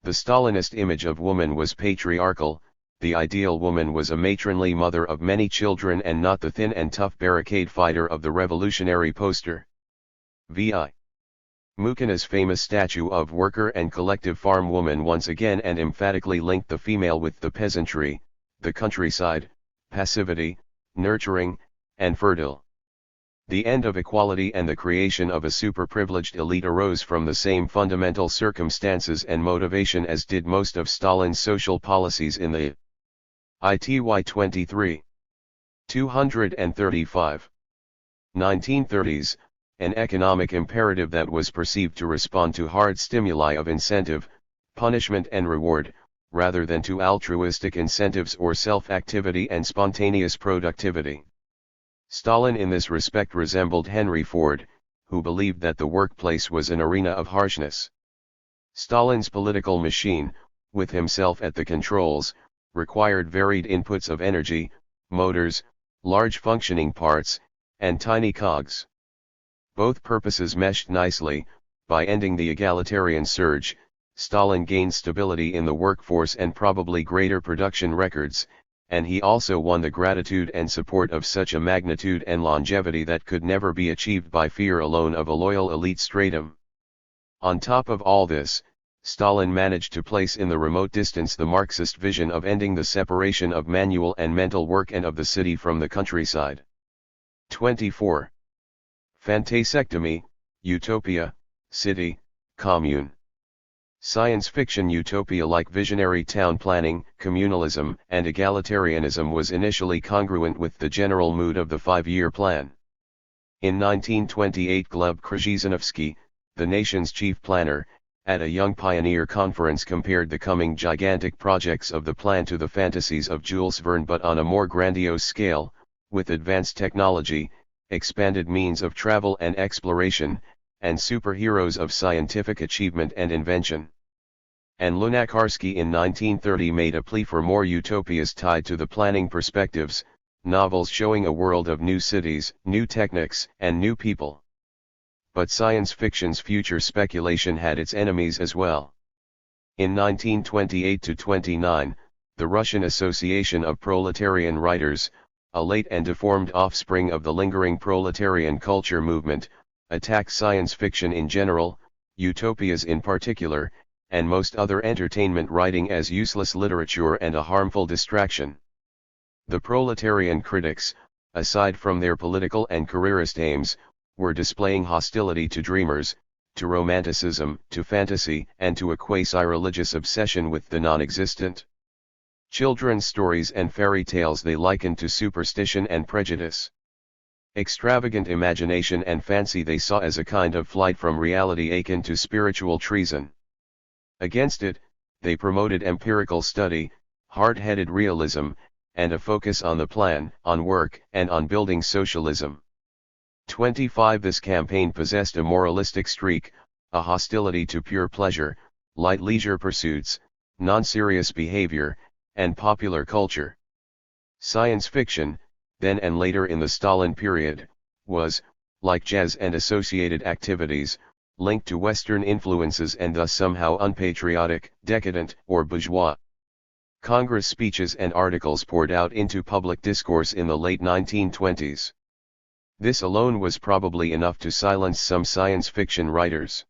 The Stalinist image of woman was patriarchal, the ideal woman was a matronly mother of many children and not the thin and tough barricade fighter of the revolutionary poster. V.I. Mukina's famous statue of worker and collective farm woman once again and emphatically linked the female with the peasantry, the countryside, passivity, nurturing, and fertile. The end of equality and the creation of a super-privileged elite arose from the same fundamental circumstances and motivation as did most of Stalin's social policies in the ITY 23. 235. 1930s, an economic imperative that was perceived to respond to hard stimuli of incentive, punishment and reward, rather than to altruistic incentives or self-activity and spontaneous productivity. Stalin in this respect resembled Henry Ford, who believed that the workplace was an arena of harshness. Stalin's political machine, with himself at the controls, required varied inputs of energy, motors, large functioning parts, and tiny cogs. Both purposes meshed nicely. By ending the egalitarian surge, Stalin gained stability in the workforce and probably greater production records, and he also won the gratitude and support of such a magnitude and longevity that could never be achieved by fear alone of a loyal elite stratum. On top of all this, Stalin managed to place in the remote distance the Marxist vision of ending the separation of manual and mental work and of the city from the countryside. 24. Fantasectomy, Utopia, City, Commune. Science fiction utopia-like visionary town planning, communalism, and egalitarianism was initially congruent with the general mood of the five-year plan. In 1928 Gleb Krzyzanowski, the nation's chief planner, at a Young Pioneer conference compared the coming gigantic projects of the plan to the fantasies of Jules Verne but on a more grandiose scale, with advanced technology, expanded means of travel and exploration, and superheroes of scientific achievement and invention. And Lunacharsky in 1930 made a plea for more utopias tied to the planning perspectives, novels showing a world of new cities, new techniques, and new people. but science fiction's future speculation had its enemies as well. In 1928-29, the Russian Association of Proletarian Writers, a late and deformed offspring of the lingering proletarian culture movement, attacked science fiction in general, utopias in particular, and most other entertainment writing as useless literature and a harmful distraction. The proletarian critics, aside from their political and careerist aims, were displaying hostility to dreamers, to romanticism, to fantasy, and to a quasi-religious obsession with the non-existent. Children's stories and fairy tales they likened to superstition and prejudice. Extravagant imagination and fancy they saw as a kind of flight from reality akin to spiritual treason. Against it, they promoted empirical study, hard-headed realism, and a focus on the plan, on work, and on building socialism. 25 This campaign possessed a moralistic streak, a hostility to pure pleasure, light leisure pursuits, non-serious behavior, and popular culture. Science fiction, then and later in the Stalin period, was, like jazz and associated activities, linked to Western influences and thus somehow unpatriotic, decadent, or bourgeois. Congress speeches and articles poured out into public discourse in the late 1920s. This alone was probably enough to silence some science fiction writers.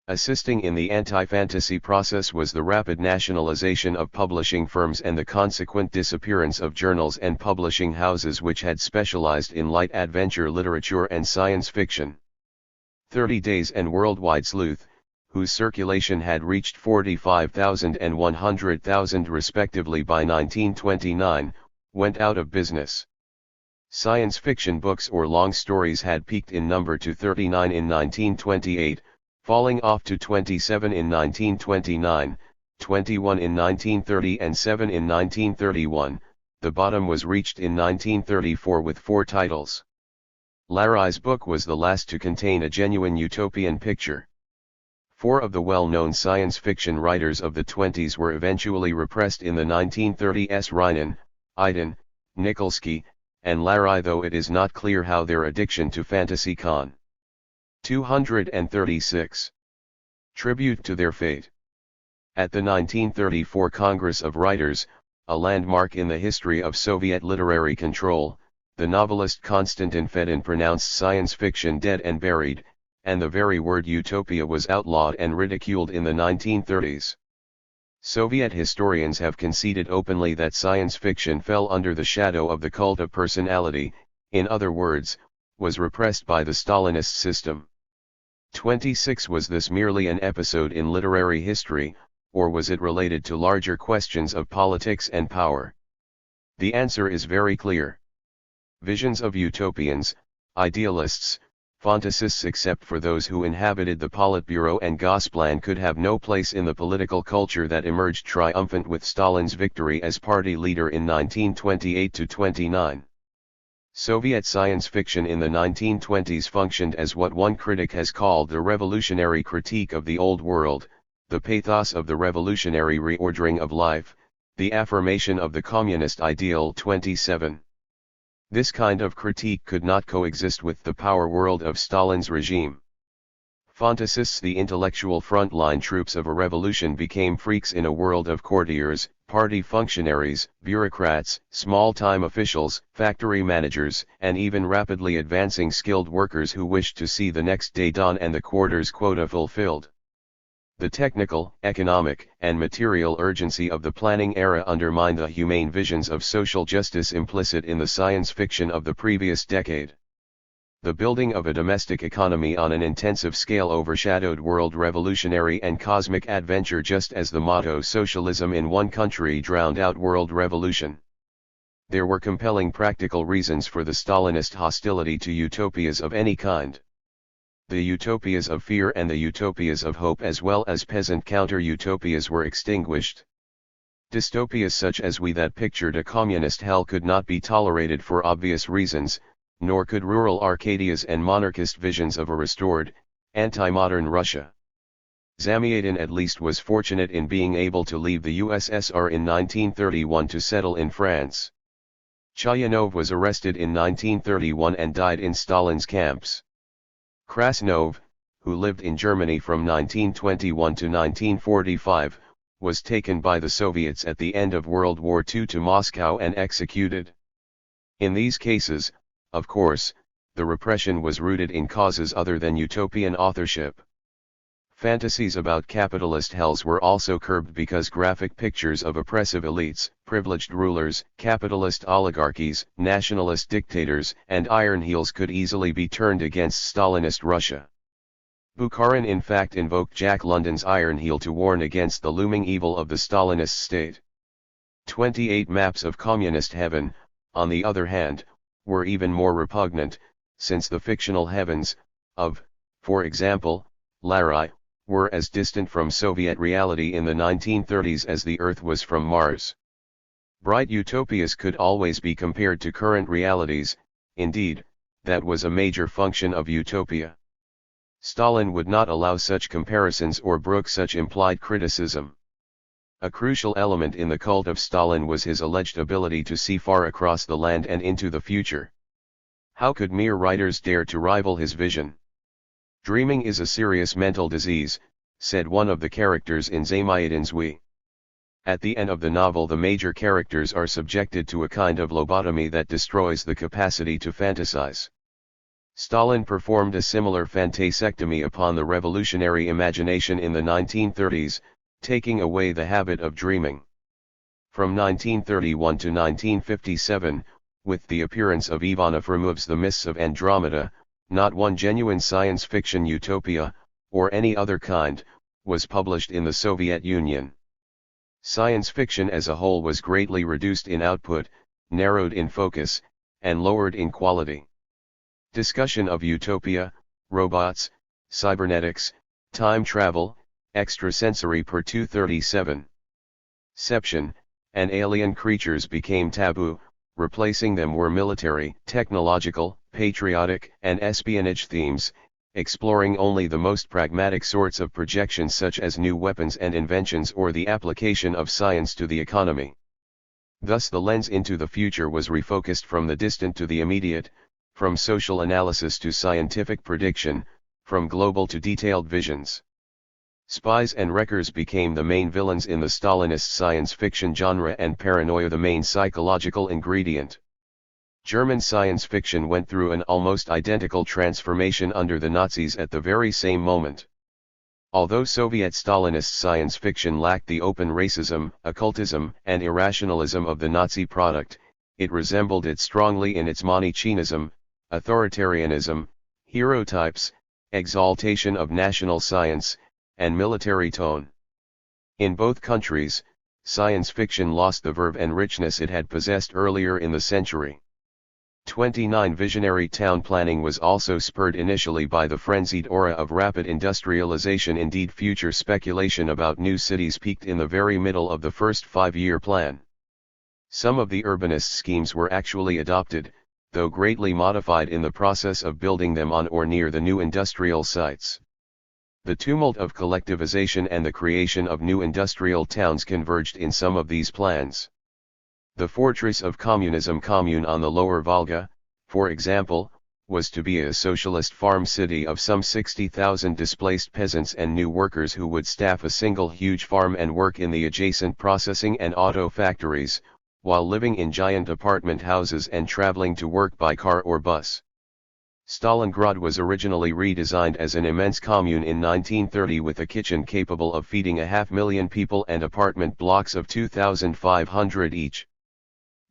Assisting in the anti-fantasy process was the rapid nationalization of publishing firms and the consequent disappearance of journals and publishing houses which had specialized in light adventure literature and science fiction. 30 Days and Worldwide Sleuth, whose circulation had reached 45,000 and 100,000 respectively by 1929, went out of business. Science fiction books or long stories had peaked in number to 39 in 1928, falling off to 27 in 1929, 21 in 1930 and 7 in 1931. The bottom was reached in 1934 with 4 titles. Larai's book was the last to contain a genuine utopian picture. 4 of the well-known science fiction writers of the 20s were eventually repressed in the 1930s: Reinen, Iden, Nikolsky, and Larai, though it is not clear how their addiction to fantasy con. 236. Tribute to their fate. At the 1934 Congress of Writers, a landmark in the history of Soviet literary control, the novelist Konstantin Fedin pronounced science fiction dead and buried, and the very word utopia was outlawed and ridiculed in the 1930s. Soviet historians have conceded openly that science fiction fell under the shadow of the cult of personality, in other words, was repressed by the Stalinist system. 26 Was this merely an episode in literary history, or was it related to larger questions of politics and power? The answer is very clear. Visions of utopians, idealists, fantasists, except for those who inhabited the Politburo and Gosplan, could have no place in the political culture that emerged triumphant with Stalin's victory as party leader in 1928-29. Soviet science fiction in the 1920s functioned as what one critic has called the revolutionary critique of the old world, the pathos of the revolutionary reordering of life, the affirmation of the communist ideal. 27. This kind of critique could not coexist with the power world of Stalin's regime. Fantasists, the intellectual frontline troops of a revolution, became freaks in a world of courtiers, party functionaries, bureaucrats, small-time officials, factory managers, and even rapidly advancing skilled workers who wished to see the next day dawn and the quarter's quota fulfilled. The technical, economic, and material urgency of the planning era undermined the humane visions of social justice implicit in the science fiction of the previous decade. The building of a domestic economy on an intensive scale overshadowed world revolutionary and cosmic adventure, just as the motto "socialism in one country" drowned out world revolution. There were compelling practical reasons for the Stalinist hostility to utopias of any kind. The utopias of fear and the utopias of hope, as well as peasant counter-utopias, were extinguished. Dystopias such as We that pictured a communist hell could not be tolerated for obvious reasons, nor could rural Arcadias and monarchist visions of a restored, anti-modern Russia. Zamyatin at least was fortunate in being able to leave the USSR in 1931 to settle in France. Chayanov was arrested in 1931 and died in Stalin's camps. Krasnov, who lived in Germany from 1921 to 1945, was taken by the Soviets at the end of World War II to Moscow and executed. In these cases, of course, the repression was rooted in causes other than utopian authorship. Fantasies about capitalist hells were also curbed because graphic pictures of oppressive elites, privileged rulers, capitalist oligarchies, nationalist dictators, and iron heels could easily be turned against Stalinist Russia. Bukharin in fact invoked Jack London's Iron Heel to warn against the looming evil of the Stalinist state. 28 maps of communist heaven, on the other hand, were even more repugnant, since the fictional heavens, of, for example, Larai, were as distant from Soviet reality in the 1930s as the Earth was from Mars. Bright utopias could always be compared to current realities, indeed, that was a major function of utopia. Stalin would not allow such comparisons or brook such implied criticism. A crucial element in the cult of Stalin was his alleged ability to see far across the land and into the future. How could mere writers dare to rival his vision? Dreaming is a serious mental disease, said one of the characters in Zamayatin's We. At the end of the novel the major characters are subjected to a kind of lobotomy that destroys the capacity to fantasize. Stalin performed a similar fantasectomy upon the revolutionary imagination in the 1930s, taking away the habit of dreaming. From 1931 to 1957, with the appearance of Ivan Afromov's The Mists of Andromeda, not one genuine science fiction utopia, or any other kind, was published in the Soviet Union. Science fiction as a whole was greatly reduced in output, narrowed in focus, and lowered in quality. Discussion of utopia, robots, cybernetics, time travel, extrasensory per 237. Ception, and alien creatures became taboo, replacing them were military, technological, patriotic, and espionage themes, exploring only the most pragmatic sorts of projections such as new weapons and inventions or the application of science to the economy. Thus the lens into the future was refocused from the distant to the immediate, from social analysis to scientific prediction, from global to detailed visions. Spies and wreckers became the main villains in the Stalinist science fiction genre and paranoia the main psychological ingredient. German science fiction went through an almost identical transformation under the Nazis at the very same moment. Although Soviet Stalinist science fiction lacked the open racism, occultism, and irrationalism of the Nazi product, it resembled it strongly in its Manichaeism, authoritarianism, hero types, exaltation of national science, and military tone. In both countries, science fiction lost the verve and richness it had possessed earlier in the century. 29 Visionary town planning was also spurred initially by the frenzied aura of rapid industrialization. Indeed, future speculation about new cities peaked in the very middle of the first 5-year plan. Some of the urbanist schemes were actually adopted, though greatly modified in the process of building them on or near the new industrial sites. The tumult of collectivization and the creation of new industrial towns converged in some of these plans. The fortress of communism Commune on the Lower Volga, for example, was to be a socialist farm city of some 60,000 displaced peasants and new workers who would staff a single huge farm and work in the adjacent processing and auto factories, while living in giant apartment houses and traveling to work by car or bus. Stalingrad was originally redesigned as an immense commune in 1930 with a kitchen capable of feeding 500,000 people and apartment blocks of 2,500 each.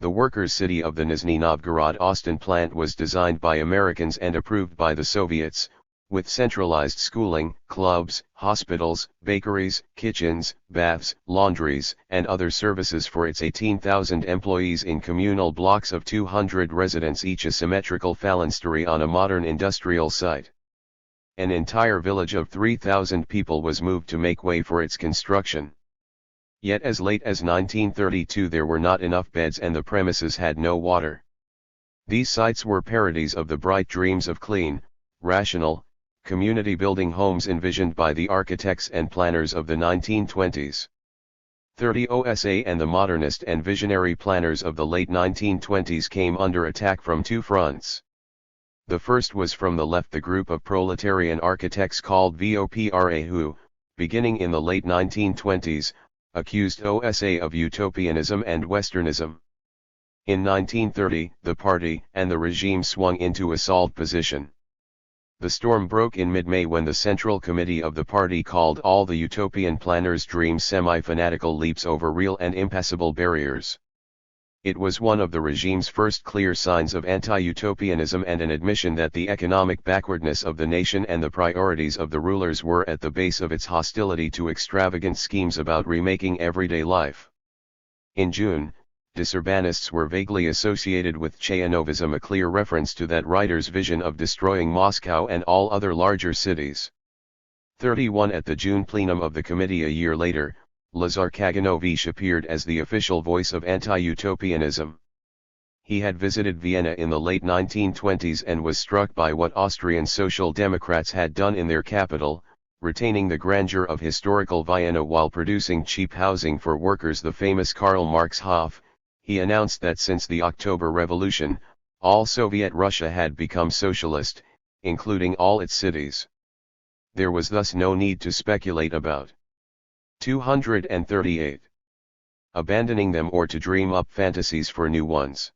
The workers' city of the Nizhny Novgorod Austin plant was designed by Americans and approved by the Soviets, with centralized schooling, clubs, hospitals, bakeries, kitchens, baths, laundries, and other services for its 18,000 employees in communal blocks of 200 residents each, a symmetrical phalanstery on a modern industrial site. An entire village of 3,000 people was moved to make way for its construction. Yet as late as 1932 there were not enough beds and the premises had no water. These sites were parodies of the bright dreams of clean, rational, community building homes envisioned by the architects and planners of the 1920s. 30 OSA and the modernist and visionary planners of the late 1920s came under attack from two fronts. The first was from the left, the group of proletarian architects called VOPRA who, beginning in the late 1920s, accused OSA of utopianism and Westernism. In 1930, the party and the regime swung into assault position. The storm broke in mid-May when the Central Committee of the party called all the utopian planners' dreams semi-fanatical leaps over real and impassable barriers. It was one of the regime's first clear signs of anti-utopianism and an admission that the economic backwardness of the nation and the priorities of the rulers were at the base of its hostility to extravagant schemes about remaking everyday life. In June, Disurbanists were vaguely associated with Chayanovism, a clear reference to that writer's vision of destroying Moscow and all other larger cities. 31 At the June plenum of the committee a year later, Lazar Kaganovich appeared as the official voice of anti-utopianism. He had visited Vienna in the late 1920s and was struck by what Austrian Social Democrats had done in their capital, retaining the grandeur of historical Vienna while producing cheap housing for workers. The famous Karl Marx Hof, he announced that since the October Revolution, all Soviet Russia had become socialist, including all its cities. There was thus no need to speculate about 238. Abandoning them or to dream up fantasies for new ones.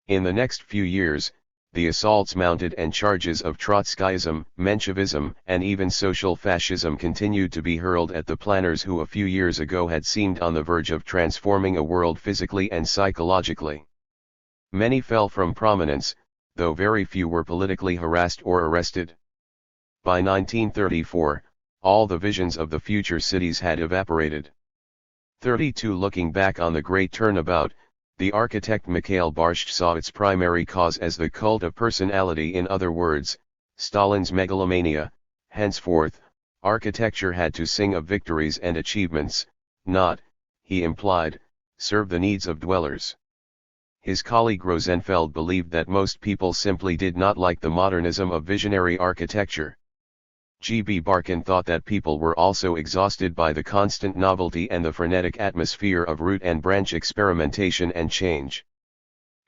In the next few years, the assaults mounted and charges of Trotskyism, Menshevism, and even social fascism continued to be hurled at the planners who a few years ago had seemed on the verge of transforming a world physically and psychologically. Many fell from prominence, though very few were politically harassed or arrested. By 1934, all the visions of the future cities had evaporated. 32 Looking back on the Great Turnabout, the architect Mikhail Barsht saw its primary cause as the cult of personality. In other words, Stalin's megalomania. Henceforth, architecture had to sing of victories and achievements, not, he implied, serve the needs of dwellers. His colleague Rosenfeld believed that most people simply did not like the modernism of visionary architecture. G. B. Barkin thought that people were also exhausted by the constant novelty and the frenetic atmosphere of root and branch experimentation and change.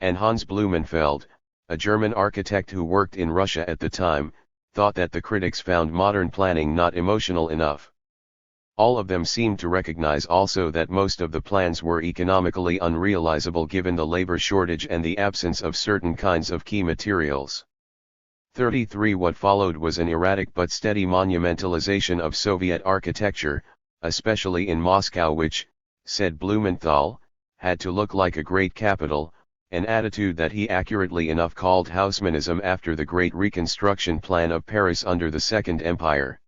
And Hans Blumenfeld, a German architect who worked in Russia at the time, thought that the critics found modern planning not emotional enough. All of them seemed to recognize also that most of the plans were economically unrealizable given the labor shortage and the absence of certain kinds of key materials. 33 What followed was an erratic but steady monumentalization of Soviet architecture, especially in Moscow, which, said Blumenthal, had to look like a great capital, an attitude that he accurately enough called Haussmannism after the Great Reconstruction Plan of Paris under the Second Empire.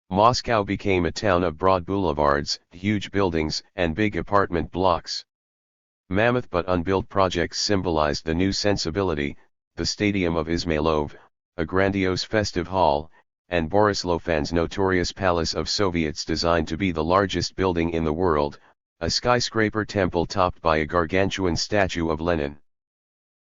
Moscow became a town of broad boulevards, huge buildings, and big apartment blocks. Mammoth but unbuilt projects symbolized the new sensibility, the Stadium of Izmailov, a grandiose festive hall, and Borislovfan's notorious Palace of Soviets designed to be the largest building in the world, a skyscraper temple topped by a gargantuan statue of Lenin.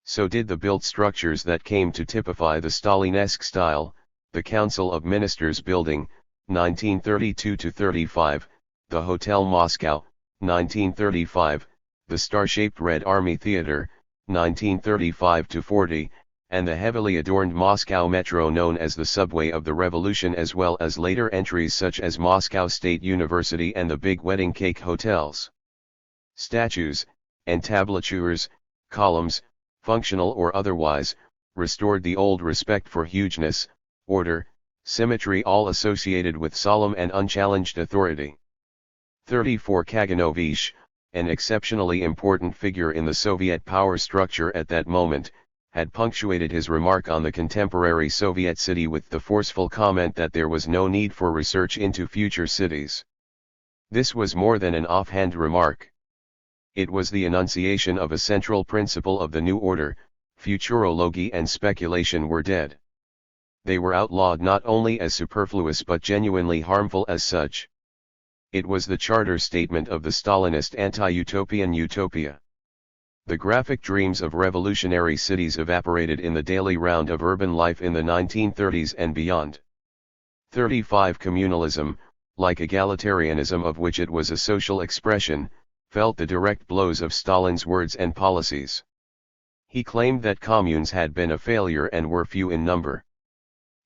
So did the built structures that came to typify the Stalinesque style, the Council of Ministers building, 1932-35, the Hotel Moscow, 1935, the star-shaped Red Army Theater, 1935-40, and the heavily adorned Moscow Metro known as the Subway of the Revolution, as well as later entries such as Moscow State University and the big wedding cake hotels. Statues, entablatures, columns, functional or otherwise, restored the old respect for hugeness, order, symmetry, all associated with solemn and unchallenged authority. 34 Kaganovich, an exceptionally important figure in the Soviet power structure at that moment, had punctuated his remark on the contemporary Soviet city with the forceful comment that there was no need for research into future cities. This was more than an offhand remark. It was the enunciation of a central principle of the new order: futurology and speculation were dead. They were outlawed not only as superfluous but genuinely harmful as such. It was the charter statement of the Stalinist anti-utopian utopia. The graphic dreams of revolutionary cities evaporated in the daily round of urban life in the 1930s and beyond. 35 Communalism, like egalitarianism of which it was a social expression, felt the direct blows of Stalin's words and policies. He claimed that communes had been a failure and were few in number.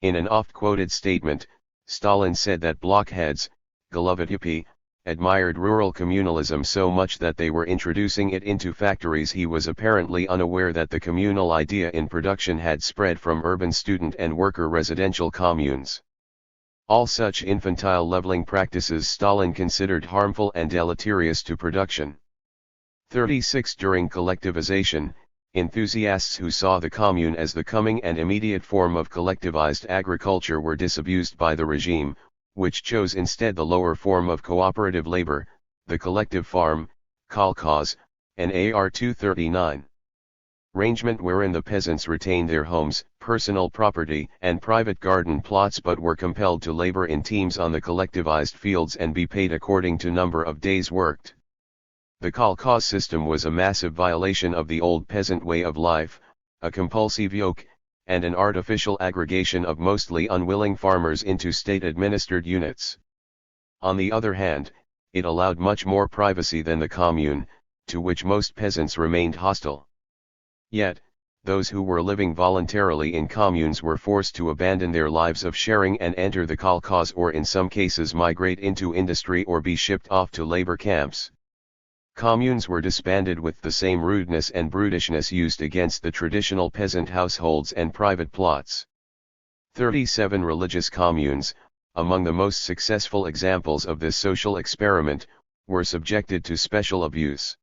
In an oft-quoted statement, Stalin said that blockheads, Golubotypi, admired rural communalism so much that they were introducing it into factories. He was apparently unaware that the communal idea in production had spread from urban student and worker residential communes. All such infantile leveling practices Stalin considered harmful and deleterious to production. 36 During collectivization, enthusiasts who saw the commune as the coming and immediate form of collectivized agriculture were disabused by the regime, which chose instead the lower form of cooperative labor, the collective farm, kolkhoz, and AR 239. Arrangement wherein the peasants retained their homes, personal property, and private garden plots but were compelled to labor in teams on the collectivized fields and be paid according to number of days worked. The kolkhoz system was a massive violation of the old peasant way of life, a compulsive yoke, and an artificial aggregation of mostly unwilling farmers into state-administered units. On the other hand, it allowed much more privacy than the commune, to which most peasants remained hostile. Yet, those who were living voluntarily in communes were forced to abandon their lives of sharing and enter the kolkhoz, or in some cases migrate into industry or be shipped off to labor camps. Communes were disbanded with the same rudeness and brutishness used against the traditional peasant households and private plots. 37 Religious communes, among the most successful examples of this social experiment, were subjected to special abuse.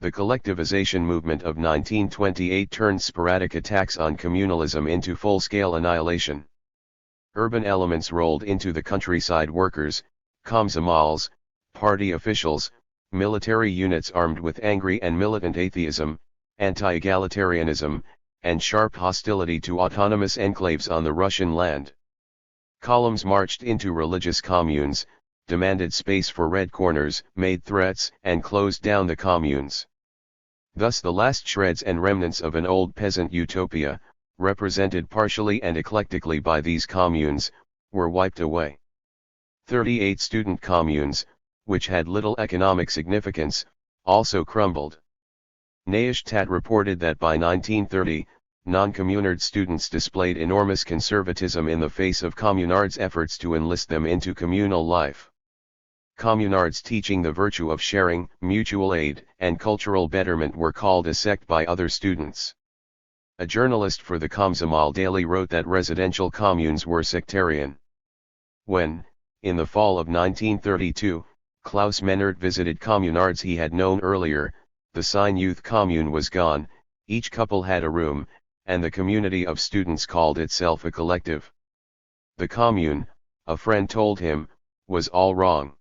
The collectivization movement of 1928 turned sporadic attacks on communalism into full-scale annihilation. Urban elements rolled into the countryside: workers, komsomolets, party officials, military units armed with angry and militant atheism, anti-egalitarianism, and sharp hostility to autonomous enclaves on the Russian land. Columns marched into religious communes, demanded space for red corners, made threats, and closed down the communes. Thus the last shreds and remnants of an old peasant utopia, represented partially and eclectically by these communes, were wiped away. 38 Student communes, which had little economic significance, also crumbled. Neustadt reported that by 1930, non-communard students displayed enormous conservatism in the face of communards' efforts to enlist them into communal life. Communards teaching the virtue of sharing, mutual aid, and cultural betterment were called a sect by other students. A journalist for the Komsomol Daily wrote that residential communes were sectarian. When, in the fall of 1932, Klaus Mennert visited communards he had known earlier, the Seine Youth Commune was gone, each couple had a room, and the community of students called itself a collective. The commune, a friend told him, was all wrong.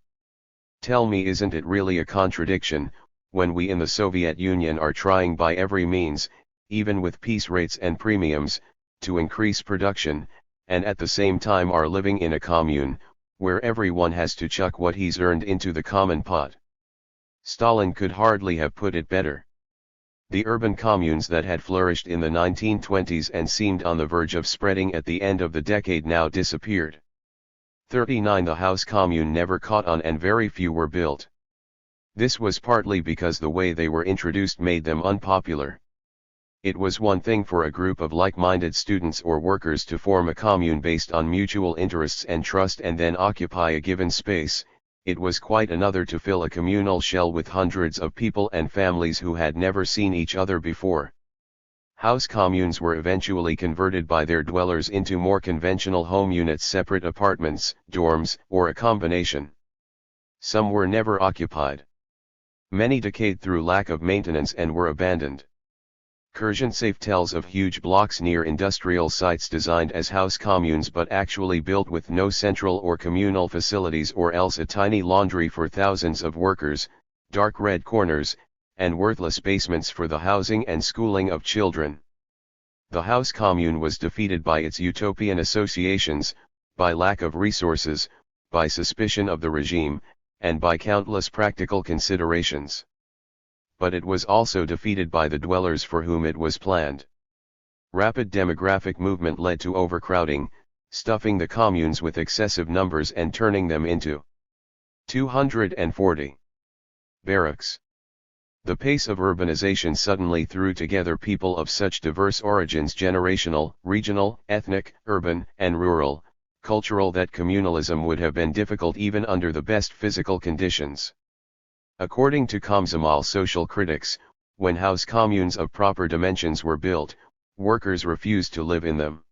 Tell me, isn't it really a contradiction, when we in the Soviet Union are trying by every means, even with piece rates and premiums, to increase production, and at the same time are living in a commune, where everyone has to chuck what he's earned into the common pot? Stalin could hardly have put it better. The urban communes that had flourished in the 1920s and seemed on the verge of spreading at the end of the decade now disappeared. 39 The house commune never caught on and very few were built. This was partly because the way they were introduced made them unpopular. It was one thing for a group of like-minded students or workers to form a commune based on mutual interests and trust and then occupy a given space. It was quite another to fill a communal shell with hundreds of people and families who had never seen each other before. House communes were eventually converted by their dwellers into more conventional home units, separate apartments, dorms, or a combination. Some were never occupied. Many decayed through lack of maintenance and were abandoned. Kurgentsev tells of huge blocks near industrial sites designed as house communes but actually built with no central or communal facilities, or else a tiny laundry for thousands of workers, dark red corners, and worthless basements for the housing and schooling of children. The house commune was defeated by its utopian associations, by lack of resources, by suspicion of the regime, and by countless practical considerations. But it was also defeated by the dwellers for whom it was planned. Rapid demographic movement led to overcrowding, stuffing the communes with excessive numbers and turning them into 240 barracks. The pace of urbanization suddenly threw together people of such diverse origins, generational, regional, ethnic, urban, and rural, cultural, that communalism would have been difficult even under the best physical conditions. According to Komsomol social critics, when house communes of proper dimensions were built, workers refused to live in them.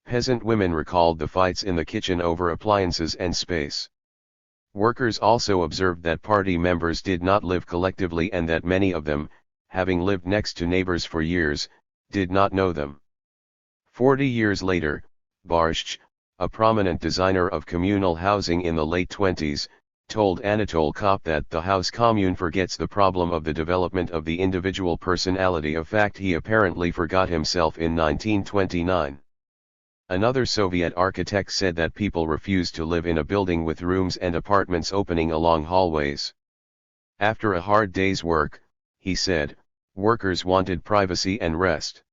Peasant women recalled the fights in the kitchen over appliances and space. Workers also observed that party members did not live collectively and that many of them, having lived next to neighbors for years, did not know them. 40 years later, Barshch, a prominent designer of communal housing in the late 20s, told Anatole Kopp that the house commune forgets the problem of the development of the individual personality, a fact he apparently forgot himself in 1929. Another Soviet architect said that people refused to live in a building with rooms and apartments opening along hallways. After a hard day's work, he said, workers wanted privacy and rest.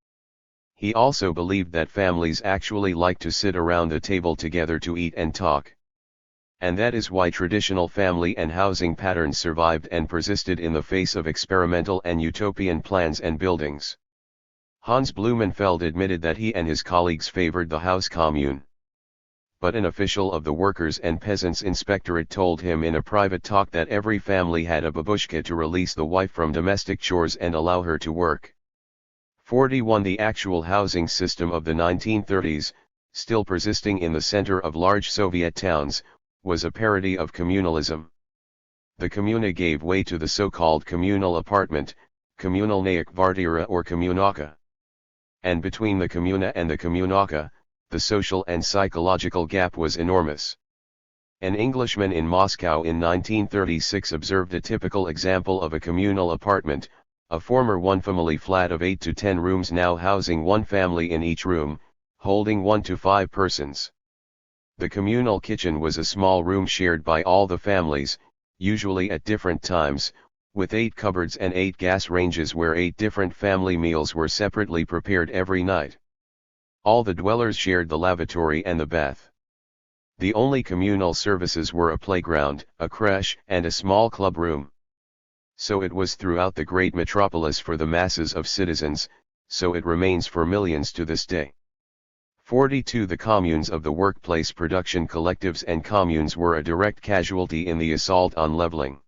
He also believed that families actually like to sit around the table together to eat and talk. And that is why traditional family and housing patterns survived and persisted in the face of experimental and utopian plans and buildings. Hans Blumenfeld admitted that he and his colleagues favored the house commune. But an official of the Workers' and Peasants' Inspectorate told him in a private talk that every family had a babushka to release the wife from domestic chores and allow her to work. 41. The actual housing system of the 1930s, still persisting in the center of large Soviet towns, was a parody of communalism. The kommuna gave way to the so-called communal apartment, kommunalnaya kvartira or kommunaka. And between the kommuna and the kommunaka, the social and psychological gap was enormous. An Englishman in Moscow in 1936 observed a typical example of a communal apartment, a former one-family flat of 8 to 10 rooms now housing one family in each room, holding 1 to 5 persons. The communal kitchen was a small room shared by all the families, usually at different times, with 8 cupboards and 8 gas ranges where 8 different family meals were separately prepared every night. All the dwellers shared the lavatory and the bath. The only communal services were a playground, a creche, and a small club room. So it was throughout the great metropolis for the masses of citizens, so it remains for millions to this day. 42. The communes of the workplace, production collectives and communes were a direct casualty in the assault on leveling.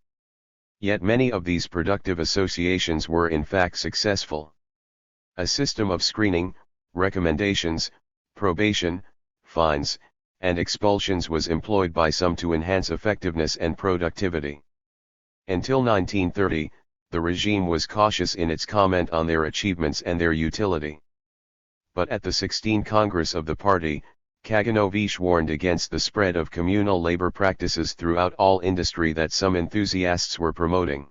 Yet many of these productive associations were in fact successful. A system of screening, recommendations, probation, fines, and expulsions was employed by some to enhance effectiveness and productivity. Until 1930, the regime was cautious in its comment on their achievements and their utility. But at the 16th Congress of the party, Kaganovich warned against the spread of communal labor practices throughout all industry that some enthusiasts were promoting.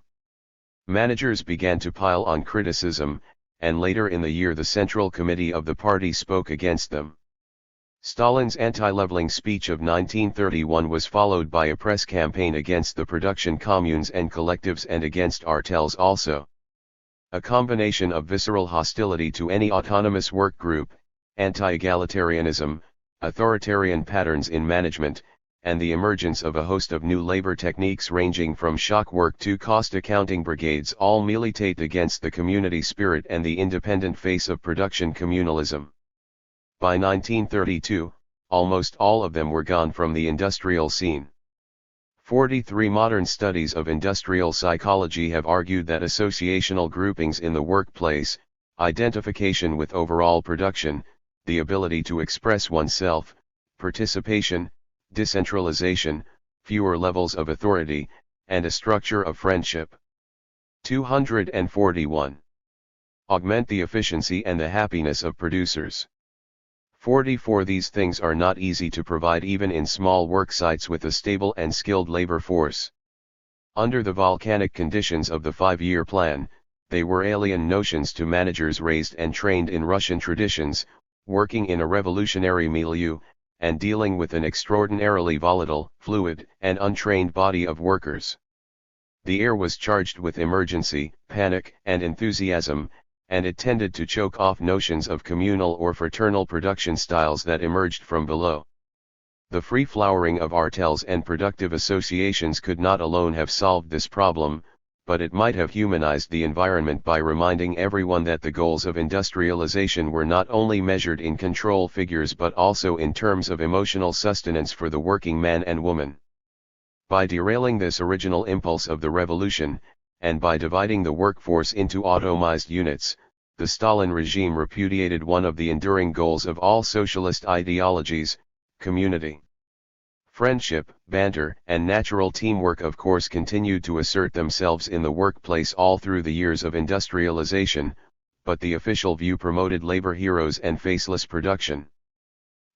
Managers began to pile on criticism, and later in the year the Central Committee of the party spoke against them. Stalin's anti-leveling speech of 1931 was followed by a press campaign against the production communes and collectives and against artels also. A combination of visceral hostility to any autonomous work group, anti-egalitarianism, authoritarian patterns in management, and the emergence of a host of new labor techniques ranging from shock work to cost accounting brigades all militate against the community spirit and the independent face of production communalism. By 1932, almost all of them were gone from the industrial scene. 43. Modern studies of industrial psychology have argued that associational groupings in the workplace, identification with overall production, the ability to express oneself, participation, decentralization, fewer levels of authority, and a structure of friendship. 241. Augment the efficiency and the happiness of producers. 44. These things are not easy to provide even in small work sites with a stable and skilled labor force. Under the volcanic conditions of the 5-year plan, they were alien notions to managers raised and trained in Russian traditions, working in a revolutionary milieu, and dealing with an extraordinarily volatile, fluid, and untrained body of workers. The air was charged with emergency, panic, and enthusiasm, and it tended to choke off notions of communal or fraternal production styles that emerged from below. The free flowering of artels and productive associations could not alone have solved this problem, but it might have humanized the environment by reminding everyone that the goals of industrialization were not only measured in control figures but also in terms of emotional sustenance for the working man and woman. By derailing this original impulse of the revolution, and by dividing the workforce into automized units, the Stalin regime repudiated one of the enduring goals of all socialist ideologies: community. Friendship, banter, and natural teamwork of course continued to assert themselves in the workplace all through the years of industrialization, but the official view promoted labor heroes and faceless production.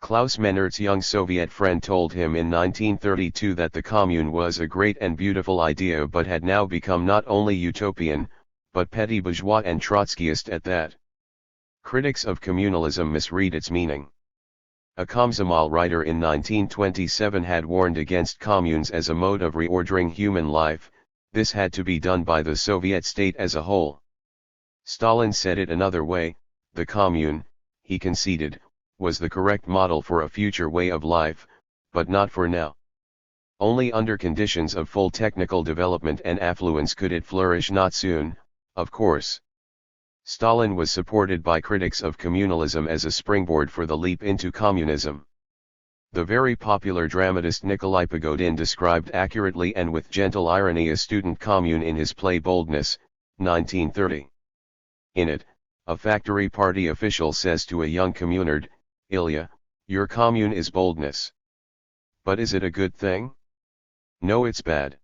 Klaus Mennert's young Soviet friend told him in 1932 that the commune was a great and beautiful idea but had now become not only utopian, but petty bourgeois and Trotskyist at that. Critics of communalism misread its meaning. A Komsomol writer in 1927 had warned against communes as a mode of reordering human life. This had to be done by the Soviet state as a whole. Stalin said it another way: the commune, he conceded, was the correct model for a future way of life, but not for now. Only under conditions of full technical development and affluence could it flourish, not soon, of course. Stalin was supported by critics of communalism as a springboard for the leap into communism. The very popular dramatist Nikolai Pogodin described accurately and with gentle irony a student commune in his play Boldness, 1930. In it, a factory party official says to a young communard, "Ilya, your commune is boldness. But is it a good thing? No, it's bad.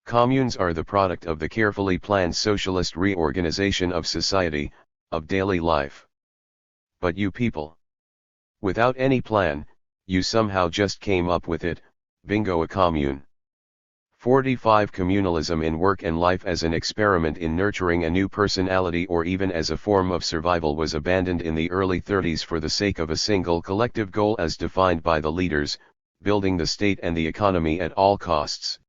Communes are the product of the carefully planned socialist reorganization of society, of daily life. But you people, without any plan, you somehow just came up with it, bingo, a commune." 45 Communalism in work and life as an experiment in nurturing a new personality or even as a form of survival was abandoned in the early 30s for the sake of a single collective goal as defined by the leaders: building the state and the economy at all costs.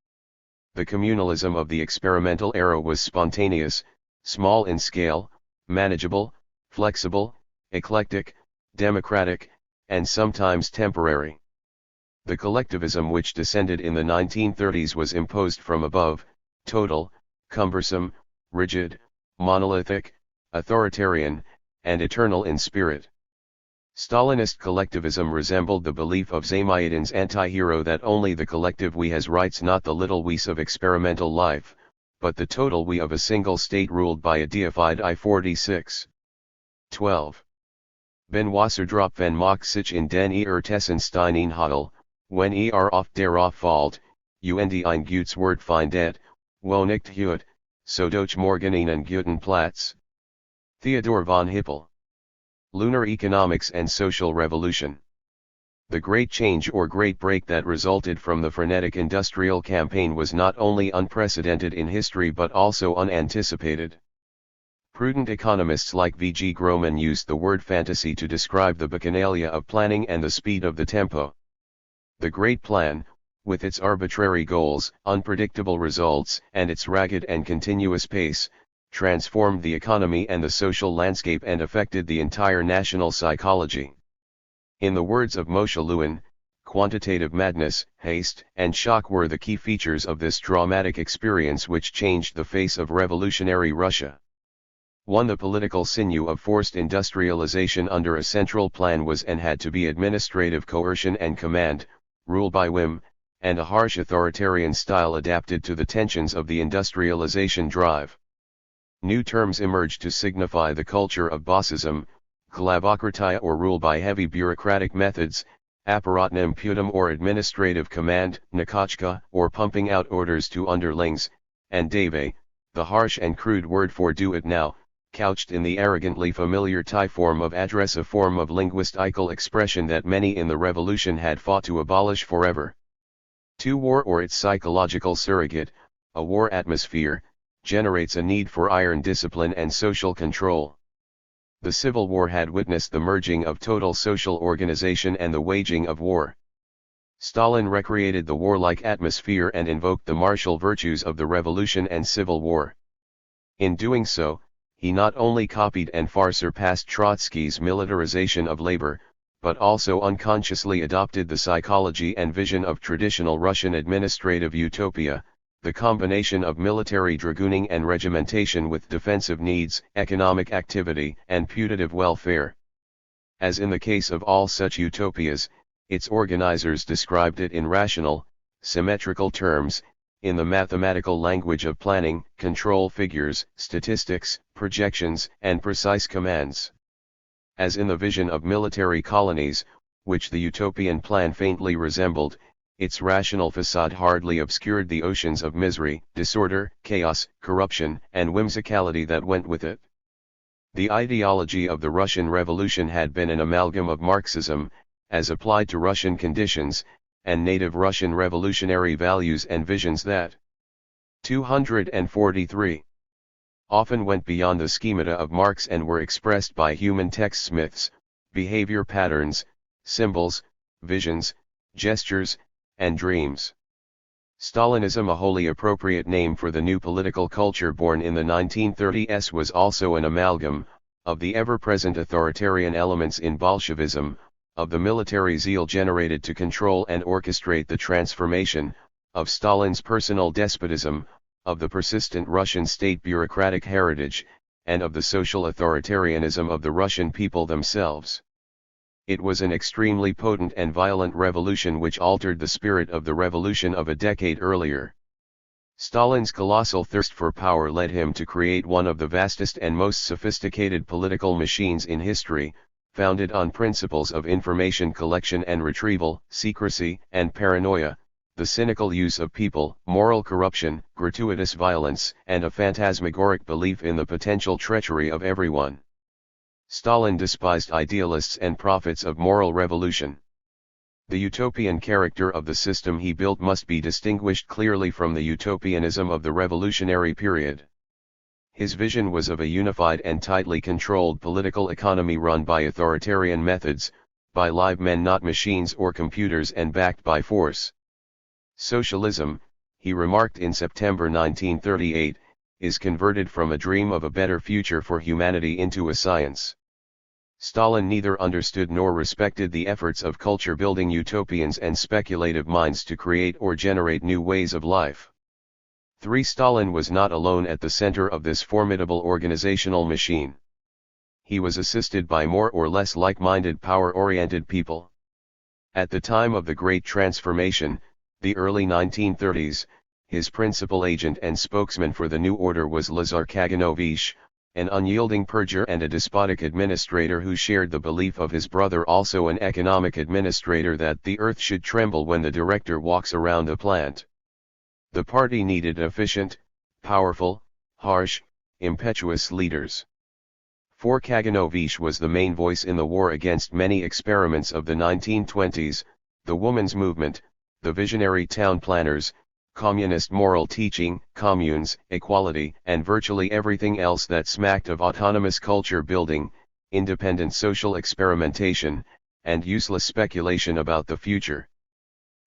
The communalism of the experimental era was spontaneous, small in scale, manageable, flexible, eclectic, democratic, and sometimes temporary. The collectivism which descended in the 1930s was imposed from above, total, cumbersome, rigid, monolithic, authoritarian, and eternal in spirit. Stalinist collectivism resembled the belief of Zamayatin's anti-hero that only the collective we has rights, not the little we's of experimental life, but the total we of a single state ruled by a deified I-46. 12. Ben Wasserdrop van Mock sich in den Tessen Hadel, when auf der Auffalt, und ein gutes Wort findet, wo nicht heut, so doch morgen einen guten Platz. Theodor von Hippel. Lunar Economics and Social Revolution. The great change or great break that resulted from the frenetic industrial campaign was not only unprecedented in history but also unanticipated. Prudent economists like V. G. Groman used the word fantasy to describe the bacchanalia of planning and the speed of the tempo. The Great Plan, with its arbitrary goals, unpredictable results, and its ragged and continuous pace, transformed the economy and the social landscape and affected the entire national psychology. In the words of Moshe Lewin, quantitative madness, haste, and shock were the key features of this dramatic experience which changed the face of revolutionary Russia. The political sinew of forced industrialization under a central plan was and had to be administrative coercion and command, rule by whim, and a harsh authoritarian style adapted to the tensions of the industrialization drive. New terms emerged to signify the culture of bossism: glavokratia or rule by heavy bureaucratic methods, apparatnum putum or administrative command, nakachka or pumping out orders to underlings, and dave, the harsh and crude word for do it now, couched in the arrogantly familiar Thai form of address, a form of linguistical expression that many in the revolution had fought to abolish forever. War or its psychological surrogate, a war atmosphere, generates a need for iron discipline and social control. The Civil War had witnessed the merging of total social organization and the waging of war. Stalin recreated the warlike atmosphere and invoked the martial virtues of the Revolution and Civil War. In doing so, he not only copied and far surpassed Trotsky's militarization of labor, but also unconsciously adopted the psychology and vision of traditional Russian administrative utopia, the combination of military dragooning and regimentation with defensive needs, economic activity, and putative welfare. As in the case of all such utopias, its organizers described it in rational, symmetrical terms, in the mathematical language of planning, control figures, statistics, projections, and precise commands. As in the vision of military colonies, which the utopian plan faintly resembled, its rational facade hardly obscured the oceans of misery, disorder, chaos, corruption, and whimsicality that went with it. The ideology of the Russian Revolution had been an amalgam of Marxism, as applied to Russian conditions, and native Russian revolutionary values and visions that 243 often went beyond the schemata of Marx and were expressed by human textsmiths, behavior patterns, symbols, visions, gestures, and dreams. Stalinism, a wholly appropriate name for the new political culture born in the 1930s, was also an amalgam of the ever-present authoritarian elements in Bolshevism, of the military zeal generated to control and orchestrate the transformation, of Stalin's personal despotism, of the persistent Russian state bureaucratic heritage, and of the social authoritarianism of the Russian people themselves. It was an extremely potent and violent revolution which altered the spirit of the revolution of a decade earlier. Stalin's colossal thirst for power led him to create one of the vastest and most sophisticated political machines in history, founded on principles of information collection and retrieval, secrecy and paranoia, the cynical use of people, moral corruption, gratuitous violence, and a phantasmagoric belief in the potential treachery of everyone. Stalin despised idealists and prophets of moral revolution. The utopian character of the system he built must be distinguished clearly from the utopianism of the revolutionary period. His vision was of a unified and tightly controlled political economy run by authoritarian methods, by live men not machines or computers, and backed by force. Socialism, he remarked in September 1938, is converted from a dream of a better future for humanity into a science. Stalin neither understood nor respected the efforts of culture-building utopians and speculative minds to create or generate new ways of life. 3. Stalin was not alone at the center of this formidable organizational machine. He was assisted by more or less like-minded power-oriented people. At the time of the Great Transformation, the early 1930s, his principal agent and spokesman for the new order was Lazar Kaganovich, an unyielding purger and a despotic administrator who shared the belief of his brother, also an economic administrator, that the earth should tremble when the director walks around the plant. The party needed efficient, powerful, harsh, impetuous leaders. 4. Kaganovich was the main voice in the war against many experiments of the 1920s, the women's movement, the visionary town planners, communist moral teaching, communes, equality, and virtually everything else that smacked of autonomous culture building, independent social experimentation, and useless speculation about the future.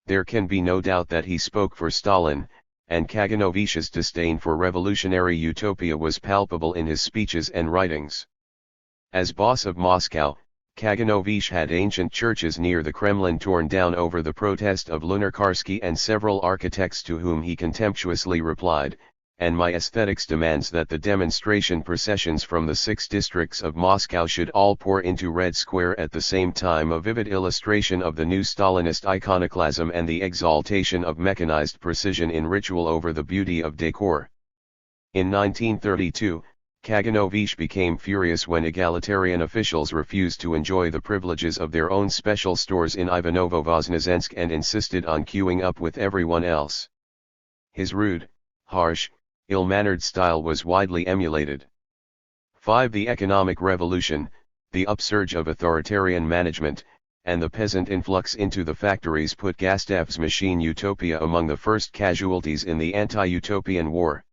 There can be no doubt that he spoke for Stalin, and Kaganovich's disdain for revolutionary utopia was palpable in his speeches and writings. As boss of Moscow, Kaganovich had ancient churches near the Kremlin torn down over the protest of Lunarkarsky and several architects, to whom he contemptuously replied, "And my aesthetics demands that the demonstration processions from the 6 districts of Moscow should all pour into Red Square at the same time," a vivid illustration of the new Stalinist iconoclasm and the exaltation of mechanized precision in ritual over the beauty of decor. In 1932, Kaganovich became furious when egalitarian officials refused to enjoy the privileges of their own special stores in Ivanovo-Voznesensk and insisted on queuing up with everyone else. His rude, harsh, ill-mannered style was widely emulated. 5. The economic revolution, the upsurge of authoritarian management, and the peasant influx into the factories put Gastev's machine utopia among the first casualties in the anti-utopian war.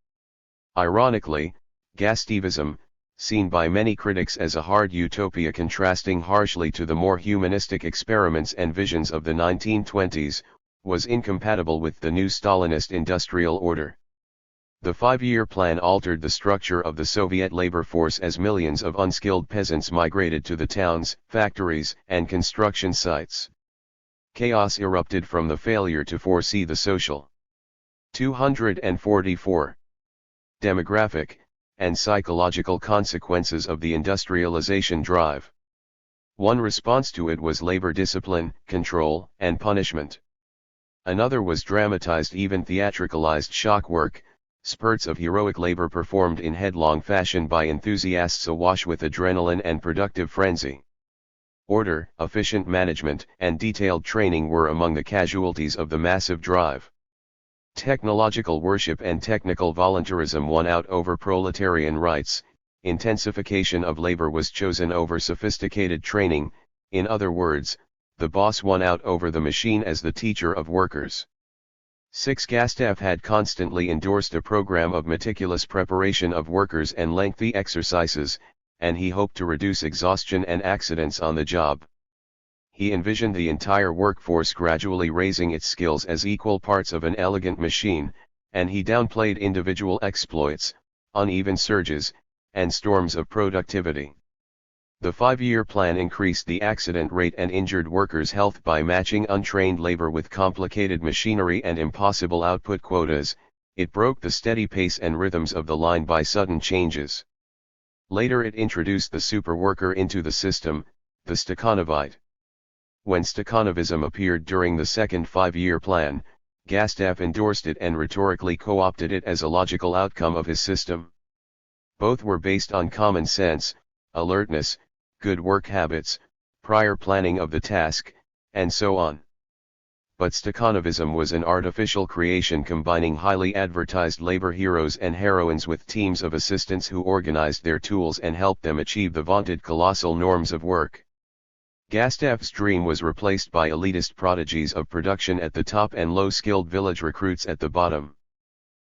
Ironically, Gastevism, seen by many critics as a hard utopia contrasting harshly to the more humanistic experiments and visions of the 1920s, was incompatible with the new Stalinist industrial order. The 5-year plan altered the structure of the Soviet labor force as millions of unskilled peasants migrated to the towns, factories, and construction sites. Chaos erupted from the failure to foresee the social 244. Demographic and psychological consequences of the industrialization drive. One response to it was labor discipline, control, and punishment. Another was dramatized, even theatricalized shock work, spurts of heroic labor performed in headlong fashion by enthusiasts awash with adrenaline and productive frenzy. Order, efficient management, and detailed training were among the casualties of the massive drive. Technological worship and technical voluntarism won out over proletarian rights. Intensification of labor was chosen over sophisticated training. In other words, the boss won out over the machine as the teacher of workers. 6. Gustav had constantly endorsed a program of meticulous preparation of workers and lengthy exercises, and he hoped to reduce exhaustion and accidents on the job. He envisioned the entire workforce gradually raising its skills as equal parts of an elegant machine, and he downplayed individual exploits, uneven surges, and storms of productivity. The 5-year plan increased the accident rate and injured workers' health by matching untrained labor with complicated machinery and impossible output quotas. It broke the steady pace and rhythms of the line by sudden changes. Later it introduced the superworker into the system, the Stakhanovite. When Stakhanovism appeared during the second 5-year plan, Gustav endorsed it and rhetorically co-opted it as a logical outcome of his system. Both were based on common sense, alertness, good work habits, prior planning of the task, and so on. But Stakhanovism was an artificial creation combining highly advertised labor heroes and heroines with teams of assistants who organized their tools and helped them achieve the vaunted colossal norms of work. Gustav's dream was replaced by elitist prodigies of production at the top and low-skilled village recruits at the bottom.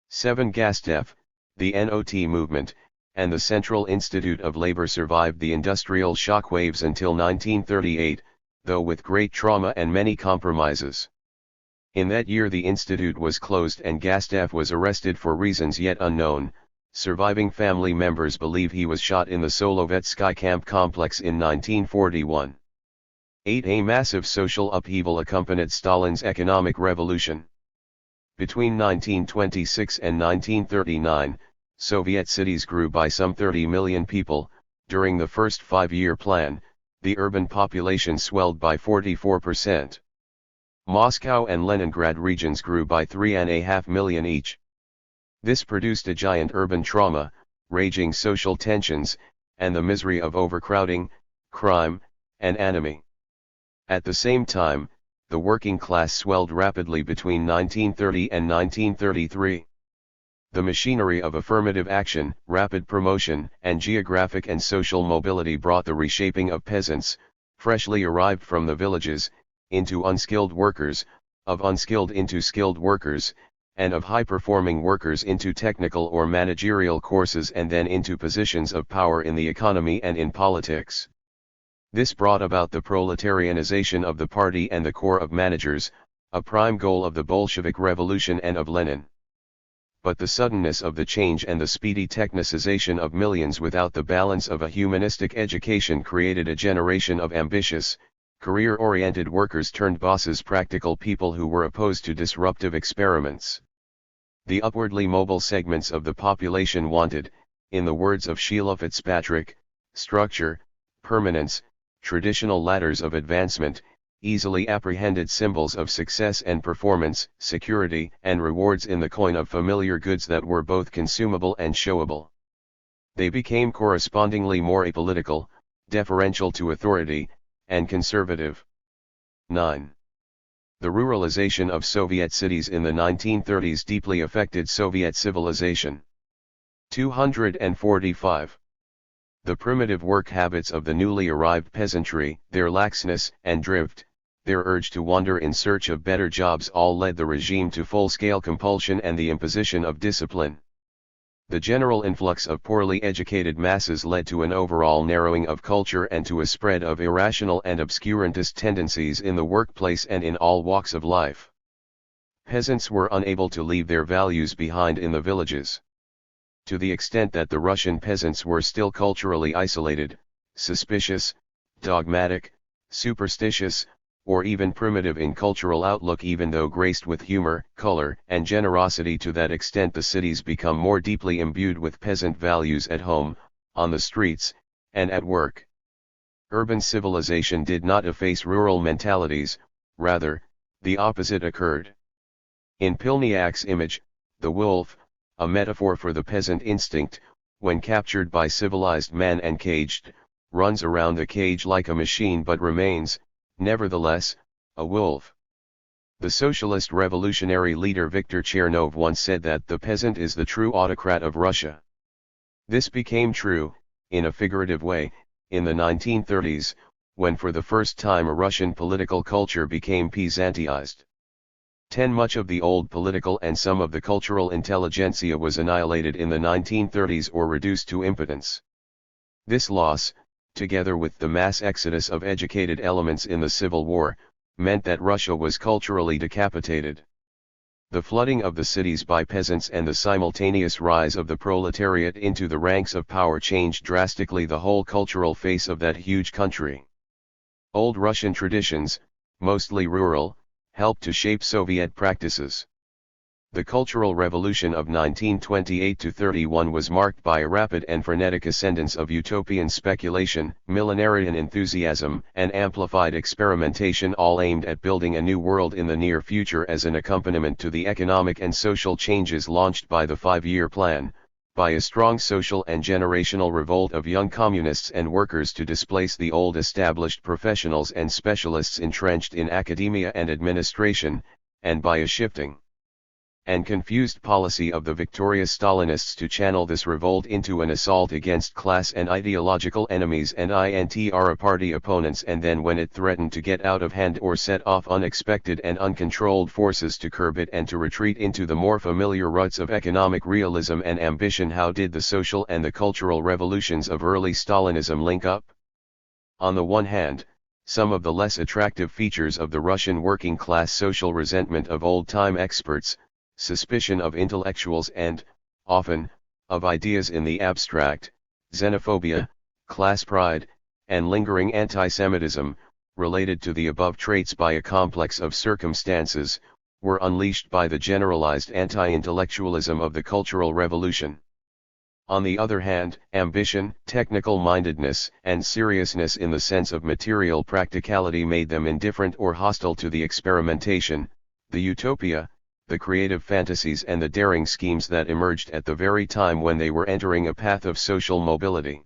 7. Gustav, the NOT movement, and the Central Institute of Labor survived the industrial shockwaves until 1938, though with great trauma and many compromises. In that year the institute was closed and Gustav was arrested for reasons yet unknown. Surviving family members believe he was shot in the Solovetsky camp complex in 1941. 8. A massive social upheaval accompanied Stalin's economic revolution. Between 1926 and 1939, Soviet cities grew by some 30 million people. During the first 5-year plan, the urban population swelled by 44%. Moscow and Leningrad regions grew by 3.5 million each. This produced a giant urban trauma, raging social tensions, and the misery of overcrowding, crime, and anomie. At the same time, the working class swelled rapidly between 1930 and 1933. The machinery of affirmative action, rapid promotion, and geographic and social mobility brought the reshaping of peasants, freshly arrived from the villages, into unskilled workers, of unskilled into skilled workers, and of high-performing workers into technical or managerial courses and then into positions of power in the economy and in politics. This brought about the proletarianization of the party and the corps of managers, a prime goal of the Bolshevik Revolution and of Lenin. But the suddenness of the change and the speedy technicization of millions without the balance of a humanistic education created a generation of ambitious, career-oriented workers turned bosses, practical people who were opposed to disruptive experiments. The upwardly mobile segments of the population wanted, in the words of Sheila Fitzpatrick, structure, permanence, traditional ladders of advancement, easily apprehended symbols of success and performance, security and rewards in the coin of familiar goods that were both consumable and showable. They became correspondingly more apolitical, deferential to authority, and conservative. 9. The ruralization of Soviet cities in the 1930s deeply affected Soviet civilization. 245. The primitive work habits of the newly arrived peasantry, their laxness and drift, their urge to wander in search of better jobs all led the regime to full-scale compulsion and the imposition of discipline. The general influx of poorly educated masses led to an overall narrowing of culture and to a spread of irrational and obscurantist tendencies in the workplace and in all walks of life. Peasants were unable to leave their values behind in the villages. To the extent that the Russian peasants were still culturally isolated, suspicious, dogmatic, superstitious, or even primitive in cultural outlook, even though graced with humor, color, and generosity to that extent the cities become more deeply imbued with peasant values at home, on the streets, and at work. Urban civilization did not efface rural mentalities, rather, the opposite occurred. In Pilniak's image, the wolf, a metaphor for the peasant instinct, when captured by civilized man and caged, runs around the cage like a machine but remains, nevertheless, a wolf. The socialist revolutionary leader Viktor Chernov once said that the peasant is the true autocrat of Russia. This became true, in a figurative way, in the 1930s, when for the first time a Russian political culture became peasantized. Much of the old political and some of the cultural intelligentsia was annihilated in the 1930s or reduced to impotence. This loss, together with the mass exodus of educated elements in the Civil War, meant that Russia was culturally decapitated. The flooding of the cities by peasants and the simultaneous rise of the proletariat into the ranks of power changed drastically the whole cultural face of that huge country. Old Russian traditions, mostly rural, helped to shape Soviet practices. The Cultural Revolution of 1928–31 was marked by a rapid and frenetic ascendance of utopian speculation, millenarian enthusiasm, and amplified experimentation, all aimed at building a new world in the near future as an accompaniment to the economic and social changes launched by the five-year plan, by a strong social and generational revolt of young communists and workers to displace the old established professionals and specialists entrenched in academia and administration, and by a shifting and confused policy of the victorious Stalinists to channel this revolt into an assault against class and ideological enemies and intra party opponents, and then when it threatened to get out of hand or set off unexpected and uncontrolled forces to curb it and to retreat into the more familiar ruts of economic realism and ambition. How did the social and the cultural revolutions of early Stalinism link up? On the one hand, some of the less attractive features of the Russian working class social resentment of old-time experts, suspicion of intellectuals and, often, of ideas in the abstract, xenophobia, class pride, and lingering anti-Semitism, related to the above traits by a complex of circumstances, were unleashed by the generalized anti-intellectualism of the Cultural Revolution. On the other hand, ambition, technical-mindedness, and seriousness in the sense of material practicality made them indifferent or hostile to the experimentation, the utopia, the creative fantasies and the daring schemes that emerged at the very time when they were entering a path of social mobility.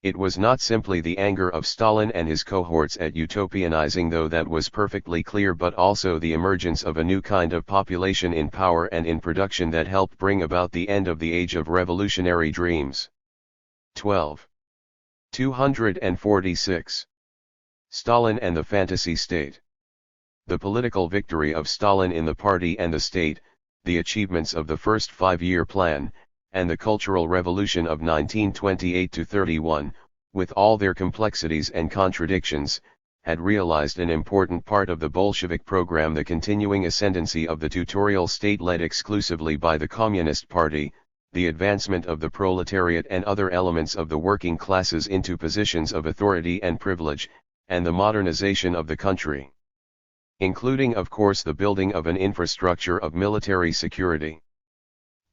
It was not simply the anger of Stalin and his cohorts at utopianizing, though that was perfectly clear, but also the emergence of a new kind of population in power and in production that helped bring about the end of the age of revolutionary dreams. 12. 246. Stalin and the Fantasy State. The political victory of Stalin in the party and the state, the achievements of the first five-year plan, and the Cultural Revolution of 1928–31, with all their complexities and contradictions, had realized an important part of the Bolshevik program: the continuing ascendancy of the tutorial state led exclusively by the Communist Party, the advancement of the proletariat and other elements of the working classes into positions of authority and privilege, and the modernization of the country, including of course the building of an infrastructure of military security.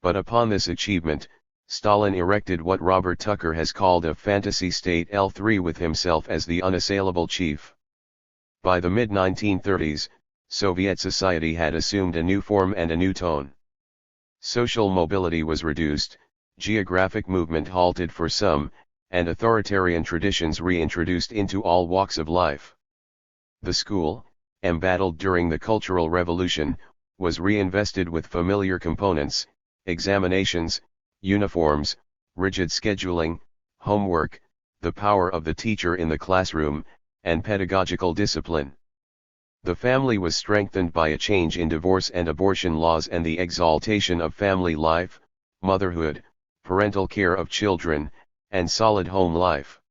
But upon this achievement, Stalin erected what Robert Tucker has called a fantasy state L3, with himself as the unassailable chief. By the mid-1930s, Soviet society had assumed a new form and a new tone. Social mobility was reduced, geographic movement halted for some, and authoritarian traditions reintroduced into all walks of life. The school, embattled during the Cultural Revolution, was reinvested with familiar components: examinations, uniforms, rigid scheduling, homework, the power of the teacher in the classroom, and pedagogical discipline. The family was strengthened by a change in divorce and abortion laws and the exaltation of family life, motherhood, parental care of children, and solid home life.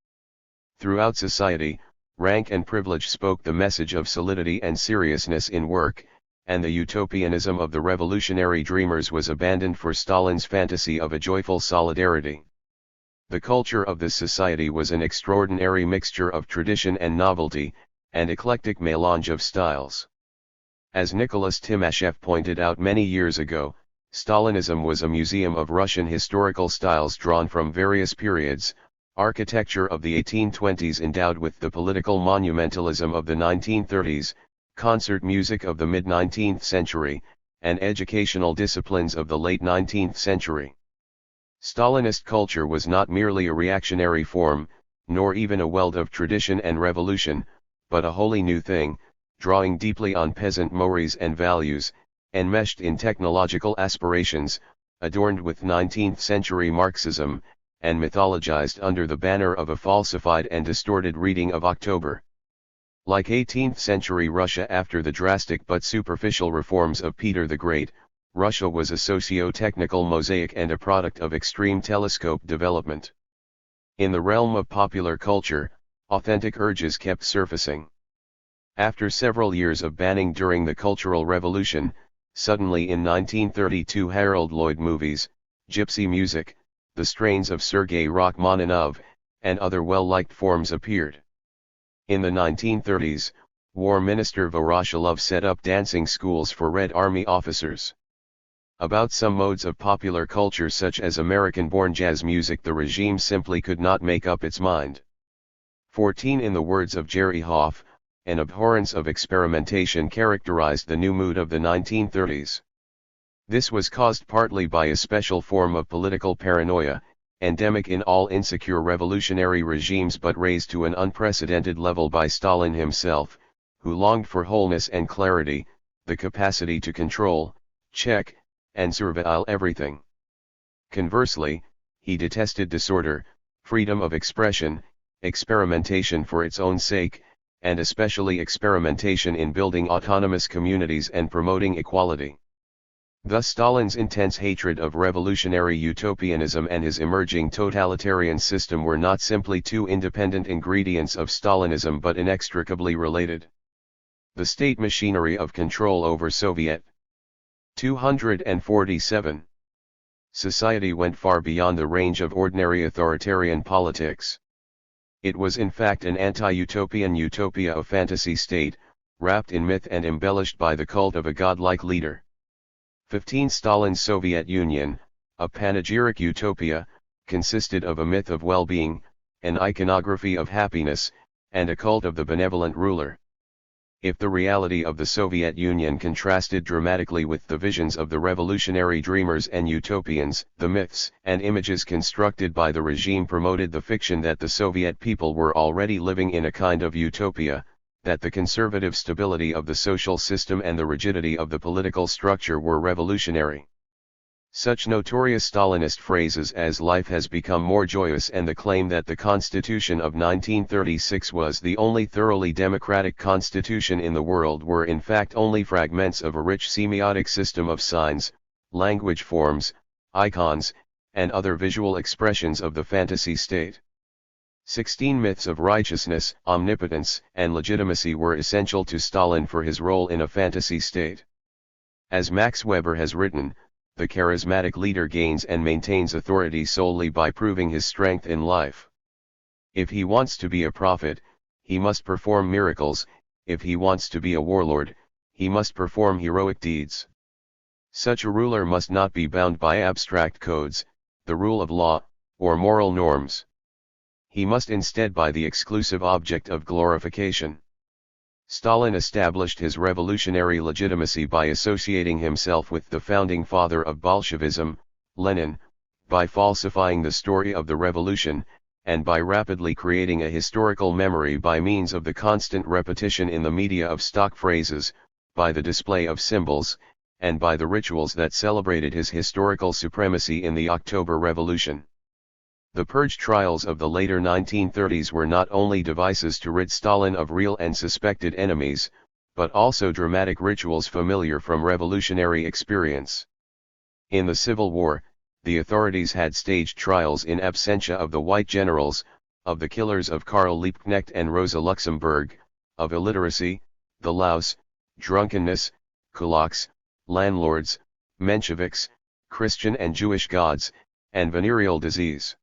Throughout society, rank and privilege spoke the message of solidity and seriousness in work, and the utopianism of the revolutionary dreamers was abandoned for Stalin's fantasy of a joyful solidarity. The culture of this society was an extraordinary mixture of tradition and novelty, and eclectic melange of styles. As Nicholas Timashev pointed out many years ago, Stalinism was a museum of Russian historical styles drawn from various periods, architecture of the 1820s endowed with the political monumentalism of the 1930s, concert music of the mid-19th century, and educational disciplines of the late 19th century. Stalinist culture was not merely a reactionary form, nor even a weld of tradition and revolution, but a wholly new thing, drawing deeply on peasant mores and values, enmeshed in technological aspirations, adorned with 19th-century Marxism, and mythologized under the banner of a falsified and distorted reading of October. Like 18th-century Russia after the drastic but superficial reforms of Peter the Great, Russia was a socio-technical mosaic and a product of extreme telescope development. In the realm of popular culture, authentic urges kept surfacing. After several years of banning during the Cultural Revolution, suddenly in 1932 Harold Lloyd movies, gypsy music, the strains of Sergei Rachmaninoff, and other well-liked forms appeared. In the 1930s, War Minister Voroshilov set up dancing schools for Red Army officers. About some modes of popular culture such as American-born jazz music the regime simply could not make up its mind. 14 In the words of Jerry Hoff, an abhorrence of experimentation characterized the new mood of the 1930s. This was caused partly by a special form of political paranoia, endemic in all insecure revolutionary regimes but raised to an unprecedented level by Stalin himself, who longed for wholeness and clarity, the capacity to control, check, and surveil everything. Conversely, he detested disorder, freedom of expression, experimentation for its own sake, and especially experimentation in building autonomous communities and promoting equality. Thus Stalin's intense hatred of revolutionary utopianism and his emerging totalitarian system were not simply two independent ingredients of Stalinism but inextricably related. The state machinery of control over Soviet. 247. Society went far beyond the range of ordinary authoritarian politics. It was in fact an anti-utopian utopia of fantasy state, wrapped in myth and embellished by the cult of a godlike leader. 15 Stalin's Soviet Union, a panegyric utopia, consisted of a myth of well-being, an iconography of happiness, and a cult of the benevolent ruler. If the reality of the Soviet Union contrasted dramatically with the visions of the revolutionary dreamers and utopians, the myths and images constructed by the regime promoted the fiction that the Soviet people were already living in a kind of utopia, that the conservative stability of the social system and the rigidity of the political structure were revolutionary. Such notorious Stalinist phrases as "life has become more joyous" and the claim that the Constitution of 1936 was the only thoroughly democratic constitution in the world were in fact only fragments of a rich semiotic system of signs, language forms, icons, and other visual expressions of the fantasy state. 16 Myths of righteousness, omnipotence, and legitimacy were essential to Stalin for his role in a fantasy state. As Max Weber has written, the charismatic leader gains and maintains authority solely by proving his strength in life. If he wants to be a prophet, he must perform miracles; if he wants to be a warlord, he must perform heroic deeds. Such a ruler must not be bound by abstract codes, the rule of law, or moral norms. He must instead be the exclusive object of glorification. Stalin established his revolutionary legitimacy by associating himself with the founding father of Bolshevism, Lenin, by falsifying the story of the revolution, and by rapidly creating a historical memory by means of the constant repetition in the media of stock phrases, by the display of symbols, and by the rituals that celebrated his historical supremacy in the October Revolution. The purge trials of the later 1930s were not only devices to rid Stalin of real and suspected enemies, but also dramatic rituals familiar from revolutionary experience. In the Civil War, the authorities had staged trials in absentia of the white generals, of the killers of Karl Liebknecht and Rosa Luxemburg, of illiteracy, the louse, drunkenness, kulaks, landlords, Mensheviks, Christian and Jewish gods, and venereal disease.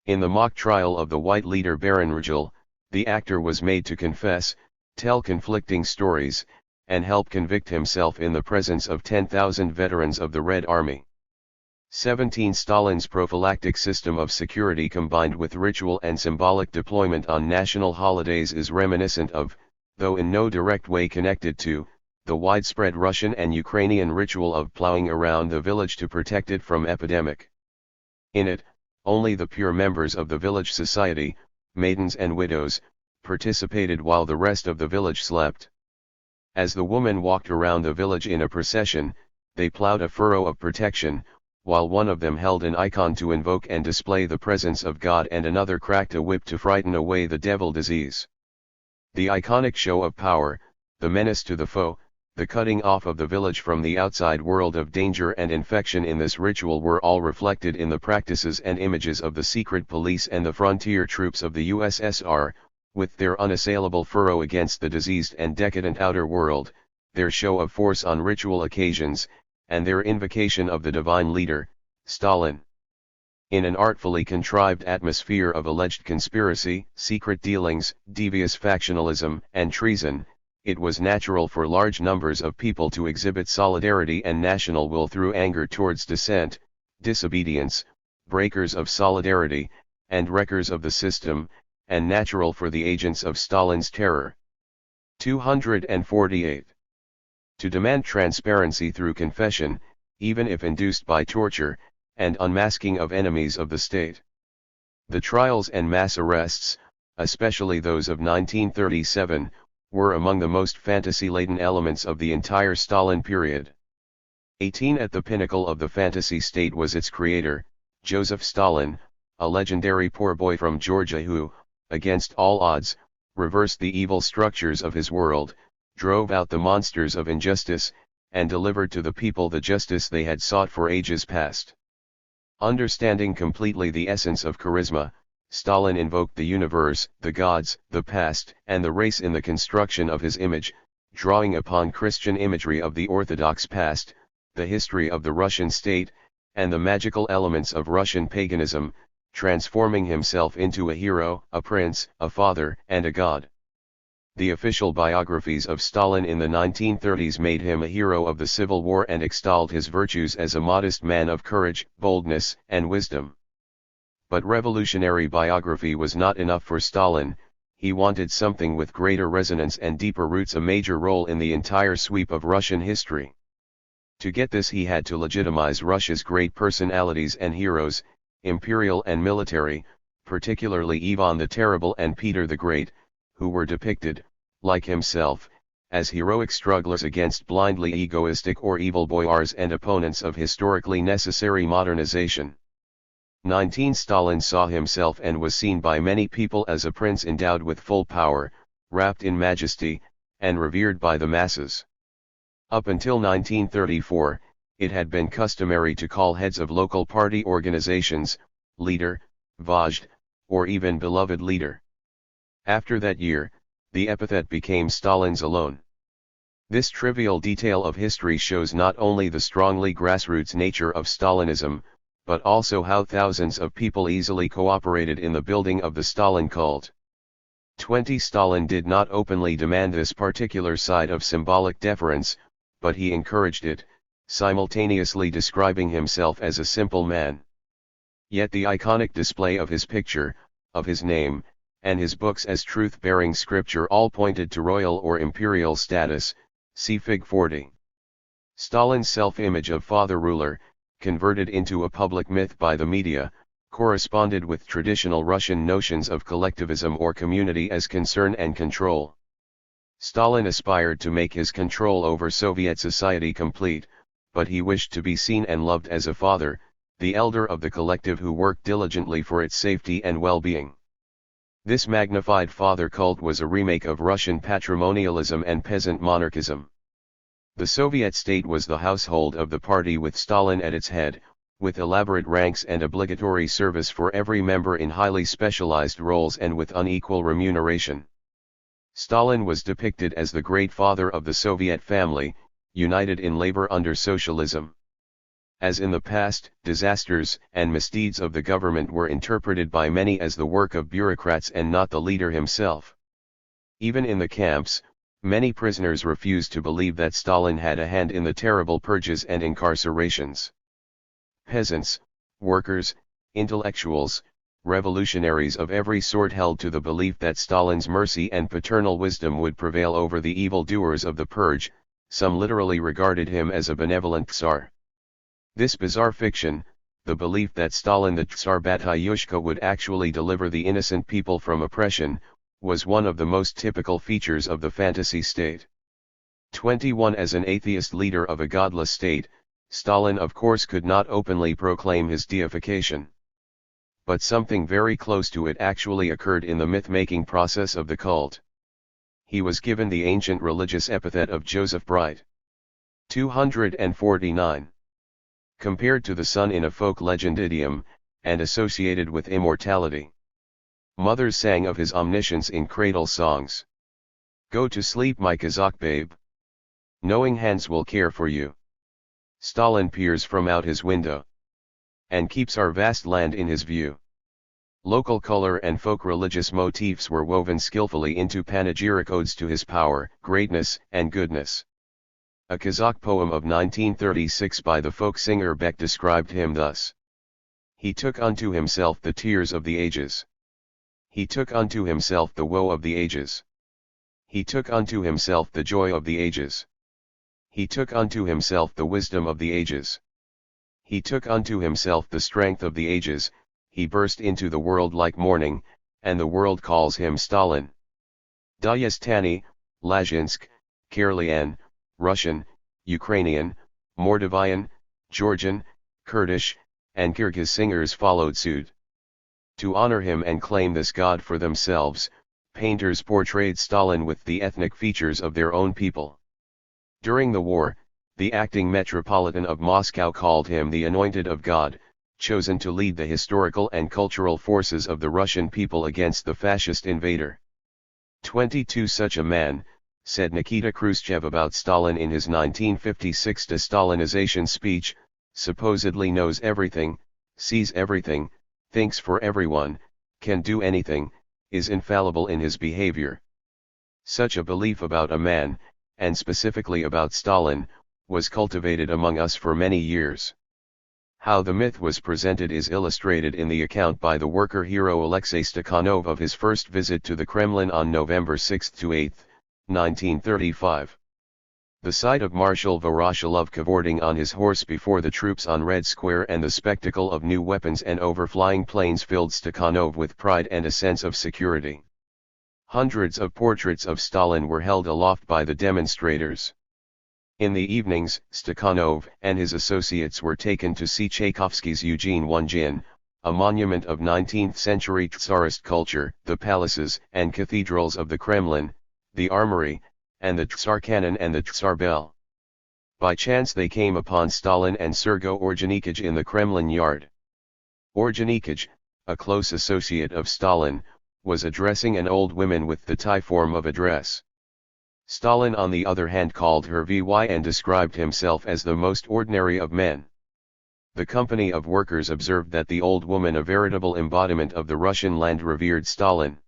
In the mock trial of the white leader Baron Rugel, the actor was made to confess, tell conflicting stories, and help convict himself in the presence of 10,000 veterans of the Red Army. 17. Stalin's prophylactic system of security combined with ritual and symbolic deployment on national holidays is reminiscent of, though in no direct way connected to, the widespread Russian and Ukrainian ritual of plowing around the village to protect it from epidemic. In it, only the pure members of the village society, maidens and widows, participated while the rest of the village slept. As the women walked around the village in a procession, they plowed a furrow of protection, while one of them held an icon to invoke and display the presence of God and another cracked a whip to frighten away the devil disease. The iconic show of power, the menace to the foe, the cutting off of the village from the outside world of danger and infection in this ritual were all reflected in the practices and images of the secret police and the frontier troops of the USSR, with their unassailable furrow against the diseased and decadent outer world, their show of force on ritual occasions, and their invocation of the divine leader, Stalin. In an artfully contrived atmosphere of alleged conspiracy, secret dealings, devious factionalism, and treason, it was natural for large numbers of people to exhibit solidarity and national will through anger towards dissent, disobedience, breakers of solidarity, and wreckers of the system, and natural for the agents of Stalin's terror. 248. To demand transparency through confession, even if induced by torture, and unmasking of enemies of the state. The trials and mass arrests, especially those of 1937, were among the most fantasy-laden elements of the entire Stalin period. 18. At the pinnacle of the fantasy state was its creator, Joseph Stalin, a legendary poor boy from Georgia who, against all odds, reversed the evil structures of his world, drove out the monsters of injustice, and delivered to the people the justice they had sought for ages past. Understanding completely the essence of charisma, Stalin invoked the universe, the gods, the past, and the race in the construction of his image, drawing upon Christian imagery of the Orthodox past, the history of the Russian state, and the magical elements of Russian paganism, transforming himself into a hero, a prince, a father, and a god. The official biographies of Stalin in the 1930s made him a hero of the Civil War and extolled his virtues as a modest man of courage, boldness, and wisdom. But revolutionary biography was not enough for Stalin. He wanted something with greater resonance and deeper roots, a major role in the entire sweep of Russian history. To get this he had to legitimize Russia's great personalities and heroes, imperial and military, particularly Ivan the Terrible and Peter the Great, who were depicted, like himself, as heroic strugglers against blindly egoistic or evil boyars and opponents of historically necessary modernization. 19. Stalin saw himself and was seen by many people as a prince endowed with full power, wrapped in majesty, and revered by the masses. Up until 1934, it had been customary to call heads of local party organizations, leader, vождь, or even beloved leader. After that year, the epithet became Stalin's alone. This trivial detail of history shows not only the strongly grassroots nature of Stalinism, but also how thousands of people easily cooperated in the building of the Stalin cult. 20. Stalin did not openly demand this particular side of symbolic deference, but he encouraged it, simultaneously describing himself as a simple man. Yet the iconic display of his picture, of his name, and his books as truth-bearing scripture all pointed to royal or imperial status, see Fig. 40. Stalin's self-image of father-ruler, converted into a public myth by the media, corresponded with traditional Russian notions of collectivism or community as concern and control. Stalin aspired to make his control over Soviet society complete, but he wished to be seen and loved as a father, the elder of the collective who worked diligently for its safety and well-being. This magnified father cult was a remake of Russian patrimonialism and peasant monarchism. The Soviet state was the household of the party with Stalin at its head, with elaborate ranks and obligatory service for every member in highly specialized roles and with unequal remuneration. Stalin was depicted as the great father of the Soviet family, united in labor under socialism. As in the past, disasters and misdeeds of the government were interpreted by many as the work of bureaucrats and not the leader himself. Even in the camps, many prisoners refused to believe that Stalin had a hand in the terrible purges and incarcerations. Peasants, workers, intellectuals, revolutionaries of every sort held to the belief that Stalin's mercy and paternal wisdom would prevail over the evildoers of the purge. Some literally regarded him as a benevolent Tsar. This bizarre fiction, the belief that Stalin the Tsar Batyushka would actually deliver the innocent people from oppression, was one of the most typical features of the fantasy state. 21 As an atheist leader of a godless state, Stalin of course could not openly proclaim his deification. But something very close to it actually occurred in the myth-making process of the cult. He was given the ancient religious epithet of Joseph Bright. 249. Compared to the sun in a folk legend idiom, and associated with immortality. Mothers sang of his omniscience in cradle songs. Go to sleep, my Kazakh babe. Knowing hands will care for you. Stalin peers from out his window. And keeps our vast land in his view. Local color and folk religious motifs were woven skillfully into panegyric odes to his power, greatness, and goodness. A Kazakh poem of 1936 by the folk singer Beck described him thus. He took unto himself the tears of the ages. He took unto himself the woe of the ages. He took unto himself the joy of the ages. He took unto himself the wisdom of the ages. He took unto himself the strength of the ages. He burst into the world like morning, and the world calls him Stalin. Dagestani, Lazhinsk, Karelian, Russian, Ukrainian, Moldavian, Georgian, Kurdish, and Kyrgyz singers followed suit. To honor him and claim this god for themselves, painters portrayed Stalin with the ethnic features of their own people. During the war, the acting metropolitan of Moscow called him the anointed of God, chosen to lead the historical and cultural forces of the Russian people against the fascist invader. 22 Such a man, said Nikita Khrushchev about Stalin in his 1956 de-Stalinization speech, supposedly knows everything, sees everything, thinks for everyone, can do anything, is infallible in his behavior. Such a belief about a man, and specifically about Stalin, was cultivated among us for many years. How the myth was presented is illustrated in the account by the worker hero Alexei Stakhanov of his first visit to the Kremlin on November 6–8, 1935. The sight of Marshal Voroshilov cavorting on his horse before the troops on Red Square and the spectacle of new weapons and overflying planes filled Stakhanov with pride and a sense of security. Hundreds of portraits of Stalin were held aloft by the demonstrators. In the evenings, Stakhanov and his associates were taken to see Tchaikovsky's Eugene Onegin, a monument of 19th-century Tsarist culture, the palaces and cathedrals of the Kremlin, the armory, and the Tsar cannon and the Tsar bell. By chance they came upon Stalin and Sergo Orjonikij in the Kremlin yard. Orjonikij, a close associate of Stalin, was addressing an old woman with the Thai form of address. Stalin on the other hand called her Vy and described himself as the most ordinary of men. The company of workers observed that the old woman, a veritable embodiment of the Russian land, revered Stalin.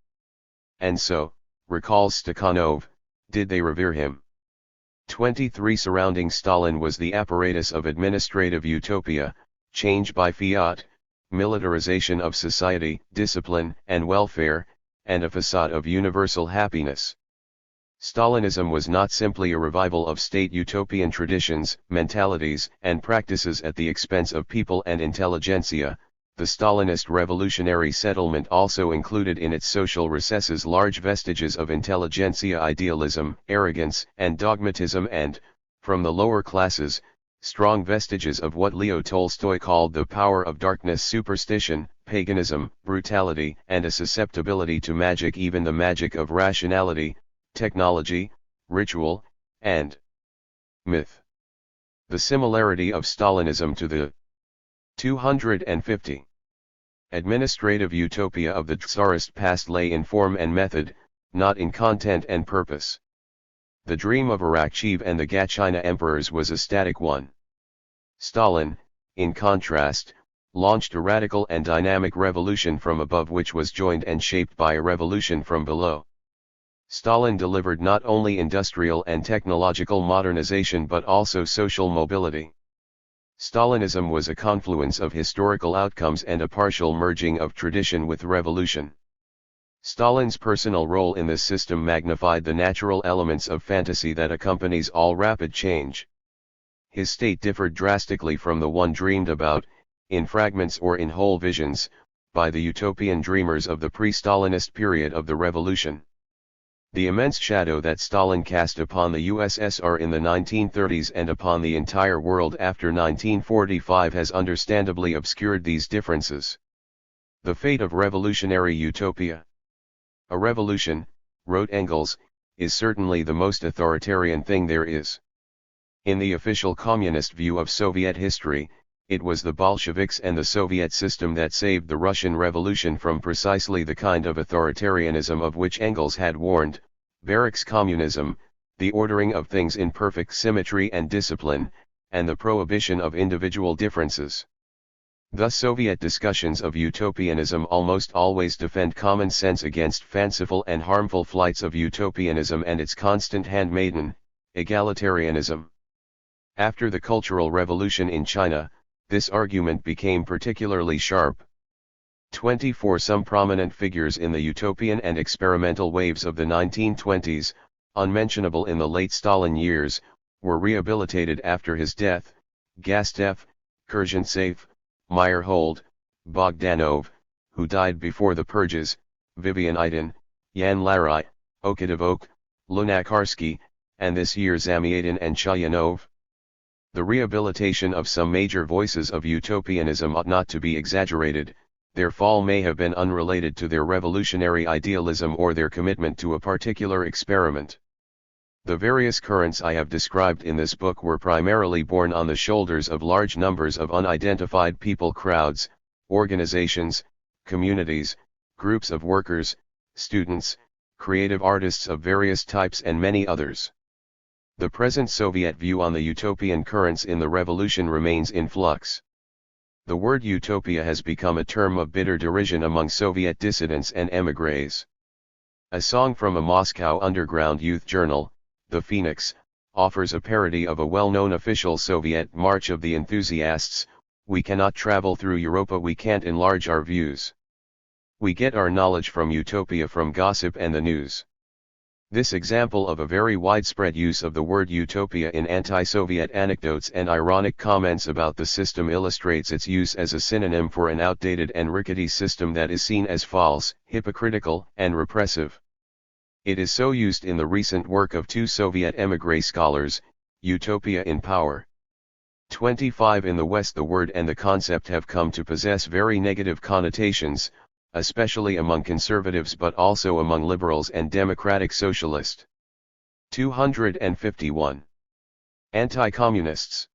And so, recalls Stakhanov, did they revere him. 23 Surrounding Stalin was the apparatus of administrative utopia, change by fiat, militarization of society, discipline and welfare, and a facade of universal happiness. Stalinism was not simply a revival of state utopian traditions, mentalities, and practices at the expense of people and intelligentsia. The Stalinist revolutionary settlement also included in its social recesses large vestiges of intelligentsia idealism, arrogance, and dogmatism and, from the lower classes, strong vestiges of what Leo Tolstoy called the power of darkness, superstition, paganism, brutality, and a susceptibility to magic, even the magic of rationality, technology, ritual, and myth. The similarity of Stalinism to the 250 administrative utopia of the Tsarist past lay in form and method, not in content and purpose. The dream of Arakcheev and the Gatchina emperors was a static one. Stalin, in contrast, launched a radical and dynamic revolution from above, which was joined and shaped by a revolution from below. Stalin delivered not only industrial and technological modernization but also social mobility. Stalinism was a confluence of historical outcomes and a partial merging of tradition with revolution. Stalin's personal role in this system magnified the natural elements of fantasy that accompanies all rapid change. His state differed drastically from the one dreamed about, in fragments or in whole visions, by the utopian dreamers of the pre-Stalinist period of the revolution. The immense shadow that Stalin cast upon the USSR in the 1930s and upon the entire world after 1945 has understandably obscured these differences. The fate of revolutionary utopia. A revolution, wrote Engels, is certainly the most authoritarian thing there is. In the official communist view of Soviet history, it was the Bolsheviks and the Soviet system that saved the Russian Revolution from precisely the kind of authoritarianism of which Engels had warned: barracks communism, the ordering of things in perfect symmetry and discipline, and the prohibition of individual differences. Thus Soviet discussions of utopianism almost always defend common sense against fanciful and harmful flights of utopianism and its constant handmaiden, egalitarianism. After the Cultural Revolution in China, this argument became particularly sharp. 24 Some prominent figures in the utopian and experimental waves of the 1920s, unmentionable in the late Stalin years, were rehabilitated after his death: Gastev, Kurgintsev, Meyerhold, Bogdanov, who died before the purges, Vivian Iden, Yan Larai, Okudevok, Lunacharsky, and this year Zamyatin and Chayanov. The rehabilitation of some major voices of utopianism ought not to be exaggerated. Their fall may have been unrelated to their revolutionary idealism or their commitment to a particular experiment. The various currents I have described in this book were primarily borne on the shoulders of large numbers of unidentified people, crowds, organizations, communities, groups of workers, students, creative artists of various types and many others. The present Soviet view on the utopian currents in the revolution remains in flux. The word utopia has become a term of bitter derision among Soviet dissidents and émigrés. A song from a Moscow underground youth journal, The Phoenix, offers a parody of a well-known official Soviet march of the enthusiasts: "We cannot travel through Europa, we can't enlarge our views. We get our knowledge from utopia, from gossip and the news." This example of a very widespread use of the word utopia in anti-Soviet anecdotes and ironic comments about the system illustrates its use as a synonym for an outdated and rickety system that is seen as false, hypocritical, and repressive. It is so used in the recent work of two Soviet émigré scholars, Utopia in Power. 25 In the West, the word and the concept have come to possess very negative connotations, especially among conservatives but also among liberals and democratic socialists. 251. Anti-communists.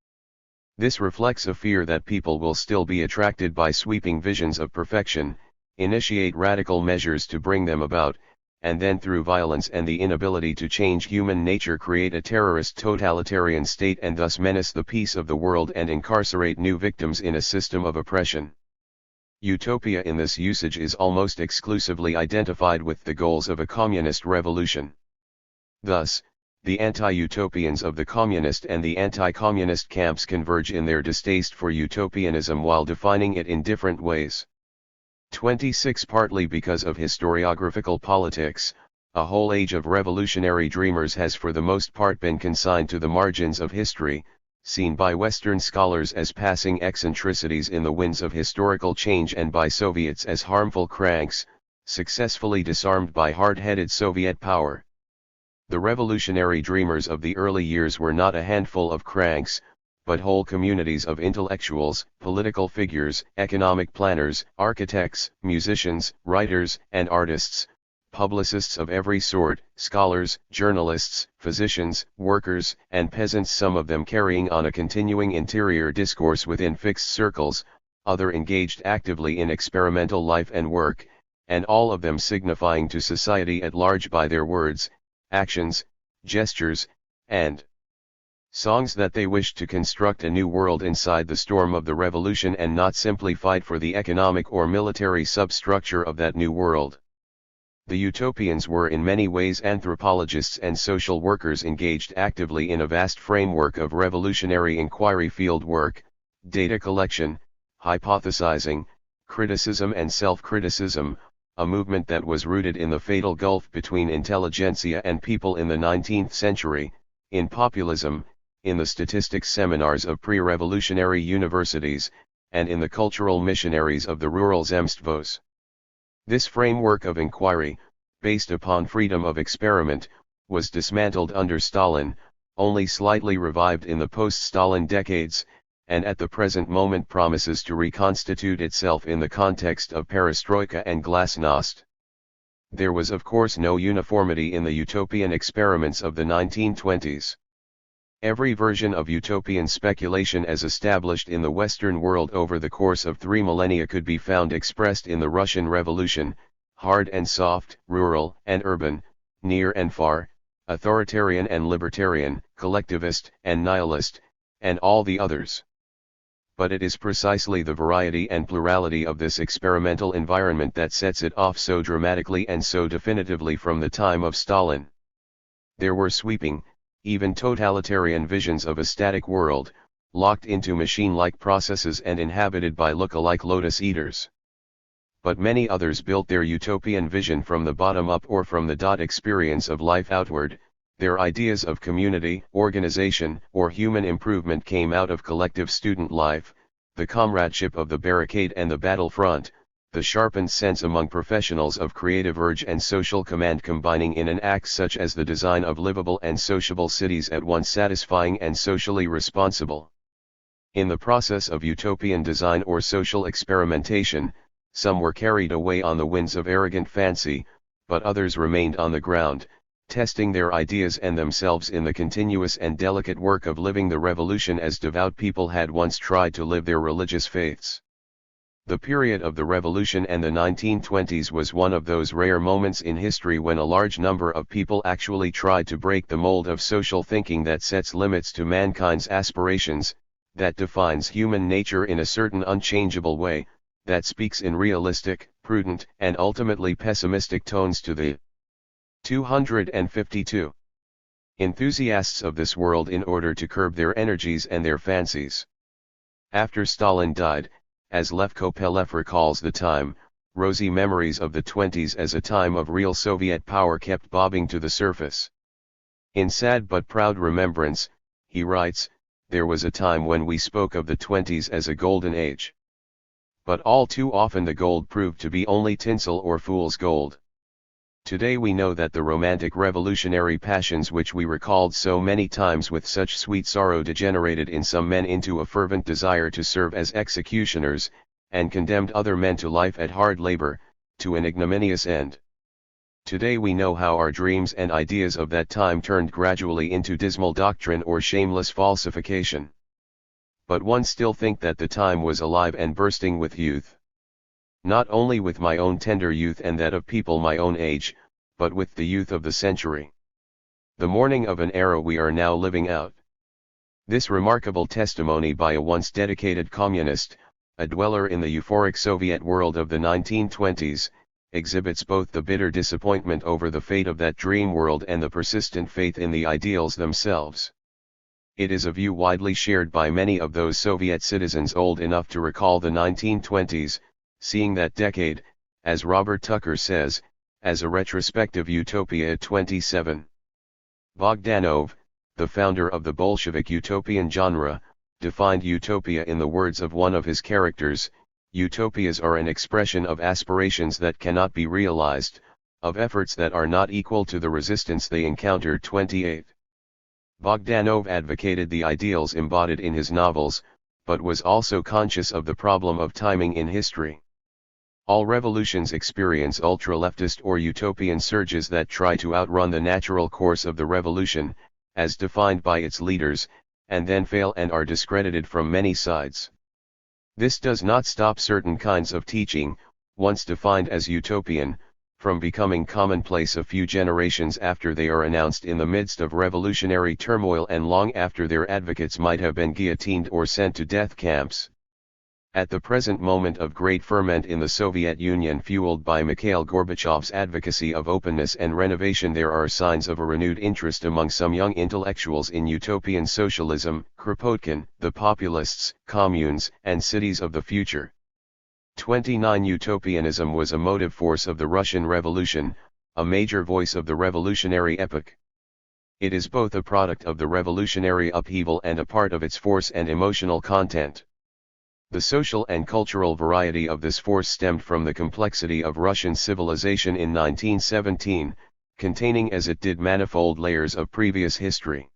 This reflects a fear that people will still be attracted by sweeping visions of perfection, initiate radical measures to bring them about, and then through violence and the inability to change human nature create a terrorist totalitarian state and thus menace the peace of the world and incarcerate new victims in a system of oppression. Utopia in this usage is almost exclusively identified with the goals of a communist revolution. Thus, the anti-utopians of the communist and the anti-communist camps converge in their distaste for utopianism while defining it in different ways. 26 Partly because of historiographical politics, a whole age of revolutionary dreamers has for the most part been consigned to the margins of history, seen by Western scholars as passing eccentricities in the winds of historical change and by Soviets as harmful cranks, successfully disarmed by hard-headed Soviet power. The revolutionary dreamers of the early years were not a handful of cranks, but whole communities of intellectuals, political figures, economic planners, architects, musicians, writers, and artists, publicists of every sort, scholars, journalists, physicians, workers, and peasants, some of them carrying on a continuing interior discourse within fixed circles, other engaged actively in experimental life and work, and all of them signifying to society at large by their words, actions, gestures, and songs that they wished to construct a new world inside the storm of the revolution and not simply fight for the economic or military substructure of that new world. The Utopians were in many ways anthropologists and social workers engaged actively in a vast framework of revolutionary inquiry, field work, data collection, hypothesizing, criticism and self-criticism, a movement that was rooted in the fatal gulf between intelligentsia and people in the 19th century, in populism, in the statistics seminars of pre-revolutionary universities, and in the cultural missionaries of the rural Zemstvos. This framework of inquiry, based upon freedom of experiment, was dismantled under Stalin, only slightly revived in the post-Stalin decades, and at the present moment promises to reconstitute itself in the context of perestroika and glasnost. There was of course no uniformity in the utopian experiments of the 1920s. Every version of utopian speculation as established in the Western world over the course of 3 millennia could be found expressed in the Russian Revolution, hard and soft, rural and urban, near and far, authoritarian and libertarian, collectivist and nihilist, and all the others. But it is precisely the variety and plurality of this experimental environment that sets it off so dramatically and so definitively from the time of Stalin. There were sweeping, even totalitarian visions of a static world, locked into machine-like processes and inhabited by look-alike lotus eaters. But many others built their utopian vision from the bottom up or from the experience of life outward. Their ideas of community, organization, or human improvement came out of collective student life, the comradeship of the barricade and the battlefront, the sharpened sense among professionals of creative urge and social command combining in an act such as the design of livable and sociable cities at once satisfying and socially responsible. In the process of utopian design or social experimentation, some were carried away on the winds of arrogant fancy, but others remained on the ground, testing their ideas and themselves in the continuous and delicate work of living the revolution as devout people had once tried to live their religious faiths. The period of the revolution and the 1920s was one of those rare moments in history when a large number of people actually tried to break the mold of social thinking that sets limits to mankind's aspirations, that defines human nature in a certain unchangeable way, that speaks in realistic, prudent, and ultimately pessimistic tones to the 252 enthusiasts of this world in order to curb their energies and their fancies. After Stalin died, as Lev Kopelev recalls the time, rosy memories of the 20s as a time of real Soviet power kept bobbing to the surface. In sad but proud remembrance, he writes, there was a time when we spoke of the 20s as a golden age. But all too often the gold proved to be only tinsel or fool's gold. Today we know that the romantic revolutionary passions which we recalled so many times with such sweet sorrow degenerated in some men into a fervent desire to serve as executioners, and condemned other men to life at hard labor, to an ignominious end. Today we know how our dreams and ideas of that time turned gradually into dismal doctrine or shameless falsification. But one still think that the time was alive and bursting with youth. Not only with my own tender youth and that of people my own age, but with the youth of the century. The morning of an era we are now living out. This remarkable testimony by a once dedicated communist, a dweller in the euphoric Soviet world of the 1920s, exhibits both the bitter disappointment over the fate of that dream world and the persistent faith in the ideals themselves. It is a view widely shared by many of those Soviet citizens old enough to recall the 1920s, seeing that decade, as Robert Tucker says, as a retrospective utopia at 27. Bogdanov, the founder of the Bolshevik utopian genre, defined utopia in the words of one of his characters: utopias are an expression of aspirations that cannot be realized, of efforts that are not equal to the resistance they encounter. 28. Bogdanov advocated the ideals embodied in his novels, but was also conscious of the problem of timing in history. All revolutions experience ultra-leftist or utopian surges that try to outrun the natural course of the revolution, as defined by its leaders, and then fail and are discredited from many sides. This does not stop certain kinds of teaching, once defined as utopian, from becoming commonplace a few generations after they are announced in the midst of revolutionary turmoil and long after their advocates might have been guillotined or sent to death camps. At the present moment of great ferment in the Soviet Union fueled by Mikhail Gorbachev's advocacy of openness and renovation, there are signs of a renewed interest among some young intellectuals in utopian socialism, Kropotkin, the populists, communes, and cities of the future. 29 Utopianism was a motive force of the Russian Revolution, a major voice of the revolutionary epoch. It is both a product of the revolutionary upheaval and a part of its force and emotional content. The social and cultural variety of this force stemmed from the complexity of Russian civilization in 1917, containing as it did manifold layers of previous history.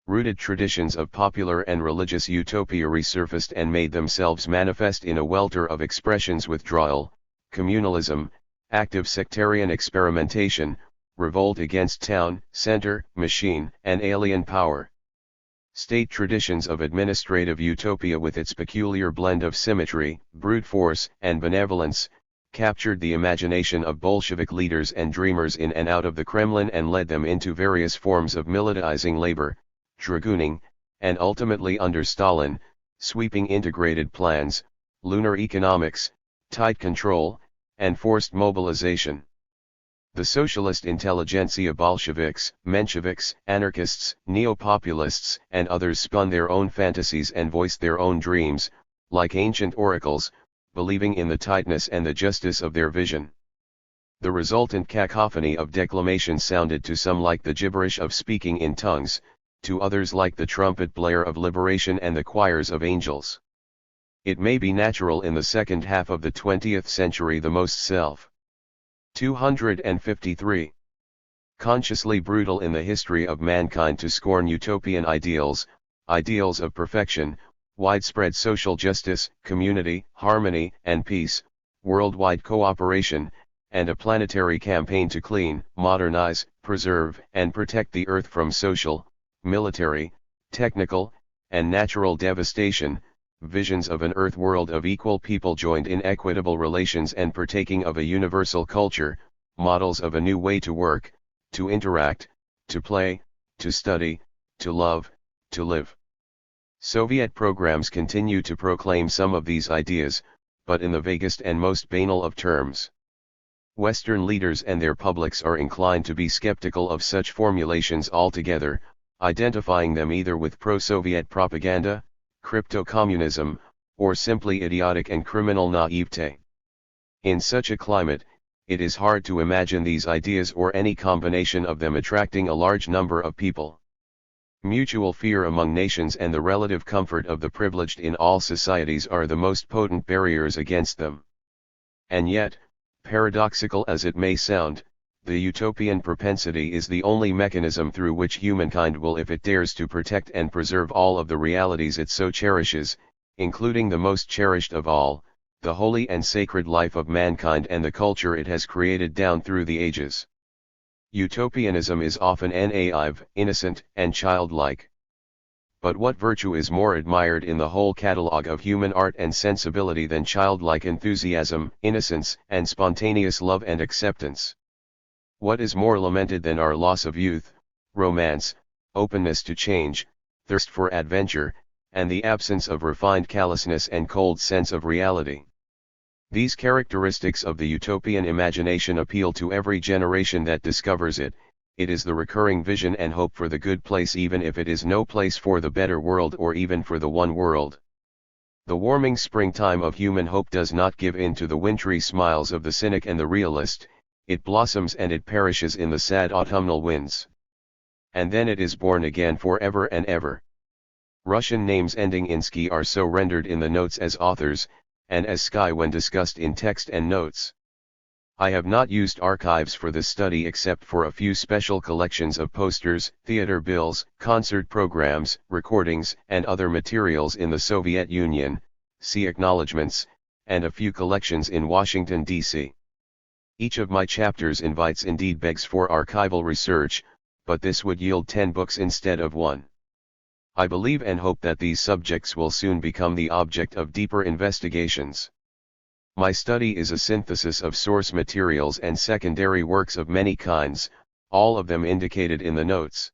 Rooted traditions of popular and religious utopia resurfaced and made themselves manifest in a welter of expressions: withdrawal, communalism, active sectarian experimentation, revolt against town, center, machine, and alien power. State traditions of administrative utopia with its peculiar blend of symmetry, brute force, and benevolence, captured the imagination of Bolshevik leaders and dreamers in and out of the Kremlin and led them into various forms of militarizing labor, dragooning, and ultimately under Stalin, sweeping integrated plans, lunar economics, tight control, and forced mobilization. The socialist intelligentsia, Bolsheviks, Mensheviks, anarchists, neo-populists, and others spun their own fantasies and voiced their own dreams, like ancient oracles, believing in the tightness and the justice of their vision. The resultant cacophony of declamation sounded to some like the gibberish of speaking in tongues, to others like the trumpet blare of liberation and the choirs of angels. It may be natural in the second half of the 20th century the most 253. Consciously brutal in the history of mankind to scorn utopian ideals, ideals of perfection, widespread social justice, community, harmony, and peace, worldwide cooperation, and a planetary campaign to clean, modernize, preserve, and protect the earth from social, military, technical, and natural devastation, visions of an earth world of equal people joined in equitable relations and partaking of a universal culture, models of a new way to work, to interact, to play, to study, to love, to live. Soviet programs continue to proclaim some of these ideas, but in the vaguest and most banal of terms. Western leaders and their publics are inclined to be skeptical of such formulations altogether, identifying them either with pro-Soviet propaganda, crypto-communism, or simply idiotic and criminal naivete. In such a climate, it is hard to imagine these ideas or any combination of them attracting a large number of people. Mutual fear among nations and the relative comfort of the privileged in all societies are the most potent barriers against them. And yet, paradoxical as it may sound, the utopian propensity is the only mechanism through which humankind will, if it dares to protect and preserve all of the realities it so cherishes, including the most cherished of all, the holy and sacred life of mankind and the culture it has created down through the ages. Utopianism is often naive, innocent, and childlike. But what virtue is more admired in the whole catalogue of human art and sensibility than childlike enthusiasm, innocence, and spontaneous love and acceptance? What is more lamented than our loss of youth, romance, openness to change, thirst for adventure, and the absence of refined callousness and cold sense of reality? These characteristics of the utopian imagination appeal to every generation that discovers it. It is the recurring vision and hope for the good place, even if it is no place for the better world or even for the one world. The warming springtime of human hope does not give in to the wintry smiles of the cynic and the realist. It blossoms and it perishes in the sad autumnal winds. And then it is born again forever and ever. Russian names ending in ski are so rendered in the notes as authors, and as sky when discussed in text and notes. I have not used archives for this study except for a few special collections of posters, theater bills, concert programs, recordings, and other materials in the Soviet Union, see acknowledgements, and a few collections in Washington, D.C. Each of my chapters invites, indeed begs for archival research, but this would yield 10 books instead of 1. I believe and hope that these subjects will soon become the object of deeper investigations. My study is a synthesis of source materials and secondary works of many kinds, all of them indicated in the notes.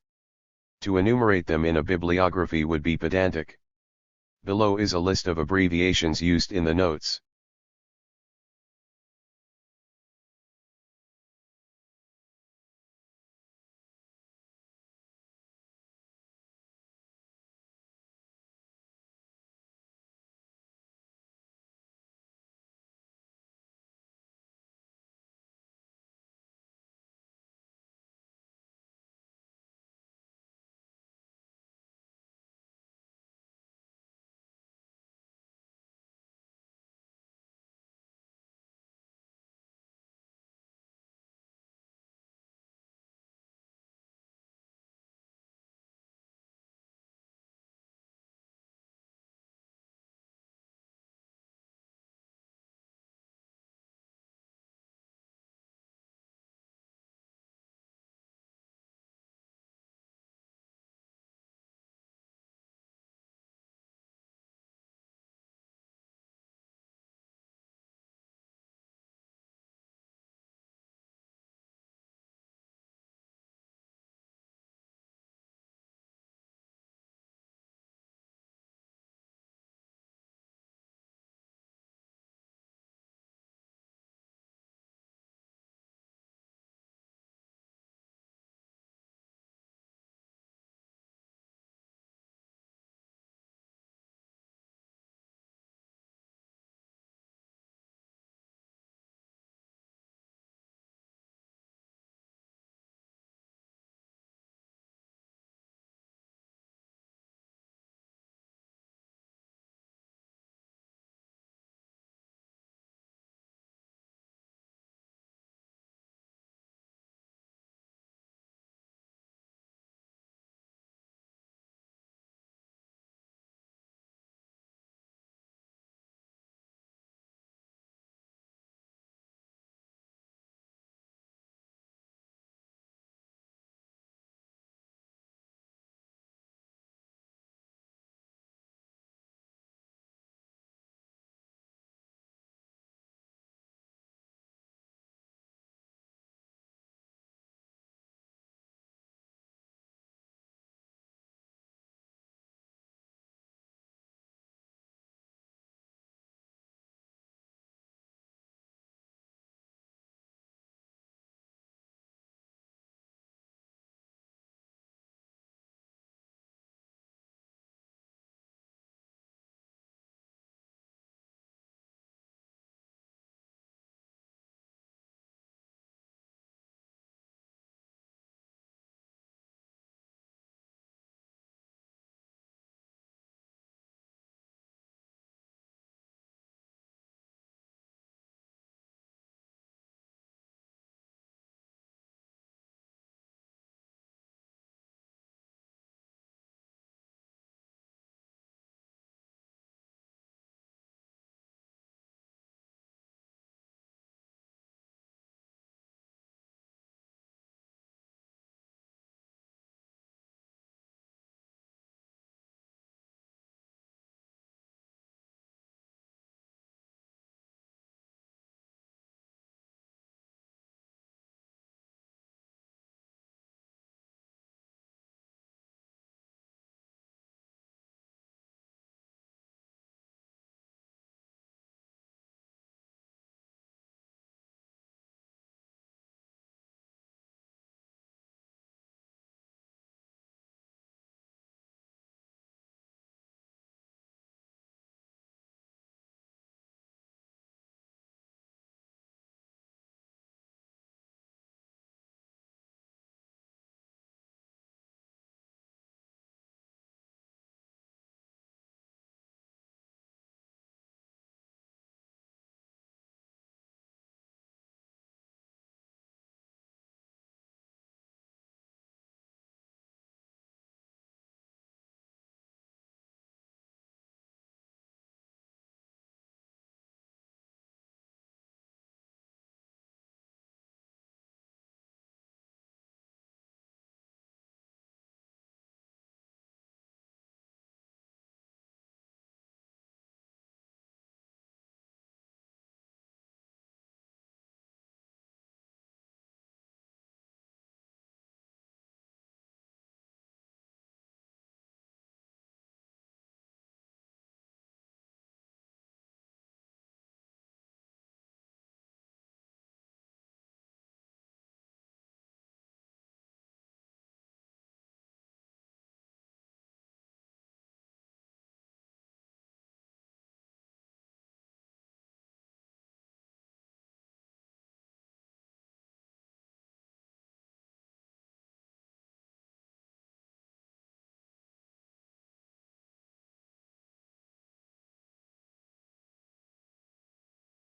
To enumerate them in a bibliography would be pedantic. Below is a list of abbreviations used in the notes.